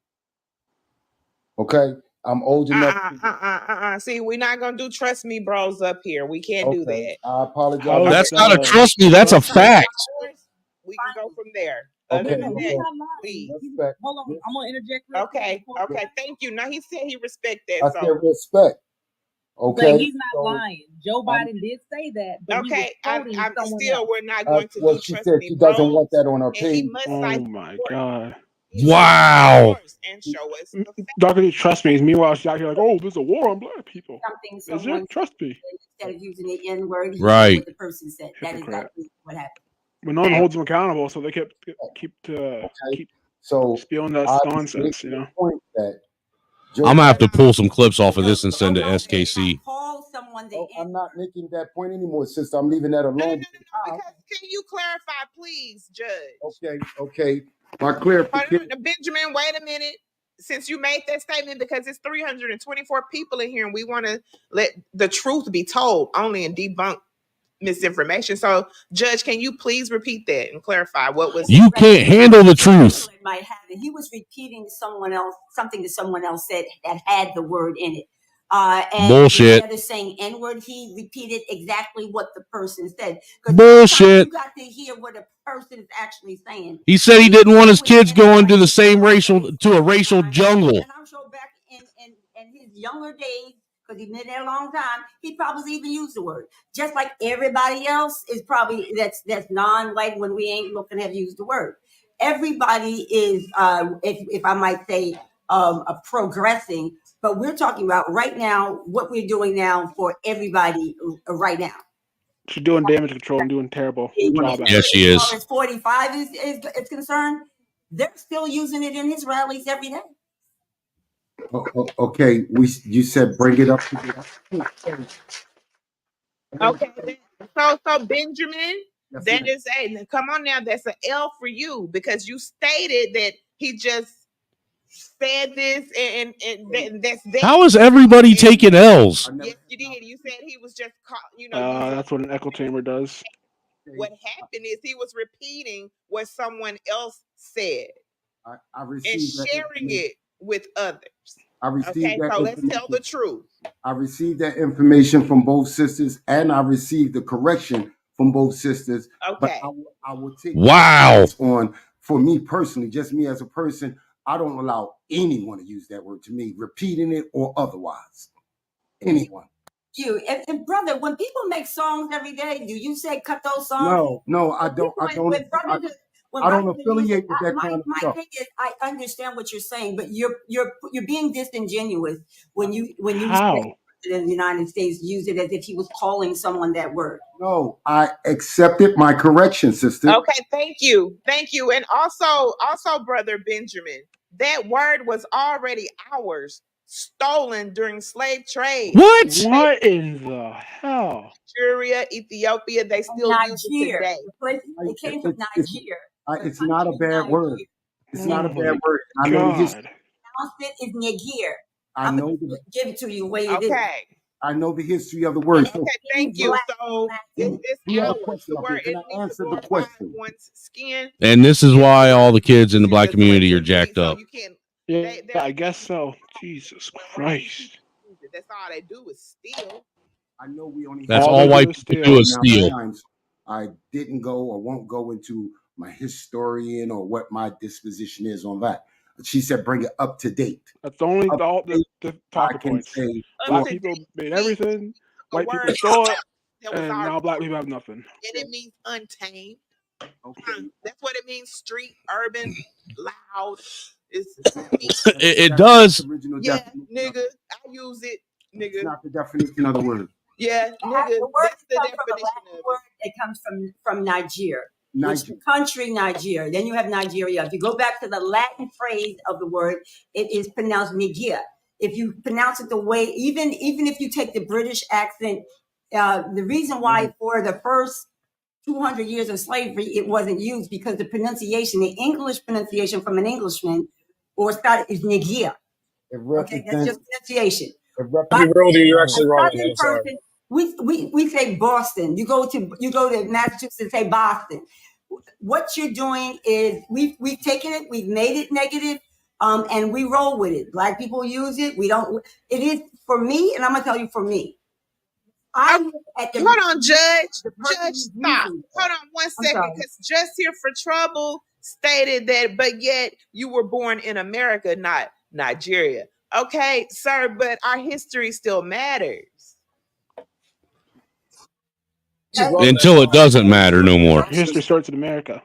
Okay? I'm old enough. See, we're not gonna do trust me bros up here. We can't do that. I apologize. That's not a trust me. That's a fact. We can go from there. Okay. Please. Hold on, I'm gonna interject. Okay. Thank you. Now he said he respect that. I said respect. Okay. But he's not lying. Joe Biden did say that. But okay, I'm still. We're not going to well, do she trust said me, she doesn't bros. want that on her And page. he must Oh my god. Wow. And show us. Dr. D, trust me. Meanwhile, she's out here like, oh, there's a war on black people. Is there? Trust me. Instead of using the N-word, he Right. said what the person said. That is exactly what happened. But no one holds them accountable, so they keep spewing that nonsense, you know. I'm gonna have to pull some clips off of this and send to SKC. I'm not making that point anymore, sister. I'm leaving that alone. No, because can you clarify, please, Judge? Okay. My clarification. Benjamin, wait a minute. Since you made that statement, because it's 324 people in here, and we want to let the truth be told, only and debunk misinformation. So, Judge, can you please repeat that and clarify what was? You can't handle the truth. Might have it. He was repeating something that someone else said that had the word in it. And bullshit. Instead of saying N-word, he repeated exactly what the person said. Bullshit. You got to hear what a person is actually saying. He said he didn't want his kids going to a racial jungle. And I'm sure back in his younger days, because he's been there a long time, he probably even used the word. Just like everybody else is probably that's non-white when we ain't looking to have used the word. Everybody is, if I might say, progressing. But we're talking about right now what we're doing now for everybody right now. She's doing damage control and doing terrible job. Yes, she is. As far as 45 is concerned, they're still using it in his rallies every day. Okay, you said bring it up. Okay, so Benjamin, that is come on now. That's an L for you because you stated that he just said this and that's that. How is everybody taking L's? Yes, you did. You said he was just that's what an echo chamber does. What happened is he was repeating what someone else said and sharing it with others. I received that. So let's tell the truth. I received that information from both sisters, and I received the correction from both sisters. Okay. But I will take on for me personally, just me as a person. I don't allow anyone to use that word to me, repeating it or otherwise. Anyone. You and brother, when people make songs every day, do you say cut those songs? No, I don't. I don't affiliate with that kind of stuff. My thing is, I understand what you're saying, but you're being disingenuous when you say in the United States use it as if he was calling someone that word. No, I accepted my correction, sister. Okay, thank you, and also, brother Benjamin, that word was already ours stolen during slave trade. What in the hell? Nigeria, Ethiopia, they still use it Nigeria. today. It came from Nigeria. It's not a bad word. It's not a Oh bad my word. I know the history. God. Pronounced it is Nigir. I I'm know gonna the give it to you the way it is. Okay. I know the history of the word. So Okay, thank you. So this he had a hour, question the up here. word Can it I means answer to the glorify question? one's skin. And this is why all the kids in the black community are jacked up. You can't. Yeah, I guess so. Jesus Christ. That's all they do is steal. I know we only That's have all white people do is steal. times I didn't go or won't go into my historian or what my disposition is on that. She said, bring it up to date. That's the only the I talking can points. say Black people made everything. White people stole it, and now black people have nothing. And it means untamed. Okay. That's what it means. Street, urban, loud. It does. Yeah, nigga. I use it, nigga. It's not the definition of the word. Yeah, nigga. The word That's the comes from a definition Latin of it. word. It comes from Niger. Which Niger. the country Nigeria. Then you have Nigeria. If you go back to the Latin phrase of the word, it is pronounced Niger. If you pronounce it the way, even if you take the British accent, the reason why for the first 200 years of slavery it wasn't used because the pronunciation, the English pronunciation from an Englishman or Scottish is Niger. Okay, that's just pronunciation. To be real with you, you're actually wrong on that. I'm sorry. Person, we say Boston. You go to Massachusetts, say Boston. What you're doing is we've taken it, we've made it negative, and we roll with it. Black people use it. We don't. It is for me, and I'm gonna tell you for me. I look at the hold on, Judge. the person Judge, who's stop. using it. Hold on one second, sorry. because Just Here for Trouble stated that, but yet you were born in America, not Nigeria. Okay, sir, but our history still matters. Until it doesn't matter no more. History starts in America.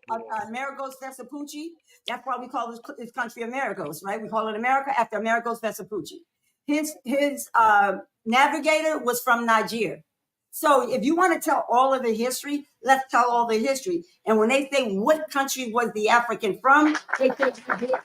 Amerigos Vespucci. That's why we call this country Amerigos, right? We call it America after Amerigos Vespucci. His navigator was from Niger. So if you want to tell all of the history, let's tell all the history. And when they say what country was the African from, they say Niger.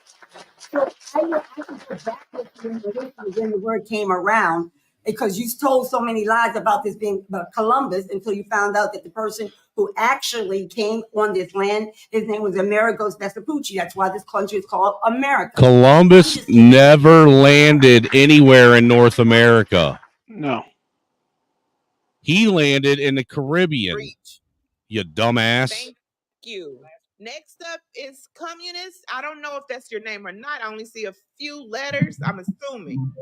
So I can go backwards in the history when the word came around, because you told so many lies about this being Columbus until you found out that the person who actually came on this land, his name was Amerigos Vespucci. That's why this country is called America. Columbus never landed anywhere in North America. No. He landed in the Caribbean. You dumbass. Thank you. Next up is Communist. I don't know if that's your name or not. I only see a few letters, I'm assuming.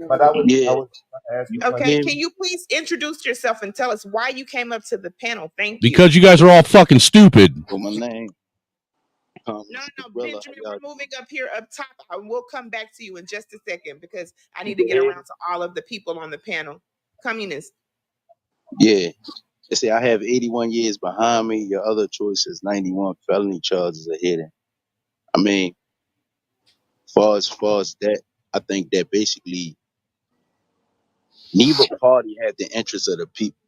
But I was ask you. Okay, can you please introduce yourself and tell us why you came up to the panel? Thank you. Because you guys are all fucking stupid. For my name. No, Benjamin, we're moving up here up top. I will come back to you in just a second because I need to get around to all of the people on the panel. Communist. Yeah. They say I have 81 years behind me. Your other choice is 91 felony charges ahead. I mean, far as that, I think that basically neither party had the interests of the people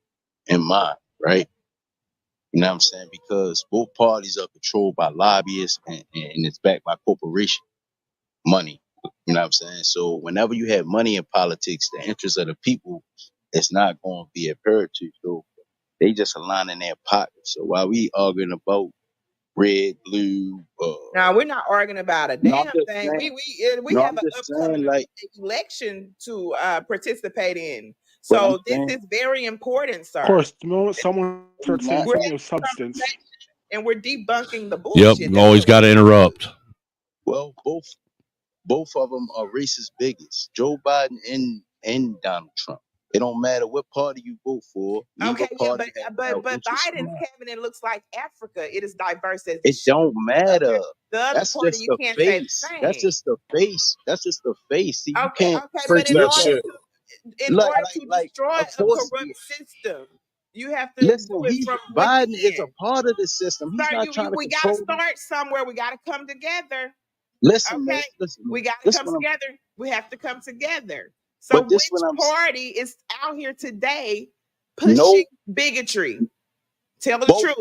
in mind, right? You know what I'm saying? Because both parties are controlled by lobbyists and it's backed by corporation money. You know what I'm saying? So whenever you have money in politics, the interests of the people is not going to be imperative. So they just align in their pockets. So while we arguing about red, blue, No, we're not arguing about a damn thing. We have an upcoming election to participate in. So this is very important, sir. Of course, the moment someone starts saying something of substance, and we're debunking the bullshit. Yep, always got to interrupt. Well, both of them are racist bigots, Joe Biden and Donald Trump. It don't matter what party you vote for. Okay, yeah, but Biden's cabinet looks like Africa. It is diverse as it don't matter. The other That's party, just you the can't face. say the same. That's just the face. That's just the face. See, okay, you can't but in order shit. to destroy a corrupt system, you have to listen. do it from Biden within. is a part of the system. He's not trying to we control. We got to start somewhere. We got to come together. Listen, okay, man, listen, we got to come together. We have to come together. So but which party is out here today pushing bigotry? Tell the truth.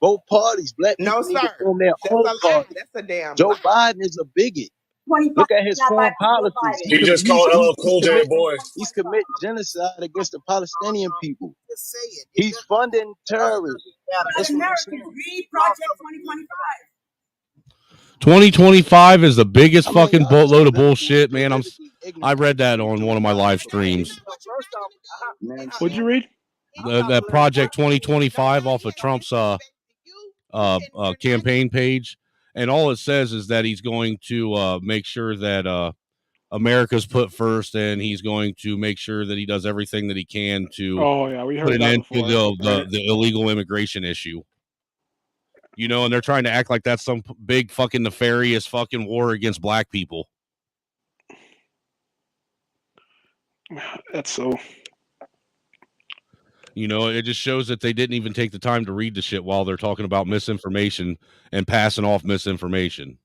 Both parties. Black people need to form their own party. That's a damn Joe lie. Biden is a bigot. Look at his foreign policies. He just called LL Cool J a boy. He's committing genocide against the Palestinian people. He's funding terrorists. That's what I'm saying. Read Project 2025. 2025 is the biggest fucking boatload of bullshit, man. I read that on one of my live streams. What'd you read? That Project 2025 off of Trump's campaign page, and all it says is that he's going to make sure that America's put first, and he's going to make sure that he does everything that he can to we heard put an that end to before. the illegal immigration issue. You know, and they're trying to act like that's some big fucking nefarious fucking war against black people. That's so. You know, it just shows that they didn't even take the time to read the shit while they're talking about misinformation and passing off misinformation.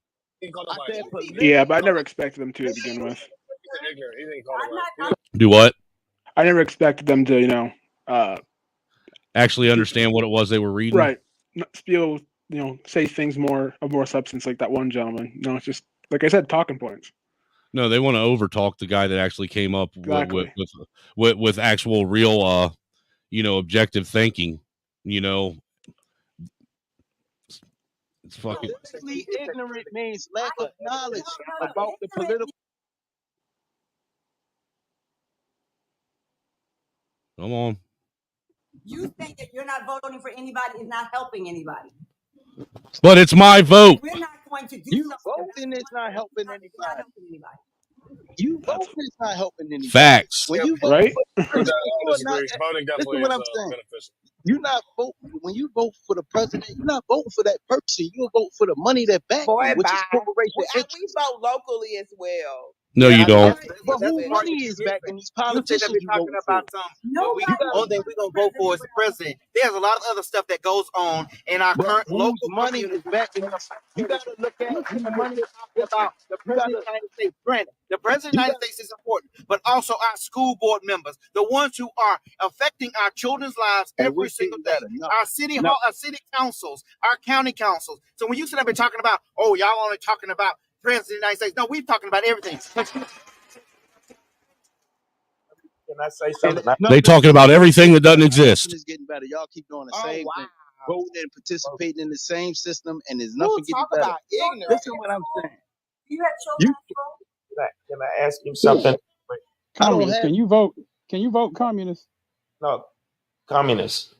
Yeah, but I never expected them to begin with. Do what? I never expected them to, actually understand what it was they were reading. Right. Spiel, say things of more substance like that one gentleman. No, it's just, like I said, talking points. No, they want to overtalk the guy that actually came up with actual real, objective thinking. It's fucking. Ignorant means lack of knowledge about the political. Come on. You think that you're not voting for anybody is not helping anybody. But it's my vote. We're not going to do you voting is not helping anybody. You voting is not helping anybody. Facts. When you vote, right? Voting definitely is beneficial. You're not voting when you vote for the president. You're not voting for that person. You vote for the money that backs you, which is corporation interest. We vote locally as well. No, you don't. But whose money is backing these politicians you talking vote about for? the only thing we're gonna vote for is the president. There's a lot of other stuff that goes on in our current local money is backing us. You gotta look at whose money is about the president of the United States. Granted, the president of the United States is important, but also our school board members, the ones who are affecting our children's lives every single day. Our city hall, our city councils, our county councils. So when you sit up and talking about, oh, y'all only talking about president of the United States, no, we're talking about everything. Can I say something? They talking about everything that doesn't exist. It's getting better. Y'all keep doing the same thing, voting and participating in the same system, and there's nothing getting better. Listen what I'm saying. Can I ask you something? Communist, can you vote? Can you vote communist? No, communist.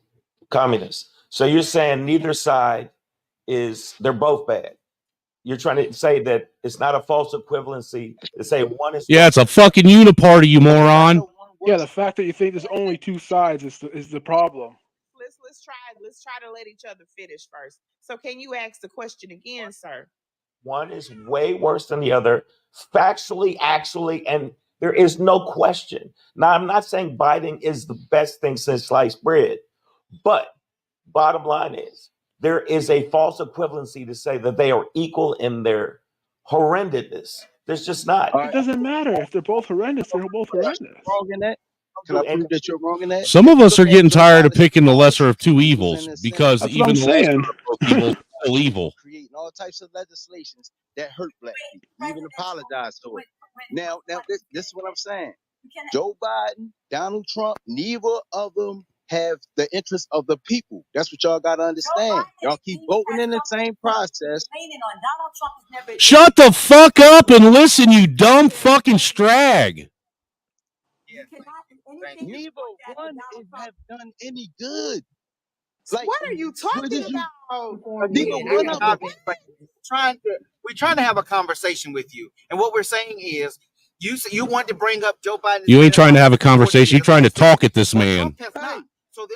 So you're saying neither side they're both bad. You're trying to say that it's not a false equivalency to say one is. Yeah, it's a fucking uniparty, you moron. Yeah, the fact that you think there's only two sides is the problem. Let's try to let each other finish first. So can you ask the question again, sir? One is way worse than the other, factually, actually, and there is no question. Now, I'm not saying Biden is the best thing since sliced bread, but bottom line is there is a false equivalency to say that they are equal in their horrendousness. There's just not. It doesn't matter if they're both horrendous. They're both horrendous. Wrong in that? Can I prove that you're wrong in that? Some of us are getting tired of picking the lesser of two evils because even the lesser of both evils is still evil. Creating all types of legislations that hurt black people. You even apologize to it. Now, this is what I'm saying. Joe Biden, Donald Trump, neither of them have the interest of the people. That's what y'all got to understand. Y'all keep voting in the same process. Shut the fuck up and listen, you dumb fucking strag. Neither one have done any good. Like, what are you talking about? We're trying to have a conversation with you, and what we're saying is, you want to bring up Joe Biden. You ain't trying to have a conversation. You're trying to talk at this man. So the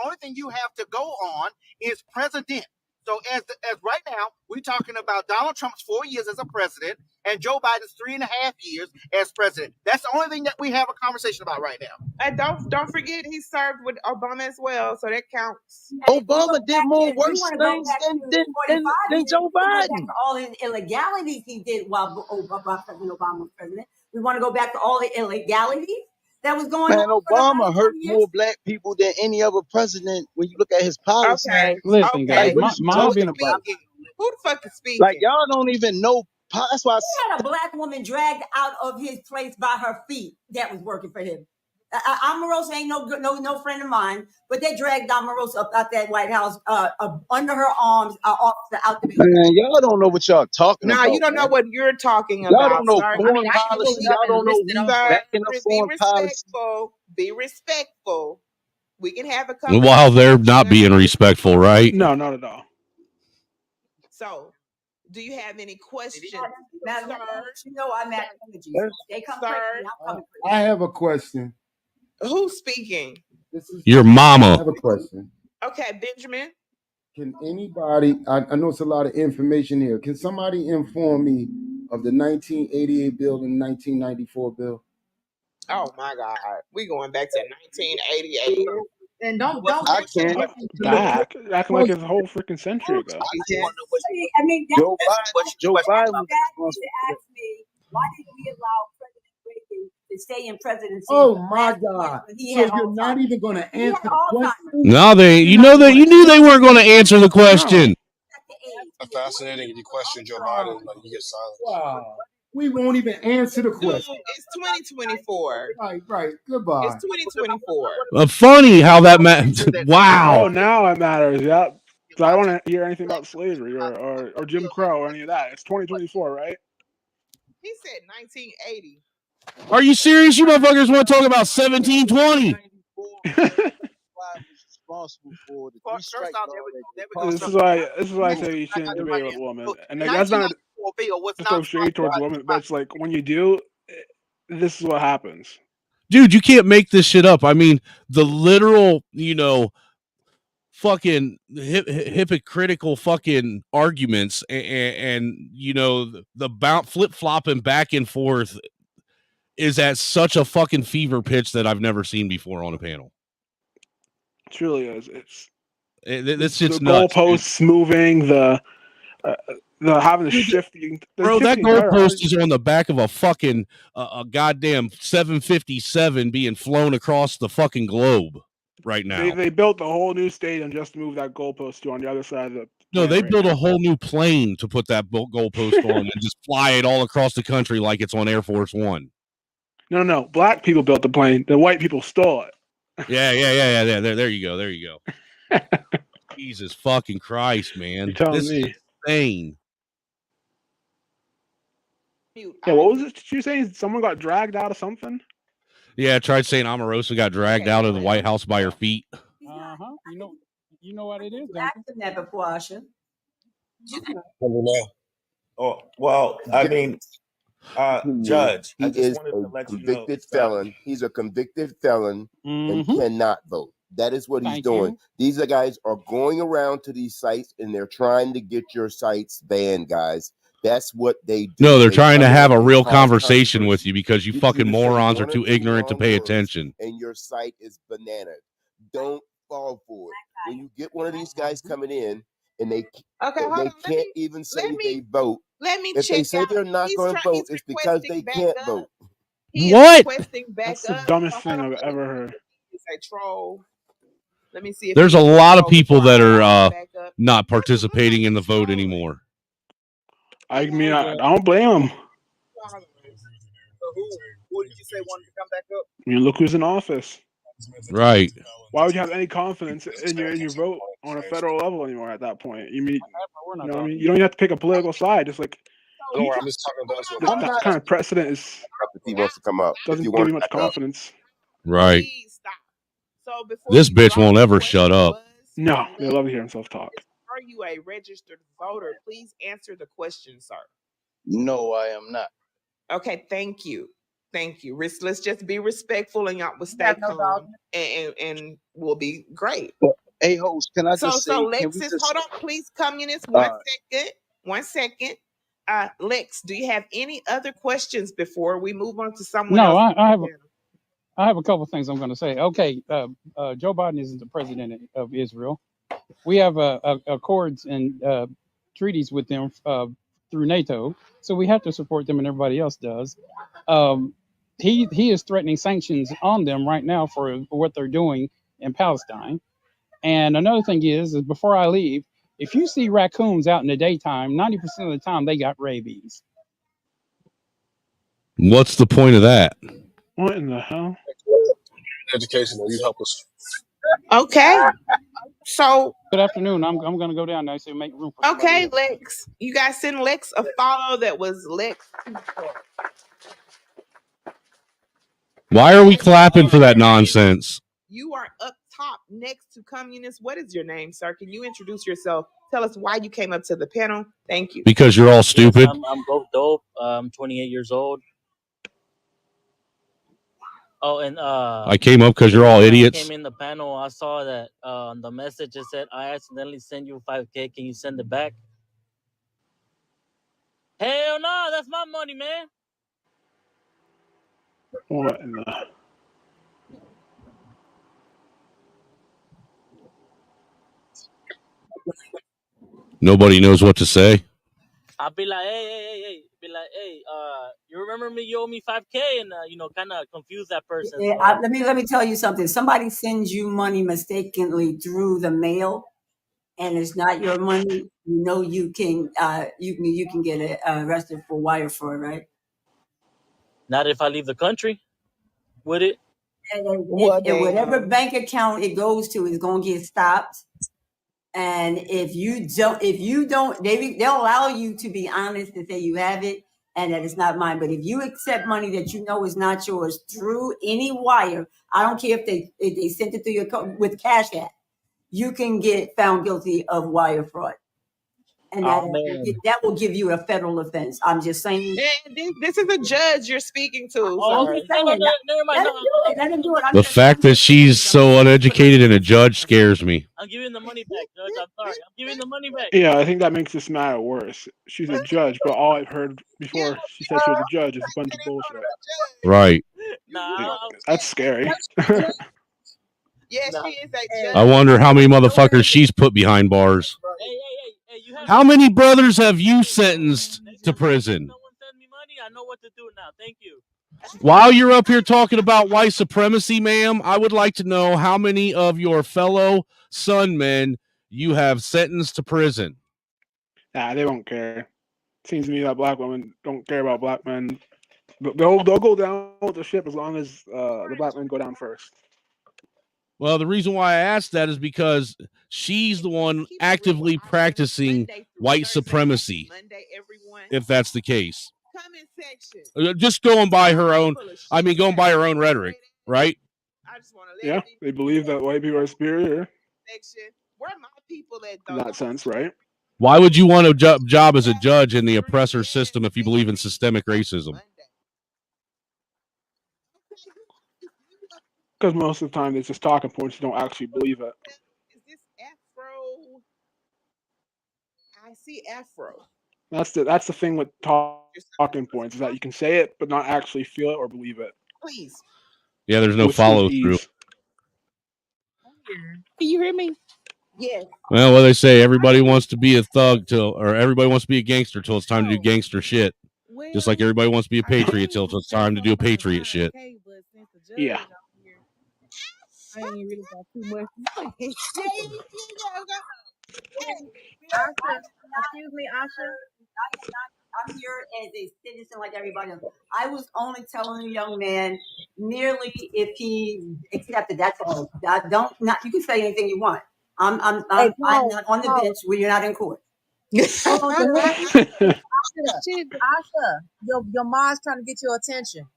only thing you have to go on is president. So as right now, we're talking about Donald Trump's 4 years as a president and Joe Biden's 3.5 years as president. That's the only thing that we have a conversation about right now. And don't forget he served with Obama as well, so that counts. Obama did more worse things than Joe Biden. All the illegalities he did while President Obama was president. We want to go back to all the illegalities that was going on. Man, Obama hurt more black people than any other president when you look at his policy. Listen, guys, mine being a black. Who the fuck is speaking? Like, y'all don't even know That's why he had a black woman dragged out of his place by her feet that was working for him. Omarosa ain't no friend of mine, but they dragged Omarosa up out that White House under her arms, officer out the building. Man, y'all don't know what y'all talking No, about. you don't know Man. what you're talking Y'all about, don't know sir. foreign I can pull policy. it up Y'all and don't know list it who's off. backing up Be foreign policy. respectful. Be respectful. We can have a While they're not being respectful, right? No, not at all. So, do you have any questions, Madam, you know I'm at energy. They come crazy, I'm coming I have a question. Who's speaking? This is Your mama. I have a question. Okay, Benjamin. Can anybody? I know it's a lot of information here. Can somebody inform me of the 1988 bill and 1994 bill? Oh my God, we going back to 1988. And don't I can. Back, acting like it's a whole freaking century ago. I mean, Joe Biden was responsible to ask me why did we allow President Reagan to stay in presidency? Oh my God! He So had you're not even going to answer the question? No, you knew they weren't going to answer the question. A fascinating question, Joe Biden. Like you get silence. Wow. We won't even answer the question. It's 2024. Right. Goodbye. It's 2024. Funny how that wow. Oh, now it matters. Yep. So I don't want to hear anything about slavery or Jim Crow or any of that. It's 2024, right? He said 1980. Are you serious? You motherfuckers want to talk about 1720? responsible for the First off, This is why I say you shouldn't debate with women. And like, that's not to throw shade towards women, but it's like when you do, this is what happens. Dude, you can't make this shit up. I mean, the literal, fucking hypocritical fucking arguments and the flip-flopping back and forth is at such a fucking fever pitch that I've never seen before on a panel. It truly is. It's just the nuts, goalposts moving, the having the shifting. Bro, that goalpost is on the back of a fucking a goddamn 757 being flown across the fucking globe right now. They built the whole new stadium just to move that goalpost to on the other side of the. No, they built a whole new plane to put that goalpost on and just fly it all across the country like it's on Air Force One. No. Black people built the plane. The white people stole it. Yeah. There you go. Jesus fucking Christ, man. This is insane. Yeah, what was it you saying? Someone got dragged out of something? Yeah, I tried saying Omarosa got dragged out of the White House by her feet. You know what it is. Asked him that before, Asha. Oh, well, I mean, Judge, he is a convicted felon. He's a convicted felon and cannot vote. That is what he's doing. These guys are going around to these sites and they're trying to get your sites banned, guys. That's what they do. No, they're trying to have a real conversation with you because you fucking morons are too ignorant to pay attention. And your site is banana. Don't fall for it. When you get one of these guys coming in and they can't even say they vote. Let me if check they say they're not going to vote, it's because they can't vote. What? That's the dumbest thing I've ever heard. It's a troll. Let me see. There's a lot of people that are not participating in the vote anymore. I mean, I don't blame them. Who did you say wanted to come back up? I mean, look who's in office. Right. Why would you have any confidence in your vote on a federal level anymore at that point? You mean, you know what I mean? You don't even have to pick a political side. Just like Don't worry, I'm just talking about that kind of precedent is. If he wants to come up, doesn't give you much confidence. Right. So before This bitch won't ever shut up. No, they love to hear himself talk. Are you a registered voter? Please answer the question, sir. No, I am not. Okay, thank you. Let's just be respectful and y'all will stay calm and we'll be great. Hey, host, can I just say? So Lexus, hold on, please, communist. 1 second. Lex, do you have any other questions before we move on to someone else? No, I have a couple of things I'm going to say. Okay, Joe Biden isn't the president of Israel. We have accords and treaties with them through NATO, so we have to support them, and everybody else does. He is threatening sanctions on them right now for what they're doing in Palestine. And another thing is before I leave, if you see raccoons out in the daytime, 90% of the time they got rabies. What's the point of that? What in the hell? Educational. You help us. Okay. So Good afternoon. I'm gonna go down there and make room for somebody okay, else. Lex. You guys send Lex a follow that was Lex. Why are we clapping for that nonsense? You are up top next to Communist. What is your name, sir? Can you introduce yourself? Tell us why you came up to the panel. Thank you. Because you're all stupid. Yes, I'm both dope. I'm 28 years old. Oh, and I came up because you're all idiots. I came in the panel. I saw that on the message it said, "I accidentally sent you $5K. Can you send it back?" Hell no, that's my money, man. What in the... Nobody knows what to say. I'll be like, hey. Be like, hey, you remember me? You owe me $5K, and kind of confuse that person. Yeah, let me tell you something. Somebody sends you money mistakenly through the mail, and it's not your money. You can get arrested for wire fraud, right? Not if I leave the country, would it? And whatever bank account it goes to is going to get stopped. And if you don't, they'll allow you to be honest and say you have it and that it's not mine. But if you accept money that you know is not yours through any wire, I don't care if they sent it through your with Cash App, you can get found guilty of wire fraud. And that will give you a federal offense. I'm just saying. This is a judge you're speaking to. Okay, let him do it. The fact that she's so uneducated and a judge scares me. I'm giving the money back, Judge. I'm sorry. I'm giving the money back. Yeah, I think that makes this matter worse. She's a judge, but all I've heard before she said she was a judge is a bunch of bullshit. Right. That's scary. Yes, she is a judge. I wonder how many motherfuckers she's put behind bars. How many brothers have you sentenced to prison? I know what to do now. Thank you. While you're up here talking about white supremacy, ma'am, I would like to know how many of your fellow Sunmen you have sentenced to prison. Nah, they don't care. Seems to me that black women don't care about black men. They'll go down with the ship as long as the black men go down first. Well, the reason why I asked that is because she's the one actively practicing white supremacy, if that's the case. Just going by her own rhetoric, right? Yeah, they believe that white people are superior. In that sense, right? Why would you want a job as a judge in the oppressor system if you believe in systemic racism? Because most of the time it's just talking points. You don't actually believe it. Is this Afro? I see Afro. That's the thing with talking points is that you can say it but not actually feel it or believe it. Please. Yeah, there's no follow through. Can you hear me? Yes. Well, what they say, everybody wants to be a thug or everybody wants to be a gangster till it's time to do gangster shit. Just like everybody wants to be a patriot till it's time to do a patriot shit. Yeah. I ain't really got too much. Excuse me, Asha. I'm here as a citizen like everybody else. I was only telling the young man merely if he accepted. That's all. You can say anything you want. I'm not on the bench when you're not in court. Asha, your mom's trying to get your attention.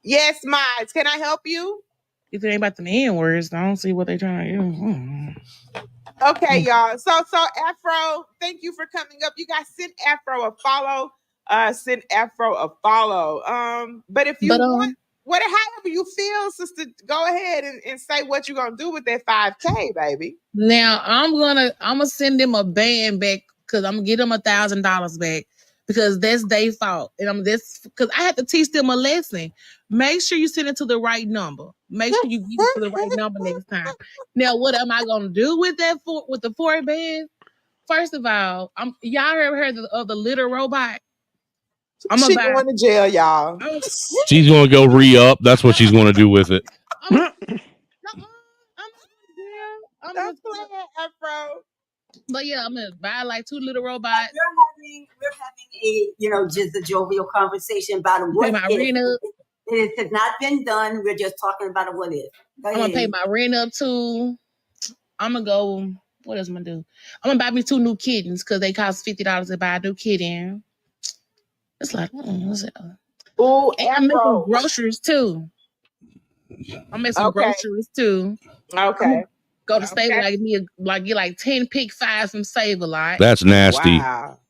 Yes, Miles. Can I help you? If it ain't about the N words, I don't see what they're trying to do. Okay, y'all. So Afro, thank you for coming up. You guys send Afro a follow. Send Afro a follow. But if you want, however you feel, sister, go ahead and say what you're gonna do with that 5K, baby. Now I'm gonna send them a band back because I'm gonna get them $1,000 back because that's their fault, and because I have to teach them a lesson. Make sure you send it to the right number. Make sure you give it to the right number next time. Now, what am I gonna do with that with the 4 bands? First of all, y'all ever heard of the little robot? She's going to jail, y'all. She's gonna go re-up. That's what she's gonna do with it. Don't play it, Afro. But yeah, I'm gonna buy like 2 little robots. We're having a just a jovial conversation about Pay what my if. rent up. It has not been done. We're just talking about a what if. I'm gonna pay my rent up too. I'm gonna go. What else I'm gonna do? I'm gonna buy me 2 new kittens because they cost $50 to buy a new kitten. It's like, what's it? Ooh, And I'm making groceries too. I'm making some Okay. groceries too. Okay. Go to Stable get like 10 pick 5 from Save a Lot. That's nasty. Wow.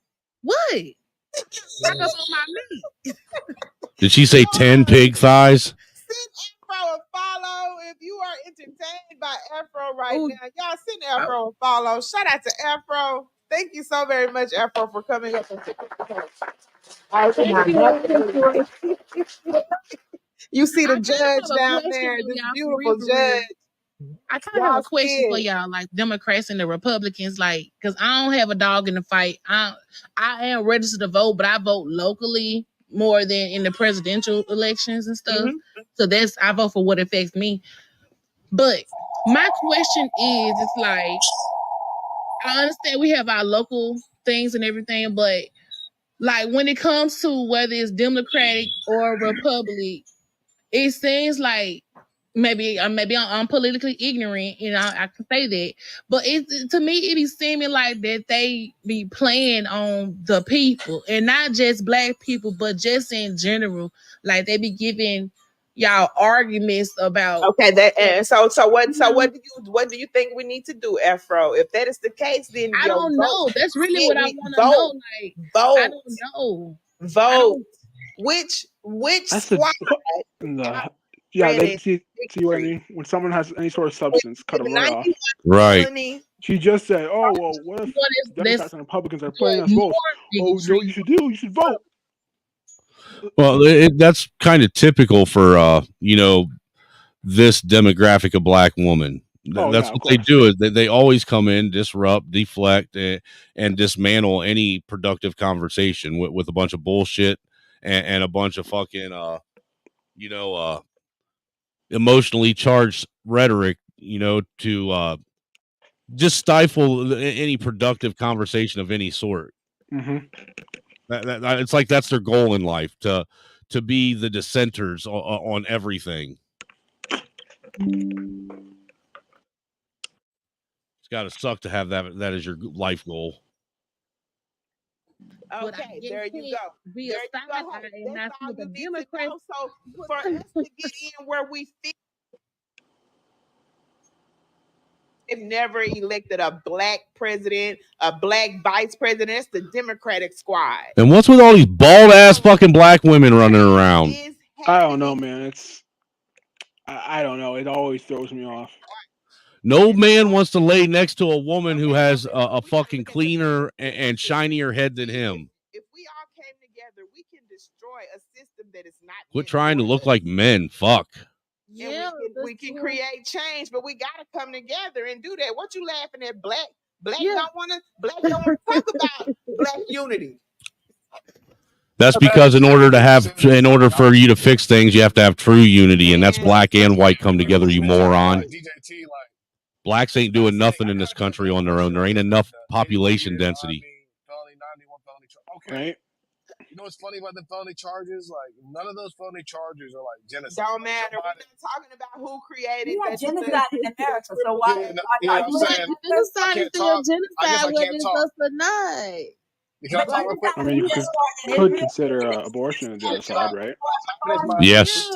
What? Stock up on my meat. Did she say 10 pig thighs? Afro a follow if you are entertained by Afro right now. Y'all send Afro a follow. Shout out to Afro. Thank you so very much, Afro, for coming up and you see the judge down there, this beautiful judge. I kind of have a question for y'all, like Democrats and the Republicans, like, because I don't have a dog in the fight. I am registered to vote, but I vote locally more than in the presidential elections and stuff. So I vote for what affects me. But my question is, it's like, I understand we have our local things and everything, but like when it comes to whether it's Democratic or Republic, it seems like maybe I'm politically ignorant, I can say that, but to me it be seeming like that they be playing on the people and not just black people, but just in general, like they be giving y'all arguments about. Okay, so what do you think we need to do, Afro? If that is the case, then I don't know. That's really what I want to know. Like, vote. I don't know. Vote. Which squad? Yeah, they see what I mean. When someone has any sort of substance, cut them right off. Right. She just said, "Oh well, what if Democrats and Republicans are playing us both? Oh, you know what you should do? You should vote." Well, that's kind of typical for this demographic of black woman. That's what they do. Is they always come in, disrupt, deflect, and dismantle any productive conversation with a bunch of bullshit and a bunch of fucking emotionally charged rhetoric. To just stifle any productive conversation of any sort. Mm-hmm. It's like that's their goal in life, to be the dissenters on everything. It's got to suck to have that as your life goal. Okay, there you go. There you go. That's all you need to know. So for us to get in where we fit, they've never elected a black president, a black vice president. It's the Democratic squad. And what's with all these bald ass fucking black women running around? I don't know, man. I don't know. It always throws me off. No man wants to lay next to a woman who has a fucking cleaner and shinier head than him. If we all came together, we can destroy a system that is not. Quit trying to look like men. Fuck. Yeah, we can create change, but we gotta come together and do that. What you laughing at? Black don't want to talk about black unity. That's because in order for you to fix things, you have to have true unity, and that's black and white come together, you moron. Blacks ain't doing nothing in this country on their own. There ain't enough population density. Okay. You know what's funny about the felony charges? Like, none of those felony charges are like genocide. Don't matter. We're not talking about who created that. Genocide in America. So why? I'm saying, genocide is still genocide, whether it's us or not. I mean, you could consider abortion a genocide, right? Yes,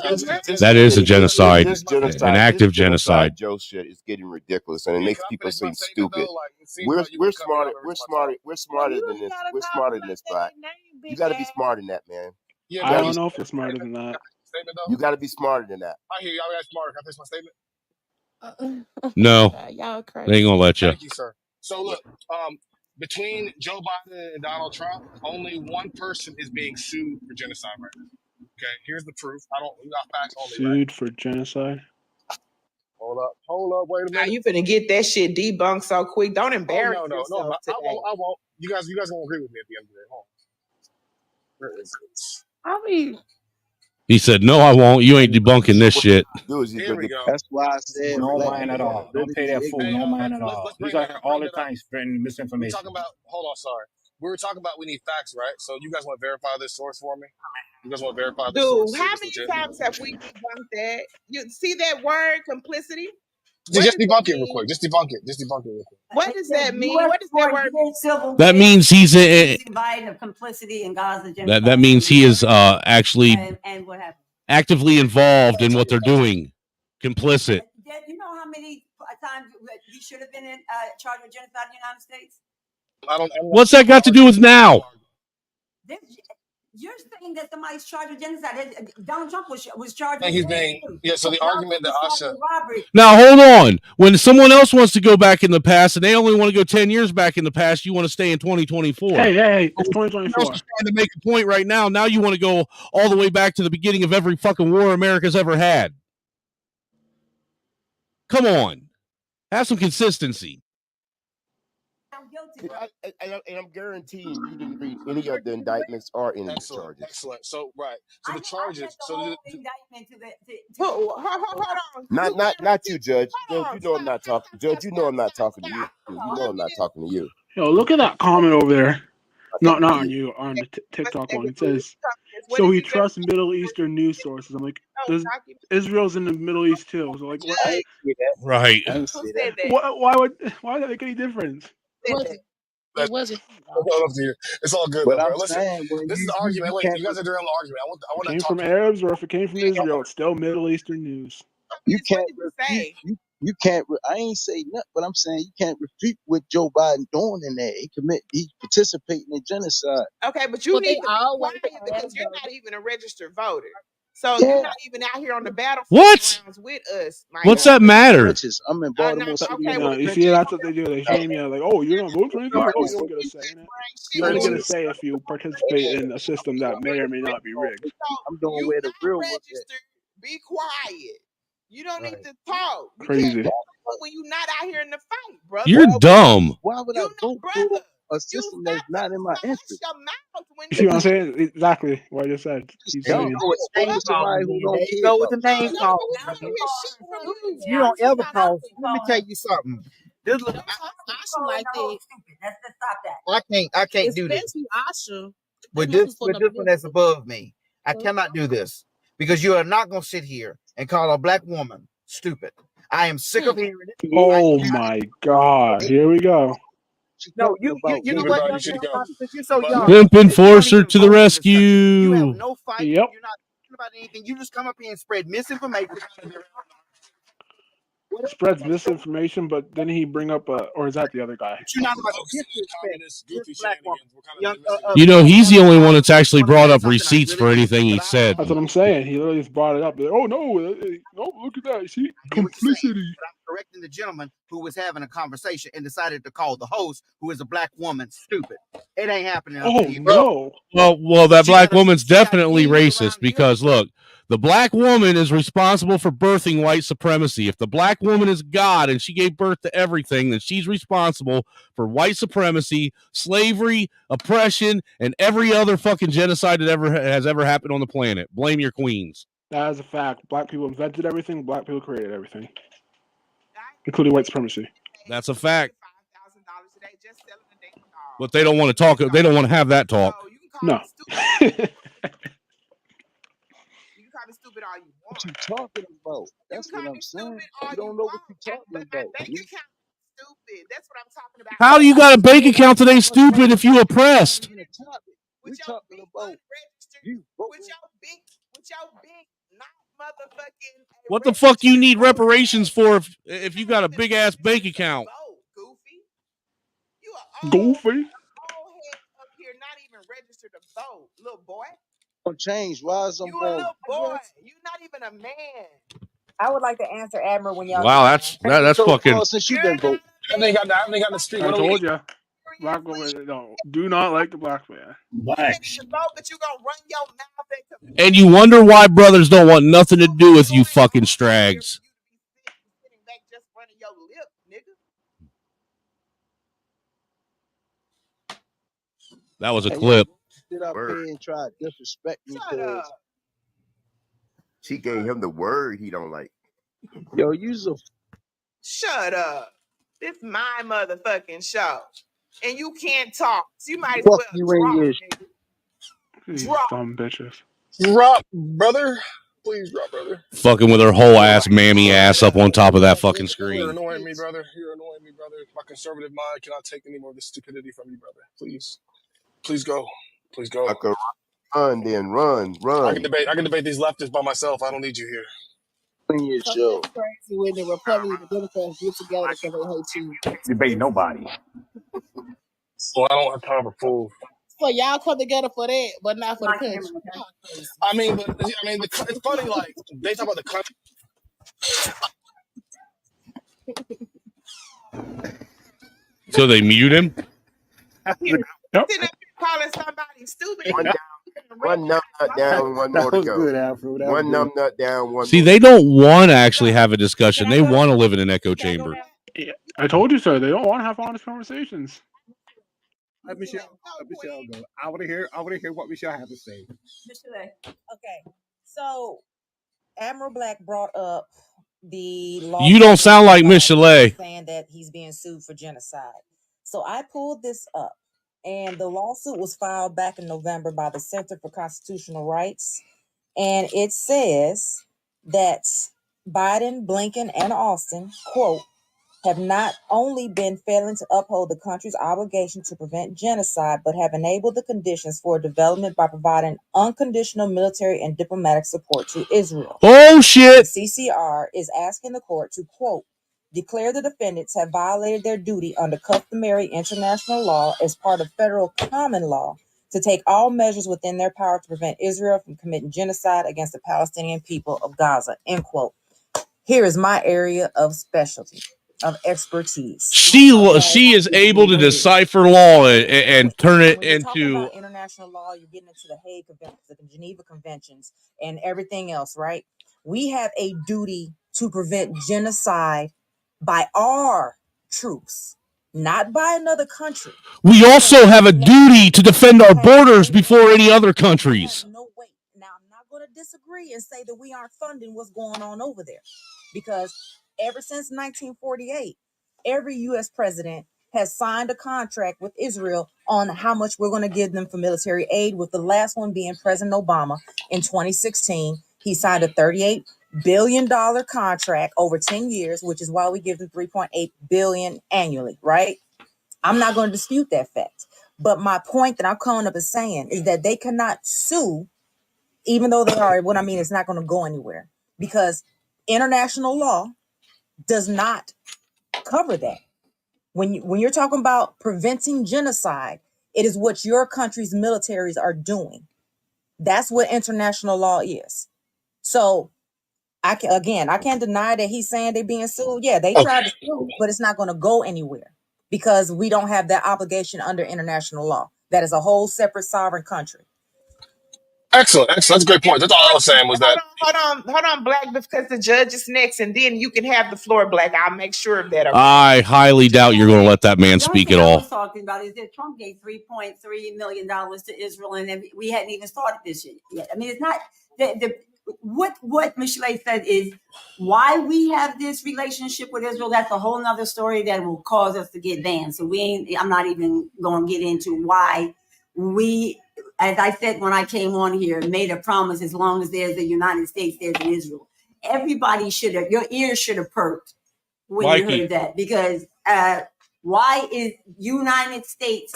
that is a genocide, an active genocide. Joe shit is getting ridiculous, and it makes people seem stupid. We're smarter. We're smarter than this. We're smarter than this, Black. You got to be smarter than that, man. I don't know if we're smarter than that. You got to be smarter than that. I hear y'all guys smarter. Can I finish my statement? No, y'all crazy. They ain't gonna let you. Thank you, sir. So look, between Joe Biden and Donald Trump, only one person is being sued for genocide right now. Okay, here's the proof. We got facts only. Sued for genocide? Hold up, wait a minute. You finna get that shit debunked so quick. Don't embarrass yourself. No, I won't. You guys gonna agree with me at the end of the day. Hold on. Where is it? I mean, He said, "No, I won't. You ain't debunking this shit." Here we go. That's why I said No let mind at him all. Don't pay literally that fool Hey, no mind at let's all. He's bring out that here up. all Bring the that up. time spreading We're misinformation. talking about. Hold on, sorry. We were talking about we need facts, right? So you guys want to verify this source for me? You guys want to verify this source? Dude, See if how it's many legit? times have we debunked that? You see that word complicity? Just debunk it real quick. Just debunk it. Just debunk it real quick. What does that mean? What does that word mean? That means he's a, Biden of complicity in Gaza genocide. that means he is actually And what happened? actively involved in what they're doing, complicit. You know how many times he should have been charged with genocide in the United States? What's that got to do with now? You're saying that somebody's charged with genocide. Donald Trump was charged And with he's being so the argument that Asha. robbery. Now hold on. When someone else wants to go back in the past and they only want to go 10 years back in the past, you want to stay in 2024. Hey, it's 2024. Trying to make a point right now. Now you want to go all the way back to the beginning of every fucking war America's ever had. Come on. Have some consistency. And I'm guaranteeing you didn't read any of the indictments or any of the charges. Excellent. So right. So the charges. So Hold on. Not you, Judge. Judge, you know I'm not talking. Judge, you know I'm not talking to you. You know I'm not talking to you. Yo, look at that comment over there. Not on you, on the TikTok one. It says, "So he trusts Middle Eastern news sources." I'm like, Israel's in the Middle East too. So like, what? Right. Why would that make any difference? It wasn't. It's all good, But though, I'm bro. Listen, saying when this is the you argument. Wait, can't you guys are doing the argument. I want It to came talk from to Arabs or if it came from Israel, it's still Middle Eastern news. you can't refute you can't I ain't say nothing, but I'm saying you can't refute what Joe Biden doing in there. He's participating in genocide. Okay, but you need to be quiet because you're not even a registered voter. So Yeah. you're not even out here on the battlefield What? grounds with us. What's that matter? I'm in Baltimore City. Okay, No, you see, that's what they do. They shame you. Like, oh, you're not voting for anything? Oh, you don't get a say in it. You only get a say if you participate in a system that may or may not be rigged. I'm doing where the real work is. Be quiet. You don't need to talk. You Crazy. can't vote when you're not out here in the fight, brother. You're dumb. Why would I vote for a system that's not in my interest? You see what I'm saying? Exactly what I just said. He's Dumb. saying. Vote for somebody who don't care Go with the about name call. You don't ever call. Let me tell you something. This look, Like that. Let's stop that. I can't do this. Especially Asha. With this one that's above me, I cannot do this because you are not going to sit here and call a black woman stupid. I am sick of hearing it. Oh my God! Here we go. No, you know what? You're so young. Pimp enforcer to the You have rescue. no fight. Yep. You're not talking about anything. You just come up here and spread misinformation. Spreads misinformation, but then he bring up or is that the other guy? You're not about to this black woman. You know, he's the only one that's actually brought up receipts for anything he said. That's what I'm saying. He literally just brought it up. Like, oh no, look at that. See, complicity. Correcting the gentleman who was having a conversation and decided to call the host, who is a black woman, stupid. It ain't happening. Oh no. Well, that black woman's definitely racist because look, the black woman is responsible for birthing white supremacy. If the black woman is God and she gave birth to everything, then she's responsible for white supremacy, slavery, oppression, and every other fucking genocide that has ever happened on the planet. Blame your queens. That is a fact. Black people invented everything. Black people created everything, including white supremacy. That's a fact. But they don't want to talk. They don't want to have that talk. No. Stupid all you want. What you talking about? That's what I'm saying. You don't know what you're talking about. Stupid. That's what I'm talking about. How do you got a bank account today, stupid, if you oppressed? We're talking about you. With your big not motherfucking. What the fuck you need reparations for if you got a big ass bank account? Goofy. Up here, not even registered to vote, little boy. Don't change. Why is You a little boy. You not even a man. I would like to answer Admiral when y'all. Wow, that's fucking. Since you've been voting. I haven't got the street. I told you. Black women do not like the black man. Blacks. And you wonder why brothers don't want nothing to do with you fucking strags. That was a clip. Sit up here and try to disrespect me because She gave him the word he don't like. Yo, use a Shut up. This is my motherfucking show. And you can't talk. So you might as fuck well you in drop, your nigga. These Drop. dumb bitches. Drop, brother. Please drop, brother. Fucking with her whole ass, mammy ass up on top of that fucking You're screen. annoying me, brother. You're annoying me, brother. My conservative mind cannot take any more of this stupidity from you, brother. Please. Please go. Please go. I could run, then run. I can debate these leftists by myself. I don't need you here. in your So show. that's crazy when the Republicans and Democrats get together because they hate you. Debate nobody. Well, I don't have time for fools. So y'all come together for that, but not for the My country. camera, okay? Y'all crazy. It's funny. Like they talk about the country. So they mute him? Sitting up here calling somebody stupid. One numb nut down, one more to go. Good, Afro. One numb nut down, one See, more. they don't want to actually have a discussion. They want to live in an echo chamber. Yeah, I told you so. They don't want to have honest conversations. Let Michelle go. I want to hear what Michelle has to say. Okay, so Admiral Black brought up the law. You don't sound like Miss Chalet. Saying that he's being sued for genocide. So I pulled this up, and the lawsuit was filed back in November by the Center for Constitutional Rights, and it says that Biden, Blinken, and Austin, quote, have not only been failing to uphold the country's obligation to prevent genocide, but have enabled the conditions for development by providing unconditional military and diplomatic support to Israel. Oh, shit. The CCR is asking the court to, quote, declare the defendants have violated their duty under customary international law as part of federal common law to take all measures within their power to prevent Israel from committing genocide against the Palestinian people of Gaza, end quote. Here is my area of specialty, of expertise. She is able to decipher law and turn it When you're talking into. about international law, you're getting into the Hague Conventions, the Geneva Conventions, and everything else, right? We have a duty to prevent genocide by our troops, not by another country. We also have a duty to defend our borders before any other countries. No, wait. Now, I'm not going to disagree and say that we aren't funding what's going on over there, because ever since 1948, every U.S. president has signed a contract with Israel on how much we're going to give them for military aid, with the last one being President Obama in 2016. He signed a $38 billion contract over 10 years, which is why we give them $3.8 billion annually, right? I'm not going to dispute that fact. But my point that I'm coming up and saying is that they cannot sue, even though they are, what I mean is not going to go anywhere, because international law does not cover that. When you're talking about preventing genocide, it is what your country's militaries are doing. That's what international law is. So I can't deny that he's saying they're being sued. Yeah, they tried to sue, but it's not going to go anywhere because we don't have that obligation under international law. That is a whole separate sovereign country. Excellent. That's a great point. That's all I was saying was that. Hold on, Black, because the judge is next, and then you can have the floor, Black. I'll make sure of that. I highly doubt you're going to let that man speak at all. What I was talking about is that Trump gave $3.3 million to Israel, and we hadn't even started this yet. I mean, it's not what Michelle said is why we have this relationship with Israel. That's a whole nother story that will cause us to get banned. So I'm not even going to get into why we, as I said when I came on here, made a promise: as long as there's the United States, there's an Israel. Everybody your ears should have perked when you heard that, because why is United States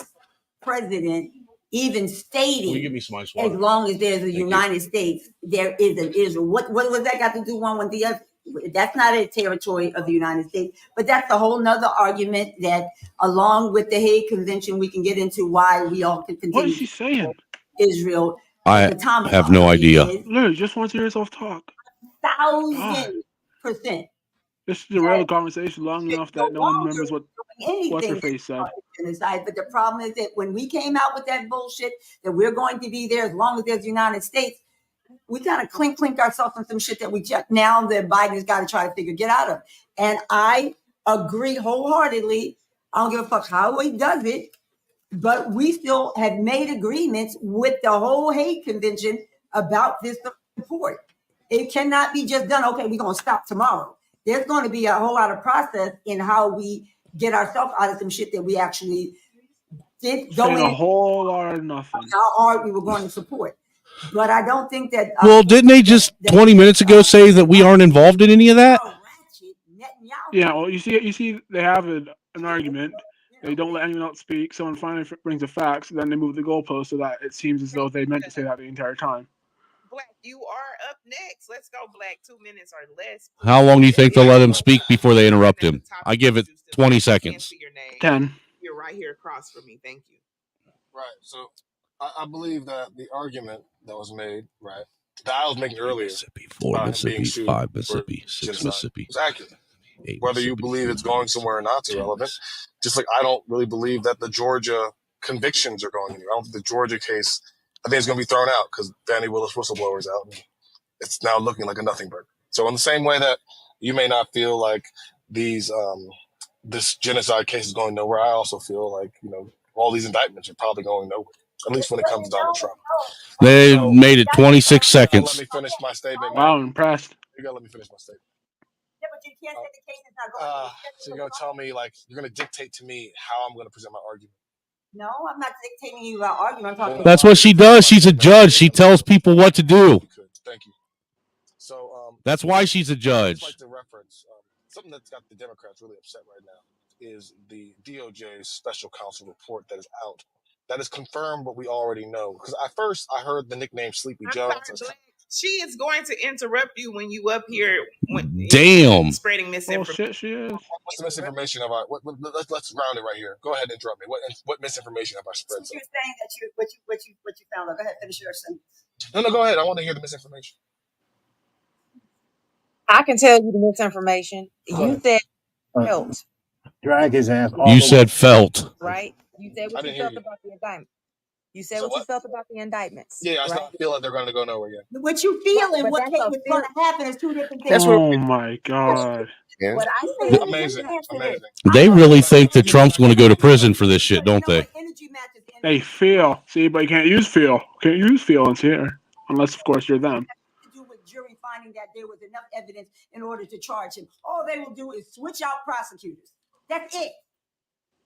president even stating as long as there's a United States, there is an Israel? What was that got to do one with the other? That's not a territory of the United States, but that's a whole nother argument that, along with the Hague Convention, we can get into why we all can continue. What is she saying? Israel. I have no idea. Literally, just want to hear yourself talk. 1,000%. This is a real conversation long enough that no one remembers what what's her face said. But the problem is that when we came out with that bullshit that we're going to be there as long as there's the United States, we kind of clink ourselves on some shit that we just now that Biden's got to try to get out of. And I agree wholeheartedly. I don't give a fuck how he does it, but we still have made agreements with the whole Hague Convention about this report. It cannot be just done. Okay, we're gonna stop tomorrow. There's going to be a whole lot of process in how we get ourselves out of some shit that we actually did go Saying in. a whole lot of nothing. How hard we were going to support, but I don't think that. Well, didn't they just 20 minutes ago say that we aren't involved in any of that? Yeah, well, you see, they have an argument. They don't let anyone else speak. Someone finally brings the facts. Then they move the goalpost so that it seems as though they meant to say that the entire time. Black, you are up next. Let's go, Black. 2 minutes or less. How long do you think they'll let him speak before they interrupt him? I give it 20 seconds. 10. You're right here across from me. Thank you. Right. So I believe that the argument that was made, right, that I was making earlier, Mississippi, 4 Mississippi, 5 Mississippi, 6 Mississippi, was accurate. 8 Whether you believe it's going somewhere or not is irrelevant. Just like I don't really believe that the Georgia convictions are going anywhere. I don't think the Georgia case, I think it's going to be thrown out because Danny Willis whistleblower is out. And it's now looking like a nothing burger. So in the same way that you may not feel like these this genocide case is going nowhere, I also feel like, you know, all these indictments are probably going nowhere, at least when it comes to Donald Trump. They made it 26 seconds. Let me finish my statement. Wow, I'm impressed. You gotta let me finish my statement. Yeah, but you can't say the case is not going. So you're gonna tell me, like, you're gonna dictate to me how I'm gonna present my argument. No, I'm not dictating you about argument. I'm talking. That's what she does. She's a judge. She tells people what to do. Thank you. So that's why she's a judge. I'd like to reference something that's got the Democrats really upset right now is the DOJ's special counsel report that is out. That has confirmed what we already know. Because at first I heard the nickname Sleepy Joe. She is going to interrupt you when you up here. Damn. Spreading misinformation. Bullshit, she is. What's the misinformation have I? Let's round it right here. Go ahead and interrupt me. What misinformation have I spread? You're saying that what you found out. Go ahead, finish your sentence. No, go ahead. I want to hear the misinformation. I can tell you the misinformation. You said felt. Drag his ass. You said felt. Right? You said what you felt about the indictment. You said what you felt about the indictments. Yeah, I still feel like they're going to go nowhere yet. What you feel and what's going to happen is two different things. Oh my God. What I said, amazing. They really think that Trump's going to go to prison for this shit, don't they? They feel. See, but you can't use feel. Can't use feelings here. Unless, of course, you're them. To do with jury finding that there was enough evidence in order to charge him. All they will do is switch out prosecutors. That's it.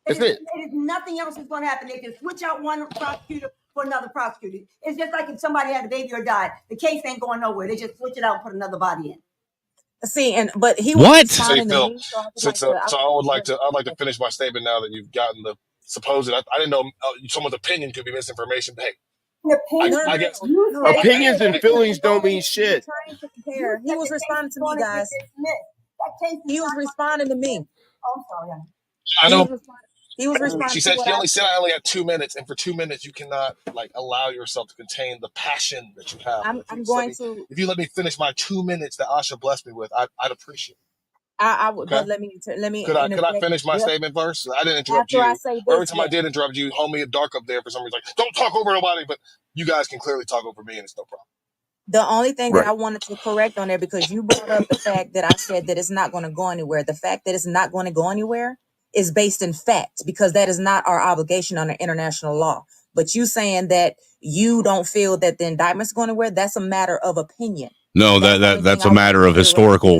It is nothing else is going to happen. They can switch out one prosecutor for another prosecutor. It's just like if somebody had a baby or died. The case ain't going nowhere. They just switch it out and put another body in. See, but he was Say, Phil, I'd like to finish my statement now that you've gotten the supposed. I didn't know someone's opinion could be misinformation. But hey, I guess opinions and feelings don't mean shit. He was responding to me, guys. He was responding to me. I'm sorry. I know. He was responding. She said she only said I only had 2 minutes, and for 2 minutes you cannot allow yourself to contain the passion that you have. If you let me finish my 2 minutes that Asha blessed me with, I'd appreciate it. I would, okay? But let me. Could I finish my statement first? I didn't interrupt you. Every time I did interrupt you, homie Dark up there for some reason don't talk over nobody, but you guys can clearly talk over me, and it's no problem. The only thing that I wanted to correct on there, because you brought up the fact that I said that it's not going to go anywhere. The fact that it's not going to go anywhere is based in fact, because that is not our obligation under international law. But you saying that you don't feel that the indictment's going anywhere, that's a matter of opinion. No, that's a matter of historical,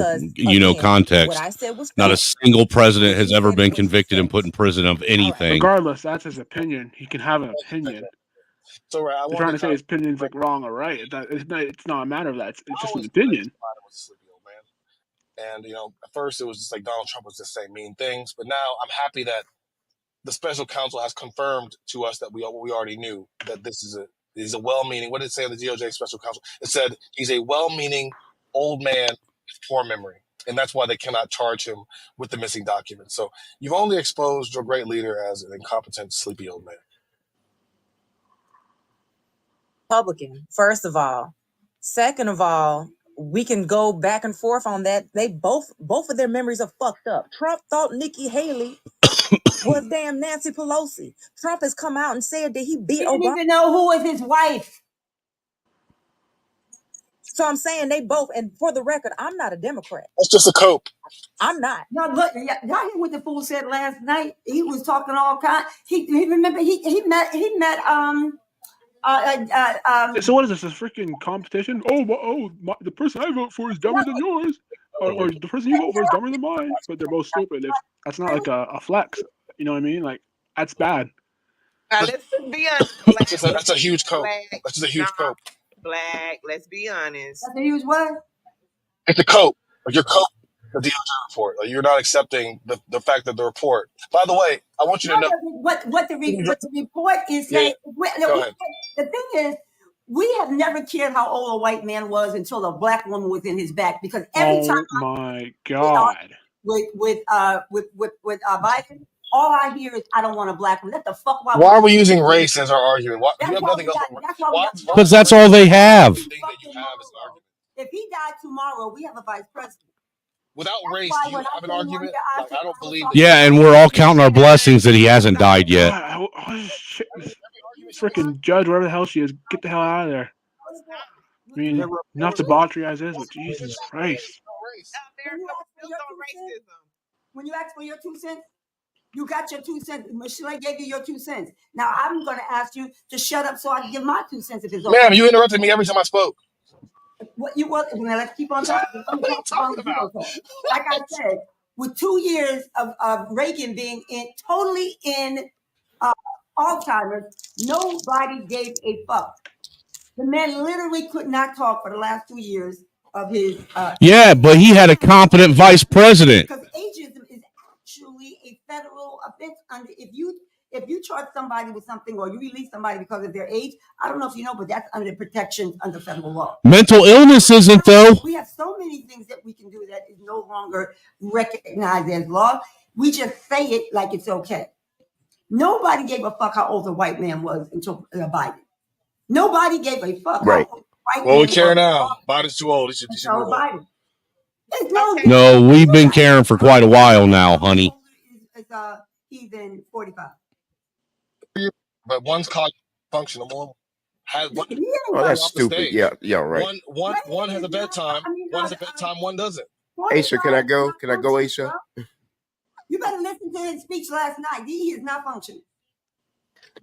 context. What I said was not a single president has ever been convicted and put in prison of anything. Regardless, that's his opinion. He can have an opinion. So I'm trying to say his opinion's wrong or right. It's not a matter of that. It's just an opinion. And, at first it was just like Donald Trump was just saying mean things. But now I'm happy that the special counsel has confirmed to us that we already knew, that he's a well-meaning. What did it say in the DOJ special counsel? It said he's a well-meaning old man with poor memory. And that's why they cannot charge him with the missing documents. So you've only exposed your great leader as an incompetent, sleepy old man. Republican, first of all. Second of all, we can go back and forth on that. They both of their memories are fucked up. Trump thought Nikki Haley was damn Nancy Pelosi. Trump has come out and said that he beat Obama. He didn't even know who was his wife. So I'm saying they both, and for the record, I'm not a Democrat. That's just a cope. I'm not. No, look, y'all hear what the fool said last night? He was talking all kinds. He met So what is this? A freaking competition? The person I vote for is dumber than yours, or the person you vote for is dumber than mine. But they're both stupid. That's not like a flex. You know what I mean? Like that's bad. Let's be honest. That's a huge cope. Black, That's just a huge cope. Black. Let's be honest. That's a huge what? It's a cope. Like your cope. The DOJ report. Like you're not accepting the fact that the report. By the way, I want you to know what the report is saying. The thing is, we have never cared how old a white man was until a black woman was in his back, because every time my God, with Biden, all I hear is I don't want a black woman. Let the fuck. Why are we using race as our argument? Why, you have nothing else. Because that's all they have. If he died tomorrow, we have a vice president. Without race, do you have an argument? Like, I don't believe. Yeah, and we're all counting our blessings that he hasn't died yet. Freaking judge, wherever the hell she is, get the hell out of there. I mean, enough debauchery as is, but Jesus Christ. When you ask for your 2 cents, you got your 2 cents. Michelle gave you your 2 cents. Now I'm going to ask you to shut up so I can give my 2 cents if it's okay. Ma'am, you interrupted me every time I spoke. What you want? Now let's keep on talking. What are you talking about? Like I said, with 2 years of Reagan being totally in Alzheimer's, nobody gave a fuck. The man literally could not talk for the last 2 years of his. Yeah, but he had a competent vice president. Because ageism is actually a federal offense. If you charge somebody with something or you release somebody because of their age, I don't know if you know, but that's under protection under federal law. Mental illness isn't, though. We have so many things that we can do that is no longer recognized as law. We just say it like it's okay. Nobody gave a fuck how old a white man was until Biden. Nobody gave a fuck. Right. Well, we care now. Biden's too old. He should move on. No, we've been caring for quite a while now, honey. He's in 45. But one's cognitive function. Oh, that's stupid. Yeah, right. One has a bedtime. One has a bedtime. One doesn't. Aisha, can I go? Can I go, Aisha? You better listen to his speech last night. He is not functioning.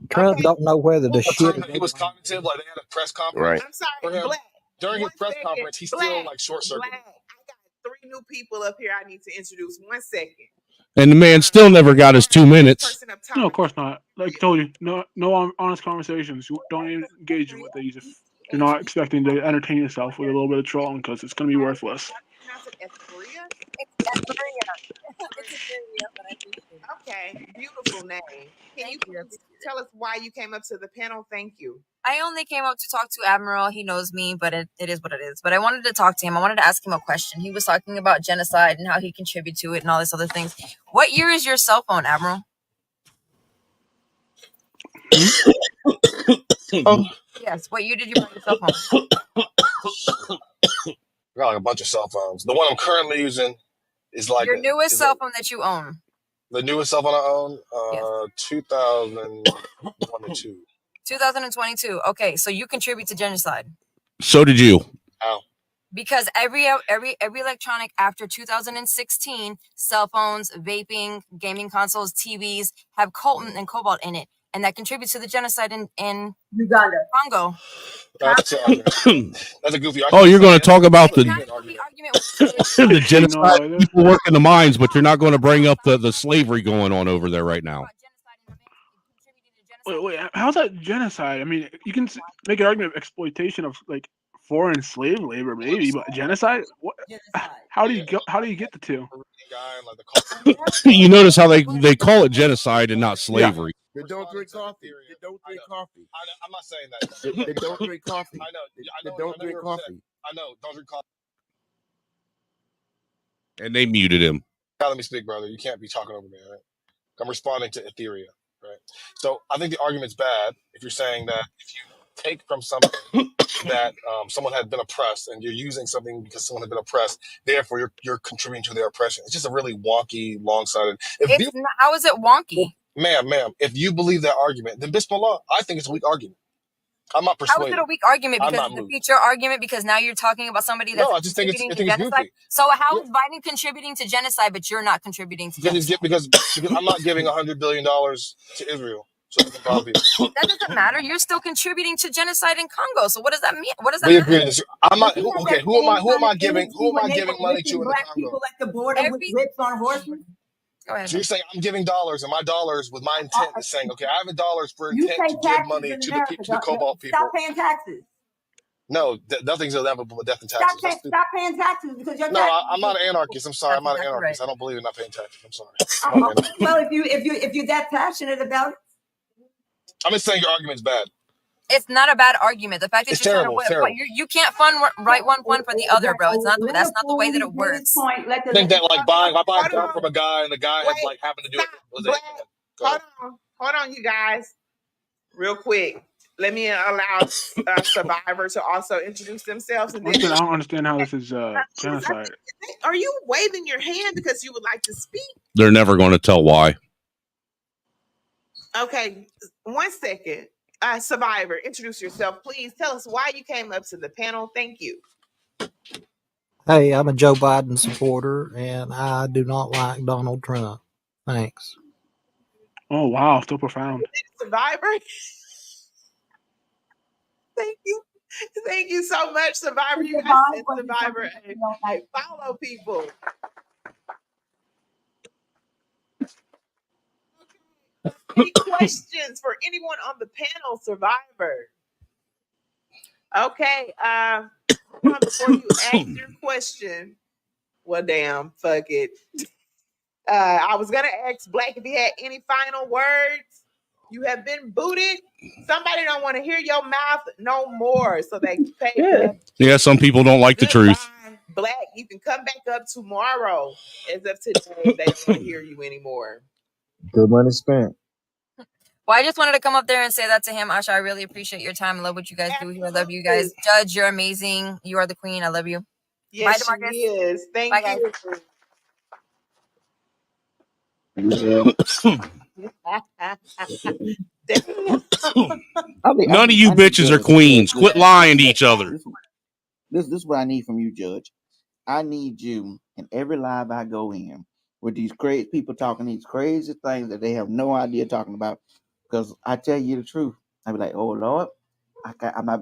Trump don't know whether the shit. He was cognitive, like they had a press conference. Right. I'm sorry, Black. During his press conference, he's still like short circuit. I got 3 new people up here I need to introduce. 1 second. And the man still never got his 2 minutes. No, of course not. Like I told you, no honest conversations. You don't even engage with it. You're not expecting to entertain yourself with a little bit of trolling because it's going to be worthless. Okay, beautiful name. Can you tell us why you came up to the panel? Thank you. I only came up to talk to Admiral. He knows me, but it is what it is. But I wanted to talk to him. I wanted to ask him a question. He was talking about genocide and how he contributed to it and all this other things. What year is your cell phone, Admiral? Yes. What year did you buy your cell phone? I got like a bunch of cell phones. The one I'm currently using is like your newest cell phone that you own. The newest cell phone I own, 2022. 2022. Okay, so you contribute to genocide. So did you. How? Because every electronic after 2016, cell phones, vaping, gaming consoles, TVs have coltan and cobalt in it, and that contributes to the genocide in Uganda, Congo. That's a goofy argument. Oh, you're going to talk about the genocide, people working the mines, but you're not going to bring up the slavery going on over there right now. Wait, how's that genocide? I mean, you can make an argument of exploitation of like foreign slave labor, maybe, but genocide? What? How do you get the two? You notice how they call it genocide and not slavery. They don't drink coffee. They don't drink coffee. I'm not saying that. They don't drink coffee. I know. They don't drink coffee. I know. Don't drink coffee. And they muted him. Now let me speak, brother. You can't be talking over me, all right? I'm responding to Etheria, right? So I think the argument's bad if you're saying that if you take from something that someone had been oppressed and you're using something because someone had been oppressed, therefore you're contributing to their oppression. It's just a really wonky, long-sided. How is it wonky? Ma'am, if you believe that argument, then Bismillah, I think it's a weak argument. I'm not persuaded. How is it a weak argument? Because it defeats your argument because now you're talking about somebody that's I just think it's genocide. goofy. So how is Biden contributing to genocide, but you're not contributing to genocide? Because I'm not giving $100 billion to Israel. so it doesn't bother people. That doesn't matter. You're still contributing to genocide in Congo. So what does that mean? What does that We matter? agree to this. I'm not okay. Who am I giving money to in the black Congo? people at the border with whips on horses? Go ahead. So you're saying I'm giving dollars, and my dollars with my intent is saying, okay, I have $1 for You intent pay to give taxes money in to the America. to the cobalt people. Stop paying taxes. No, nothing's inevitable but death and taxes. Stop paying taxes because your No, taxes. I'm not an anarchist. I'm sorry, I'm not an anarchist. right. I don't believe in not paying taxes. I'm sorry. Well, if you're that passionate about it, I'm just saying your argument's bad. It's not a bad argument. The fact that It's you're terrible. trying to you can't write one for the other, bro. It's not that's not the way that it works. I think that like buying, I buy a gun from a guy and the guy has like happened to do it. Black. Hold on, you guys. Real quick. Let me allow Survivor to also introduce themselves. And I don't understand how this is genocide. Are you waving your hand because you would like to speak? They're never going to tell why. Okay, 1 second. Survivor, introduce yourself, please. Tell us why you came up to the panel. Thank you. Hey, I'm a Joe Biden supporter, and I do not like Donald Trump. Thanks. Oh, wow. So profound. Survivor. Thank you. Thank you so much, Survivor. You guys said Survivor. Follow people. Any questions for anyone on the panel, Survivor? Okay. Before you ask your question, well, damn, fuck it. I was gonna ask Black if he had any final words. You have been booted. Somebody don't want to hear your mouth no more, so they pay. Yeah, some people don't like the truth. Black, you can come back up tomorrow. As of today, they don't want to hear you anymore. Good money spent. Well, I just wanted to come up there and say that to him. Asha, I really appreciate your time. I love what you guys do here. I love you guys. Judge, you're amazing. You are the queen. I love you. Yes, bye, she is. Thank Bye, you. None of you bitches are queens. Quit lying to each other. This is what I need from you, Judge. I need you in every live I go in with these crazy people talking these crazy things that they have no idea talking about. Because I tell you the truth, I be like, oh Lord,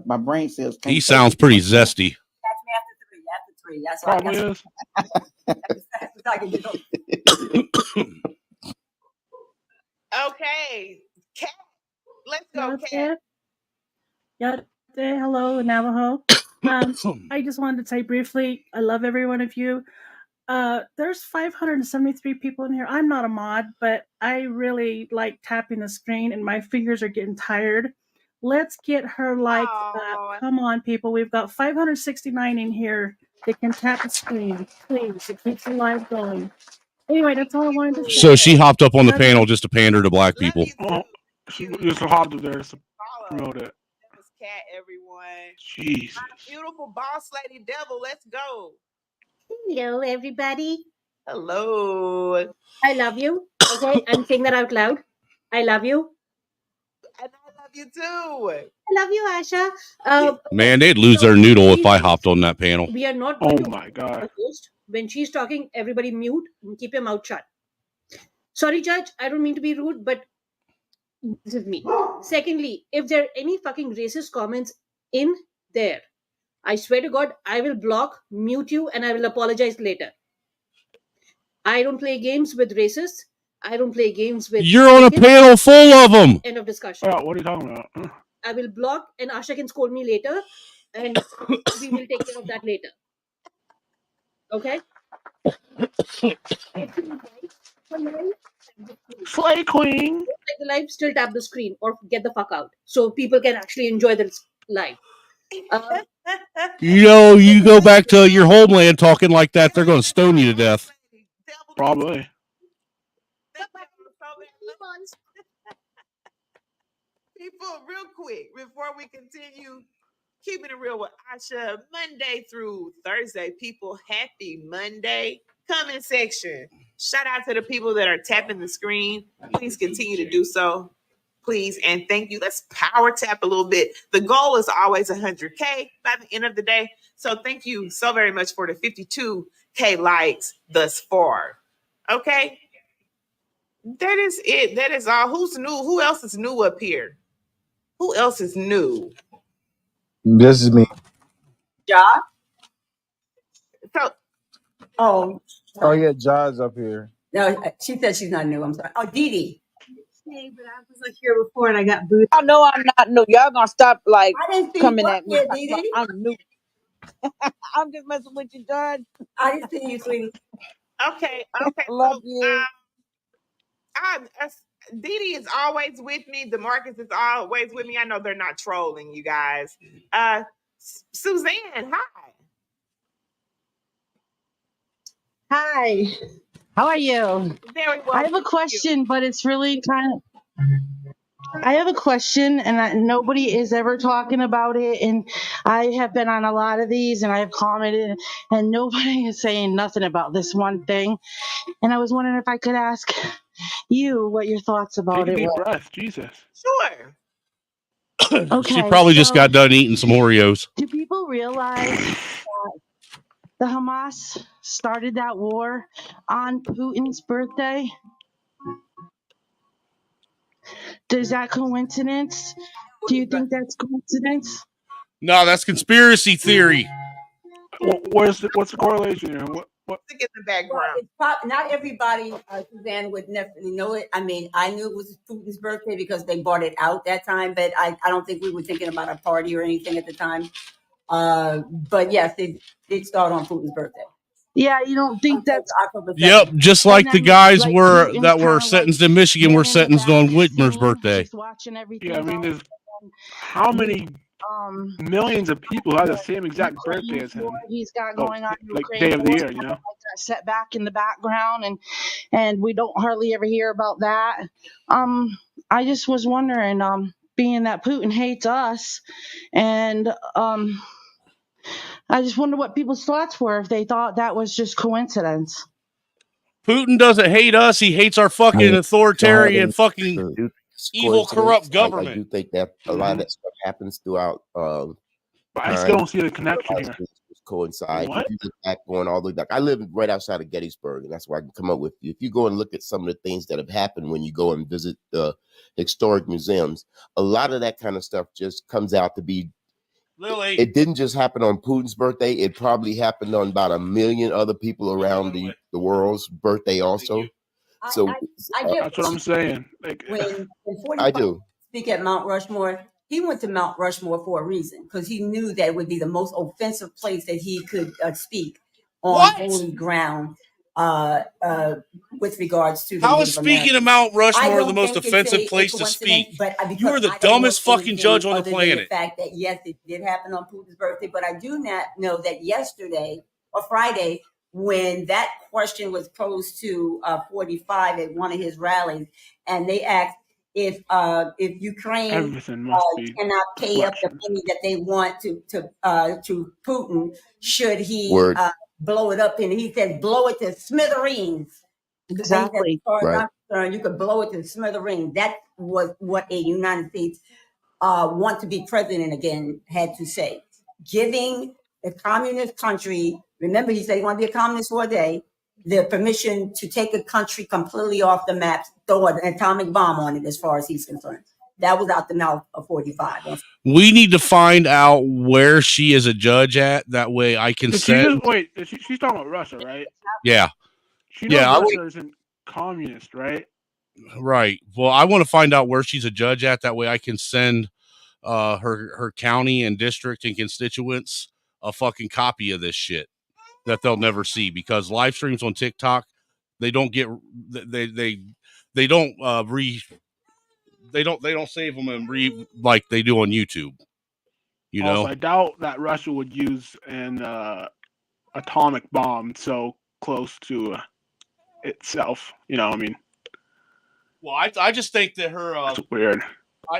my brain cells. He sounds pretty zesty. catch me after 3. That's all. Probably is. Okay, Kat, let's go, Kat. Hello, Navajo. I just wanted to say briefly, I love every one of you. There's 573 people in here. I'm not a mod, but I really like tapping the screen, and my fingers are getting tired. Let's get her like come on, people. We've got 569 in here that can tap the screen. Please, it keeps the live going. Anyway, that's all I wanted to say. So she hopped up on the panel just to pander to black people. She just hopped up there to promote it. That was Kat, everyone. Jesus. Beautiful boss lady devil. Let's go. Hello, everybody. Hello. I love you. Okay, I'm saying that out loud. I love you. And I love you too. I love you, Asha. Man, they'd lose their noodle if I hopped on that panel. We are not Oh going to my God. when she's talking, everybody mute and keep your mouth shut. Sorry, Judge, I don't mean to be rude, but this is me. Secondly, if there are any fucking racist comments in there, I swear to God, I will block, mute you, and I will apologize later. I don't play games with racists. I don't play games with... You're on a panel full of them. End of discussion. Oh, what are you talking about? I will block, and Asha can scold me later, and we will take care of that later. Okay? Slay Queen. Like the live, still tap the screen or get the fuck out so people can actually enjoy the live. You know, you go back to your homeland talking like that, they're going to stone you to death. Probably. People, real quick, before we continue, keeping it real with Asha, Monday through Thursday, people, happy Monday. Comment section. Shout out to the people that are tapping the screen. Please continue to do so. Please and thank you. Let's power tap a little bit. The goal is always 100K by the end of the day. So thank you so very much for the 52K likes thus far. Okay? That is it. That is all. Who's new? Who else is new up here? Who else is new? This is me. Ja? So, Oh, Oh yeah, Ja's up here. no, she said she's not new. I'm sorry. Oh, Dee Dee. Hey, but I was like here before and I got booed. I know I'm not new. Y'all gonna stop like I didn't see you coming up at me. here, Dee Dee. I'm new. I'm just messing with you, Judge. I didn't see you, sweetie. okay. Love you. Dee Dee is always with me. DeMarcus is always with me. I know they're not trolling you guys. Suzanne, hi. Hi. How are you? Very well. I have a question, but it's really kind of. I have a question, and nobody is ever talking about it. And I have been on a lot of these, and I have commented, and nobody is saying nothing about this one thing. And I was wondering if I could ask you what your thoughts about Take a it deep were. breath, Jesus. Sure. Okay, She probably just got done eating some Oreos. Do people realize that the Hamas started that war on Putin's birthday? Is that coincidence? Do you think that's coincidence? No, that's conspiracy theory. What's the correlation here? What? Look at the background. Well, not everybody, Suzanne, would necessarily know it. I mean, I knew it was Putin's birthday because they bought it out that time, but I don't think we were thinking about a party or anything at the time. But yes, it did start on Putin's birthday. Yeah, you don't think that's October 7th. Yep, just like the guys like, were Putin's that were kinda, sentenced in Michigan were sentenced on Whitmer's birthday. just watching everything. Yeah, I mean, there's how many millions of people have the same exact birthday as him? He's got going on in like Ukraine, day of the year, you know. like that set back in the background, and we don't hardly ever hear about that. I just was wondering, being that Putin hates us, and I just wonder what people's thoughts were if they thought that was just coincidence. Putin doesn't hate us; he hates our fucking authoritarian, fucking evil, corrupt government. I do think that a lot of that stuff happens throughout. But I still don't see the connection here. Coincide. What? If you look back going all the way back, I live right outside of Gettysburg, and that's where I can come up with you. If you go and look at some of the things that have happened when you go and visit the historic museums, a lot of that kind of stuff just comes out to be. Lily. It didn't just happen on Putin's birthday. It probably happened on about 1 million other people around the world's birthday also. So I get that's what I'm saying. Like, when 45 I do. speak at Mount Rushmore, he went to Mount Rushmore for a reason because he knew that it would be the most offensive place that he could speak on holy ground with regards to the How Native is speaking Americans. of Mount I Rushmore don't the most think it's offensive a place to coincidence, speak? but because You are the I don't know dumbest fucking anything judge on the other than planet. The fact that yes, it did happen on Putin's birthday, but I do not know that yesterday or Friday, when that question was posed to 45 at one of his rallies, and they asked if Ukraine everything must be cannot pay up the money that they want to Putin, should he blow it up? And he said, blow it to smithereens. Exactly. As far as I'm concerned, you could blow it to smithereens. That was what a United States want to be president again had to say. Giving a communist country, remember he said he wanted to be a communist for a day, the permission to take a country completely off the map, throw an atomic bomb on it as far as he's concerned. That was out the mouth of 45. We need to find out where she is a judge at. That way I can send. Wait, she's talking about Russia, right? Yeah. She knows Russia isn't communist, right? Right. Well, I want to find out where she's a judge at. That way I can send her county and district and constituents a fucking copy of this shit that they'll never see, because live streams on TikTok, they don't get they don't save them and like they do on YouTube. You know, also, I doubt that Russia would use an atomic bomb so close to itself. You know, I mean, well, I just think that her that's weird.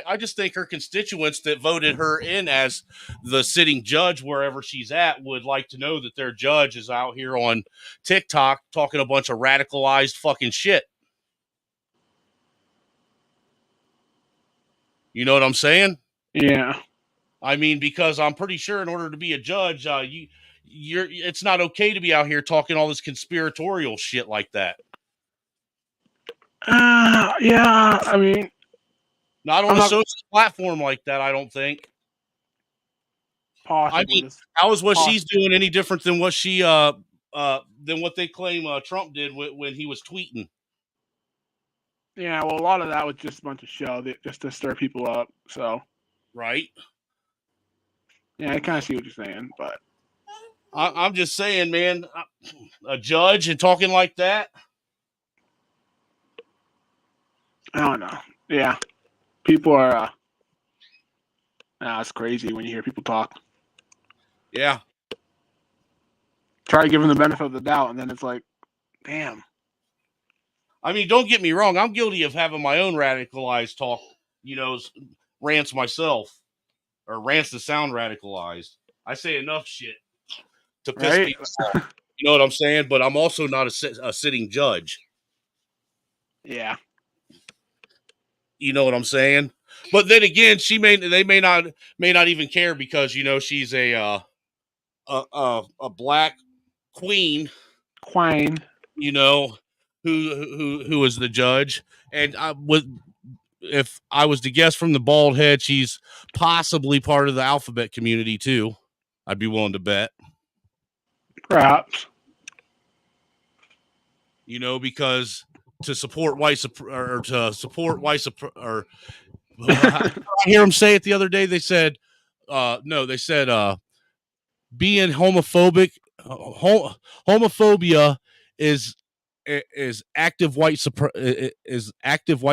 I just think her constituents that voted her in as the sitting judge wherever she's at would like to know that their judge is out here on TikTok talking a bunch of radicalized fucking shit. You know what I'm saying? Yeah. I mean, because I'm pretty sure in order to be a judge, it's not okay to be out here talking all this conspiratorial shit like that. Yeah, I mean, not on a social platform like that. I don't think. Possibly. I mean, how is what she's doing any different than what she than what they claim Trump did when he was tweeting? Yeah, well, a lot of that was just a bunch of show, just to stir people up. So, right? Yeah, I kind of see what you're saying, but I'm just saying, man, a judge and talking like that. I don't know. Yeah, people are. It's crazy when you hear people talk. Yeah. Try giving the benefit of the doubt, and then it's like, damn. I mean, don't get me wrong. I'm guilty of having my own radicalized talk, rants myself, or rants that sound radicalized. I say enough shit to piss people off. You know what I'm saying? But I'm also not a sitting judge. Yeah. You know what I'm saying? But then again, they may not even care because she's a black queen, who is the judge, and if I was to guess from the bald head, she's possibly part of the alphabet community too. I'd be willing to bet. Perhaps. Because to support white I hear them say it the other day. They said, being homophobic, homophobia is active white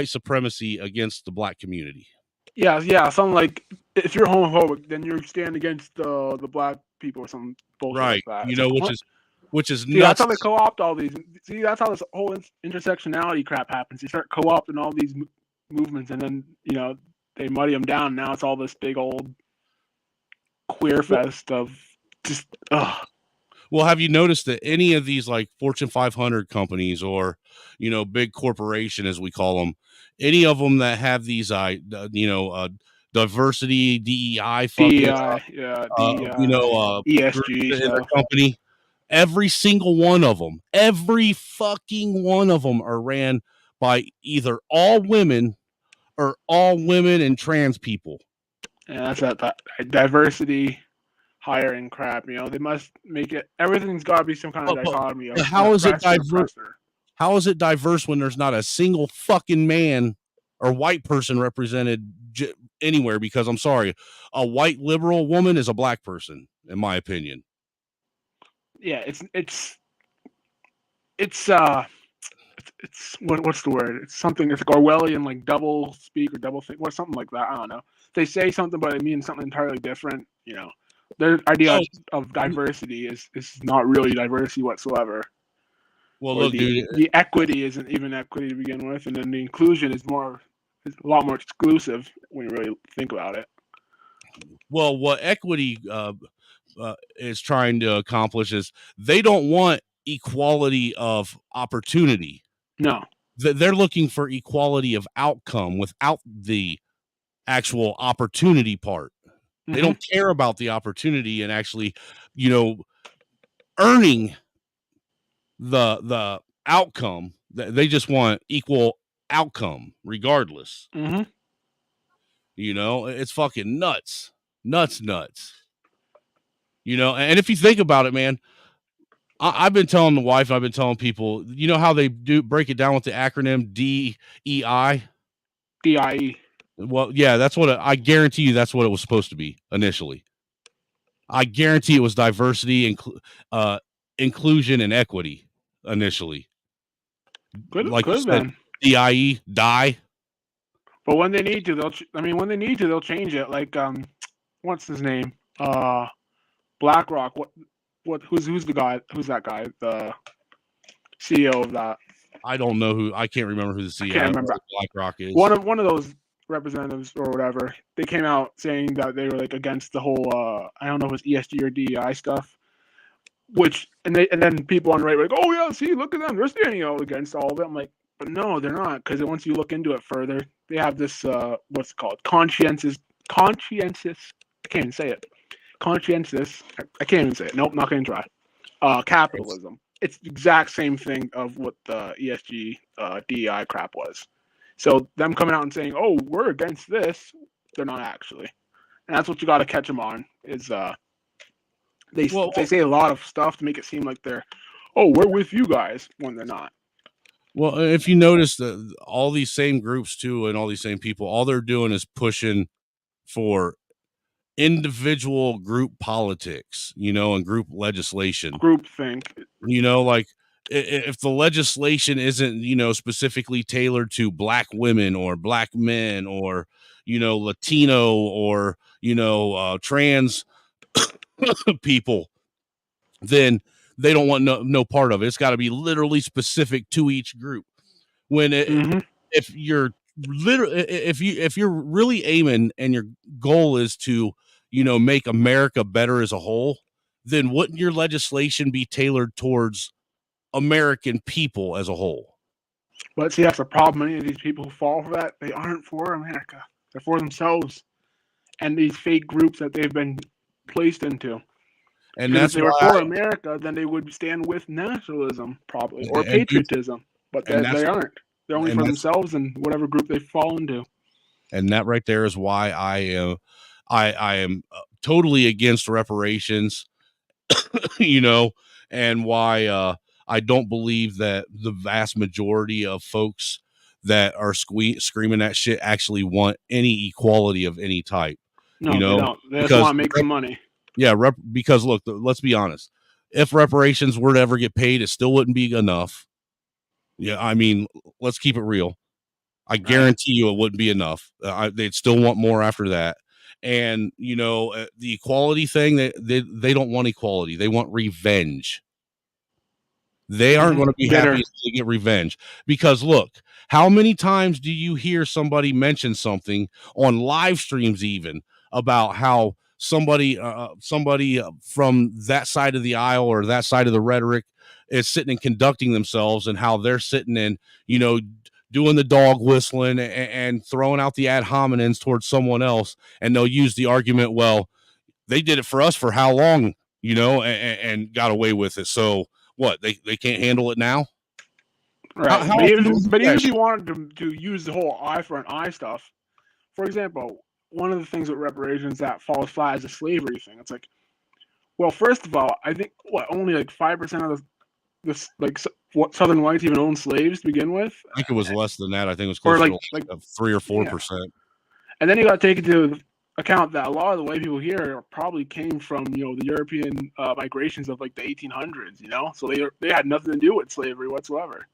supremacy against the black community. Yeah. Something like if you're homophobic, then you stand against the black people or some bullshit right. like that. Which is nuts. That's how they co-opt all these. See, that's how this whole intersectionality crap happens. You start co-opting all these movements, and then they muddy them down. Now it's all this big old queer fest of just. Well, have you noticed that any of these like Fortune 500 companies or big corporation as we call them, any of them that have these diversity, DEI, ESG in their company, every single one of them, every fucking one of them are ran by either all women or all women and trans people. Yeah, that's that diversity hiring crap. They must make it. Everything's got to be some kind of dichotomy. How is it diverse? How is it diverse when there's not a single fucking man or white person represented anywhere? Because I'm sorry, a white liberal woman is a black person, in my opinion. Yeah, it's what's the word? It's something. It's like Orwellian, like double speak or double think, or something like that. I don't know. They say something, but it means something entirely different. Their idea of diversity is not really diversity whatsoever. Well, look, dude, the equity isn't even equity to begin with, and then the inclusion is a lot more exclusive when you really think about it. Well, what equity is trying to accomplish is they don't want equality of opportunity. No, they're looking for equality of outcome without the actual opportunity part. They don't care about the opportunity and actually, earning the outcome. They just want equal outcome regardless. It's fucking nuts. And if you think about it, man, I've been telling the wife, I've been telling people, how they do break it down with the acronym DEI? DIE. Well, yeah, that's what I guarantee you. That's what it was supposed to be initially. I guarantee it was diversity, inclusion, and equity initially. Like you said, DIE, die. But when they need to, they'll change it. Like, what's his name? BlackRock. Who's the guy? Who's that guy? The CEO of that. I don't know who. I can't remember who the CEO. I can't remember. BlackRock is one of those representatives or whatever. They came out saying that they were like against the whole. I don't know if it's ESG or DEI stuff. And then people on the right were like, oh yeah, see, look at them, they're standing out against all of it. I'm like, but no, they're not, because once you look into it further, they have this what's it called? Conscientious. I can't even say it. Conscientious. I can't even say it. Nope, not gonna try. Capitalism. it's the exact same thing of what the ESG DEI crap was. So them coming out and saying, "Oh, we're against this," they're not actually, and that's what you got to catch them on. Is they say a lot of stuff to make it seem like they're, "Oh, we're with you guys," when they're not. Well, if you notice all these same groups too, and all these same people, all they're doing is pushing for individual group politics, and group legislation. Group think. Like if the legislation isn't, specifically tailored to black women or black men or, Latino or, trans people, then they don't want no part of it. It's got to be literally specific to each group. When if you're really aiming and your goal is to, make America better as a whole, then wouldn't your legislation be tailored towards American people as a whole? But see, that's the problem. Many of these people who fall for that, they aren't for America. They're for themselves and these fake groups that they've been placed into. And that's if they were for America, then they would stand with nationalism, probably, or patriotism. But they aren't. They're only for themselves and whatever group they fall into. And that right there is why I am totally against reparations, and why I don't believe that the vast majority of folks that are screaming that shit actually want any equality of any type. No, they don't. They just want to make some money. Yeah, because look, let's be honest. If reparations were to ever get paid, it still wouldn't be enough. Yeah, I mean, let's keep it real. I guarantee you it wouldn't be enough. They'd still want more after that. And, the equality thing, they don't want equality. They want revenge. They aren't going to be happy if they get revenge. Because look, how many times do you hear somebody mention something on live streams even about how somebody from that side of the aisle or that side of the rhetoric is sitting and conducting themselves, and how they're sitting and, doing the dog whistling and throwing out the ad hominems towards someone else. And they'll use the argument, well, they did it for us for how long, and got away with it. So what, they can't handle it now? Right. But even if you wanted to use the whole eye for an eye stuff, for example, one of the things with reparations that falls flat is the slavery thing. It's like, well, first of all, I think only like 5% of this Southern whites even owned slaves to begin with. I think it was less than that. I think it was closer to 3 or 4%. And then you got to take into account that a lot of the white people here probably came from the European migrations of like the 1800s. So they had nothing to do with slavery whatsoever.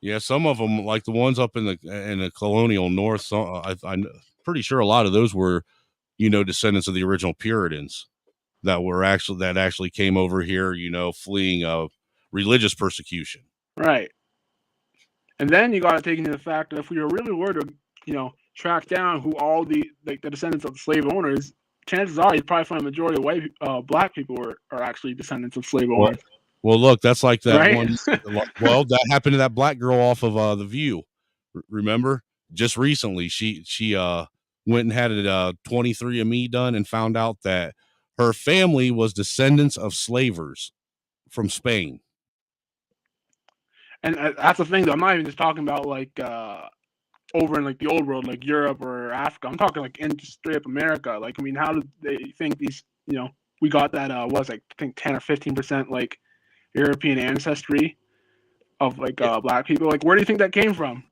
Yeah, some of them, like the ones up in the colonial North, I'm pretty sure a lot of those were, descendants of the original Puritans that actually came over here, fleeing religious persecution. Right. And then you got to take into the fact that if we really were to, track down who all the descendants of the slave owners, chances are you'd probably find a majority of white black people are actually descendants of slave owners. Well, look, that's like that one. Well, that happened to that black girl off of The View. Remember, just recently, she went and had a 23andMe done and found out that her family was descendants of slavers from Spain. And that's the thing, though. I'm not even just talking about like over in like the old world, like Europe or Africa. I'm talking like in straight up America. Like, I mean, how do they think these? We got that I think 10 or 15% like European ancestry of like black people. Like, where do you think that came from?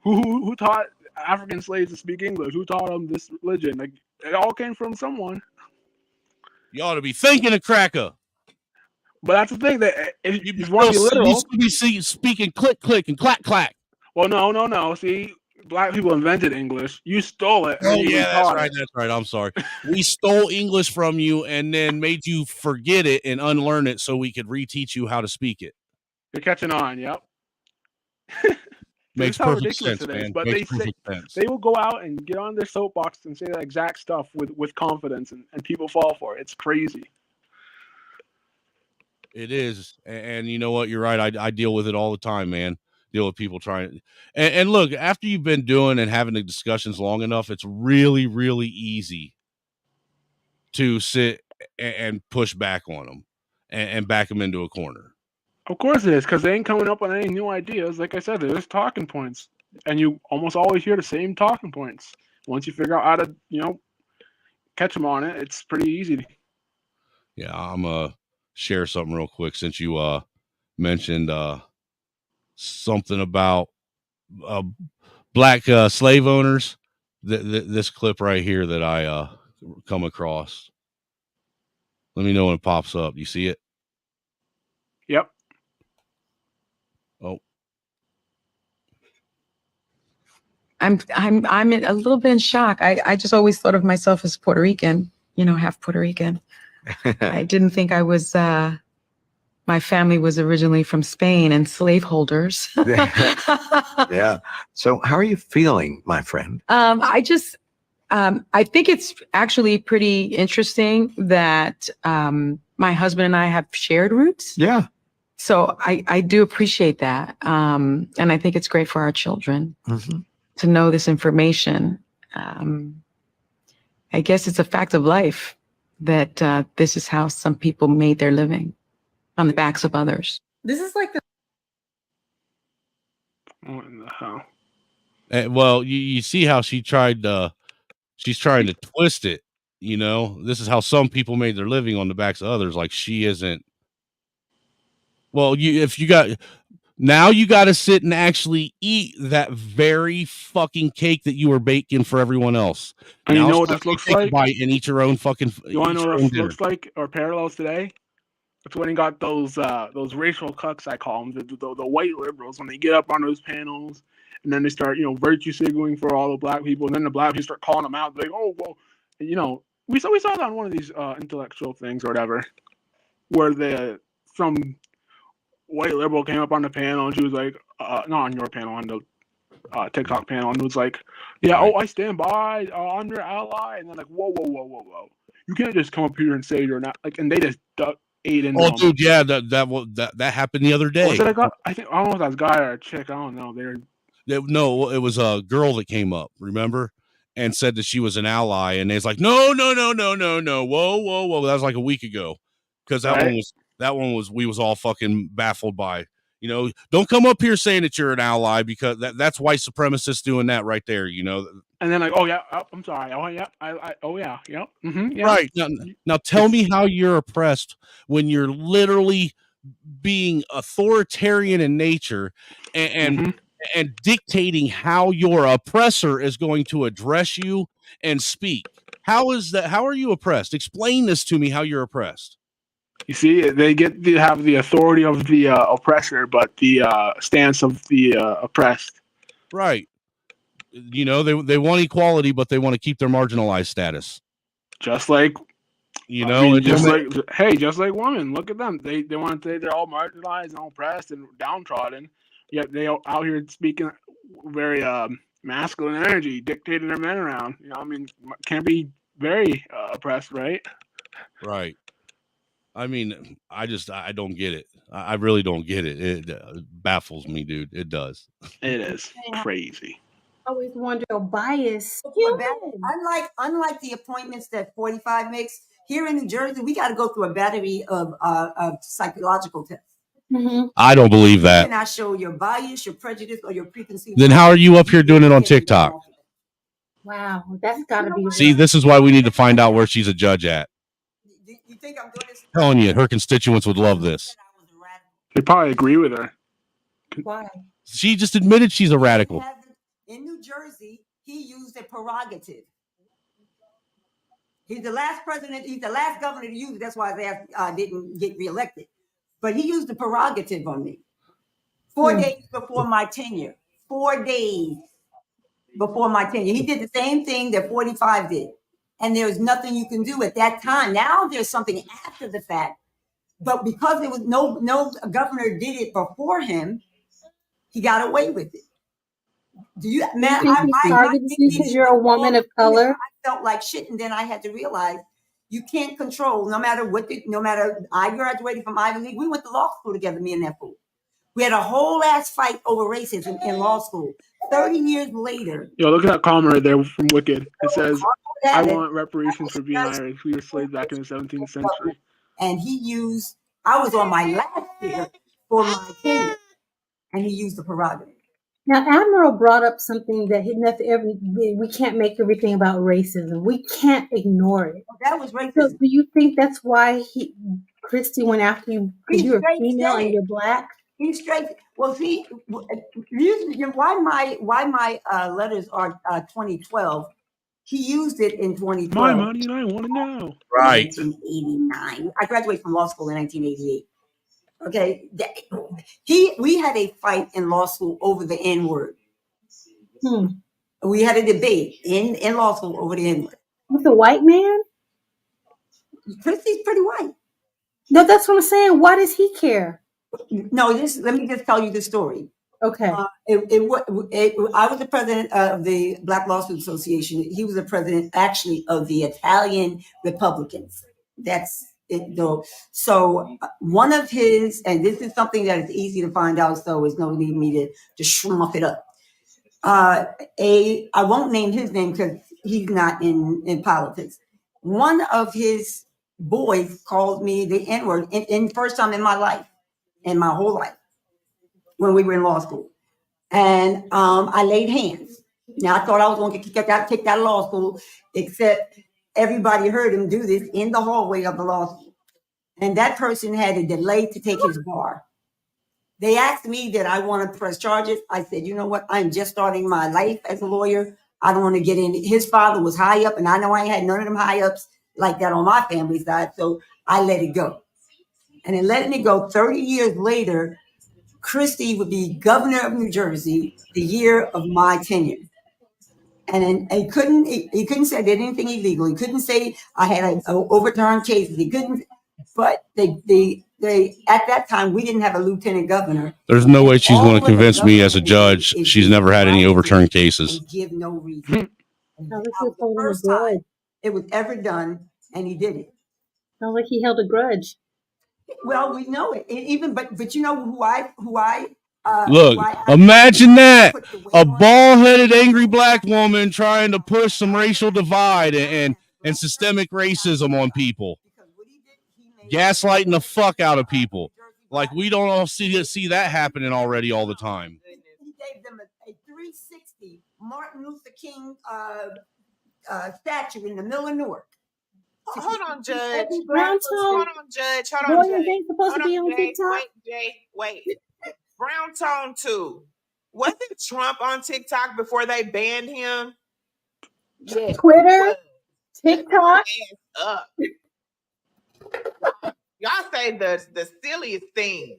who taught African slaves to speak English? Who taught them this religion? Like, it all came from someone. You ought to be thinking of cracker. But that's the thing, that if you want to be literal, you should be speaking click, click, and clack, clack. Well, no. See, black people invented English. You stole it. Oh, yeah, that's right. I'm sorry. We stole English from you and then made you forget it and unlearn it so we could reteach you how to speak it. You're catching on, yep. Makes perfect sense, man. But they will go out and get on their soapbox and say that exact stuff with confidence, and people fall for it. It's crazy. It is. And you know what? You're right. I deal with it all the time, man. Deal with people trying. And look, after you've been doing and having the discussions long enough, it's really, really easy to sit and push back on them. and back them into a corner. Of course it is, because they ain't coming up with any new ideas. Like I said, they're just talking points, and you almost always hear the same talking points. Once you figure out how to, catch them on it, it's pretty easy. Yeah, I'm gonna share something real quick since you mentioned something about black slave owners. This clip right here that I come across. Let me know when it pops up. You see it? Yep. Oh. I'm a little bit in shock. I just always thought of myself as Puerto Rican, half Puerto Rican. I didn't think I was, my family was originally from Spain and slaveholders. Yeah. So how are you feeling, my friend? I think it's actually pretty interesting that my husband and I have shared roots. Yeah. So I do appreciate that. And I think it's great for our children to know this information. I guess it's a fact of life that this is how some people made their living, on the backs of others. This is like the. What in the hell? Well, you see how she's trying to twist it. This is how some people made their living, on the backs of others. Like she isn't. Well, you got to sit and actually eat that very fucking cake that you were baking for everyone else. And now you know what this looks like? Bite and eat your own fucking. You want to know what this looks like, or parallels today? It's when you got those racial cucks, I call them, the white liberals, when they get up on those panels and then they start, virtue signaling for all the black people, and then the black people start calling them out, like, oh, well, we saw that on one of these intellectual things or whatever, where some white liberal came up on the panel and she was like, not on your panel, on the TikTok panel, and was like, yeah, right. I stand by, I'm your ally, and then like, whoa, you can't just come up here and say you're not, like, and they just ate in. Oh, dude, yeah, that happened the other day. Was it a guy? I don't know if that's a guy or a chick. I don't know. No, it was a girl that came up, remember, and said that she was an ally, and it's like, no, whoa, that was like a week ago, because that one was we was all fucking baffled by. Don't come up here saying that you're an ally, because that's white supremacists doing that right there. And then like, oh yeah, I'm sorry. Oh yeah, yeah. Mm-hmm, yeah. Right now, tell me how you're oppressed when you're literally being authoritarian in nature and dictating how your oppressor is going to address you and speak. How is that? How are you oppressed? Explain this to me. How you're oppressed? You see, they get to have the authority of the oppressor, but the stance of the oppressed. Right. They want equality, but they want to keep their marginalized status. Just like, just like women. Look at them. They want to say they're all marginalized and oppressed and downtrodden. Yet they out here speaking very masculine energy, dictating their men around. Can't be very oppressed, right? Right. I mean, I don't get it. I really don't get it. It baffles me, dude. It does. It is crazy. I always wonder your bias. Unlike the appointments that 45 makes, here in New Jersey, we got to go through a battery of psychological tests. Mm-hmm. I don't believe that. You cannot show your bias, your prejudice, or your preconceived. Then how are you up here doing it on TikTok? Wow, that's gotta be. See, this is why we need to find out where she's a judge at. You think I'm doing this? I'm telling you, her constituents would love this. They probably agree with her. Why? She just admitted she's a radical. In New Jersey, he used a prerogative. He's the last president. He's the last governor to use it. That's why they didn't get reelected. But he used the prerogative on me. 4 days before my tenure. 4 days before my tenure. He did the same thing that 45 did. And there's nothing you can do at that time. Now there's something after the fact. But because there was no governor did it before him, he got away with it. Do you, man? Because you're a woman of color. I felt like shit, and then I had to realize you can't control. No matter I graduated from Ivy League. We went to law school together, me and that fool. We had a whole ass fight over racism in law school. 30 years later. Yo, look at that comment right there from Wicked. It says, "I want reparations for being Irish. We were slaves back in the 17th century." And he used I was on my last year for my tenure, and he used the prerogative. Now, Admiral brought up something that we can't make everything about racism. We can't ignore it. That was racism. So, do you think that's why Christie went after you because you're a female and you're black? He's straight. Well, see, why my letters are 2012. He used it in 2012. My money, and I want to know. Right. 1989. I graduated from law school in 1988. Okay, we had a fight in law school over the N-word. We had a debate in law school over the N-word. With a white man? Christie's pretty white. No, that's what I'm saying. Why does he care? No, let me just tell you the story. Okay. I was the president of the Black Law Student Association. He was the president, actually, of the Italian Republicans. That's it, though. So one of his, and this is something that is easy to find out, so it's no need me to shmuff it up. I won't name his name because he's not in politics. One of his boys called me the N-word in first time in my life, in my whole life, when we were in law school. And I laid hands. Now, I thought I was going to get kicked out of law school, except everybody heard him do this in the hallway of the law school. And that person had a delay to take his bar. They asked me that I want to press charges. I said, you know what? I'm just starting my life as a lawyer. I don't want to get in. His father was high up, and I know I ain't had none of them high ups like that on my family side, so I let it go. And in letting it go, 30 years later, Christie would be governor of New Jersey the year of my tenure. And he couldn't say I did anything illegal. He couldn't say I had overturned cases. He couldn't, but they at that time, we didn't have a lieutenant governor. There's no way she's going to convince me as a judge she's never had any overturned cases. Give no reason. The first time it was ever done, and he did it. Sounds like he held a grudge. Well, we know it. But you know who I look, imagine that, a bald-headed angry black woman trying to push some racial divide and systemic racism on people, gaslighting the fuck out of people. Like, we don't all see that happening already all the time. He gave them a 360 Martin Luther King statue in the middle of Newark. Hold on, Judge. Hold on, Judge. Hold on, Judge. Ain't supposed to be on TikTok. Wait. Brown Tone 2. Wasn't Trump on TikTok before they banned him? Yeah. Twitter, TikTok. Up. Y'all say the silliest things.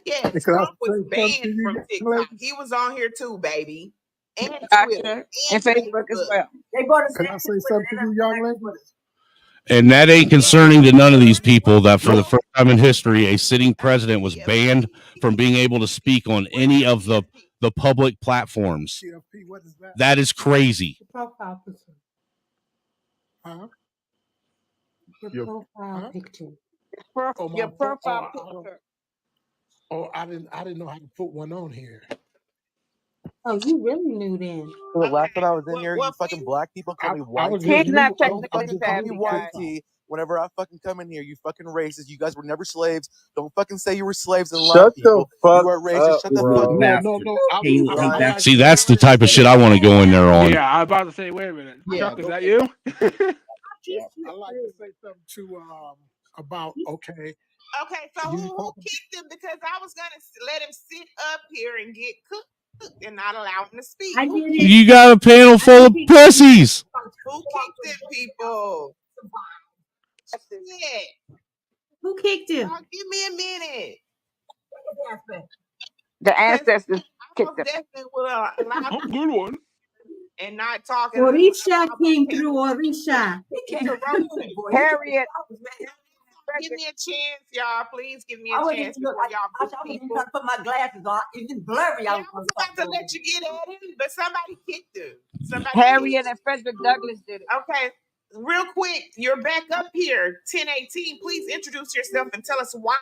Yeah, Trump was banned from TikTok. He was on here too, baby. And Twitter. And Facebook as well. They brought us. Can I say something to you, young ladies? And that ain't concerning to none of these people that for the first time in history, a sitting president was banned from being able to speak on any of the public platforms. That is crazy. Profile picture. Huh? Your profile picture. Your profile picture. Oh, I didn't know how to put one on here. Oh, you really knew then. The last time I was in here, you fucking black people call me white. He's not Don't technically fucking call me savvy, white guys. tea. Whenever I fucking come in here, you fucking racist. You guys were never slaves. Don't fucking say you were slaves and lie to Shut the people. fuck You are racist. up, Shut the bro. fuck up. See, that's the type of shit I want to go in there on. Yeah, I was about to say, wait a minute. Chuck, is that you? I like to say something to about Okay, so who kicked him? Because I was gonna let him sit up here and get cooked and not allow him to speak. You got a panel full of pussies. Who kicked them people? Yeah. Who kicked him? Give me a minute. The ancestors kicked him. Definitely will allow good one. And not talking. Orisha came through. Orisha. Harriet. Give me a chance, y'all. Please give me a chance before y'all I was trying to put my glasses on. Even blurry. I was about to let you get at him, but somebody kicked him. Harriet and Frederick Douglass did it. Okay. Real quick, you're back up here, 1018. Please introduce yourself and tell us why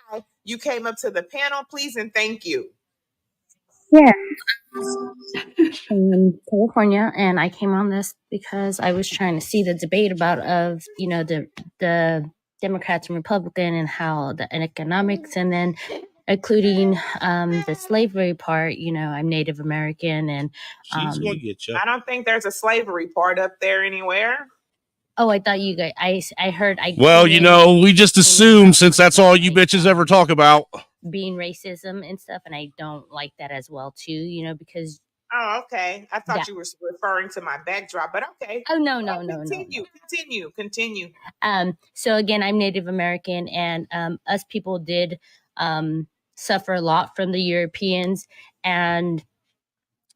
you came up to the panel, please, and thank you. Yeah. From California, and I came on this because I was trying to see the debate about the Democrats and Republican and how the economics, and then including the slavery part. You know, I'm Native American, and She's gonna get you. I don't think there's a slavery part up there anywhere. oh, I thought you guys. I heard. Well, you know, we just assume since that's all you bitches ever talk about. Being racism and stuff, and I don't like that as well too. You know, because Oh, okay. I thought you were referring to my backdrop, but okay. Oh no. Continue. So again, I'm Native American, and us people did suffer a lot from the Europeans, and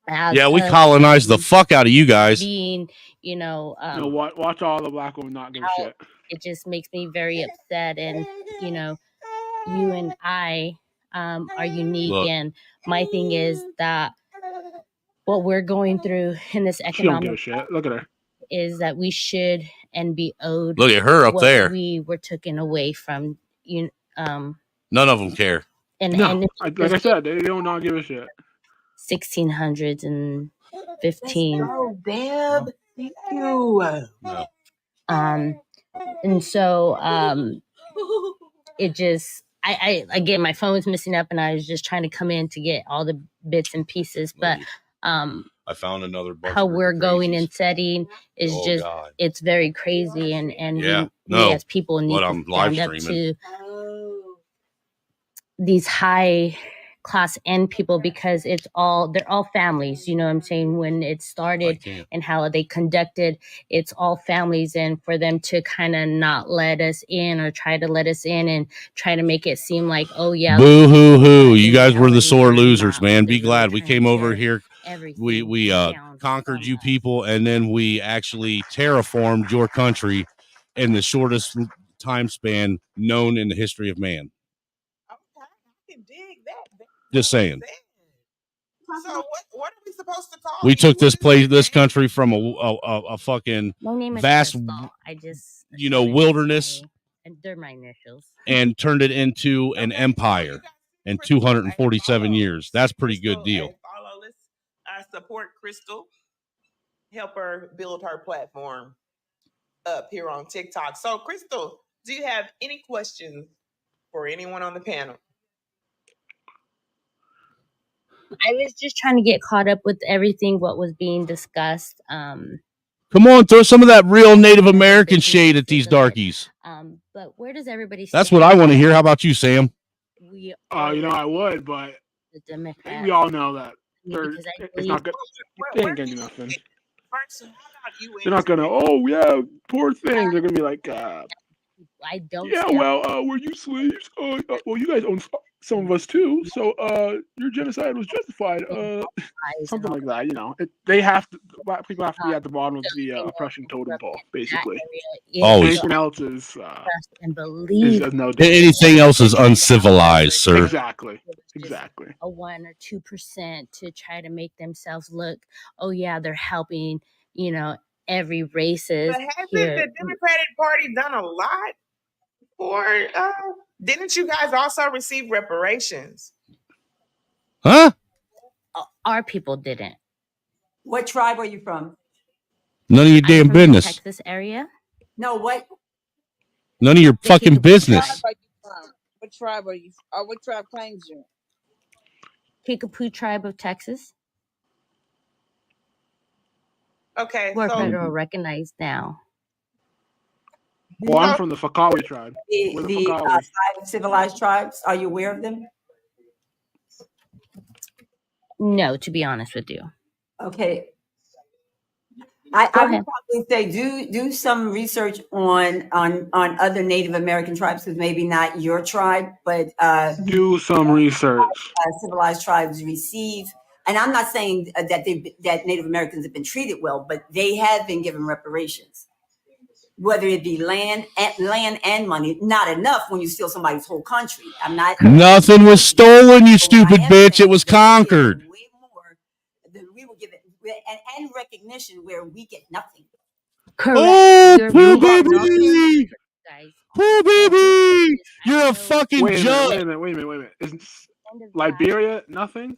Yeah, we colonized the fuck out of you guys. Being, you know, watch all the black women not give a shit. It just makes me very upset, and you know, you and I are unique. Look. And my thing is that what we're going through in this She don't give a economic shit. Look at her. is that we should and be owed. Look at her up what there. We were taken away from you. None of them care. And like I said, they don't not give a shit. 1600s and 15. Oh, Deb, thank you. No. And so it just I again, my phone's messing up, and I was just trying to come in to get all the bits and pieces, but I found another bunch how of we're crazies. going and setting is just God. It's very crazy, and Yeah, we as people need to stand up to these high class end people, because they're all families, you know what I'm saying, when it started and how they conducted, it's all families, and for them to kind of not let us in or try to let us in and try to make it seem like, oh yeah, boo hoo hoo, you guys were the sore losers, man. Be glad we came over here. We conquered you people, and then we actually terraformed your country in the shortest time span known in the history of man. Just saying. So what are we supposed to call We you? took this country from a fucking vast, wilderness, and they're my initials, and turned it into an empire in 247 years. That's pretty good deal. Follow, let's support Crystal. Help her build her platform up here on TikTok. So, Crystal, do you have any questions for anyone on the panel? I was just trying to get caught up with everything what was being discussed. Come on, throw some of that real Native American shade at these darkies. But where does everybody stand? That's what I want to hear. How about you, Sam? You know, I would, but we all know that it's not good. They ain't gonna do nothing. They're not gonna. Oh yeah, poor thing. They're gonna be like, I don't. Yeah, well, were you slaves? Well, you guys own some of us too. So, your genocide was justified. Something like that. You know, they have to. Black people have to be at the bottom of the oppression totem pole, basically. Always. Anything else is and believe. No Anything else is uncivilized, sir. Exactly. A 1 or 2% to try to make themselves look. Oh yeah, they're helping. You know, every racist. But hasn't the Democratic Party done a lot for? Didn't you guys also receive reparations? Huh? Our people didn't. What tribe are you from? None of your damn business. Texas area. No, what? None of your fucking business. What tribe are you? Or what tribe claims you? Kickapoo tribe of Texas. Okay, we're so federal recognized now. Well, I'm from the Fakawi tribe. The 5 civilized tribes. Are you aware of them? No, to be honest with you. Okay. I would probably say do some research on other Native American tribes, because maybe not your tribe, but do some research. Civilized tribes receive, and I'm not saying that Native Americans have been treated well, but they have been given reparations, whether it be land and money. Not enough when you steal somebody's whole country. I'm not. Nothing was stolen, you stupid bitch. It was conquered. Way more than we were given, and recognition where we get nothing. Correct. Oh, poor baby! Poor baby! You're a fucking judge. Wait a minute. Isn't Liberia nothing?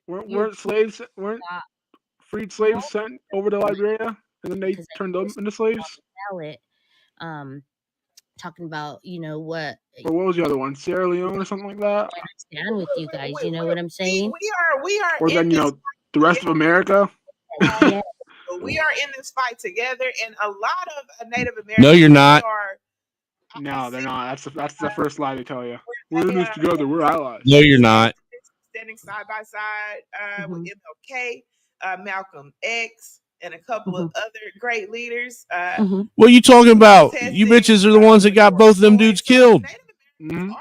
Weren't freed slaves sent over to Liberia, and then they turned them into slaves? talking about, what Or what was the other one? Sierra Leone or something like that? I stand with you guys. You know what I'm saying? We are Or then, in this the rest of America? Yeah. we are in this fight together, and a lot of Native Americans. No, you're not. No, they're not. That's the first lie they tell you. We're in this together. We're allies. No, you're not. Standing side by side with MLK, Malcolm X, and a couple of other great leaders. What are you talking about? You bitches are the ones that got both of them dudes killed. Mm-hmm.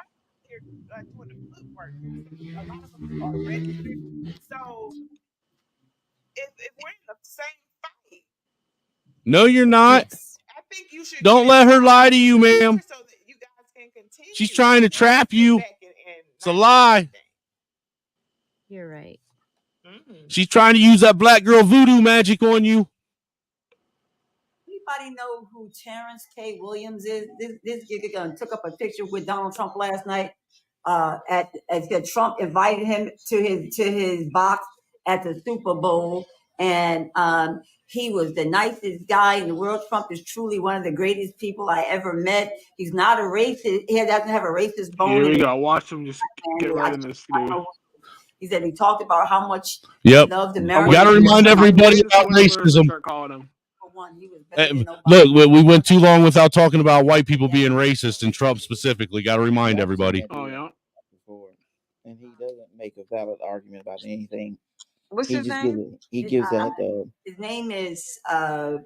So if we're in the same fight, No, you're not. I think you should. Don't let her lie to you, ma'am. So that you guys can continue. She's trying to trap you. It's a lie. You're right. She's trying to use that black girl voodoo magic on you. Anybody know who Terrence K. Williams is? This nigga took up a picture with Donald Trump last night. As Trump invited him to his box at the Super Bowl, and he was the nicest guy in the world. Trump is truly one of the greatest people I ever met. He's not a racist. He doesn't have a racist bone. Here we go. Watch him just get right in this, dude. He said he talked about how much he loved America. You got to remind everybody about racism. Look, we went too long without talking about white people being racist, and Trump specifically. Got to remind everybody. Oh, yeah. And he doesn't make a valid argument about anything. What's his name? He gives that. His name is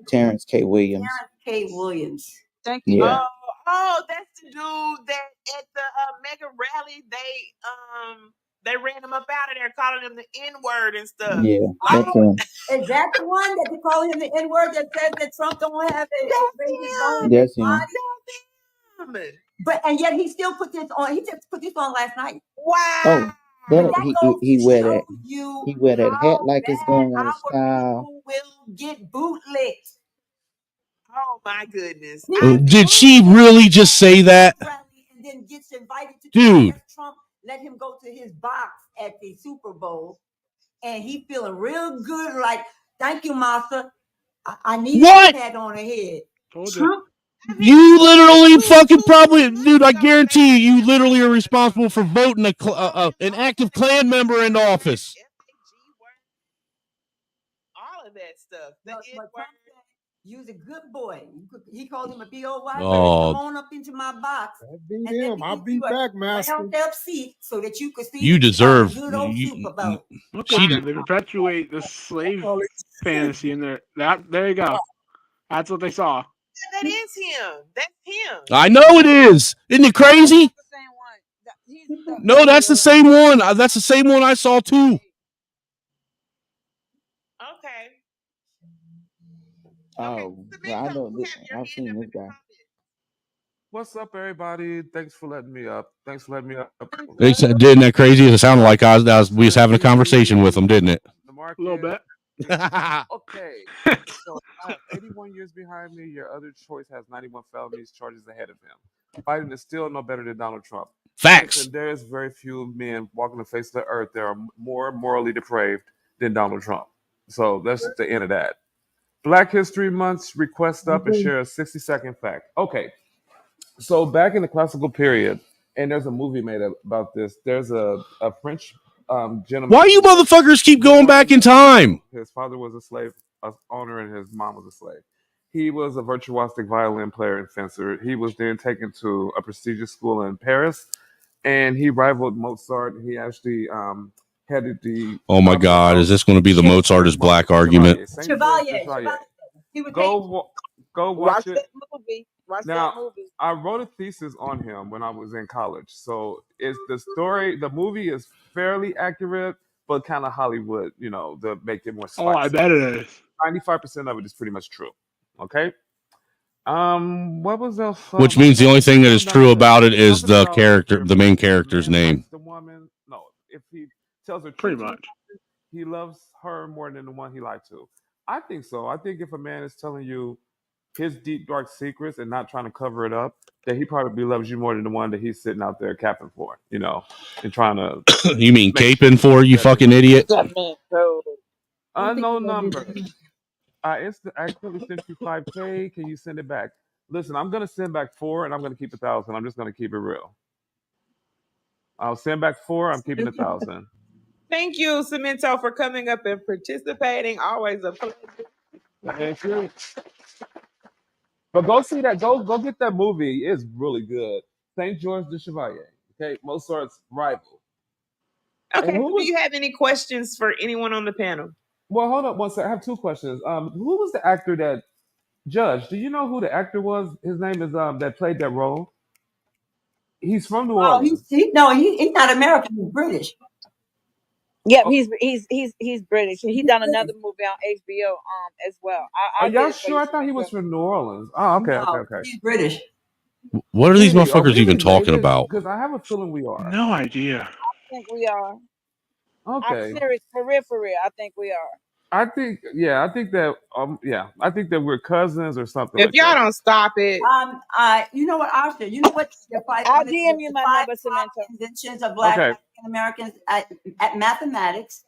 Terrence K. Williams. Terrence K. Williams. Thank you. Yeah. Oh, that's the dude that at the mega rally they ran him up out of there, calling him the N-word and stuff. Yeah, that's him. Is that the one that they call him the N-word that says that Trump don't have a racist bone? That's him. But and yet he still put this on. He just put this on last night. Wow. Oh, he wear that hat like it's going out of style. Will get bootlicked. Oh my goodness! Did she really just say that? And then gets invited to dude. Trump let him go to his box at the Super Bowl, and he feeling real good. Like, thank you, Martha. I need a pat on the head. Trump. You literally fucking probably, dude. I guarantee you literally are responsible for voting an active Klan member into office. All of that stuff. You's a good boy. He called him a B.O.Y. Oh. Come on up into my box. I'll be back, master. Seat so that you could see. You deserve. They perpetuate the slave fantasy in there. There you go. That's what they saw. That is him. That's him. I know it is. Isn't it crazy? No, that's the same one. That's the same one I saw too. Okay. Oh, well, I know this. I've seen this guy. What's up, everybody? Thanks for letting me up. Didn't that crazy? It sounded like we was having a conversation with him, didn't it? A little bit. Okay. So I have 81 years behind me. Your other choice has 91 felonies charges ahead of him. Biden is still no better than Donald Trump. Facts. And there is very few men walking the face of the earth that are more morally depraved than Donald Trump. So that's the end of that. Black History Month's request up and share a 60-second fact. Okay. So back in the classical period, and there's a movie made about this. There's a French gentleman. Why you motherfuckers keep going back in time? His father was a slave owner and his mom was a slave. He was a virtuosic violin player and fencer. He was then taken to a prestigious school in Paris, and he rivaled Mozart. He actually headed the. Oh my God! Is this going to be the Mozart is black argument? Chevalier. Go watch it. That movie. Now, I wrote a thesis on him when I was in college. So it's the movie is fairly accurate, but kind of Hollywood, to make it more spicy. Oh, I bet it is. 95% of it is pretty much true. Okay. What was else? Which means the only thing that is true about it is the main character's name. The woman, no, if he tells her pretty much, he loves her more than the one he lied to. I think so. I think if a man is telling you his deep dark secrets and not trying to cover it up, that he probably loves you more than the one that he's sitting out there capping for, and trying to. You mean caping for, you fucking idiot? Unknown number. I accidentally sent you $5K. Can you send it back? Listen, I'm gonna send back 4, and I'm gonna keep 1,000. I'm just gonna keep it real. I'll send back 4. I'm keeping 1,000. Thank you, Cemento, for coming up and participating. Always a pleasure. Thank you. But go see that. Go get that movie. It's really good. Saint George de Chevalier. Okay, Mozart's rival. Okay, do you have any questions for anyone on the panel? Well, hold up one second. I have 2 questions. Who was the actor that Judge? Do you know who the actor was? His name is that played that role. He's from New Orleans. He's not American. He's British. Yeah, he's British. He done another movie on HBO as well. Are y'all sure? I thought he was from New Orleans. Oh, okay, okay. He's British. What are these Really? Are motherfuckers we even talking related? about? Because I have a feeling we are. No idea. I think we are. Okay. I'm serious, for real. I think we are. I think that we're cousins or something. If like y'all that. don't stop it. You know what, Asha? You know what? I'll DM you my number, Samantha. Inventions of Black African Americans at mathematics,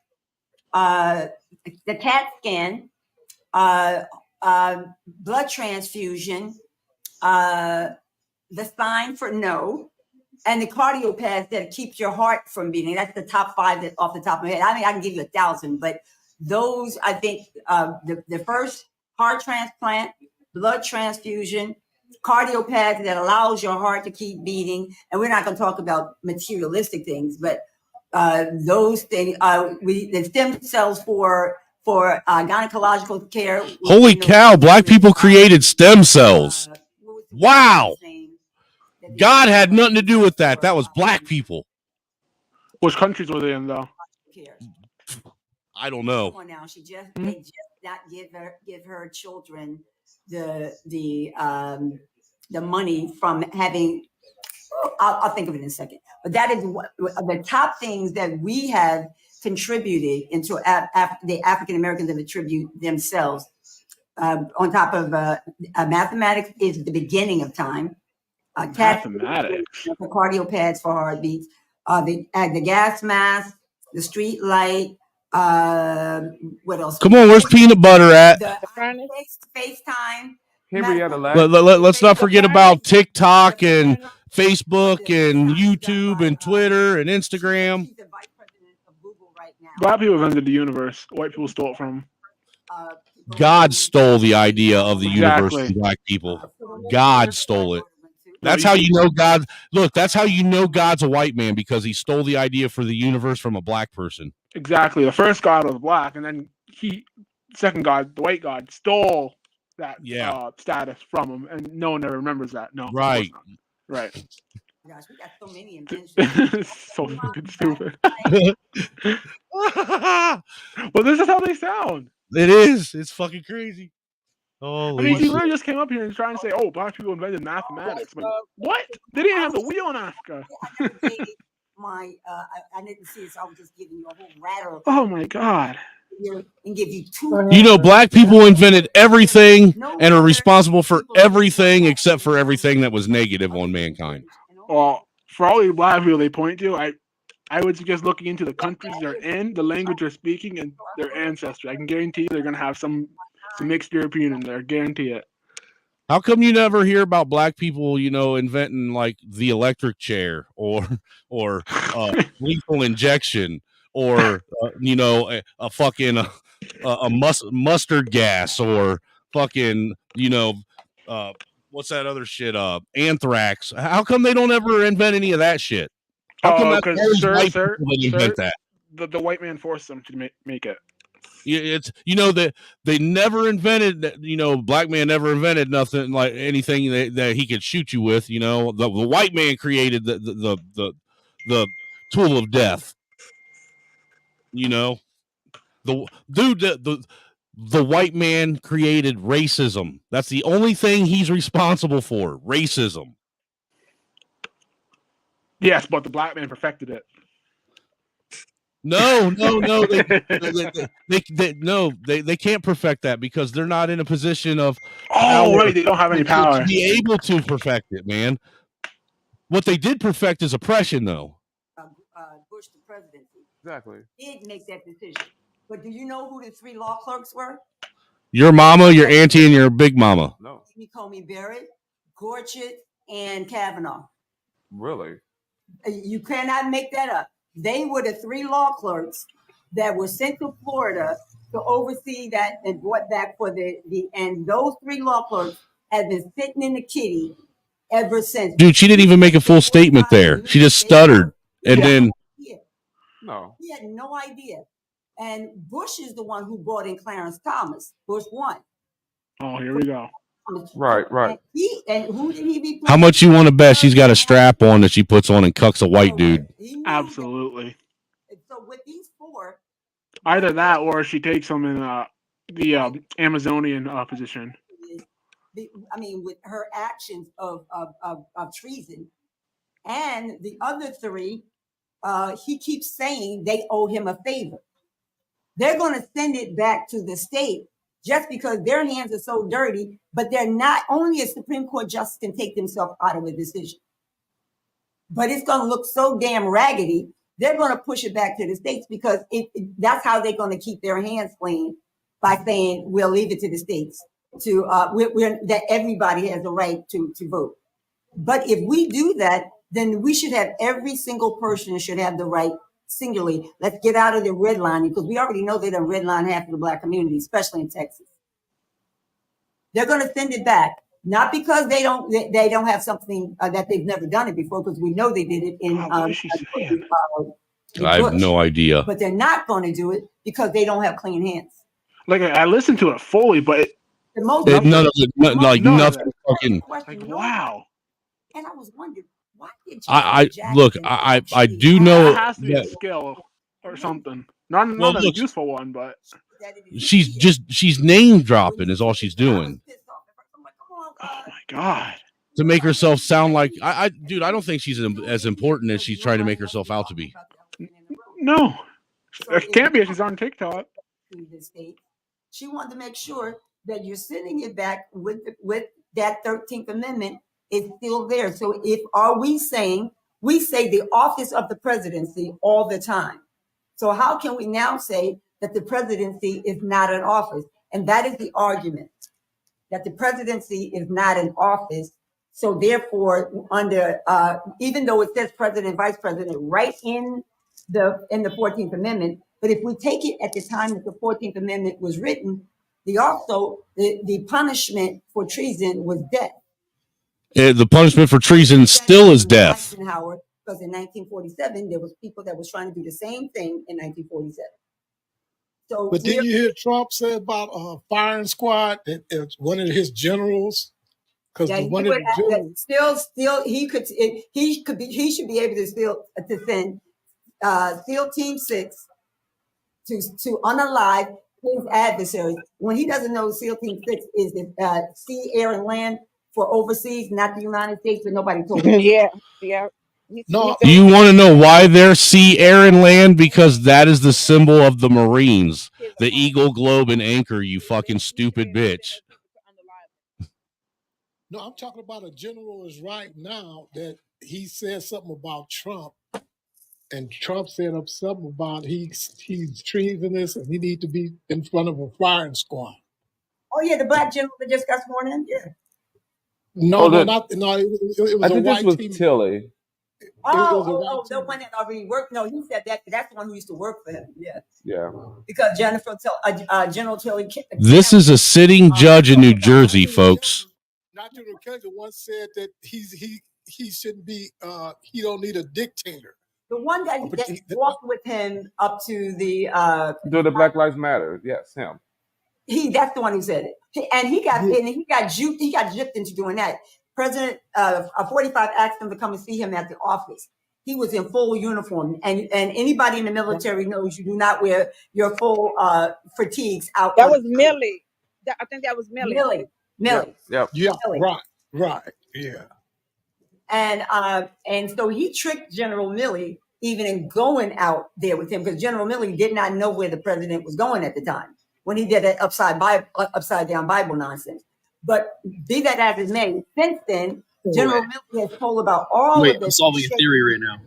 the CAT scan, blood transfusion, the sign for no, and the cardio pads that keeps your heart from beating. That's the top 5 that off the top of my head. I mean, I can give you 1,000, but those, I think, the first heart transplant, blood transfusion, cardio pads that allows your heart to keep beating. And we're not going to talk about materialistic things, but those things, the stem cells for gynecological care. Holy cow! Black people created stem cells. Wow. God had nothing to do with that. That was black people. Which countries were they in, though? I don't know. Come on now, they just not give her children the money from having. I'll think of it in a second. But that is the top things that we have contributed into the African Americans have attributed themselves. On top of mathematics is the beginning of time. Mathematics. The cardio pads for heartbeats. The gas mask, the street light. What else? Come on, where's peanut butter at? The FaceTime. Let's not forget about TikTok and Facebook and YouTube and Twitter and Instagram. Black people invented the universe. White people stole it from them. God stole the idea of the universe from black people. God stole it. That's how you know God. Look, that's how you know God's a white man, because he stole the idea for the universe from a black person. Exactly. The first God was black, and then second God, the white God, stole that status from him, and no one ever remembers that. No, right, right. Gosh, we got so many inventions. So fucking stupid. Well, this is how they sound. It is. It's fucking crazy. I mean, he literally just came up here and trying to say, "Oh, black people invented mathematics." Like, what? They didn't have the wheel in Africa. I didn't see it, so I was just giving you a whole rattle. Oh my god! And give you 2. You know, black people invented everything and are responsible for everything except for everything that was negative on mankind. Well, for all the black people they point to, I would suggest looking into the countries they're in, the language they're speaking, and their ancestry. I can guarantee you they're going to have some mixed European in there. Guarantee it. How come you never hear about black people, inventing like the electric chair or lethal injection or a fucking mustard gas or fucking what's that other shit? Anthrax. How come they don't ever invent any of that shit? How come invent that? The white man forced them to make it. It's that they never invented that. Black man never invented nothing like anything that he could shoot you with. The white man created the tool of death. The white man created racism. That's the only thing he's responsible for. Racism. Yes, but the black man perfected it. No. They can't perfect that because they're not in a position of power. Right, they don't have any power to be able to perfect it, man. What they did perfect is oppression, though. Bush the presidency. Exactly. Did make that decision. But do you know who the 3 law clerks were? Your mama, your auntie, and your big mama. No. Amy Coney Barrett, Gorsuch, and Kavanaugh. Really? You cannot make that up. They were the 3 law clerks that were sent to Florida to oversee that and brought back for and those 3 law clerks have been sitting in the kitty ever since. Dude, she didn't even make a full statement there. She just stuttered. And then No. He had no idea. And Bush is the one who brought in Clarence Thomas. Bush 1. Oh, here we go. Right. And who did he replace? how much you want to bet she's got a strap on that she puts on and cucks a white dude? Absolutely. So with these 4, either that or she takes them in the Amazonian position. I mean, with her actions of treason, and the other 3, he keeps saying they owe him a favor. They're going to send it back to the state just because their hands are so dirty, but they're not. Only a Supreme Court justice can take themselves out of a decision. But it's going to look so damn raggedy, they're going to push it back to the states because that's how they're going to keep their hands clean, by saying we'll leave it to the states to that everybody has a right to vote. But if we do that, then we should have every single person should have the right singularly. Let's get out of the redlining, because we already know they done redline half of the Black community, especially in Texas. They're going to send it back, not because they don't have something that they've never done it before, because we know they did it in. I have no idea. But they're not going to do it because they don't have clean hands. Like I listened to it fully, but None of it, nothing fucking. Like wow. And I was wondering, why did I do know it has to be a skill or something. Not a useful one, but she's name dropping is all she's doing. Oh my god. To make herself sound like dude, I don't think she's as important as she's trying to make herself out to be. No, it can't be if she's on TikTok. She wanted to make sure that you're sending it back with that 13th Amendment is still there. So we say the office of the presidency all the time. So how can we now say that the presidency is not an office? And that is the argument, that the presidency is not an office. So therefore, under even though it says president, vice president, right in the 14th Amendment, but if we take it at the time that the 14th Amendment was written, the punishment for treason was death. The punishment for treason still is death. Howard, because in 1947 there was people that was trying to do the same thing in 1947. So, but did you hear Trump say about a firing squad? It's one of his generals. Because still he should be able to send SEAL Team 6 to unalive his adversaries when he doesn't know SEAL Team 6 is the sea, air, and land for overseas, not the United States, but nobody told him. Yeah. No. Do you want to know why they're sea, air, and land? Because that is the symbol of the Marines, the eagle, globe, and anchor. You fucking stupid bitch. No, I'm talking about a general is right now that he said something about Trump, and Trump said something about he's treasonous and he need to be in front of a firing squad. Oh yeah, the black general that just got sworn in. Yeah. No, it was I think a white this was team. Tilly. The one that already worked. No, he said that. That's the one who used to work for him. Yeah. Yeah. Because General Tilly. This is a sitting judge in New Jersey, folks. Not General Kennedy once said that he shouldn't be. He don't need a dictator. The one that walked with him up to the Do the Black Lives Matter? Yes, him. That's the one who said it, and he got gypped into doing that. President 45 asked him to come and see him at the office. He was in full uniform, and anybody in the military knows you do not wear your full fatigues out. That was Millie. I think that was Millie. Millie. Yep. Yeah. Millie. Right. Yeah. And so he tricked General Milley even in going out there with him, because General Milley did not know where the president was going at the time when he did that upside down Bible nonsense. But be that as it may, since then, General Milley has told about all of this. I'm solving a theory right now.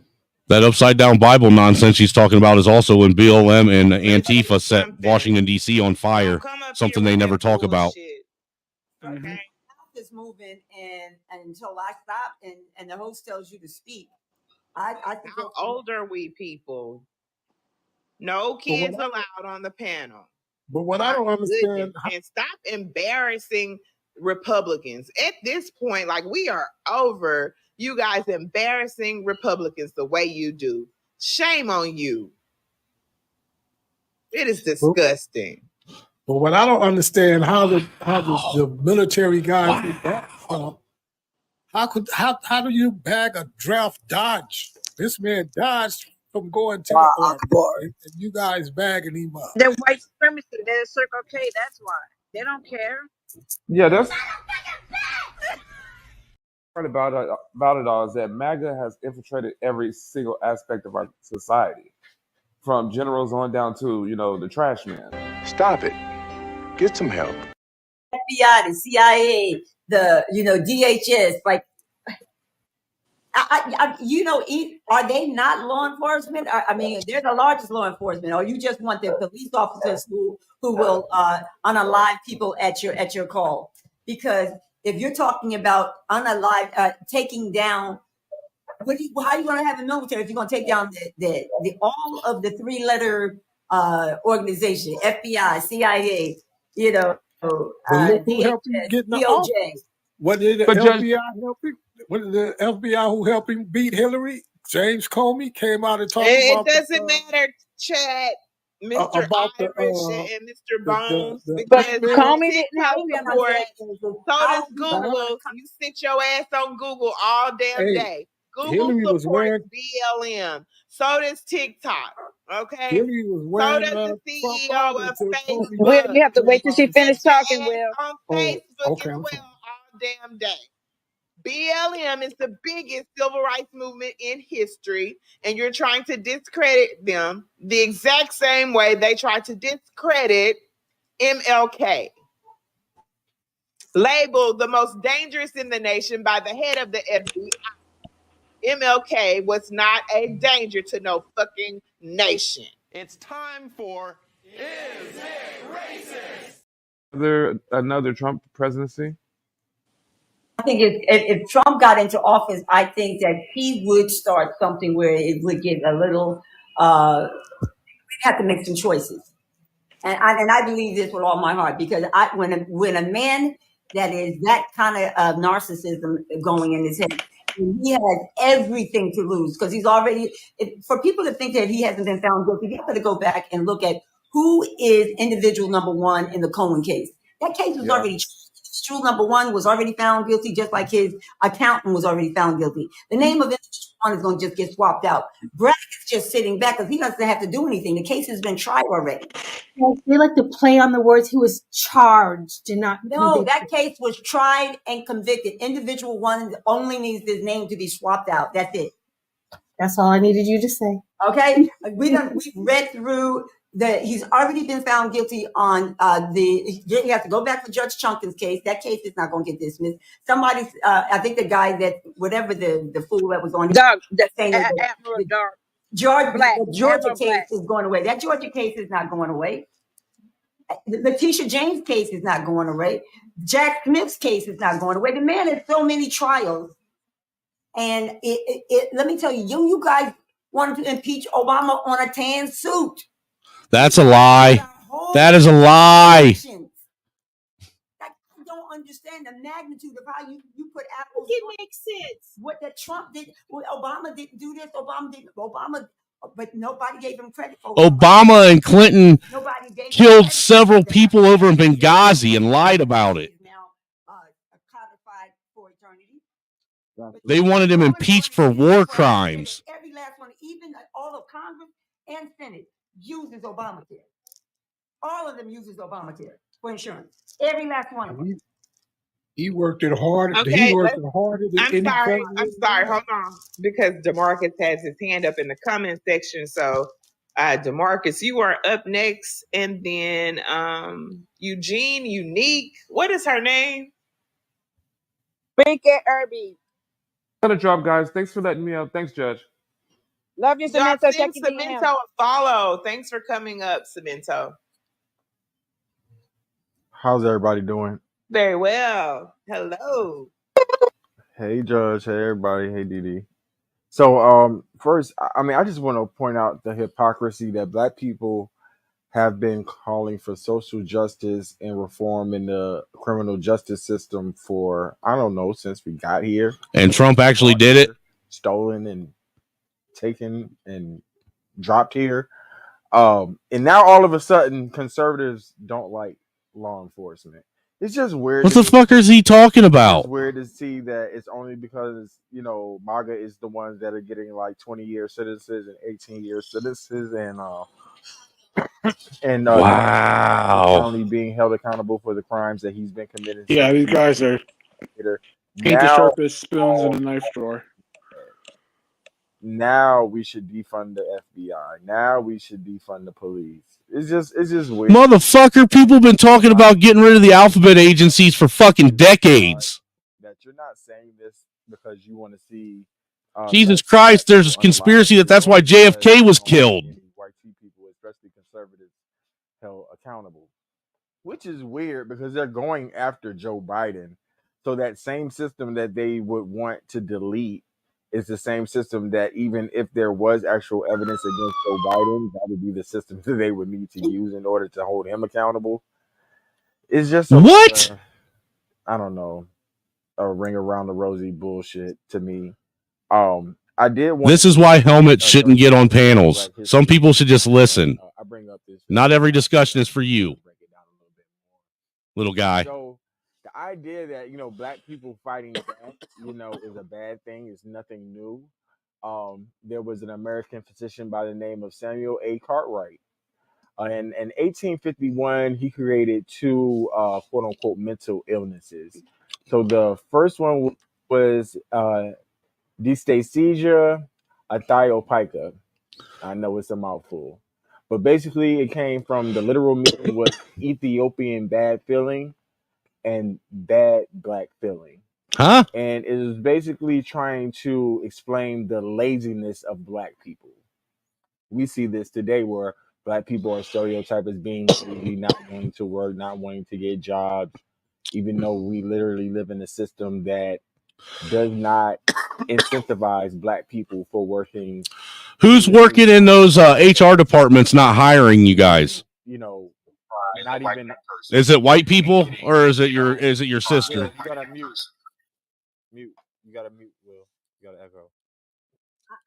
That upside down Bible nonsense he's talking about is also when BLM and Antifa set Washington, D.C. on fire, something they never talk about. Okay. is moving, and until I stop and the host tells you to speak, I think. How old are we, people? No kids allowed on the panel. But what I don't understand, and stop embarrassing Republicans at this point. Like, we are over you guys embarrassing Republicans the way you do. Shame on you. It is disgusting. but what I don't understand, how the military guys do that. How do you bag a draft dodge? This man dodged from going to the army, and you guys bagging him up. They're white supremacy. They're Circle K. That's why they don't care. Yeah, that's part about it all is that MAGA has infiltrated every single aspect of our society, from generals on down to the trash man. Stop it. Get some help. FBI, the CIA, the DHS, like, are they not law enforcement? I mean, they're the largest law enforcement. Or you just want the police officers who will unalive people at your call? Because if you're talking about unalive, taking down, how are you going to have a military if you're going to take down the all of the 3-letter organization, FBI, CIA, Look who helped him get in the office. DOJ. What did the FBI help him? What did the FBI who helped him beat Hillary? James Comey came out and talked about. It doesn't matter, Chad. Mr. Irish and Mr. Bones, But Comey didn't help him. so does Google. You sit your ass on Google all damn day. Google supports BLM. So does TikTok. Okay. Hillary was wearing, so does the CEO of Facebook. Will, you have to wait till she finished talking, Will. On Facebook as well all damn day. BLM is the biggest civil rights movement in history, and you're trying to discredit them the exact same way they tried to discredit MLK. Labeled the most dangerous in the nation by the head of the FBI, MLK was not a danger to no fucking nation. It's time for Is It Racist? Another Trump presidency? I think if Trump got into office, I think that he would start something where it would get a little, we'd have to make some choices. And I believe this with all my heart, because when a man that is that kind of narcissism going in his head, he has everything to lose, because he's already, for people to think that he hasn't been found guilty, you have to go back and look at who is individual number one in the Cohen case. That case was already True number one was already found guilty, just like his accountant was already found guilty. The name of individual one is going to just get swapped out. Bragg is just sitting back because he doesn't have to do anything. The case has been tried already. They like to play on the words. He was charged and not convicted. That case was tried and convicted. Individual one only needs his name to be swapped out. That's it. That's all I needed you to say. Okay, we've read through he's already been found guilty on you have to go back to Judge Chunkin's case. That case is not going to get dismissed. Somebody, I think the guy that, whatever the fool that was on Georgia case is going away. That Georgia case is not going away. The Letitia James case is not going away. Jack Smith's case is not going away. The man has so many trials. And let me tell you, you guys wanted to impeach Obama on a tan suit. That's a lie. That is a lie. I don't understand the magnitude of how you put apples. It makes sense. What that Trump did, Obama didn't do this. Obama, but nobody gave him credit for it. Obama and Clinton killed several people over in Benghazi and lied about it. Codified for eternity. They wanted him impeached for war crimes. Every last one, even all of Congress and Senate, uses Obamacare. All of them uses Obamacare for insurance. Every last one of them. He worked it hard. Okay, he worked it harder than any president. I'm sorry. Hold on, because DeMarcus has his hand up in the comment section. So, DeMarcus, you are up next, and then Eugene Unique. What is her name? Binky Irby. Gotta drop, guys. Thanks for letting me up. Thanks, Judge. Love you, Samantha. Check your Samantha a follow. Thanks for coming up, Samantha. How's everybody doing? Very well. Hello. Hey, Judge. Hey, everybody. Hey, Didi. So, first, I mean, I just want to point out the hypocrisy that Black people have been calling for social justice and reform in the criminal justice system for, I don't know, since we got here. And Trump actually did it. Stolen and taken and dropped here. And now all of a sudden, conservatives don't like law enforcement. It's just weird. What the fuck is he talking It's about? weird to see that it's only because, MAGA is the ones that are getting like 20-year sentences and 18-year sentences and wow, currently being held accountable for the crimes that he's been committing. Yeah, these guys are ain't the sharpest spoons in a knife drawer. Now we should defund the FBI. Now we should defund the police. It's just weird. Motherfucker, people been talking about getting rid of the alphabet agencies for fucking decades. That you're not saying this because you want to see. Jesus Christ, there's a conspiracy that's why JFK was killed. White people, especially conservatives, held accountable, which is weird because they're going after Joe Biden. So that same system that they would want to delete is the same system that even if there was actual evidence against Joe Biden, that would be the system that they would need to use in order to hold him accountable. It's just what? I don't know, a ring around the rosy bullshit to me. I did. This is why helmets shouldn't get on panels. Some people should just listen. Not every discussion is for you, little guy. So the idea that Black people fighting back, is a bad thing. It's nothing new. There was an American physician by the name of Samuel A. Cartwright. And in 1851, he created two quote unquote mental illnesses. So the first one was dystasia ethiopica. I know it's a mouthful, but basically it came from the literal meaning was Ethiopian bad feeling and bad Black feeling. Huh? And it is basically trying to explain the laziness of Black people. We see this today where Black people are stereotyped as being lazy, not wanting to work, not wanting to get jobs, even though we literally live in a system that does not incentivize Black people for working. Who's working in those HR departments not hiring you guys? Not even. Is it white people or is it your sister? You gotta mute. You gotta mute, Will. You gotta echo.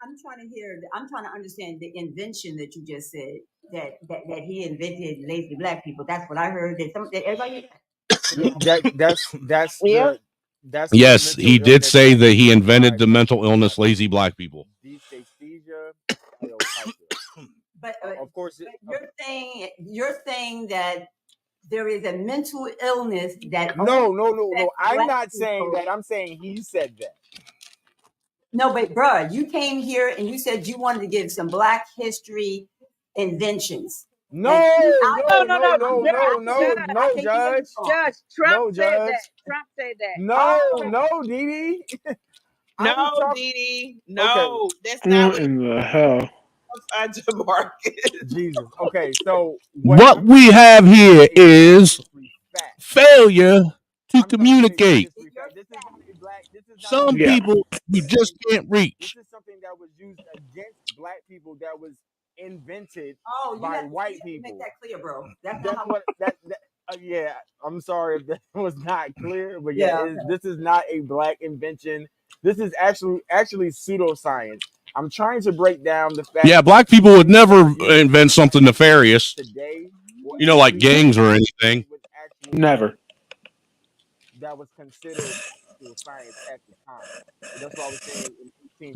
I'm trying to understand the invention that you just said that he invented lazy Black people. That's what I heard. That everybody. That's yes, he did say that he invented the mental illness lazy Black people. But of course, you're saying that there is a mental illness that no. I'm not saying that. I'm saying he said that. No, but bruh, you came here and you said you wanted to give some Black history inventions. No, Judge. Judge, Trump said Judge. that. Trump said that. No, Didi. No, Didi. No, that's not what in the hell. Jesus. Okay, so what we have here is failure to communicate. Some people you just can't reach. This is something that was used against Black people that was invented by white people. Make that clear, bro. That's what that yeah. I'm sorry if that was not clear, but this is not a Black invention. This is actually pseudoscience. I'm trying to break down the fact. Yeah, Black people would never invent something nefarious. Today, like gangs or anything. Never. That was considered science at the time. That's why I was saying.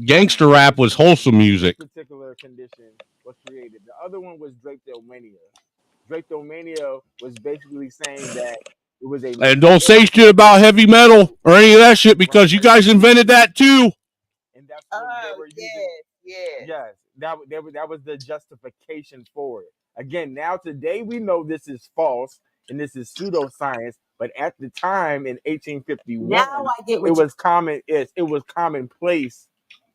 Gangster rap was wholesome music. This particular condition was created. The other one was Drapetomania. Drapetomania was basically saying that it was a. And don't say shit about heavy metal or any of that shit because you guys invented that too. And that's what they were using. Yes. That was the justification for it. Again, now today we know this is false and this is pseudoscience. But at the time in 1851, now I get what it was common. It was commonplace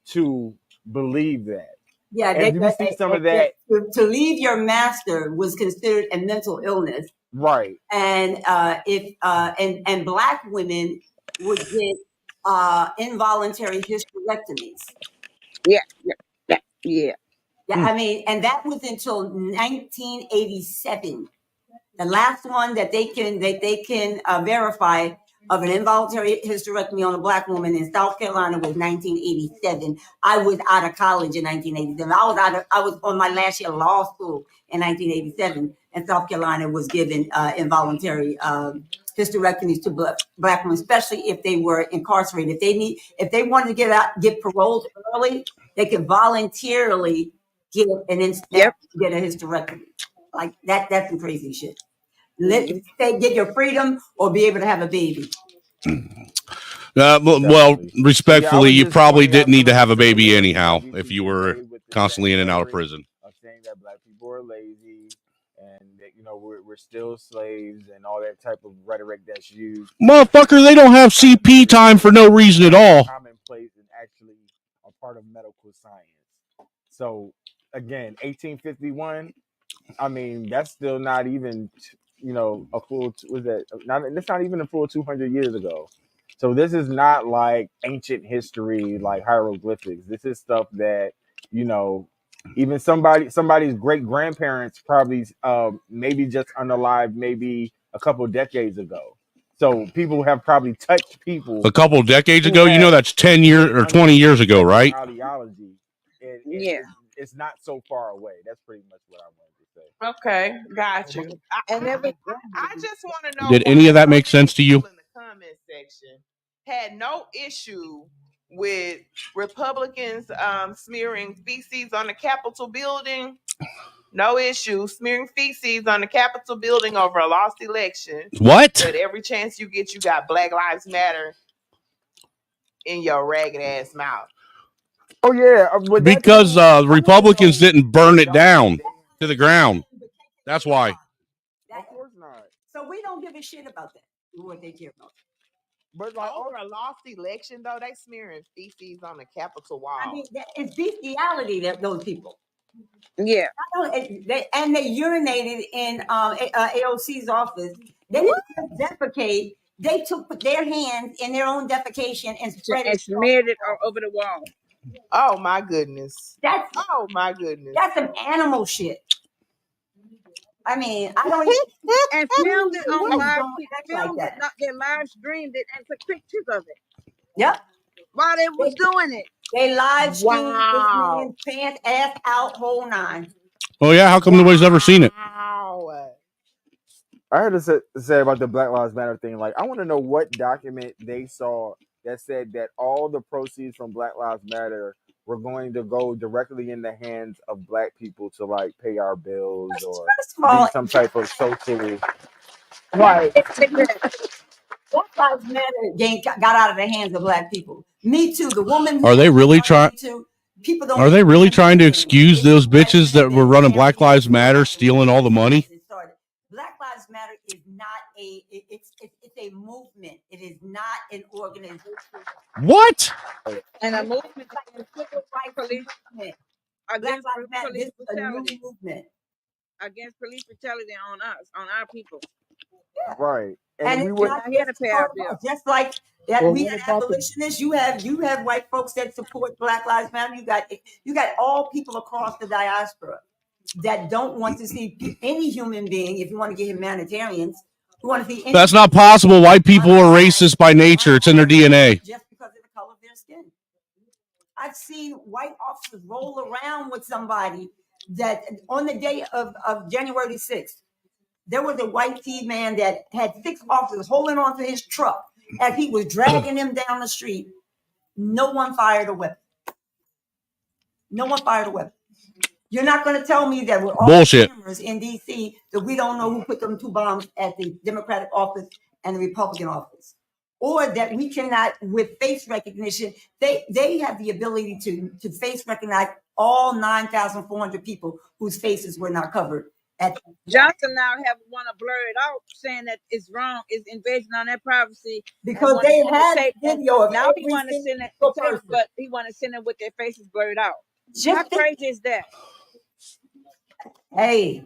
to believe that. Yeah, and you see some of that. To leave your master was considered a mental illness. Right. And and black women would get involuntary hysterectomies. Yeah. Yeah, I mean, and that was until 1987. The last one that they can verify of an involuntary hysterectomy on a black woman in South Carolina was 1987. I was out of college in 1987. I was on my last year of law school in 1987, and South Carolina was given involuntary hysterectomies to black women, especially if they were incarcerated. If they wanted to get paroled early, they could voluntarily get get a hysterectomy. Like that's some crazy shit. Get your freedom or be able to have a baby. Well, respectfully, you probably didn't need to have a baby anyhow if you were constantly in and out of prison. Of saying that black people are lazy and that we're still slaves and all that type of rhetoric that's used. Motherfucker, they don't have CP time for no reason at all. Commonplace and actually a part of medical science. So again, 1851. I mean, that's still not even a full. Was that not? That's not even a full 200 years ago. So this is not like ancient history, like hieroglyphics. This is stuff that even somebody's great grandparents probably maybe just unalive maybe a couple decades ago. So people have probably touched people a couple decades ago. That's 10 years or 20 years ago, right? Ideology. It's not so far away. That's pretty much what I wanted to say. Okay, got you. I just want to know. Did any of that make sense to you? In the comment section, had no issue with Republicans smearing feces on the Capitol building. No issue smearing feces on the Capitol building over a lost election. What? But every chance you get, you got Black Lives Matter in your ragged ass mouth. Oh yeah, because Republicans didn't burn it down to the ground. That's why. Of course not. So we don't give a shit about that. What they care about. But like over a lost election, though, they smearing feces on the Capitol wall. I mean, it's bestiality that those people. Yeah. They urinated in AOC's office. They didn't defecate. They took their hands in their own defecation and smeared it over the wall. Oh my goodness. Oh my goodness. That's some animal shit. I mean, I don't and filmed it on live. Filmed it, not their live streamed it and took pictures of it. Yep. While they was doing it. They live streamed this man's pants, ass out, whole nine. Oh yeah, how come nobody's ever seen it? I heard to say about the Black Lives Matter thing. Like, I want to know what document they saw that said that all the proceeds from Black Lives Matter were going to go directly in the hands of black people to like pay our bills or be some type of social. Right. Black Lives Matter got out of the hands of black people. Me too. The woman. Are they really trying? Are they really trying to excuse those bitches that were running Black Lives Matter, stealing all the money? Black Lives Matter is not it's a movement. It is not an organization. What? And a movement against police brutality. Movement against police brutality on us, on our people. Yeah. Right. And we would not get a pay our bill. Just like that, we have abolitionists. You have white folks that support Black Lives Matter. You got all people across the diaspora that don't want to see any human being. If you want to get humanitarians, who want to see. That's not possible. White people are racist by nature. It's in their DNA. Just because of the color of their skin. I've seen white officers roll around with somebody that on the day of January 6th, there was a white T man that had 6 officers holding on to his truck as he was dragging him down the street. No one fired a weapon. No one fired a weapon. You're not going to tell me that with all the cameras in D.C. that we don't know who put them 2 bombs at the Democratic office and the Republican office. Or that we cannot, with face recognition, they have the ability to face recognize all 9,400 people whose faces were not covered. Johnson now want to blur it out, saying that it's wrong, it's invasion on their privacy. Because they have video of now he want to send it, but he want to send it with their faces blurred out. How crazy is that? Hey,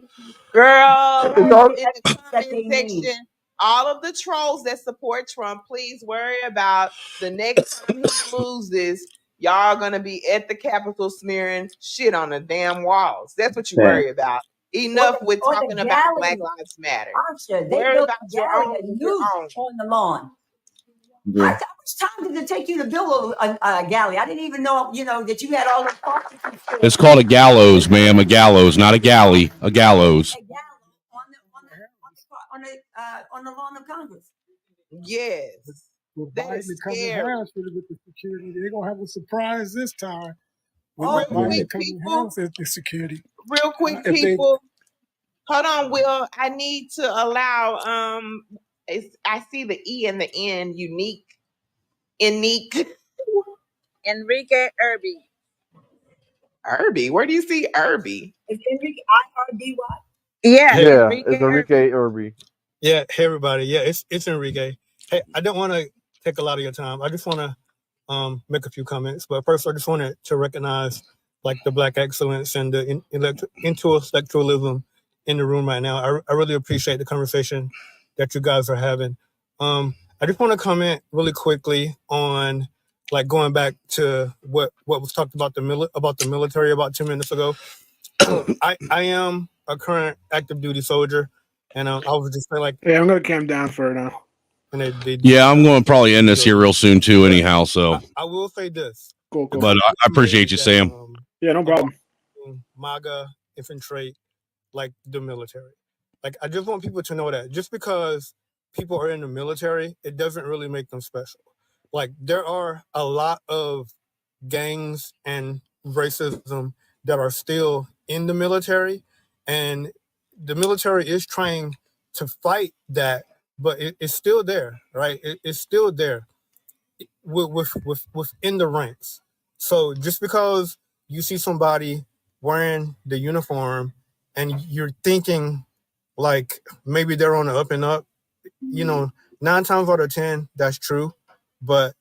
Girl, It's in all, the comment section, all of the trolls that support Trump, please worry about the next time he loses. Y'all gonna be at the Capitol smearing shit on the damn walls. That's what you worry about. Enough with or talking the about gallery. Black Lives Matter. Asha, they Worry built about a your gallery own. that Your huge own. on the lawn. yeah. How much time did it take you to build a gallery? I didn't even know, that you had all the properties. It's called a gallows, ma'am. A gallows, not a galley. A gallows. A gallery on the lawn of Congress. Yes, With that Biden is coming scary. hands with the security, they're gonna have a surprise this time. With Real Biden quick, coming people. hands at the security. Real quick, If they people. Hold on, Will. I need to allow. I see the E and the N. Unique. Enrique Irby. Irby. Where do you see Irby? Is Enrique IRBY? Yeah, Yeah, Enrique it's Irby. Enrique Irby. Yeah, hey everybody. Yeah, it's Enrique. Hey, I don't want to take a lot of your time. I just want to make a few comments. But first, I just wanted to recognize like the Black excellence and the intellectualism in the room right now. I really appreciate the conversation that you guys are having. I just want to comment really quickly on like going back to what was talked about the military about 2 minutes ago. I am a current active duty soldier. And I was just saying, like, yeah, I'm gonna calm down for now. And Yeah, I'm going to probably end this here real soon too. Anyhow, so. I will say this. Cool. But I appreciate you, Sam. Yeah, no problem. MAGA infiltrate like the military. Like, I just want people to know that just because people are in the military, it doesn't really make them special. Like, there are a lot of gangs and racism that are still in the military, and the military is trying to fight that, but it's still there, right? It's still there within the ranks. So just because you see somebody wearing the uniform and you're thinking like maybe they're on the up and up, 9 times out of 10 that's true, but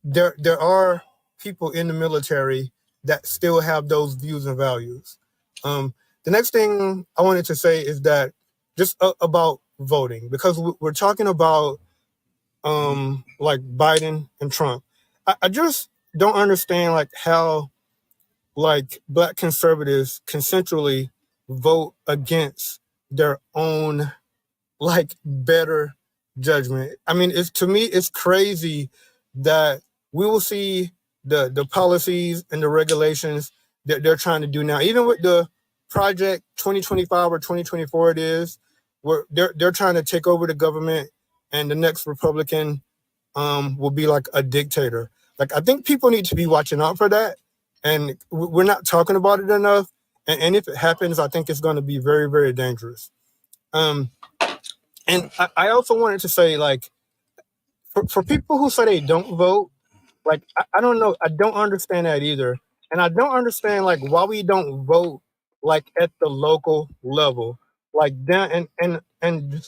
there are people in the military that still have those views and values. The next thing I wanted to say is that just about voting, because we're talking about like Biden and Trump. I just don't understand like how like Black conservatives consensually vote against their own like better judgment. I mean, to me it's crazy that we will see the policies and the regulations that they're trying to do now, even with the project 2025 or 2024 it is, where they're trying to take over the government, and the next Republican will be like a dictator. Like, I think people need to be watching out for that, and we're not talking about it enough. And if it happens, I think it's going to be very, very dangerous. And I also wanted to say, like, for people who say they don't vote, like, I don't know. I don't understand that either. And I don't understand, like, why we don't vote, like, at the local level. Like, down, and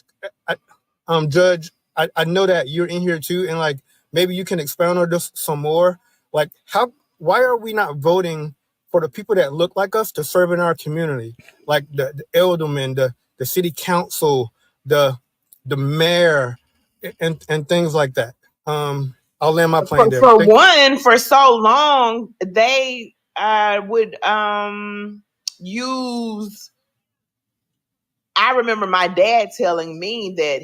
Judge, I know that you're in here too, and, like, maybe you can expound on this some more. Like, why are we not voting for the people that look like us to serve in our community? Like, the aldermen, the city council, the mayor, and things like that. I'll land my plane there. For one, for so long, they would use. I remember my dad telling me that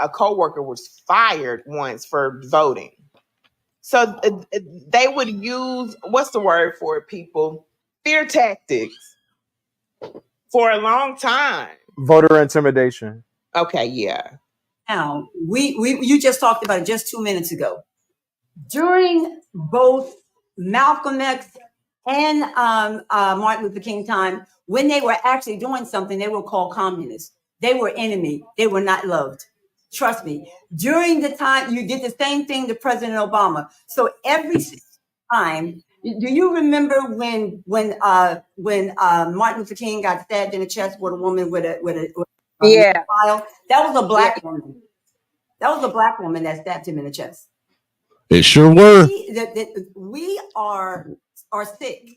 a coworker was fired once for voting. So they would use, what's the word for it, people? Fear tactics for a long time. Voter intimidation. Okay, yeah. Now, you just talked about it just 2 minutes ago. During both Malcolm X and Martin Luther King time, when they were actually doing something, they were called communists. They were enemy. They were not loved. Trust me. During the time, you did the same thing to President Obama. So every time, do you remember when Martin Luther King got stabbed in the chest with a woman with a file? That was a black woman. That was a black woman that stabbed him in the chest. It sure were. We are sick.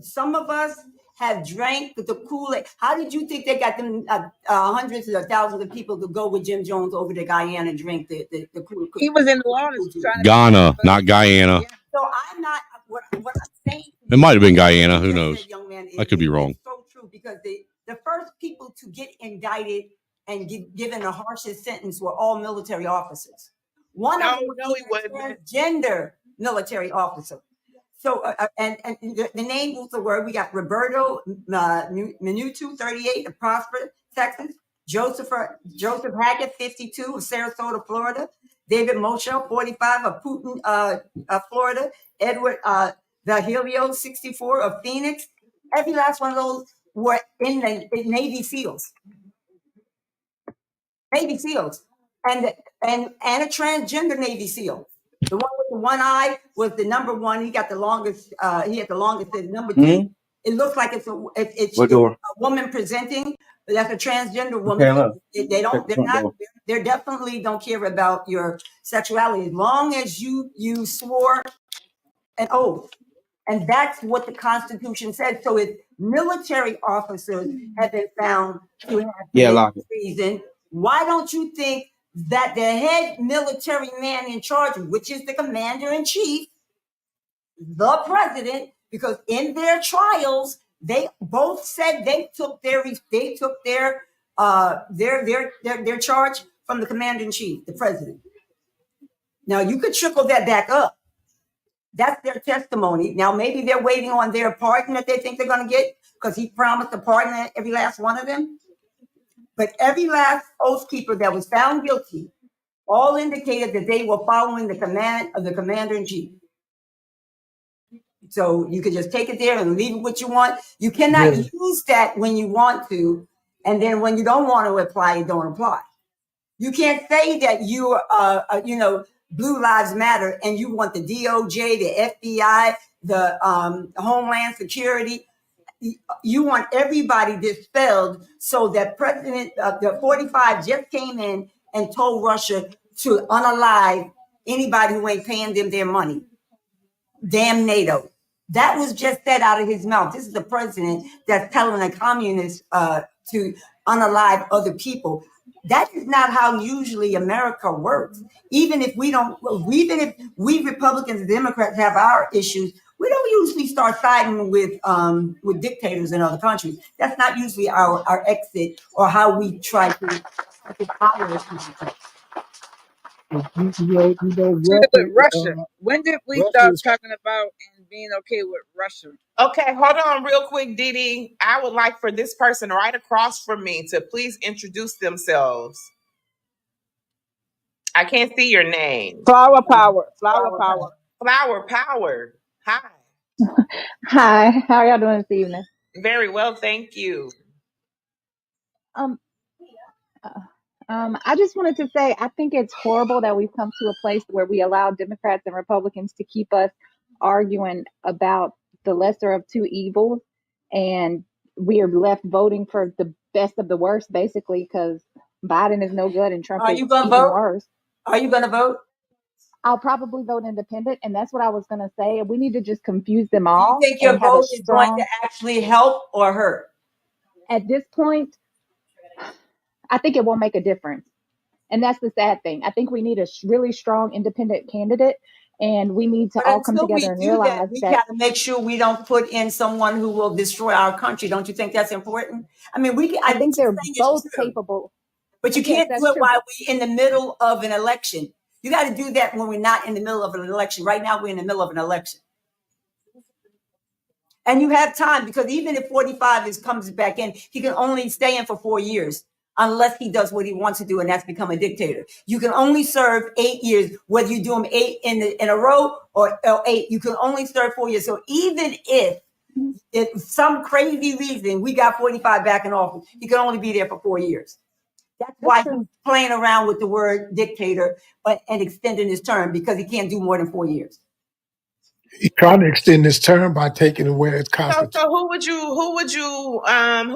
Some of us have drank the Kool-Aid? How did you think they got them hundreds or thousands of people to go with Jim Jones over to Guyana and drink the Kool-Aid? He was in New Orleans trying to Ghana, not Guyana. So I'm not what I'm saying. It might have been Guyana. Who Just knows? said, young man, I could be wrong. It's so true because the first people to get indicted and given the harshest sentence were all military officers. One of them was a transgender military officer. So, and the name was the word. We got Roberto Minutu, 38, of Prosper, Texas. Joseph Hackett, 52, of Sarasota, Florida. David Moschel, 45, of Putin, Florida. Edward Vigilio, 64, of Phoenix. Every last one of those were in the Navy SEALs. Navy SEALs. And a transgender Navy SEAL. The one with the one eye was the number one. He got the longest. He had the longest. Number two. It looks like it's a woman presenting, but that's a transgender woman. They don't. They're not. They definitely don't care about your sexuality as long as you swore an oath, and that's what the Constitution says. So if military officers have been found to have treason, why don't you think that the head military man in charge, which is the commander in chief, the president, because in their trials, they both said they took their charge from the commander in chief, the president. Now you could trickle that back up. That's their testimony. Now maybe they're waiting on their pardon that they think they're going to get because he promised to pardon every last one of them. But every last oath keeper that was found guilty all indicated that they were following the command of the commander in chief. So you could just take it there and leave it what you want. You cannot use that when you want to, and then when you don't want to apply, you don't apply. You can't say that you Blue Lives Matter and you want the DOJ, the FBI, the Homeland Security. You want everybody dispelled so that the 45 just came in and told Russia to unalive anybody who ain't paying them their money. Damn NATO. That was just said out of his mouth. This is the president that's telling a communist to unalive other people. That is not how usually America works. Even if we Republicans and Democrats have our issues, we don't usually start siding with dictators in other countries. That's not usually our exit or how we try to our issues. With Russia. When did we start talking about and being okay with Russia? Okay, hold on real quick, Didi. I would like for this person right across from me to please introduce themselves. I can't see your name. Flower Power. Flower Power. Flower Power. Hi. Hi, how are y'all doing this evening? Very well, thank you. I just wanted to say I think it's horrible that we've come to a place where we allow Democrats and Republicans to keep us arguing about the lesser of two evils, and we are left voting for the best of the worst, basically, because Biden is no good and Trump is even worse. Are you going to vote? I'll probably vote independent, and that's what I was going to say. We need to just confuse them all. Do you think your vote is going to actually help or hurt? At this point, I think it won't make a difference. And that's the sad thing. I think we need a really strong independent candidate, and we need to all come together and realize we that got to make sure we don't put in someone who will destroy our country. Don't you think that's important? I mean, I think they're both capable. But you can't do it while we're in the middle of an election. You got to do that when we're not in the middle of an election. Right now, we're in the middle of an election. And you have time, because even if 45 comes back in, he can only stay in for 4 years unless he does what he wants to do, and that's become a dictator. You can only serve 8 years, whether you do them 8 in a row or 8. You can only serve 4 years. So even if some crazy reason we got 45 back in office, he can only be there for 4 years. That's why he's playing around with the word dictator and extending his term, because he can't do more than 4 years. He's trying to extend his term by taking away his constitution. So who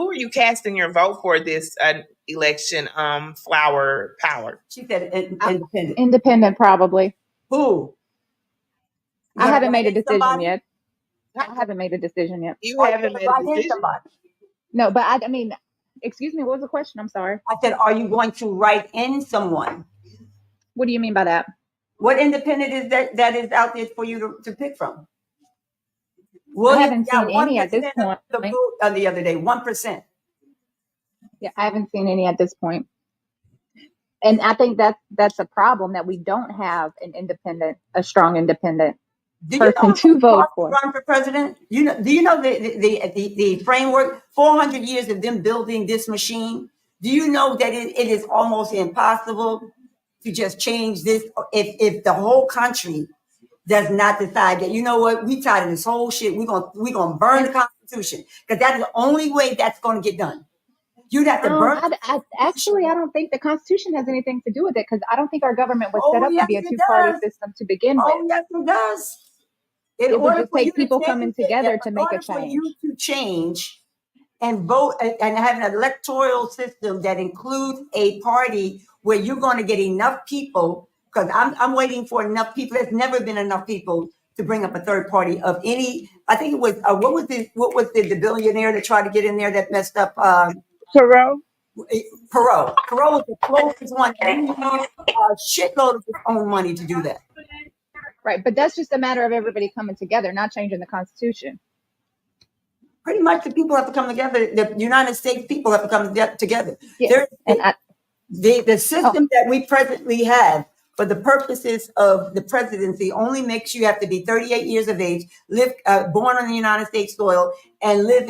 are you casting your vote for this election? Flower Power. She said independent. Independent, probably. Who? I haven't made a decision yet. I haven't made a decision yet. You haven't made a decision? No, but I mean, excuse me, what was the question? I'm sorry. I said, are you going to write in someone? What do you mean by that? What independent is that is out there for you to pick from? I haven't seen any at this point. The vote the other day, 1%. Yeah, I haven't seen any at this point. And I think that's a problem, that we don't have an independent, a strong independent person to vote for. Run for president? You know? Do you know the framework? 400 years of them building this machine. Do you know that it is almost impossible to just change this if the whole country does not decide that, you know what, we tired of this whole shit. We're gonna burn the Constitution, because that is the only way that's going to get done. You'd have to burn. I don't think the Constitution has anything to do with it, because I don't think our government was set up to be a two-party system to begin with. Oh, yes, it does. It would just take people coming together to make a change. For you to change and vote and have an electoral system that includes a party where you're going to get enough people, because I'm waiting for enough people. There's never been enough people to bring up a third party of any. I think it was what was the billionaire that tried to get in there that messed up? Perot. Perot was the closest one, and he used a shitload of his own money to do that. Right, but that's just a matter of everybody coming together, not changing the Constitution. Pretty much, the people have to come together. The United States people have to come together. Yeah. The system that we presently have for the purposes of the presidency only makes you have to be 38 years of age, live born on the United States soil, and live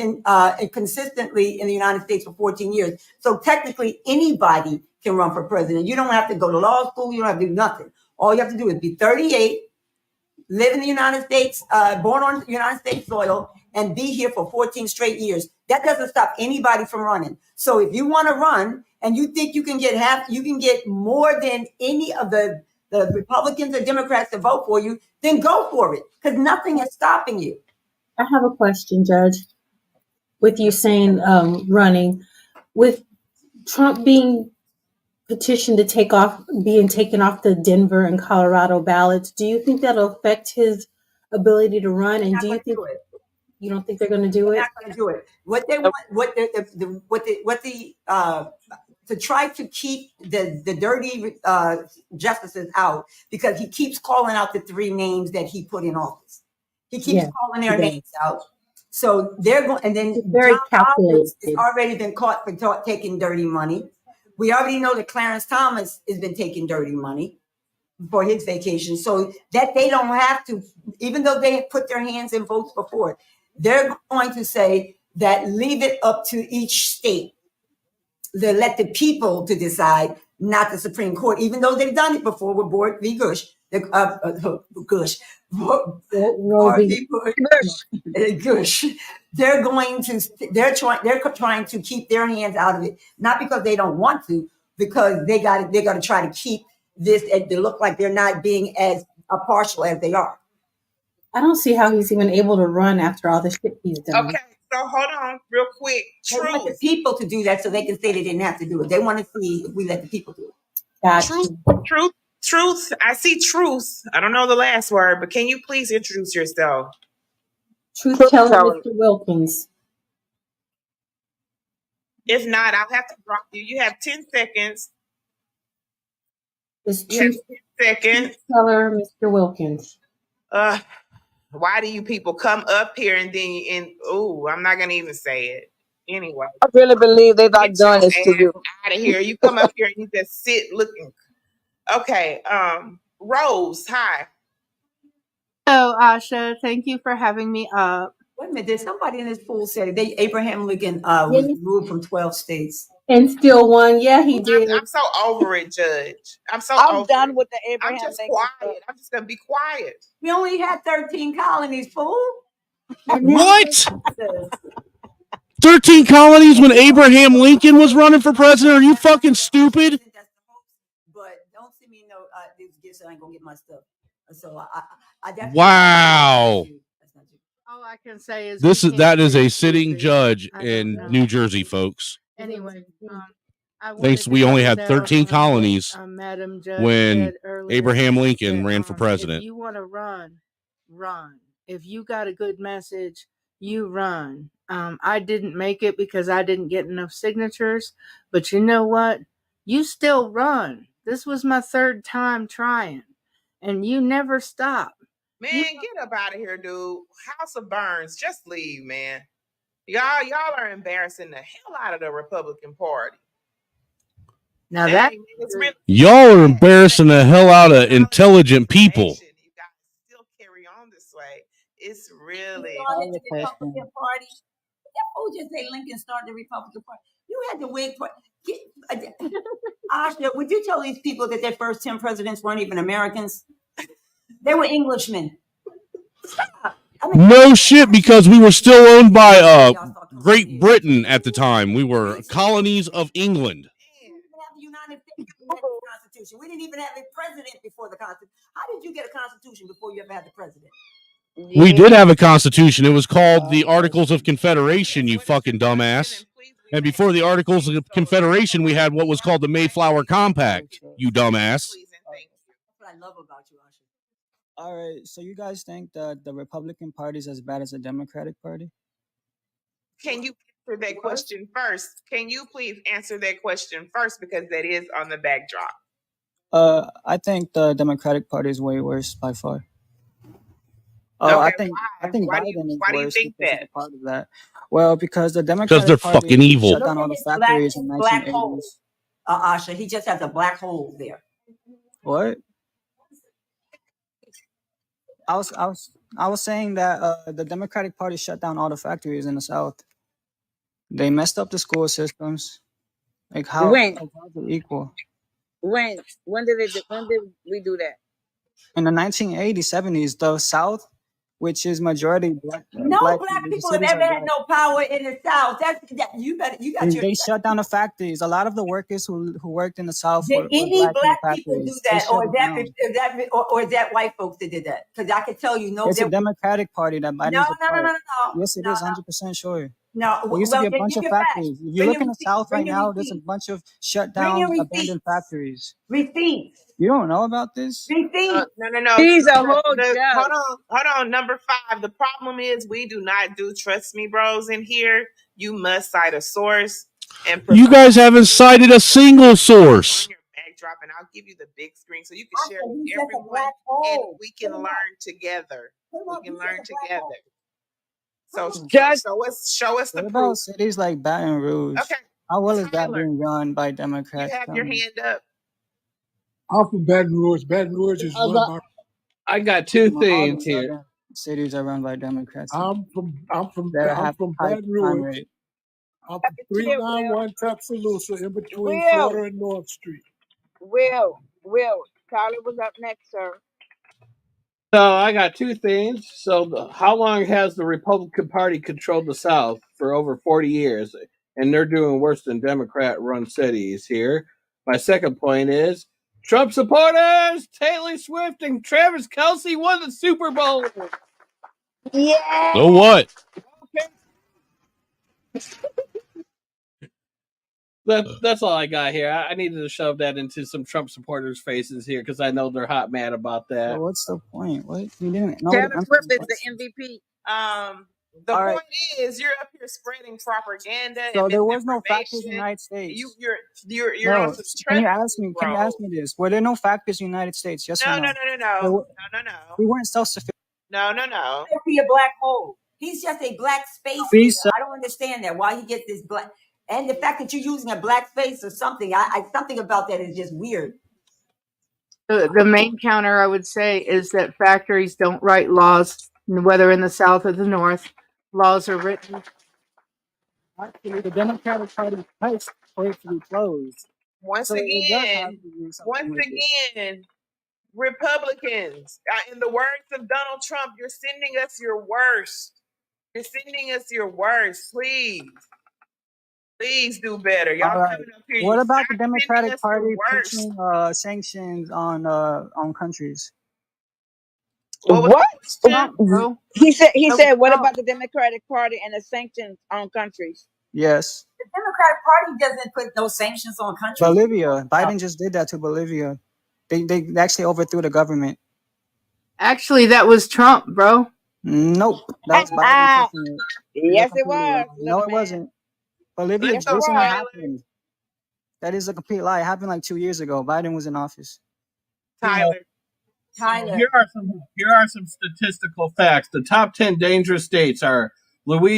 consistently in the United States for 14 years. So technically, anybody can run for president. You don't have to go to law school. You don't have to do nothing. All you have to do is be 38, live in the United States, born on the United States soil, and be here for 14 straight years. That doesn't stop anybody from running. So if you want to run and you think you can get more than any of the Republicans or Democrats to vote for you, then go for it, because nothing is stopping you. I have a question, Judge. With you saying running, with Trump being petitioned to being taken off the Denver and Colorado ballots, do you think that'll affect his ability to run? And do you think you don't think they're going to do it? They're not going to do it. What they want, to try to keep the dirty justices out, because he keeps calling out the three names that he put in office. He keeps calling their names out. So they're going, and then very calculated. Has already been caught for taking dirty money. We already know that Clarence Thomas has been taking dirty money for his vacation, so that they don't have to, even though they put their hands in votes before, they're going to say that leave it up to each state. They let the people to decide, not the Supreme Court, even though they've done it before with Board v. Gush. Gush. They're trying to keep their hands out of it, not because they don't want to, because they're going to try to keep this to look like they're not being as partial as they are. I don't see how he's even able to run after all the shit he's done. Okay, so hold on real quick. They want the people to do that so they can say they didn't have to do it. They want to see if we let the people do it. Truth. I see truth. I don't know the last word, but can you please introduce yourself? Truth teller, Mr. Wilkins. If not, I'll have to drop you. You have 10 seconds. It's Truth Truth teller, Mr. Wilkins. Why do you people come up here and then I'm not gonna even say it anyway. I really believe they've not done this to you. Out of here. You come up here and you just sit looking. Okay, Rose, hi. Hello, Asha. Thank you for having me up. Wait a minute, did somebody in this pool say Abraham Lincoln was removed from 12 states? And still won. Yeah, he did. I'm so over it, Judge. I'm done with the Abraham I'm just Lincoln quiet. I'm just gonna be quiet. We only had 13 colonies, fool. What? 13 colonies when Abraham Lincoln was running for president? Are you fucking stupid? But don't send me these gifts. I ain't gonna get my stuff. So I definitely. Wow. All I can say is That is a sitting judge in New Jersey, folks. Anyway, Thanks. We only had 13 colonies Madam Judge when said earlier Abraham Lincoln ran for president. If you want to run. if you got a good message, you run. I didn't make it because I didn't get enough signatures, but you know what? You still run. This was my third time trying, and you never stop. Man, get up out of here, dude. House of Burns, just leave, man. Y'all are embarrassing the hell out of the Republican Party. Now that it's really Y'all are embarrassing the hell out of intelligent people. still carry on this way. It's really Started the Republican Party. That fool just say Lincoln started the Republican Party. You had to wait for. Asha, would you tell these people that their first 10 presidents weren't even Americans? They were Englishmen. Stop. No shit, because we were still owned by Great Britain at the time. We were colonies of England. Constitution. We didn't even have a president before the Constitution. How did you get a Constitution before you ever had the president? We did have a constitution. It was called the Articles of Confederation, you fucking dumbass. And before the Articles of Confederation, we had what was called the Mayflower Compact, you dumbass. That's what I love about you, Asha. All right, so you guys think that the Republican Party is as bad as the Democratic Party? Can you answer that question first? Can you please answer that question first, because that is on the backdrop. I think the Democratic Party is way worse by far. Okay, I think why Biden is do you worse think because that? of a part of that. Well, because the Because Democratic they're Party fucking evil. shut down all the factories in Black hole. 1980s. Asha, he just has a black hole there. What? I was saying that the Democratic Party shut down all the factories in the South. They messed up the school systems. Like how is it equal? when did we do that? In the 1980s, 70s, the South, which is majority black, No black people have ever had no power in the South. You got your. They shut down the factories. A lot of the workers who worked in the South Did were any black in the black people do factories. They that, shut or it down. is that white folks that did that? Because I can tell you, no, It's a Democratic Party that Biden's a part. no. Yes, it is 100% sure. No, There used to be a then bunch give of your facts. factories. If you Bring look your in the receipts. South Bring right your now, there's a receipts. bunch of shut Bring down, your abandoned factories. Receipts. You don't know about this? Receipts. No. He's a whole judge. Hold on. Number 5. The problem is we do not do trust me, bros. In here, you must cite a source. And You guys haven't cited a single source. on your backdrop, and I'll give you the big screen so you can share with everyone, and we can learn together. We can learn together. So show us the What proof. about cities like Baton Rouge? Okay. How well is that being run by Democrats? You have your hand up. I'm from Baton Rouge. Baton Rouge is run by. I got two All things the here. southern cities are run by Democrats. I'm from high Baton crime Rouge. rate. I'm from 391 Tuscaloosa, in between Will. Florida and North Street. Will, Tyler was up next, sir. So I got two things. So how long has the Republican Party controlled the South? For over 40 years, and they're doing worse than Democrat-run cities here. My second point is Trump supporters, Taylor Swift and Travis Kelce won the Super Bowl. Yeah. So what? That's all I got here. I needed to shove that into some Trump supporters' faces here because I know they're hot mad about that. So what's the point? What you didn't know? Taylor Swift is the MVP. The point is, you're up here spreading propaganda. So and there was no factories in the United States. You're on some Can you ask me? Can you ask me this? Were there no factories in the United States? Yes or no? No. We weren't self-sufficient. No. He'll be a black hole. He's just a black space. I don't understand that. Why he gets this black, and the fact that you're using a black face or something. Something about that is just weird. The main counter I would say is that factories don't write laws, whether in the South or the North. Laws are written. Actually, the Democratic Party fights for it to be closed. Once So it does have again, to do something with it. Republicans, in the words of Donald Trump, you're sending us your worst. You're sending us your worst. Please do better. Y'all All right. coming up here. What You about stop the sending Democratic us the Party worst. pushing sanctions on countries? What? He said, what about the Democratic Party and the sanctions on countries? Yes. The Democratic Party doesn't put no sanctions on countries. Bolivia. Biden just did that to Bolivia. They actually overthrew the government. Actually, that was Trump, bro. Nope, that was Biden pushing it. You're Yes, it completely was, wrong. No, little it man. wasn't. Bolivia Yes, just it Let's go, recently was. Tyler. happened. That is a complete lie. It happened like 2 years ago. Biden was in office. Tyler. Tyler. Here are some statistical facts. The top 10 dangerous states are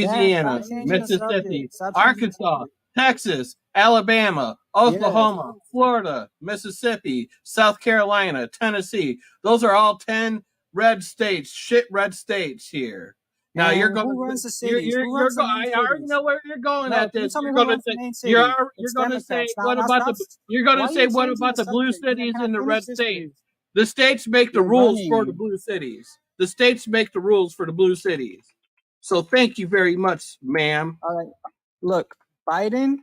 Yeah, Louisiana, stop changing the Mississippi, subject. Stop changing the Arkansas, subject. Texas, Alabama, Yes. Oklahoma, Florida, Mississippi, South Carolina, Tennessee. Those are all 10 red states, shit red states here. Now And you're going who runs the cities? Who runs the main I already cities? know where you're going No, at can you this. tell me You're who going to runs the say main cities? you're It's going to say Democrats. what Now about stop. you're going Why to are say you what changing about the the blue subject? cities Can I and the finish red this, states? please? The states make the You're rules for the running. blue cities. The states make the rules for the blue cities. So thank you very much, ma'am. All right. Look, Biden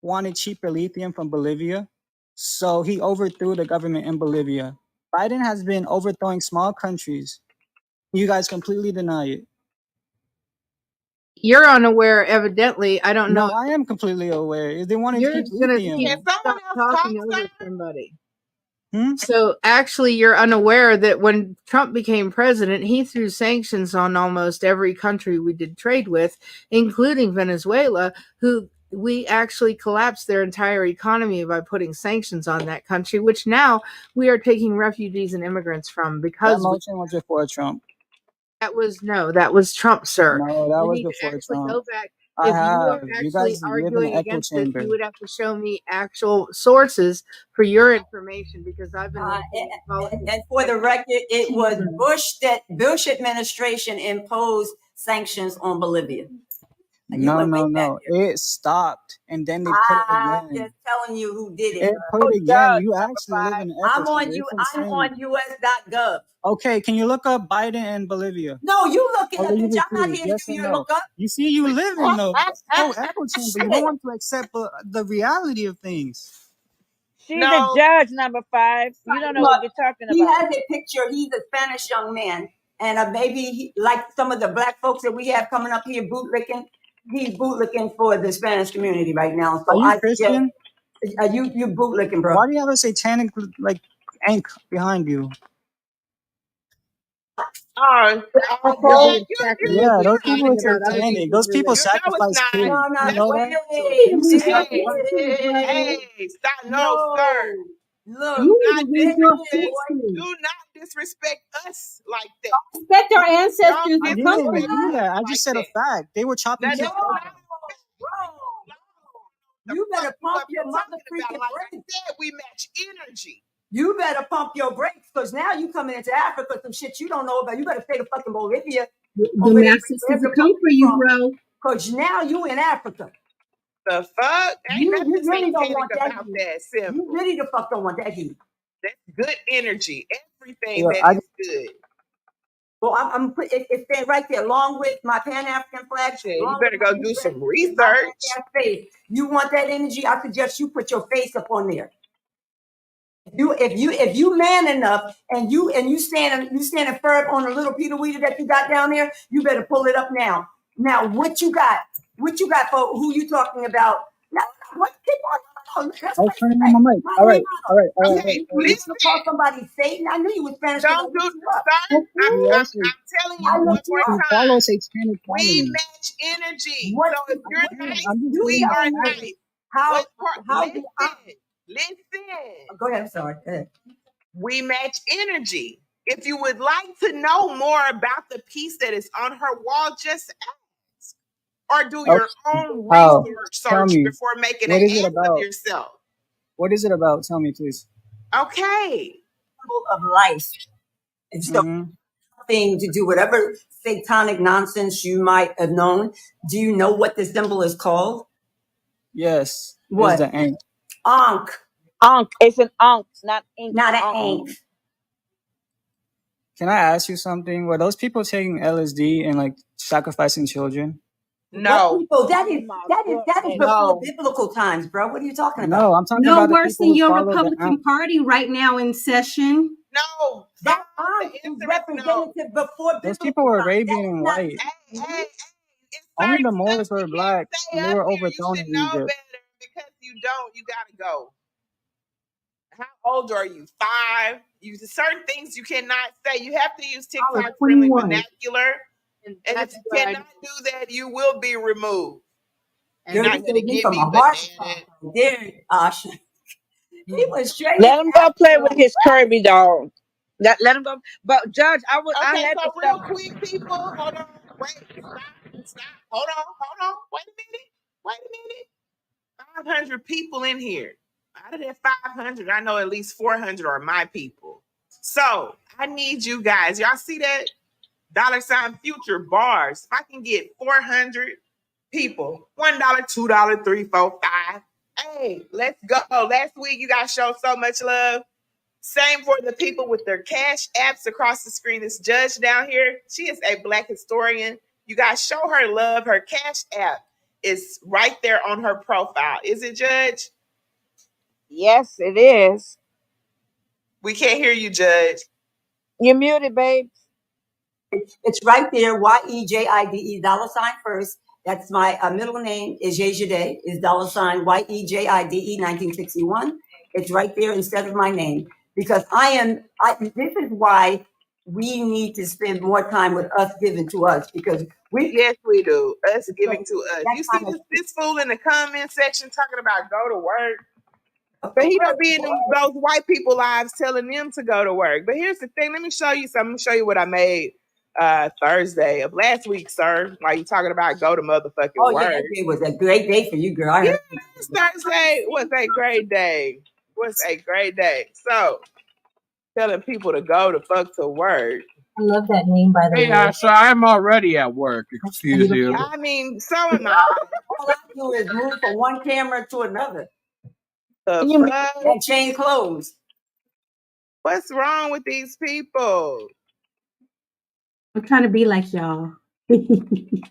wanted cheaper lithium from Bolivia, so he overthrew the government in Bolivia. Biden has been overthrowing small countries. You guys completely deny it. You're unaware, evidently. I don't know. No, I am completely aware. They wanted You're cheap gonna lithium. stop talking over somebody. Hmm? So actually, you're unaware that when Trump became president, he threw sanctions on almost every country we did trade with, including Venezuela, who we actually collapsed their entire economy by putting sanctions on that country, which now we are taking refugees and immigrants from That because motion was before Trump. that was Trump, sir. No, that You was need to before actually Trump. go back. I If you are have. You actually guys live in an arguing echo against this, chamber. you would have to show me actual sources for your information because I've been looking at politics. And for the record, it was Bush administration imposed sanctions on Bolivia. No. It stopped, and then they put it I'm again. just telling you who did it. It put it again. You actually live in an echo I'm on chamber. you. It's I'm insane. on US.gov. Okay, can you look up Biden and Bolivia? No, you look it I'll up, leave bitch. it I'm not to here to yes do or your no. look up. You see, you live in the echo chamber. You don't Shit. want to accept the reality of things. She's a judge, number 5. You don't know Look, what you're talking he about. has a picture. He's a Spanish young man, and like some of the black folks that we have coming up here bootlicking. He's bootlicking for the Spanish community right now. So Are you Christian? You bootlicking, bro. Why do you have a satanic ink behind you? Oh, Yeah, those people are satanic. Those people sacrifice kids. No, You know that? Hey, stop! No, sir. Look, Do not read your disrespect. history. Do not disrespect us like that. Respect our ancestors Don't I and didn't come from disrespect do us. us that. I like just said a that. fact. They were chopping That is kids not. down. You better pump your mother freaking brakes. We match energy. You better pump your brakes because now you coming into Africa some shit you don't know about. You better stay to fucking Bolivia. The masses will come for you, bro. Because now you in Africa. The fuck? Ain't You nothing really don't satanic want that about heat. that symbol. You really the fuck don't want that heat. That's good energy. Everything Yeah, that is good. Well, I'm put it's staying right there, along with my Pan African flag. You better go do some research. You want that energy? I suggest you put your face up on there. If you man enough and you standing firm on the little Peter Weeder that you got down there, you better pull it up now. Now, what you got? What you got for who you talking about? Now, what? Keep on. I was turning on my mic. All right. Okay, listen. Call somebody Satan. I knew you was Spanish. Don't do, sir. I'm telling you one more You time. follow satanic We families. match energy. What? So if you're nice, I'm just we saying are that. nice. How? Listen. Go ahead. I'm sorry. Go ahead. We match energy. If you would like to know more about the piece that is on her wall, just ask. Or do your own research before making an ass of yourself. What is it about? Tell me, please. Okay. Of life. And so thing to do whatever satanic nonsense you might have known. Do you know what the symbol is called? Yes. What? It's the ink. Ankh. Ankh. It's an ankh, not ink. Not an ankh. Can I ask you something? Were those people taking LSD and sacrificing children? No. People, that is before biblical times, bro. What are you talking about? No, I'm talking No about the worse people than who your follow the Republican Party right now in session. No. That is representative before Those biblical people were times. Arabian and white. Only the Moors were black, and they were overthrown in Egypt. Because you don't, you gotta go. How old are you? 5? Certain things you cannot say. You have to use TikTok friendly vernacular. And And if that's you what I cannot do that, you will be removed. You're and not going to give from me a heart banana. there, Asha. He was straight. Let him go play with his Kirby doll. Let him go. But Judge, I Okay, had so to real stop. quick, people, hold on. Wait, stop. Hold on. Wait a minute. 500 people in here. Out of that 500, I know at least 400 are my people. So I need you guys. Y'all see that? $ future bars. If I can get 400 people, $1, $2, $3, $4, $5. Hey, let's go. Last week you guys showed so much love. Same for the people with their cash apps across the screen. This judge down here, she is a Black historian. You guys show her love. Her cash app is right there on her profile. Is it, Judge? Yes, it is. We can't hear you, Judge. You're muted, babe. It's right there. YEJIDE $ first. That's my middle name is Yejide, is $ YEJIDE 1961. It's right there instead of my name because this is why we need to spend more time with us giving to us because Yes, we do. Us giving to us. You see this fool in the comment section talking about go to work. But he don't be in those white people lives telling them to go to work. But here's the thing. Let me show you something. Let me show you what I made Thursday of last week, sir. While you talking about go to motherfucking work. Yeah, that day was a great day for you, girl. Yes, Thursday was a great day. So telling people to go to fuck to work. I love that name, by the way. Hey, so I'm already at work. Excuse you. I mean, so am I. All I do is move from one camera to another. The fuck? And change clothes. What's wrong with these people? I'm trying to be like y'all. When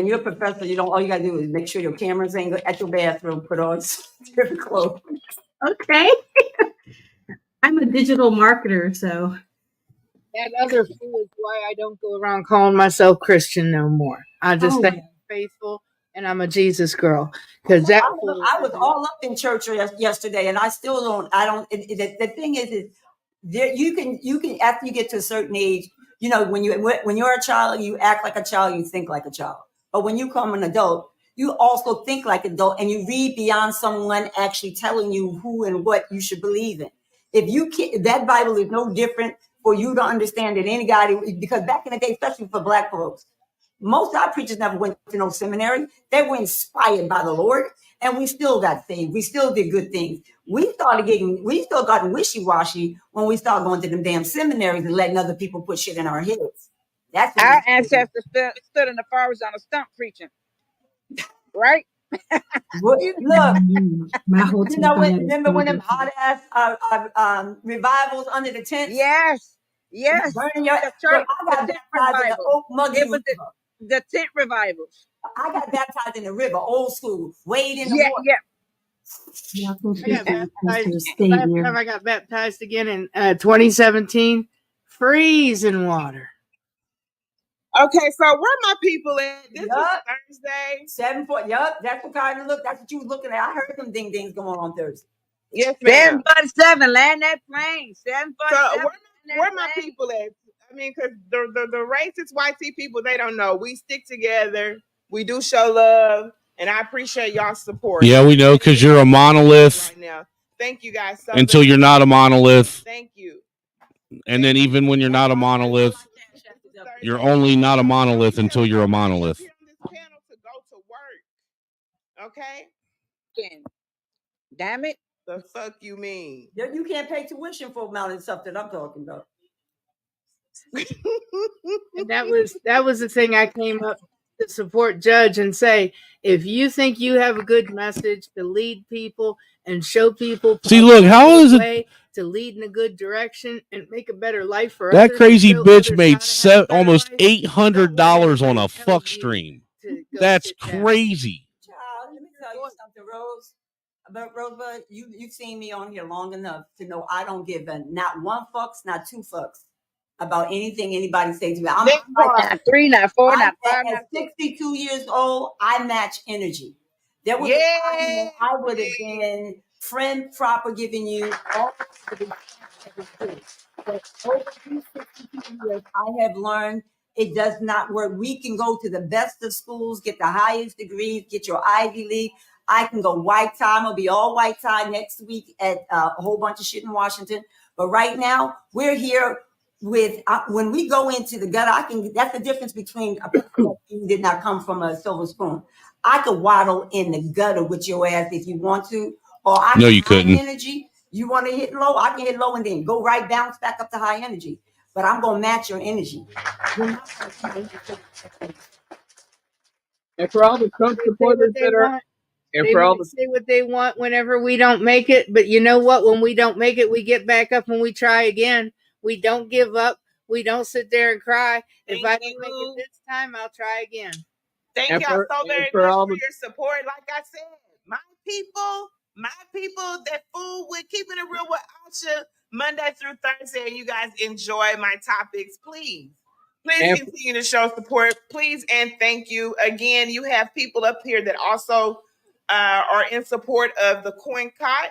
you're a professor, all you gotta do is make sure your cameras ain't at your bathroom. Put on different clothes. Okay. I'm a digital marketer, so that other fool is why I don't go around calling myself Christian no more. I just think I'm faithful and I'm a Jesus girl. Because I was all up in church yesterday, and I still don't. I don't. The thing is there, you can after you get to a certain age, when you're a child, you act like a child, you think like a child. But when you become an adult, you also think like an adult, and you read beyond someone actually telling you who and what you should believe in. If you can't, that Bible is no different for you to understand than anybody. Because back in the day, especially for Black folks, most of our preachers never went to no seminary. They were inspired by the Lord, and we still got saved. We still did good things. We still got wishy-washy when we started going to them damn seminaries and letting other people put shit in our heads. That's Our ancestors stood in the forest on a stump preaching. Right? Look, remember when them hot ass revivals under the tent? Yes. Burning your. That's Look, right. I got baptized in the old muggy river. The tent revivals. I got baptized in the river, old school, wade in the water. Yeah. I got baptized. Last time I got baptized again in 2017, freezing water. Okay, so where my people at? This was Thursday. 7-4. Yup, that's what kind of look. That's what you was looking at. I heard them ding dings going on Thursday. Yes, ma'am. 747, land that plane. 747. So where my people at? I mean, because the racist white people, they don't know. We stick together. We do show love, and I appreciate y'all's support. Yeah, we know because you're a monolith. Right now, thank you guys. So until you're not a monolith. Thank you. And then even when you're not a monolith, you're only not a monolith until you're a monolith. Okay. Damn it. The fuck you mean? You can't pay tuition for amount of stuff that I'm talking about. And that was the thing I came up to support Judge and say, if you think you have a good message to lead people and show people, see, look, how is it to lead in a good direction and make a better life for that others, crazy bitch made almost $800 on a fuck stream? That's crazy. Child, let me tell you something, Rose. But Rosebud, you've seen me on here long enough to know I don't give not one fucks, not two fucks about anything anybody says to me. I'm not 3, not 4, not 5, at 62 years old, I match energy. There was a time when I would have been friend proper giving you all the but over these 62 years, I have learned It does not work. We can go to the best of schools, get the highest degrees, get your Ivy League. I can go white tie. I'm gonna be all white tie next week at a whole bunch of shit in Washington. But right now, we're here with when we go into the gutter. That's the difference between a person that did not come from a silver spoon. I could waddle in the gutter with your ass if you want to, or I No, you couldn't. energy. You want to hit low? I can hit low and then go right bounce back up to high energy. But I'm gonna match your energy. And for all the Trump supporters that are, and They for all might the say what they want whenever we don't make it, but you know what? When we don't make it, we get back up and we try again. We don't give up. We don't sit there and cry. If I don't make it this time, I'll try again. Thank And y'all for- so and very for much all for the- your support. Like I said, my people that fool with keeping it real with Asha Monday through Thursday, and you guys enjoy my topics. Please continue to show support. Please and thank you. Again, you have people up here that also are in support of the coin cot.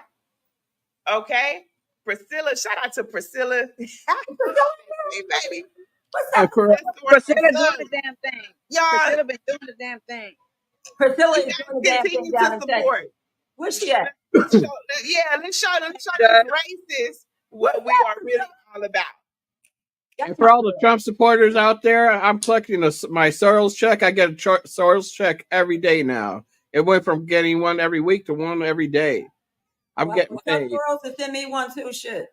Okay. Priscilla, shout out to Priscilla. Hey, baby. What's up, Priscilla doing the damn thing. Y'all, Priscilla been doing the damn thing. Priscilla is doing the damn thing continue to support. Where's she at? Let's show these racists what we are really all about. And for all the Trump supporters out there, I'm collecting my Soros check. I get a Soros check every day now. It went from getting one every week to one every day. I'm getting paid. Girls to send me one too. Shit.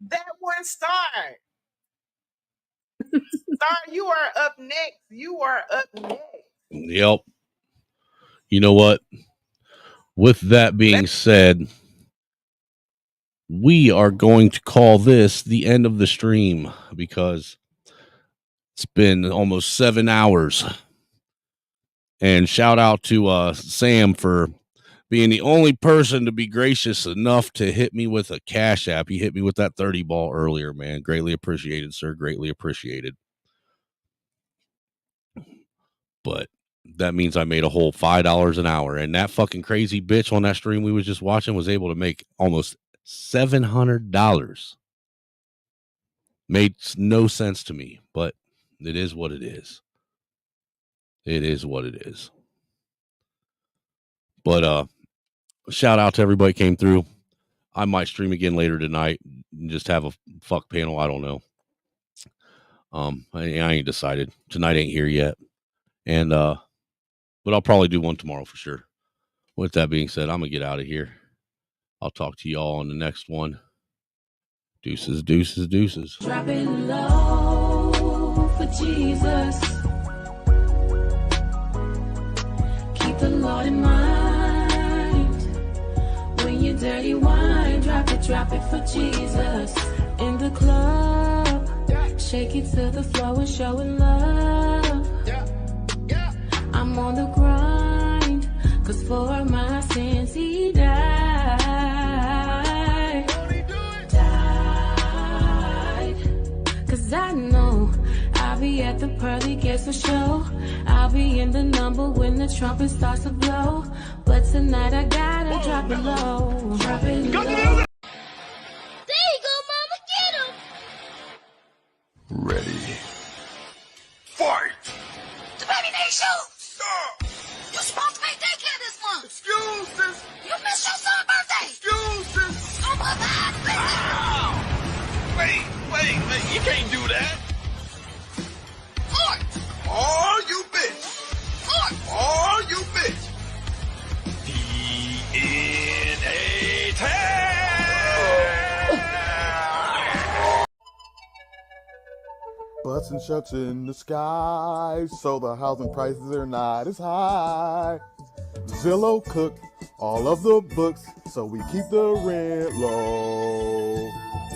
That one star. Star, you are up next. You are up next. Yep. You know what? With that being said, we are going to call this the end of the stream because it's been almost 7 hours. And shout out to Sam for being the only person to be gracious enough to hit me with a Cash App. He hit me with that 30 ball earlier, man. Greatly appreciated, sir. Greatly appreciated. But that means I made a whole $5 an hour. And that fucking crazy bitch on that stream we was just watching was able to make almost $700. Made no sense to me, but it is what it is. It is what it is. But shout out to everybody came through. I might stream again later tonight and just have a fuck panel. I don't know. I ain't decided. Tonight ain't here yet. And but I'll probably do one tomorrow for sure. With that being said, I'm gonna get out of here. I'll talk to y'all on the next one. Deuces, deuces, deuces. Drop it low for Jesus. Keep the Lord in mind. When you dirty wine, drop it for Jesus. In the club, shake it to the floor and showing love. I'm on the grind, 'cause for my sins he died. Cause I know I'll be at the pearly gates for show. I'll be in the number when the trumpet starts to blow. But tonight I gotta drop it low. Drop it low. There you go, mama, get him! Ready. Fight! The baby needs you! You're supposed to make daycare this month! Excuses! You missed your son's birthday! Excuses! Oh my God, Wait, you can't do that! Fort! Oh, you bitch! Fort! Oh, you bitch! DNA Butts and shuts in the sky, so the housing prices are not as high. Zillow cooked all of the books, so we keep the rent low.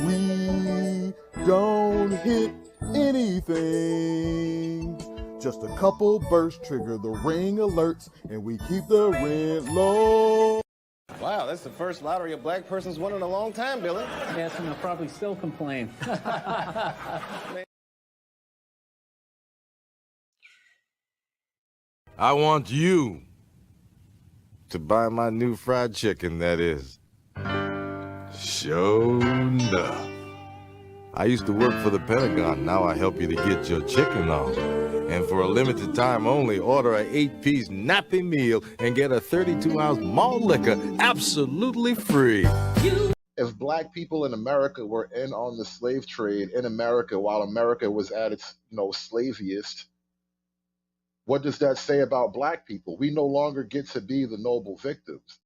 We don't hit anything. Just a couple bursts trigger the ring alerts, and we keep the rent low. Wow, that's the first lottery a black person's won in a long time, Billy. Yes, and they'll probably still complain. I want you to buy my new fried chicken, that is. Sure enough. I used to work for the Pentagon. Now I help you to get your chicken on. And for a limited time only, order a 8-piece nappy meal and get a 32-ounce malt liquor absolutely free. If black people in America were in on the slave trade in America while America was at its, slaviest, what does that say about black people? We no longer get to be the noble victims.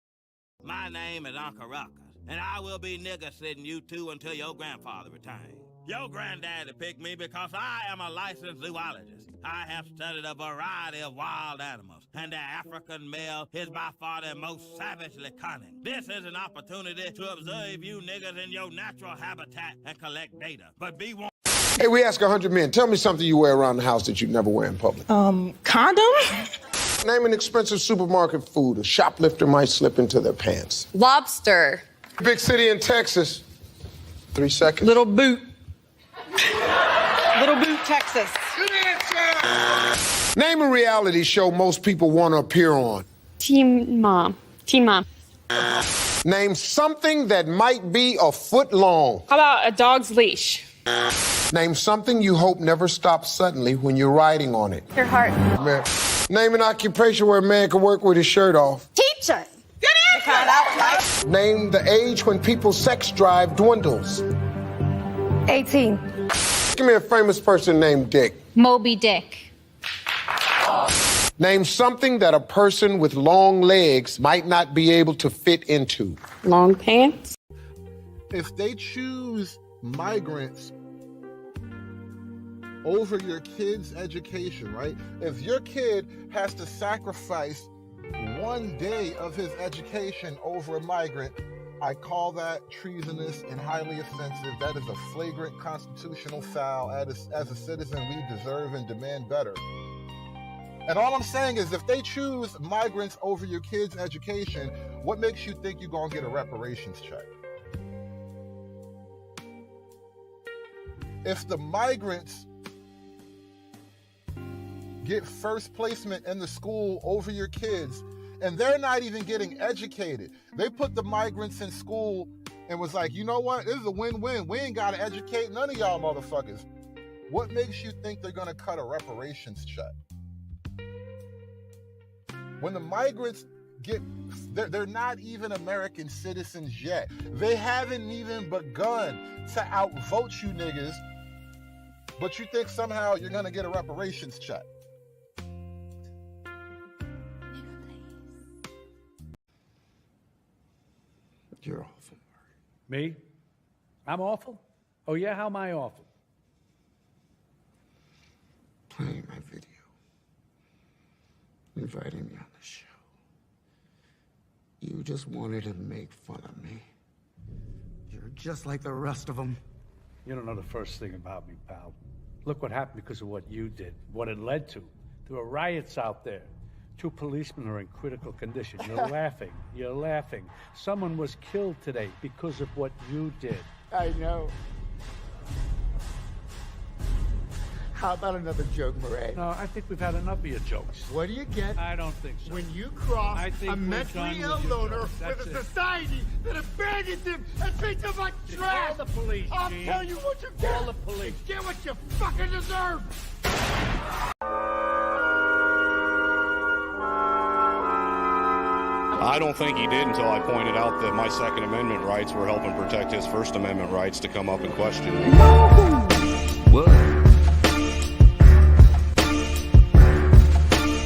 My name is Uncle Ruckus, and I will be nigger sitting you two until your grandfather returns. Your granddaddy picked me because I am a licensed zoologist. I have studied a variety of wild animals, and the African male is by far the most savagely cunning. This is an opportunity to observe you niggas in your natural habitat and collect data. But be warned. Hey, we ask 100 men. Tell me something you wear around the house that you never wear in public. Condoms? Name an expensive supermarket food a shoplifter might slip into their pants. Lobster. Big city in Texas. 3 seconds. Little Boot. Little Boot, Texas. Name a reality show most people want to appear on. Teen Mom. Teen Mom. Name something that might be a foot long. How about a dog's leash? Name something you hope never stops suddenly when you're riding on it. Your heart. Man. Name an occupation where a man can work with his shirt off. Teacher. Good answer. Name the age when people's sex drive dwindles. 18. Give me a famous person named Dick. Moby Dick. Name something that a person with long legs might not be able to fit into. Long pants. If they choose migrants over your kid's education, right? If your kid has to sacrifice one day of his education over a migrant, I call that treasonous and highly offensive. That is a flagrant constitutional foul. As a citizen, we deserve and demand better. And all I'm saying is if they choose migrants over your kid's education, what makes you think you're going to get a reparations check? If the migrants get first placement in the school over your kids, and they're not even getting educated. They put the migrants in school and was like, you know what? This is a win-win. We ain't got to educate none of y'all motherfuckers. What makes you think they're going to cut a reparations check? When the migrants they're not even American citizens yet. They haven't even begun to outvote you niggas, but you think somehow you're going to get a reparations check. You're awful. Me? I'm awful? Oh, yeah? How am I awful? Playing my video. Inviting me on the show. You just wanted to make fun of me. You're just like the rest of them. You don't know the first thing about me, pal. Look what happened because of what you did, what it led to. There were riots out there. 2 policemen are in critical condition. You're laughing. You're laughing. Someone was killed today because of what you did. I know. How about another joke, Murray? No, I think we've had enough of your jokes. What do you get? I don't think so. When you cross I think a we're mentally done ill with your loner jokes. with That's a it. society that abandons him and treats him like trash. Call the police, I'll Gene. tell you what you get. Call the police. You get what you fucking deserve. I don't think he did until I pointed out that my Second Amendment rights were helping protect his First Amendment rights to come up and question me. What?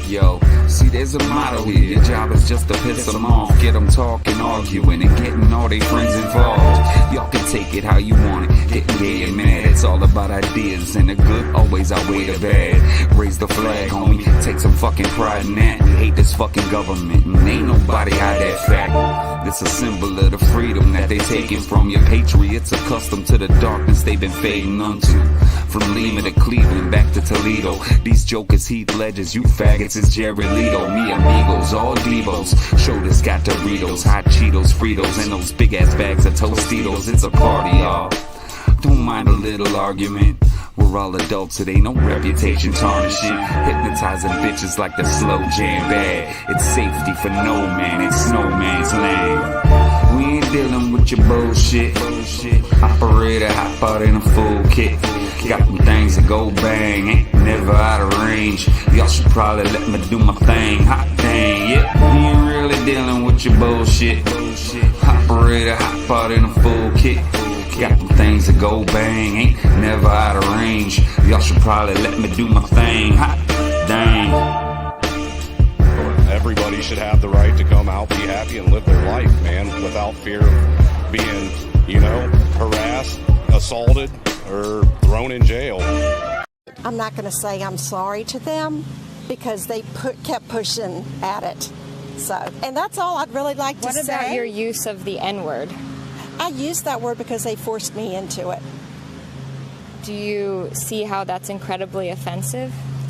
Yo, see there's a motto here. Your job is just to piss them off. Get them talking, arguing, and getting all their friends involved. Y'all can take it how you want it. Getting gay and mad. It's all about ideas, and the good always outweigh the bad. Raise the flag, homie. Take some fucking pride in that. We hate this fucking government, and ain't nobody hide that fact. It's a symbol of the freedom that they taking from your patriots accustomed to the darkness they've been fading unto. From Lima to Cleveland, back to Toledo. These jokers, Heath Ledgers, you faggots is Jared Leto. Me amigos, all Devos. Shoulders got Doritos, hot Cheetos, Fritos, and those big ass bags of Tostitos. It's a party, y'all. Don't mind a little argument. We're all adults, it ain't no reputation tarnishing. Hypnotizing bitches like the slow jam bad. It's safety for no man, it's no man's land. We ain't dealing with your bullshit. Operator, hop out in a full kit. Got them things that go bang, ain't never out of range. Y'all should probably let me do my thing, hot dang, yeah. We ain't really dealing with your bullshit. Operator, hop out in a full kit. Got them things that go bang, ain't never out of range. Y'all should probably let me do my thing, hot dang. Everybody should have the right to come out, be happy, and live their life, man, without fear of being, harassed, assaulted, or thrown in jail. I'm not going to say I'm sorry to them because they kept pushing at it. So, and that's all I'd really like to say. What about your use of the N-word? I used that word because they forced me into it. Do you see how that's incredibly offensive?